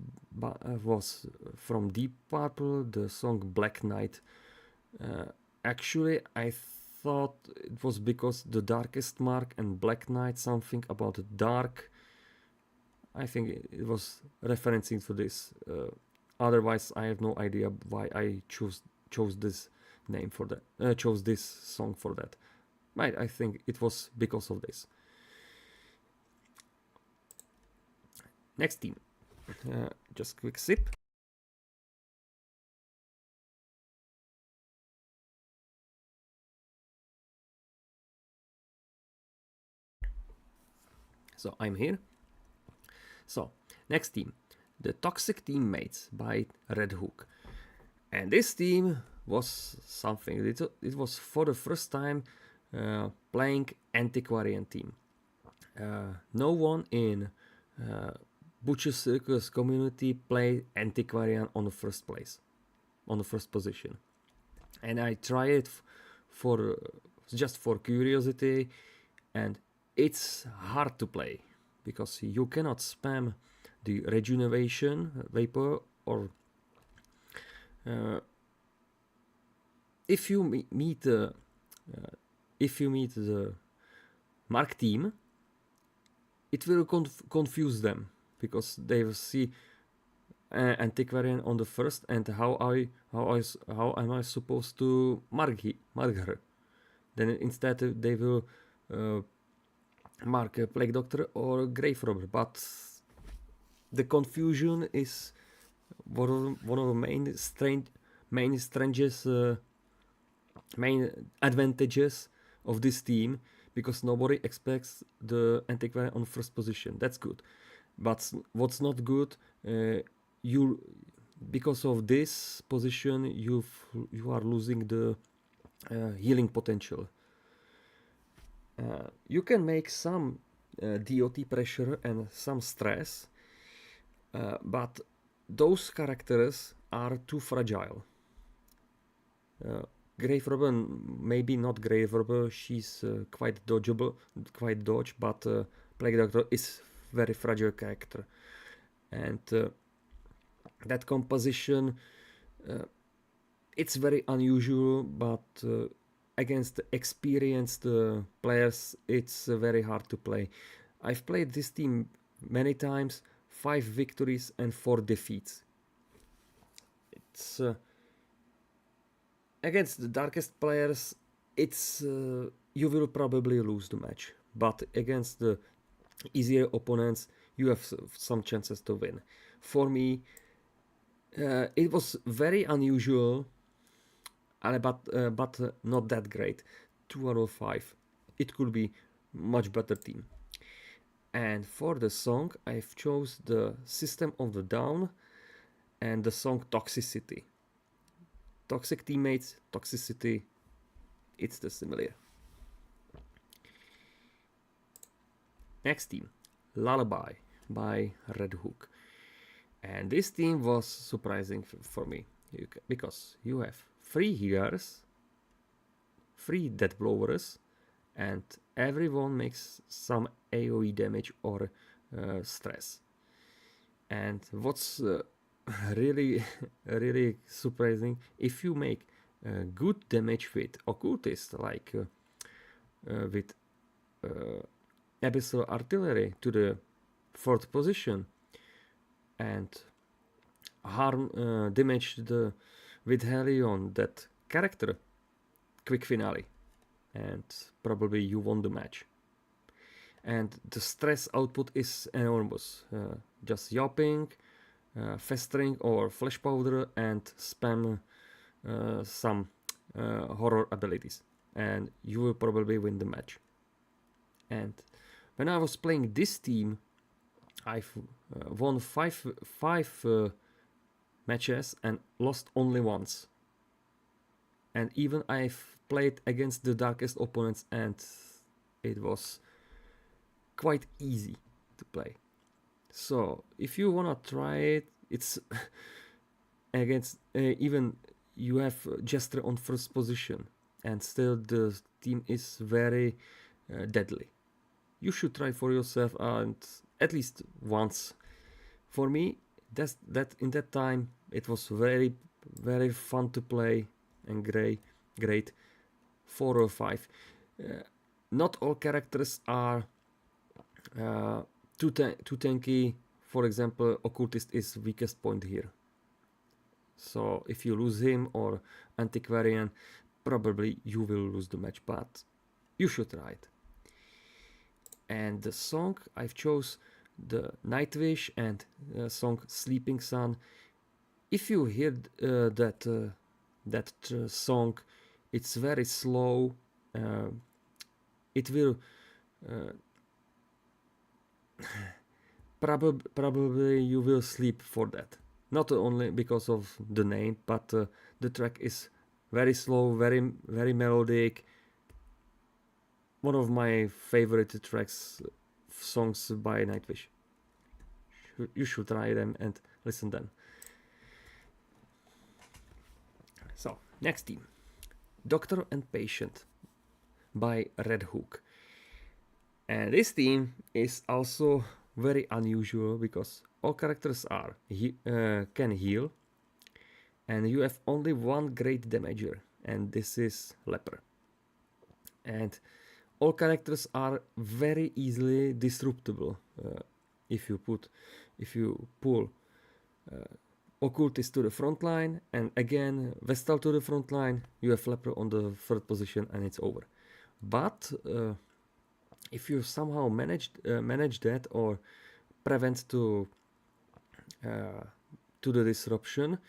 from Deep Purple, the song Black Knight. Actually, I thought it was because the Darkest Mark and Black Knight, something about the dark. I think it was referencing to this. Otherwise, I have no idea why I chose this name for that. Chose this song for that. I think it was because of this. Next team. Just quick sip. So I'm here. So next team, the Toxic Teammates by Red Hook. And this team was something. It was for the first time playing Antiquarian team. No one in Butcher Circus community played Antiquarian on the first place, on the first position. And I tried it for just for curiosity, and it's hard to play because you cannot spam the regeneration vapor, or if you meet the Mark team, it will confuse them because they will see Antiquarian on the first, and how am I supposed to mark her? Then instead they will mark a Plague Doctor or Grave Robber, but the confusion is one of the main advantages of this team, because nobody expects the Antiquarian on first position. That's good, but what's not good, because of this position you are losing the healing potential. You can make some DOT pressure and some stress, but those characters are too fragile. Grave Robber, maybe not Grave Robber, she's quite dodge, but Plague Doctor is very fragile character, and that composition, it's very unusual, but against experienced players it's very hard to play. I've played this team many times. 5 victories and 4 defeats. It's against the darkest players, it's you will probably lose the match, but against the easier opponents you have some chances to win. For me, it was very unusual, but not that great. 2 out of 5. It could be much better team. And for the song, I've chose the System of the Down and the song Toxicity. Toxic teammates, toxicity, it's the similar. Next team, Lullaby by Red Hook. And this team was surprising for me because you have 3 healers, 3 death blowers, and everyone makes some AoE damage or stress. And what's really surprising, if you make good damage with occultist, like with abyssal artillery to the 4th position, and harm damage with Helion that character, quick finale, and probably you won the match. And the stress output is enormous. Just yapping, festering or flash powder, and spam some horror abilities, and you will probably win the match. And when I was playing this team, I've won 5 matches and lost only once. And even I've played against the darkest opponents, and it was quite easy to play. So if you wanna try it, it's against even you have Jester on 1st position, and still the team is very deadly. You should try for yourself, and at least once. For me, that in that time it was very fun to play and great. 4 or 5. Not all characters are too tanky. For example, occultist is weakest point here. So if you lose him or antiquarian, probably you will lose the match, but you should try it. And the song I've chose the Nightwish and song Sleeping Sun. If you hear that song, it's very slow. It will probably you will sleep for that. Not only because of the name, but the track is very slow, very melodic. One of my favorite songs by Nightwish. You should try them and listen them. So, next team. Doctor and Patient by Red Hook. And this team is also very unusual because all characters can heal, and you have only one great damager, and this is Leper. And all characters are very easily disruptible. If you pull Occultist to the front line, and again Vestal to the front line, you have Leper on the 3rd position, and it's over. But if you somehow manage that or prevent to the disruption,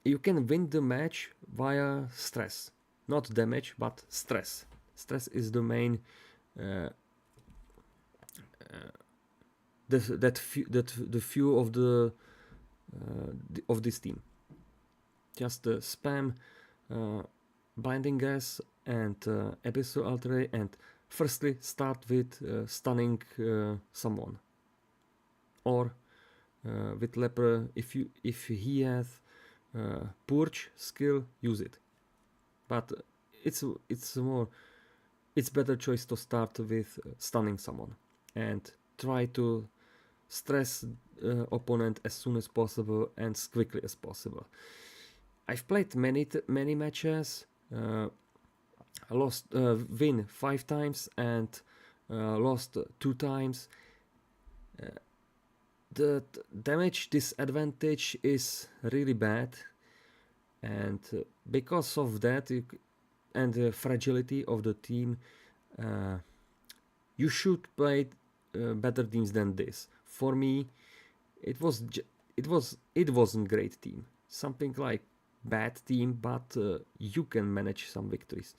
you can win the match via stress. Not damage, but stress. Stress is the main the few of this team. Just spam binding gas and abyssal artillery, and firstly start with stunning someone, or with Leper, if he has purge skill, use it. But it's better choice to start with stunning someone and try to stress opponent as soon as possible and as quickly as possible. I've played many matches, win 5 times and lost 2 times. The damage disadvantage is really bad, and because of that and the fragility of the team, you should play better teams than this. For me, it wasn't great team. Something like bad team, but you can manage some victories.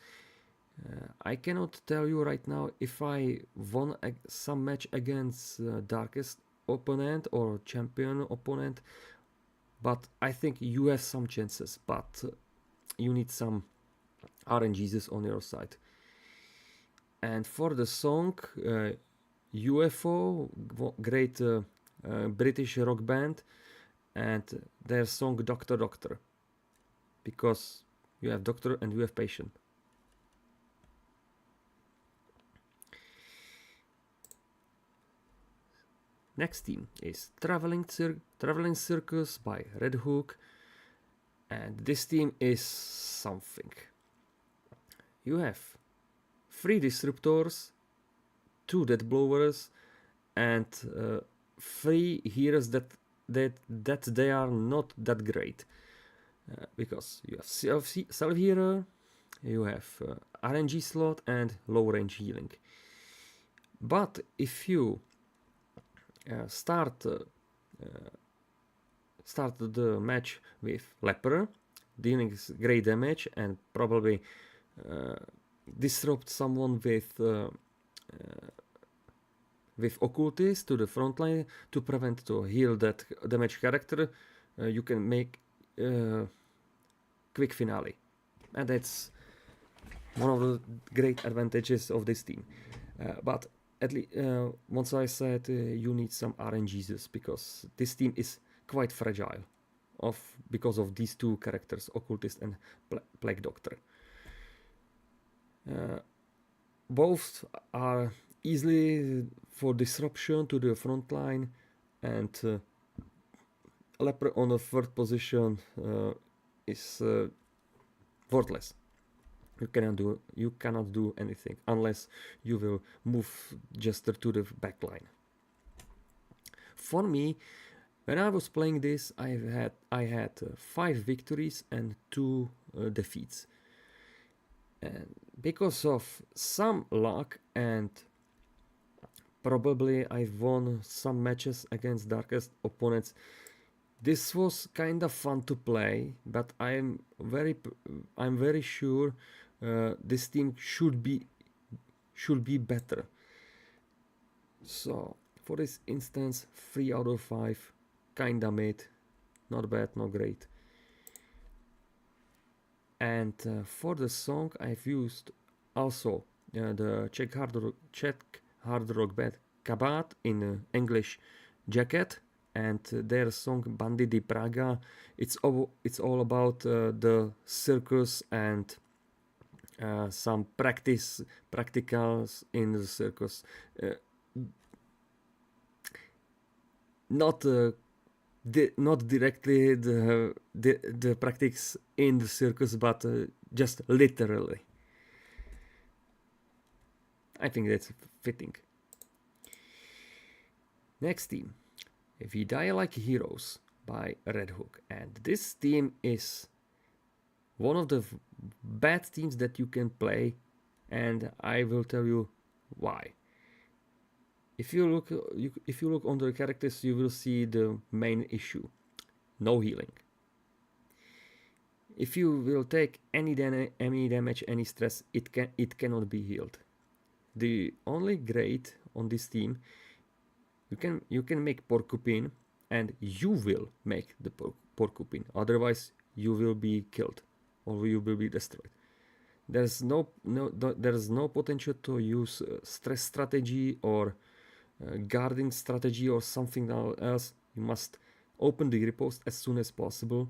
I cannot tell you right now if I won some match against darkest opponent or champion opponent, but I think you have some chances, but you need some RNGs on your side. And for the song, UFO, great British rock band, and their song Doctor Doctor, because you have doctor and you have patient. Next team is Traveling Circus by Red Hook, and this team is something. You have 3 disruptors, 2 death blowers, and 3 heroes that they are not that great, because you have self hero, you have RNG slot and low range healing. But if you start the match with Leper, dealing great damage and probably disrupt someone with Occultist to the front line to prevent to heal that damage character, you can make quick finale, and that's one of the great advantages of this team. But at least once I said you need some RNGs, because this team is quite fragile because of these 2 characters, Occultist and Plague Doctor. Both are easily for disruption to the front line, and Leper on the 3rd position is worthless. You cannot do anything unless you will move Jester to the back line. For me, when I was playing this, I had 5 victories and 2 defeats. And because of some luck, and probably I won some matches against darkest opponents, this was kind of fun to play. But I'm very sure this team should be better. So for this instance, 3 out of 5, kinda made, not bad, not great. And for the song, I've used also the Czech hard rock band Kabat in English jacket, and their song Bandy di Praga. It's all about the circus and some practicals in the circus. Not directly the practice in the circus, but just literally. I think that's fitting. Next team, We Die Like Heroes by Red Hook, and this team is one of the bad teams that you can play, and I will tell you why. If you look on the characters, you will see the main issue: no healing. If you will take any damage, any stress, it cannot be healed. The only great on this team, you can make Porcupine, and you will make the Porcupine. Otherwise, you will be killed or you will be destroyed. There's no potential to use stress strategy or guarding strategy or something else. You must open the riposte as soon as possible.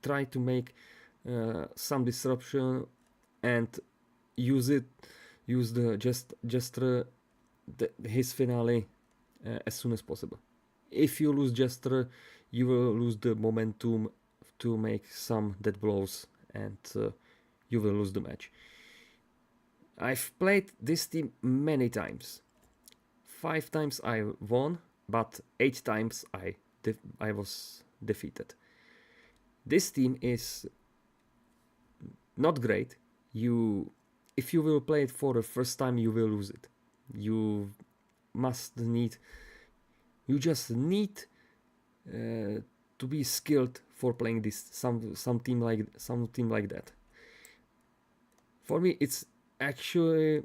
Try to make some disruption and use his finale as soon as possible. If you lose Jester, you will lose the momentum to make some dead blows, and you will lose the match. I've played this team many times. 5 times I won, but 8 times I was defeated. This team is not great. If you will play it for the first time, you will lose it. You just need to be skilled for playing this some team like that. For me, it's actually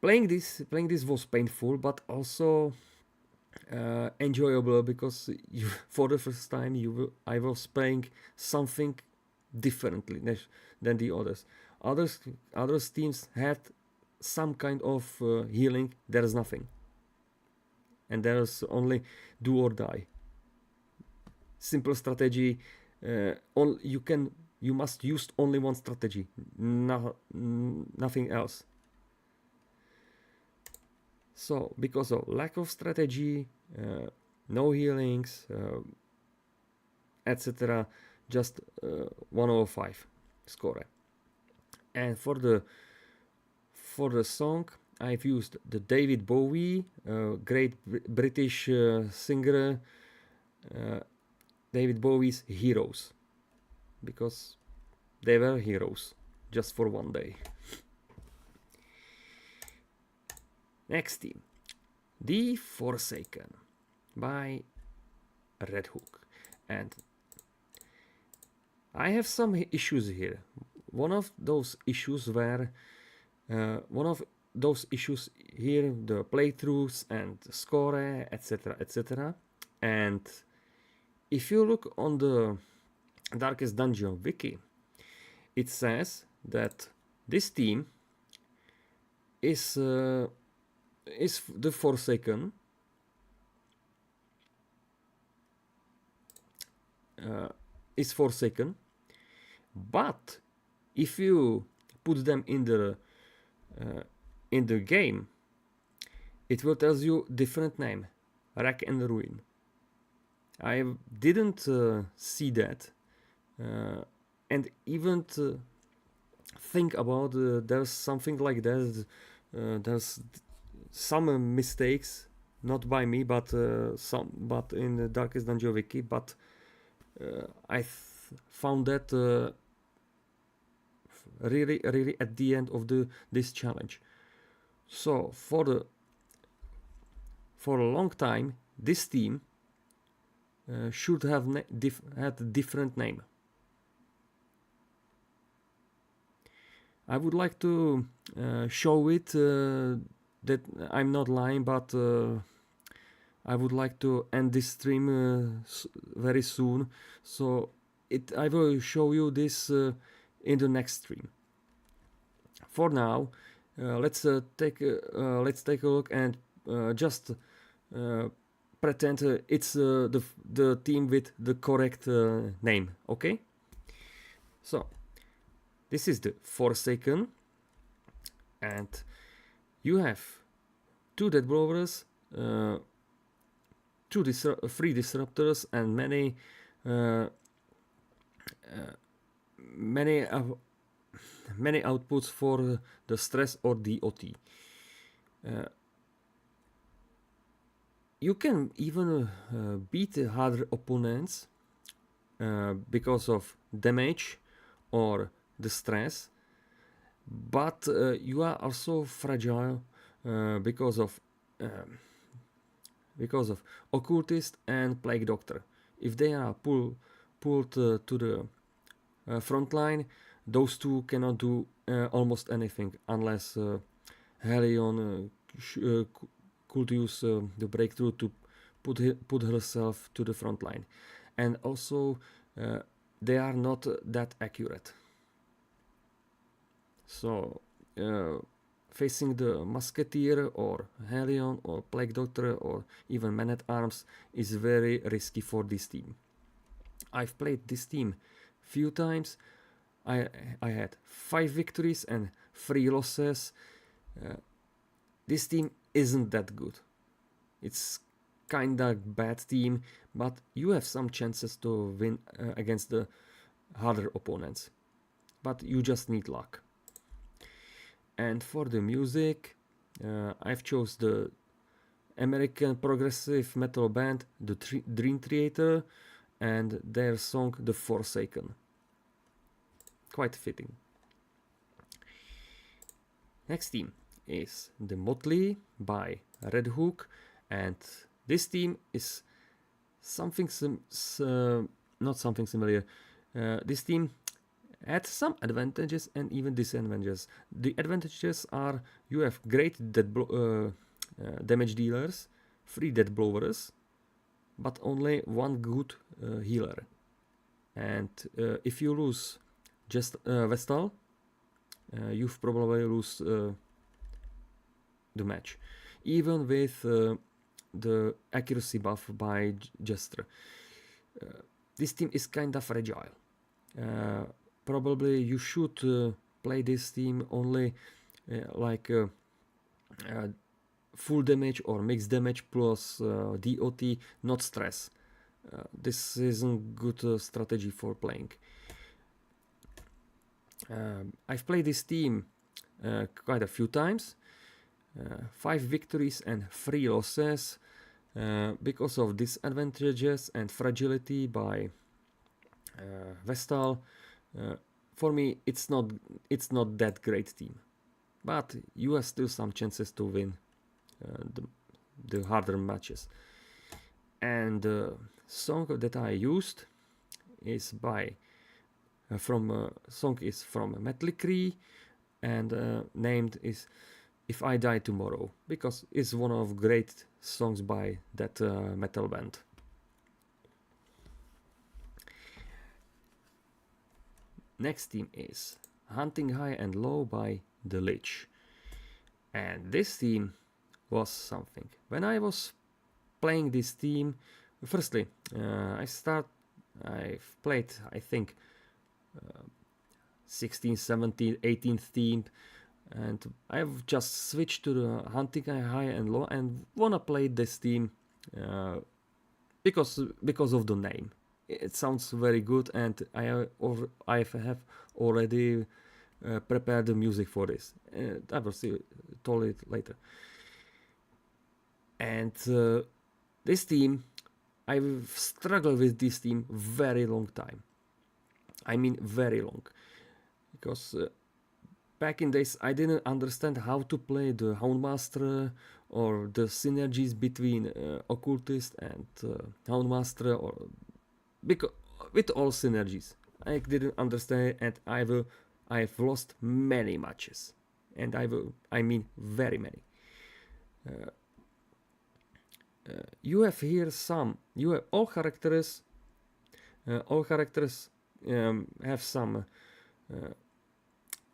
playing this was painful, but also enjoyable, because for the first time I was playing something differently than the others. Others teams had some kind of healing. There is nothing, and there is only do or die. Simple strategy. You must use only one strategy, nothing else. So because of lack of strategy, no healings, etc., just 105 score. And for the song, I've used the David Bowie, great British singer, David Bowie's Heroes, because they were heroes just for one day. Next team, The Forsaken by Red Hook. And I have some issues here. One of those issues here, the playthroughs and score, etc., etc. And if you look on the Darkest Dungeon wiki, it says that this team is the Forsaken. Is Forsaken, but if you put them in the game, it will tell you different name, Rack and Ruin. I didn't see that, and even think about there's something like that. There's some mistakes, not by me, but in the Darkest Dungeon wiki. But I found that really at the end of this challenge. So for a long time, this team should have had a different name. I would like to show it that I'm not lying, but I would like to end this stream very soon. So I will show you this in the next stream. For now, let's take a look and just pretend it's the team with the correct name. Okay. So this is the Forsaken, and you have 2 Death Blowers, 3 Disruptors, and many outputs for the Stress or DOT. You can even beat harder opponents because of damage or the stress, but you are also fragile because of Occultist and Plague Doctor. If they are pulled to the front line, those two cannot do almost anything unless Helion could use the breakthrough to put herself to the front line. And also they are not that accurate. So facing the Musketeer or Helion or Plague Doctor or even Man-at-Arms is very risky for this team. I've played this team few times. I had 5 victories and 3 losses. This team isn't that good. It's kinda bad team, but you have some chances to win against the harder opponents. But you just need luck. And for the music, I've chose the American progressive metal band, the Dream Theater, and their song The Forsaken. Quite fitting. Next theme is The Motley by Red Hook, and this theme is something not something similar. This theme had some advantages and even disadvantages. The advantages are you have great damage dealers, 3 death blowers, but only 1 good healer. And if you lose just Vestal, you probably lose the match, even with the accuracy buff by Jester. This team is kinda fragile. Probably you should play this team only like full damage or mixed damage plus DOT, not stress. This isn't good strategy for playing. I've played this team quite a few times. 5 victories and 3 losses because of disadvantages and fragility by Vestal. For me, it's not that great team, but you have still some chances to win the harder matches. And the song that I used is by song is from Metlicree, and named is If I Die Tomorrow, because it's one of great songs by that metal band. Next theme is Hunting High and Low by The Lich, and this theme was something. When I was playing this theme, firstly, I've played, I think, 16th, 17th, 18th theme, and I've just switched to the Hunting High and Low and wanna play this theme because of the name. It sounds very good, and I have already prepared the music for this. I will tell it later. And this theme, I've struggled with this theme very long time. I mean very long, because back in days I didn't understand how to play the Houndmaster or the synergies between Occultist and Houndmaster, or because with all synergies I didn't understand, and I've lost many matches, and I mean very many. You have here you have all characters have some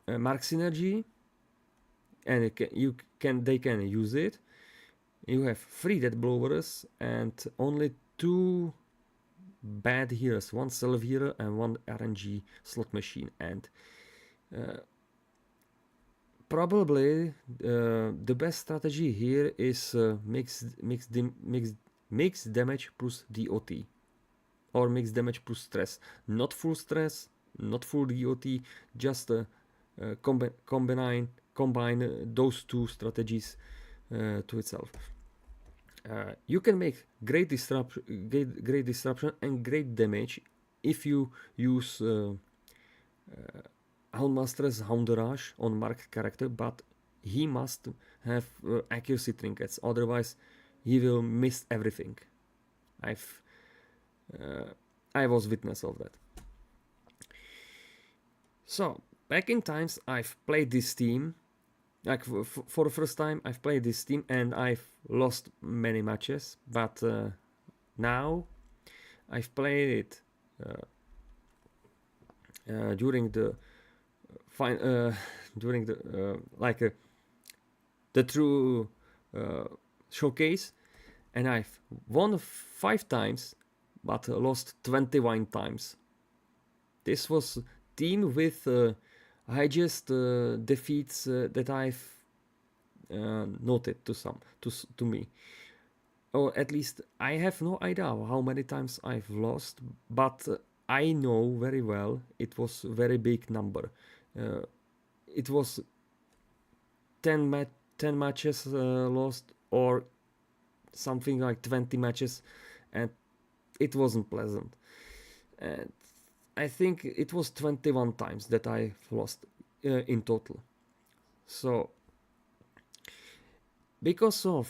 mark synergy, and they can use it. You have 3 death blowers and only 2 bad healers, 1 self healer and 1 RNG slot machine, and probably the best strategy here is mix damage plus DOT, or mix damage plus stress. Not full stress, not full DOT, just combine those 2 strategies to itself. You can make great disruption and great damage if you use Houndmaster's Hound Rush on marked character, but he must have accuracy trinkets, otherwise he will miss everything. I was witness of that. So back in times I've played this team, like for the first time I've played this team, and I've lost many matches, but now I've played it during the true showcase, and I've won 5 times but lost 21 times. This was team with highest defeats that I've noted to me, or at least I have no idea how many times I've lost, but I know very well it was a very big number. It was 10 matches lost, or something like 20 matches, and it wasn't pleasant. And I think it was 21 times that I lost in total. So because of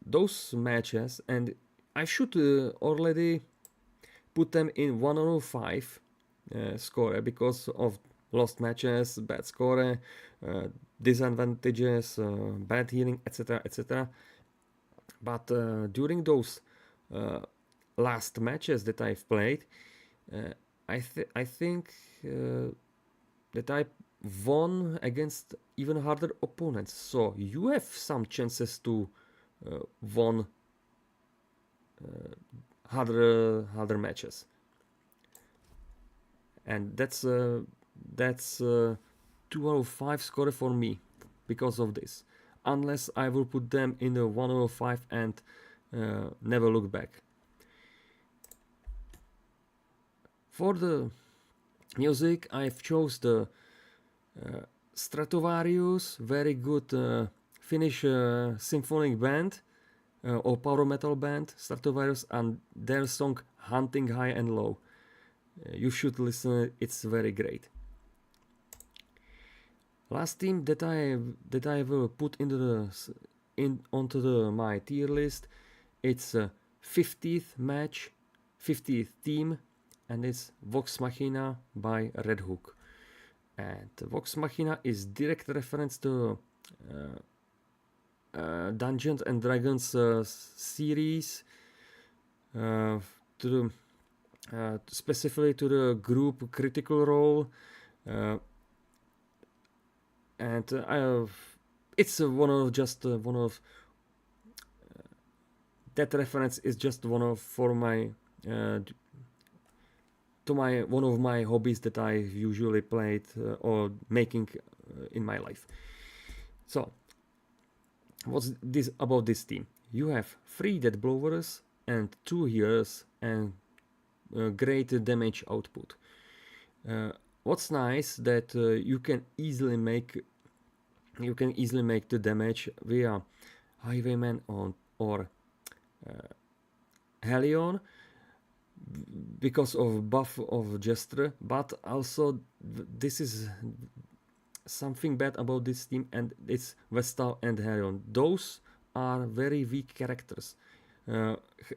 those matches, and I should already put them in 105 score because of lost matches, bad score, disadvantages, bad healing, etc., etc. But during those last matches that I've played, I think that I won against even harder opponents. So you have some chances to won harder matches, and that's 205 score for me because of this. Unless I will put them in the 105 and never look back. For the music, I've chose the Stratovarius, very good Finnish symphonic band or power metal band, Stratovarius, and their song Hunting High and Low. You should listen, it's very great. Last team that I will put onto my tier list, it's 50th match, 50th team, and it's Vox Machina by Red Hook. And Vox Machina is direct reference to Dungeons and Dragons series, specifically to the group Critical Role, and it's one of that reference is just one of one of my hobbies that I usually played or making in my life. So, what's this about this team? You have 3 dead blowers and 2 healers and great damage output. What's nice that you can easily make the damage via Highwayman or Helion because of buff of Jester, but also this is something bad about this team, and it's Vestal and Helion. Those are very weak characters.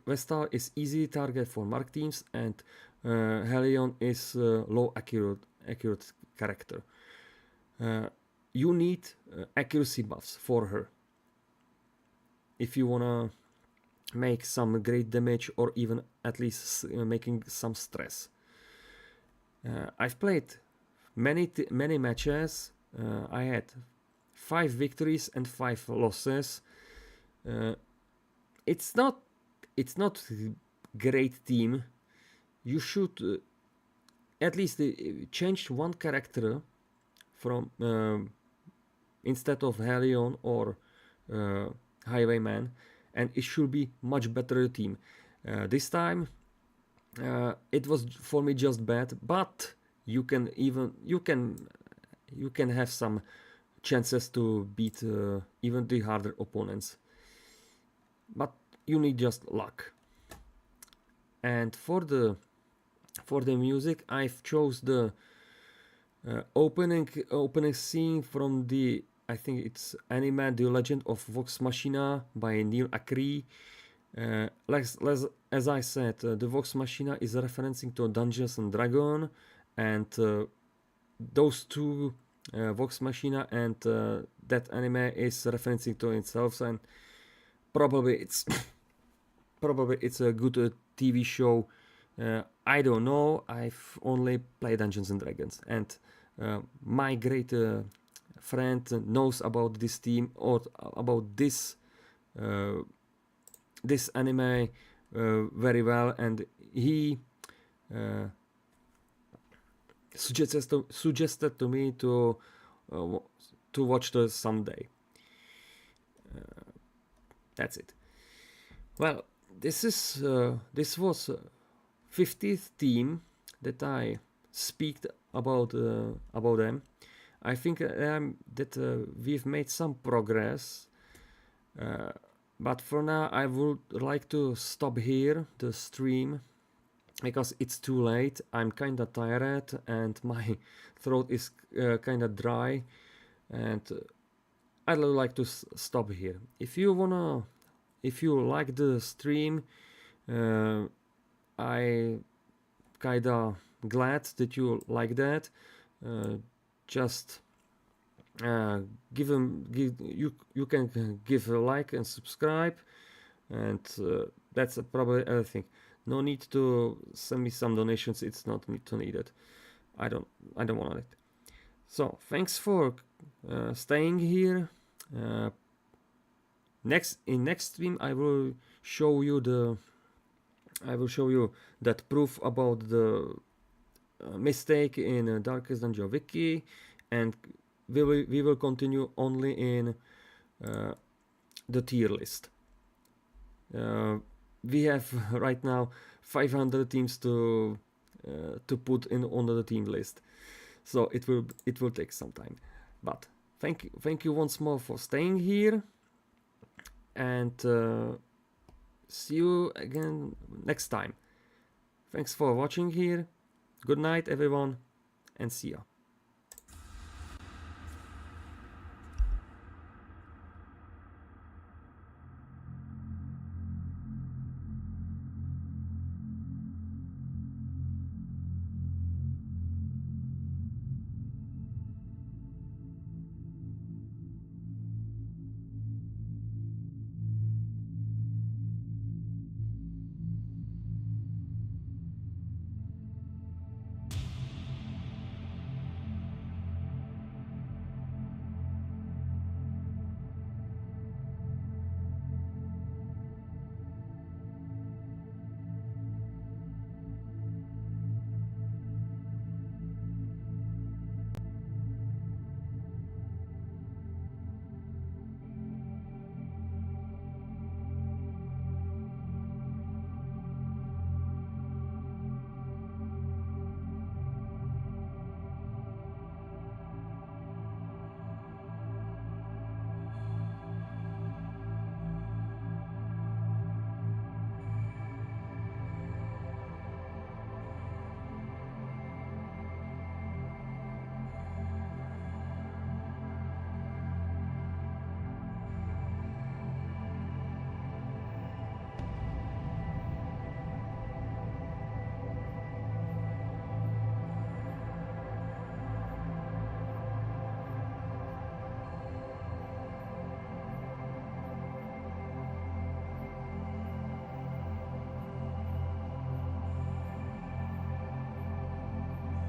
Vestal is easy target for mark teams, and Helion is low accurate character. You need accuracy buffs for her if you wanna make some great damage or even at least making some stress. I've played many matches. I had 5 victories and 5 losses. It's not great team. You should at least change one character from instead of Helion or Highwayman, and it should be much better team. This time it was for me just bad, but you can have some chances to beat even the harder opponents, but you need just luck. And for the music, I've chose the opening scene from the, I think it's anime The Legend of Vox Machina by Neil Acree. As I said, the Vox Machina is referencing to Dungeons and Dragons, and those two, Vox Machina and that anime, is referencing to itself, and probably it's a good TV show. I don't know. I've only played Dungeons and Dragons, and my great friend knows about this team or about this anime very well, and he suggested to me to watch this someday. That's it. Well, this was 50th team that I speak about them. I think that we've made some progress, But for now I would like to stop here the stream because it's too late. I'm kinda tired and my throat is kinda dry, and I'd like to stop here. If you like the stream, I kinda glad that you like that. Just you can give a like and subscribe, and that's probably everything. No need to send me some donations. It's not needed. I don't want it. So thanks for staying here. Next stream I will show you that proof about the mistake in Darkest Dungeon wiki, and we will continue only in the tier list. We have right now 500 teams to put in on the team list, so it will take some time. But thank you once more for staying here, and see you again next time. Thanks for watching here. Good night, everyone, and see ya.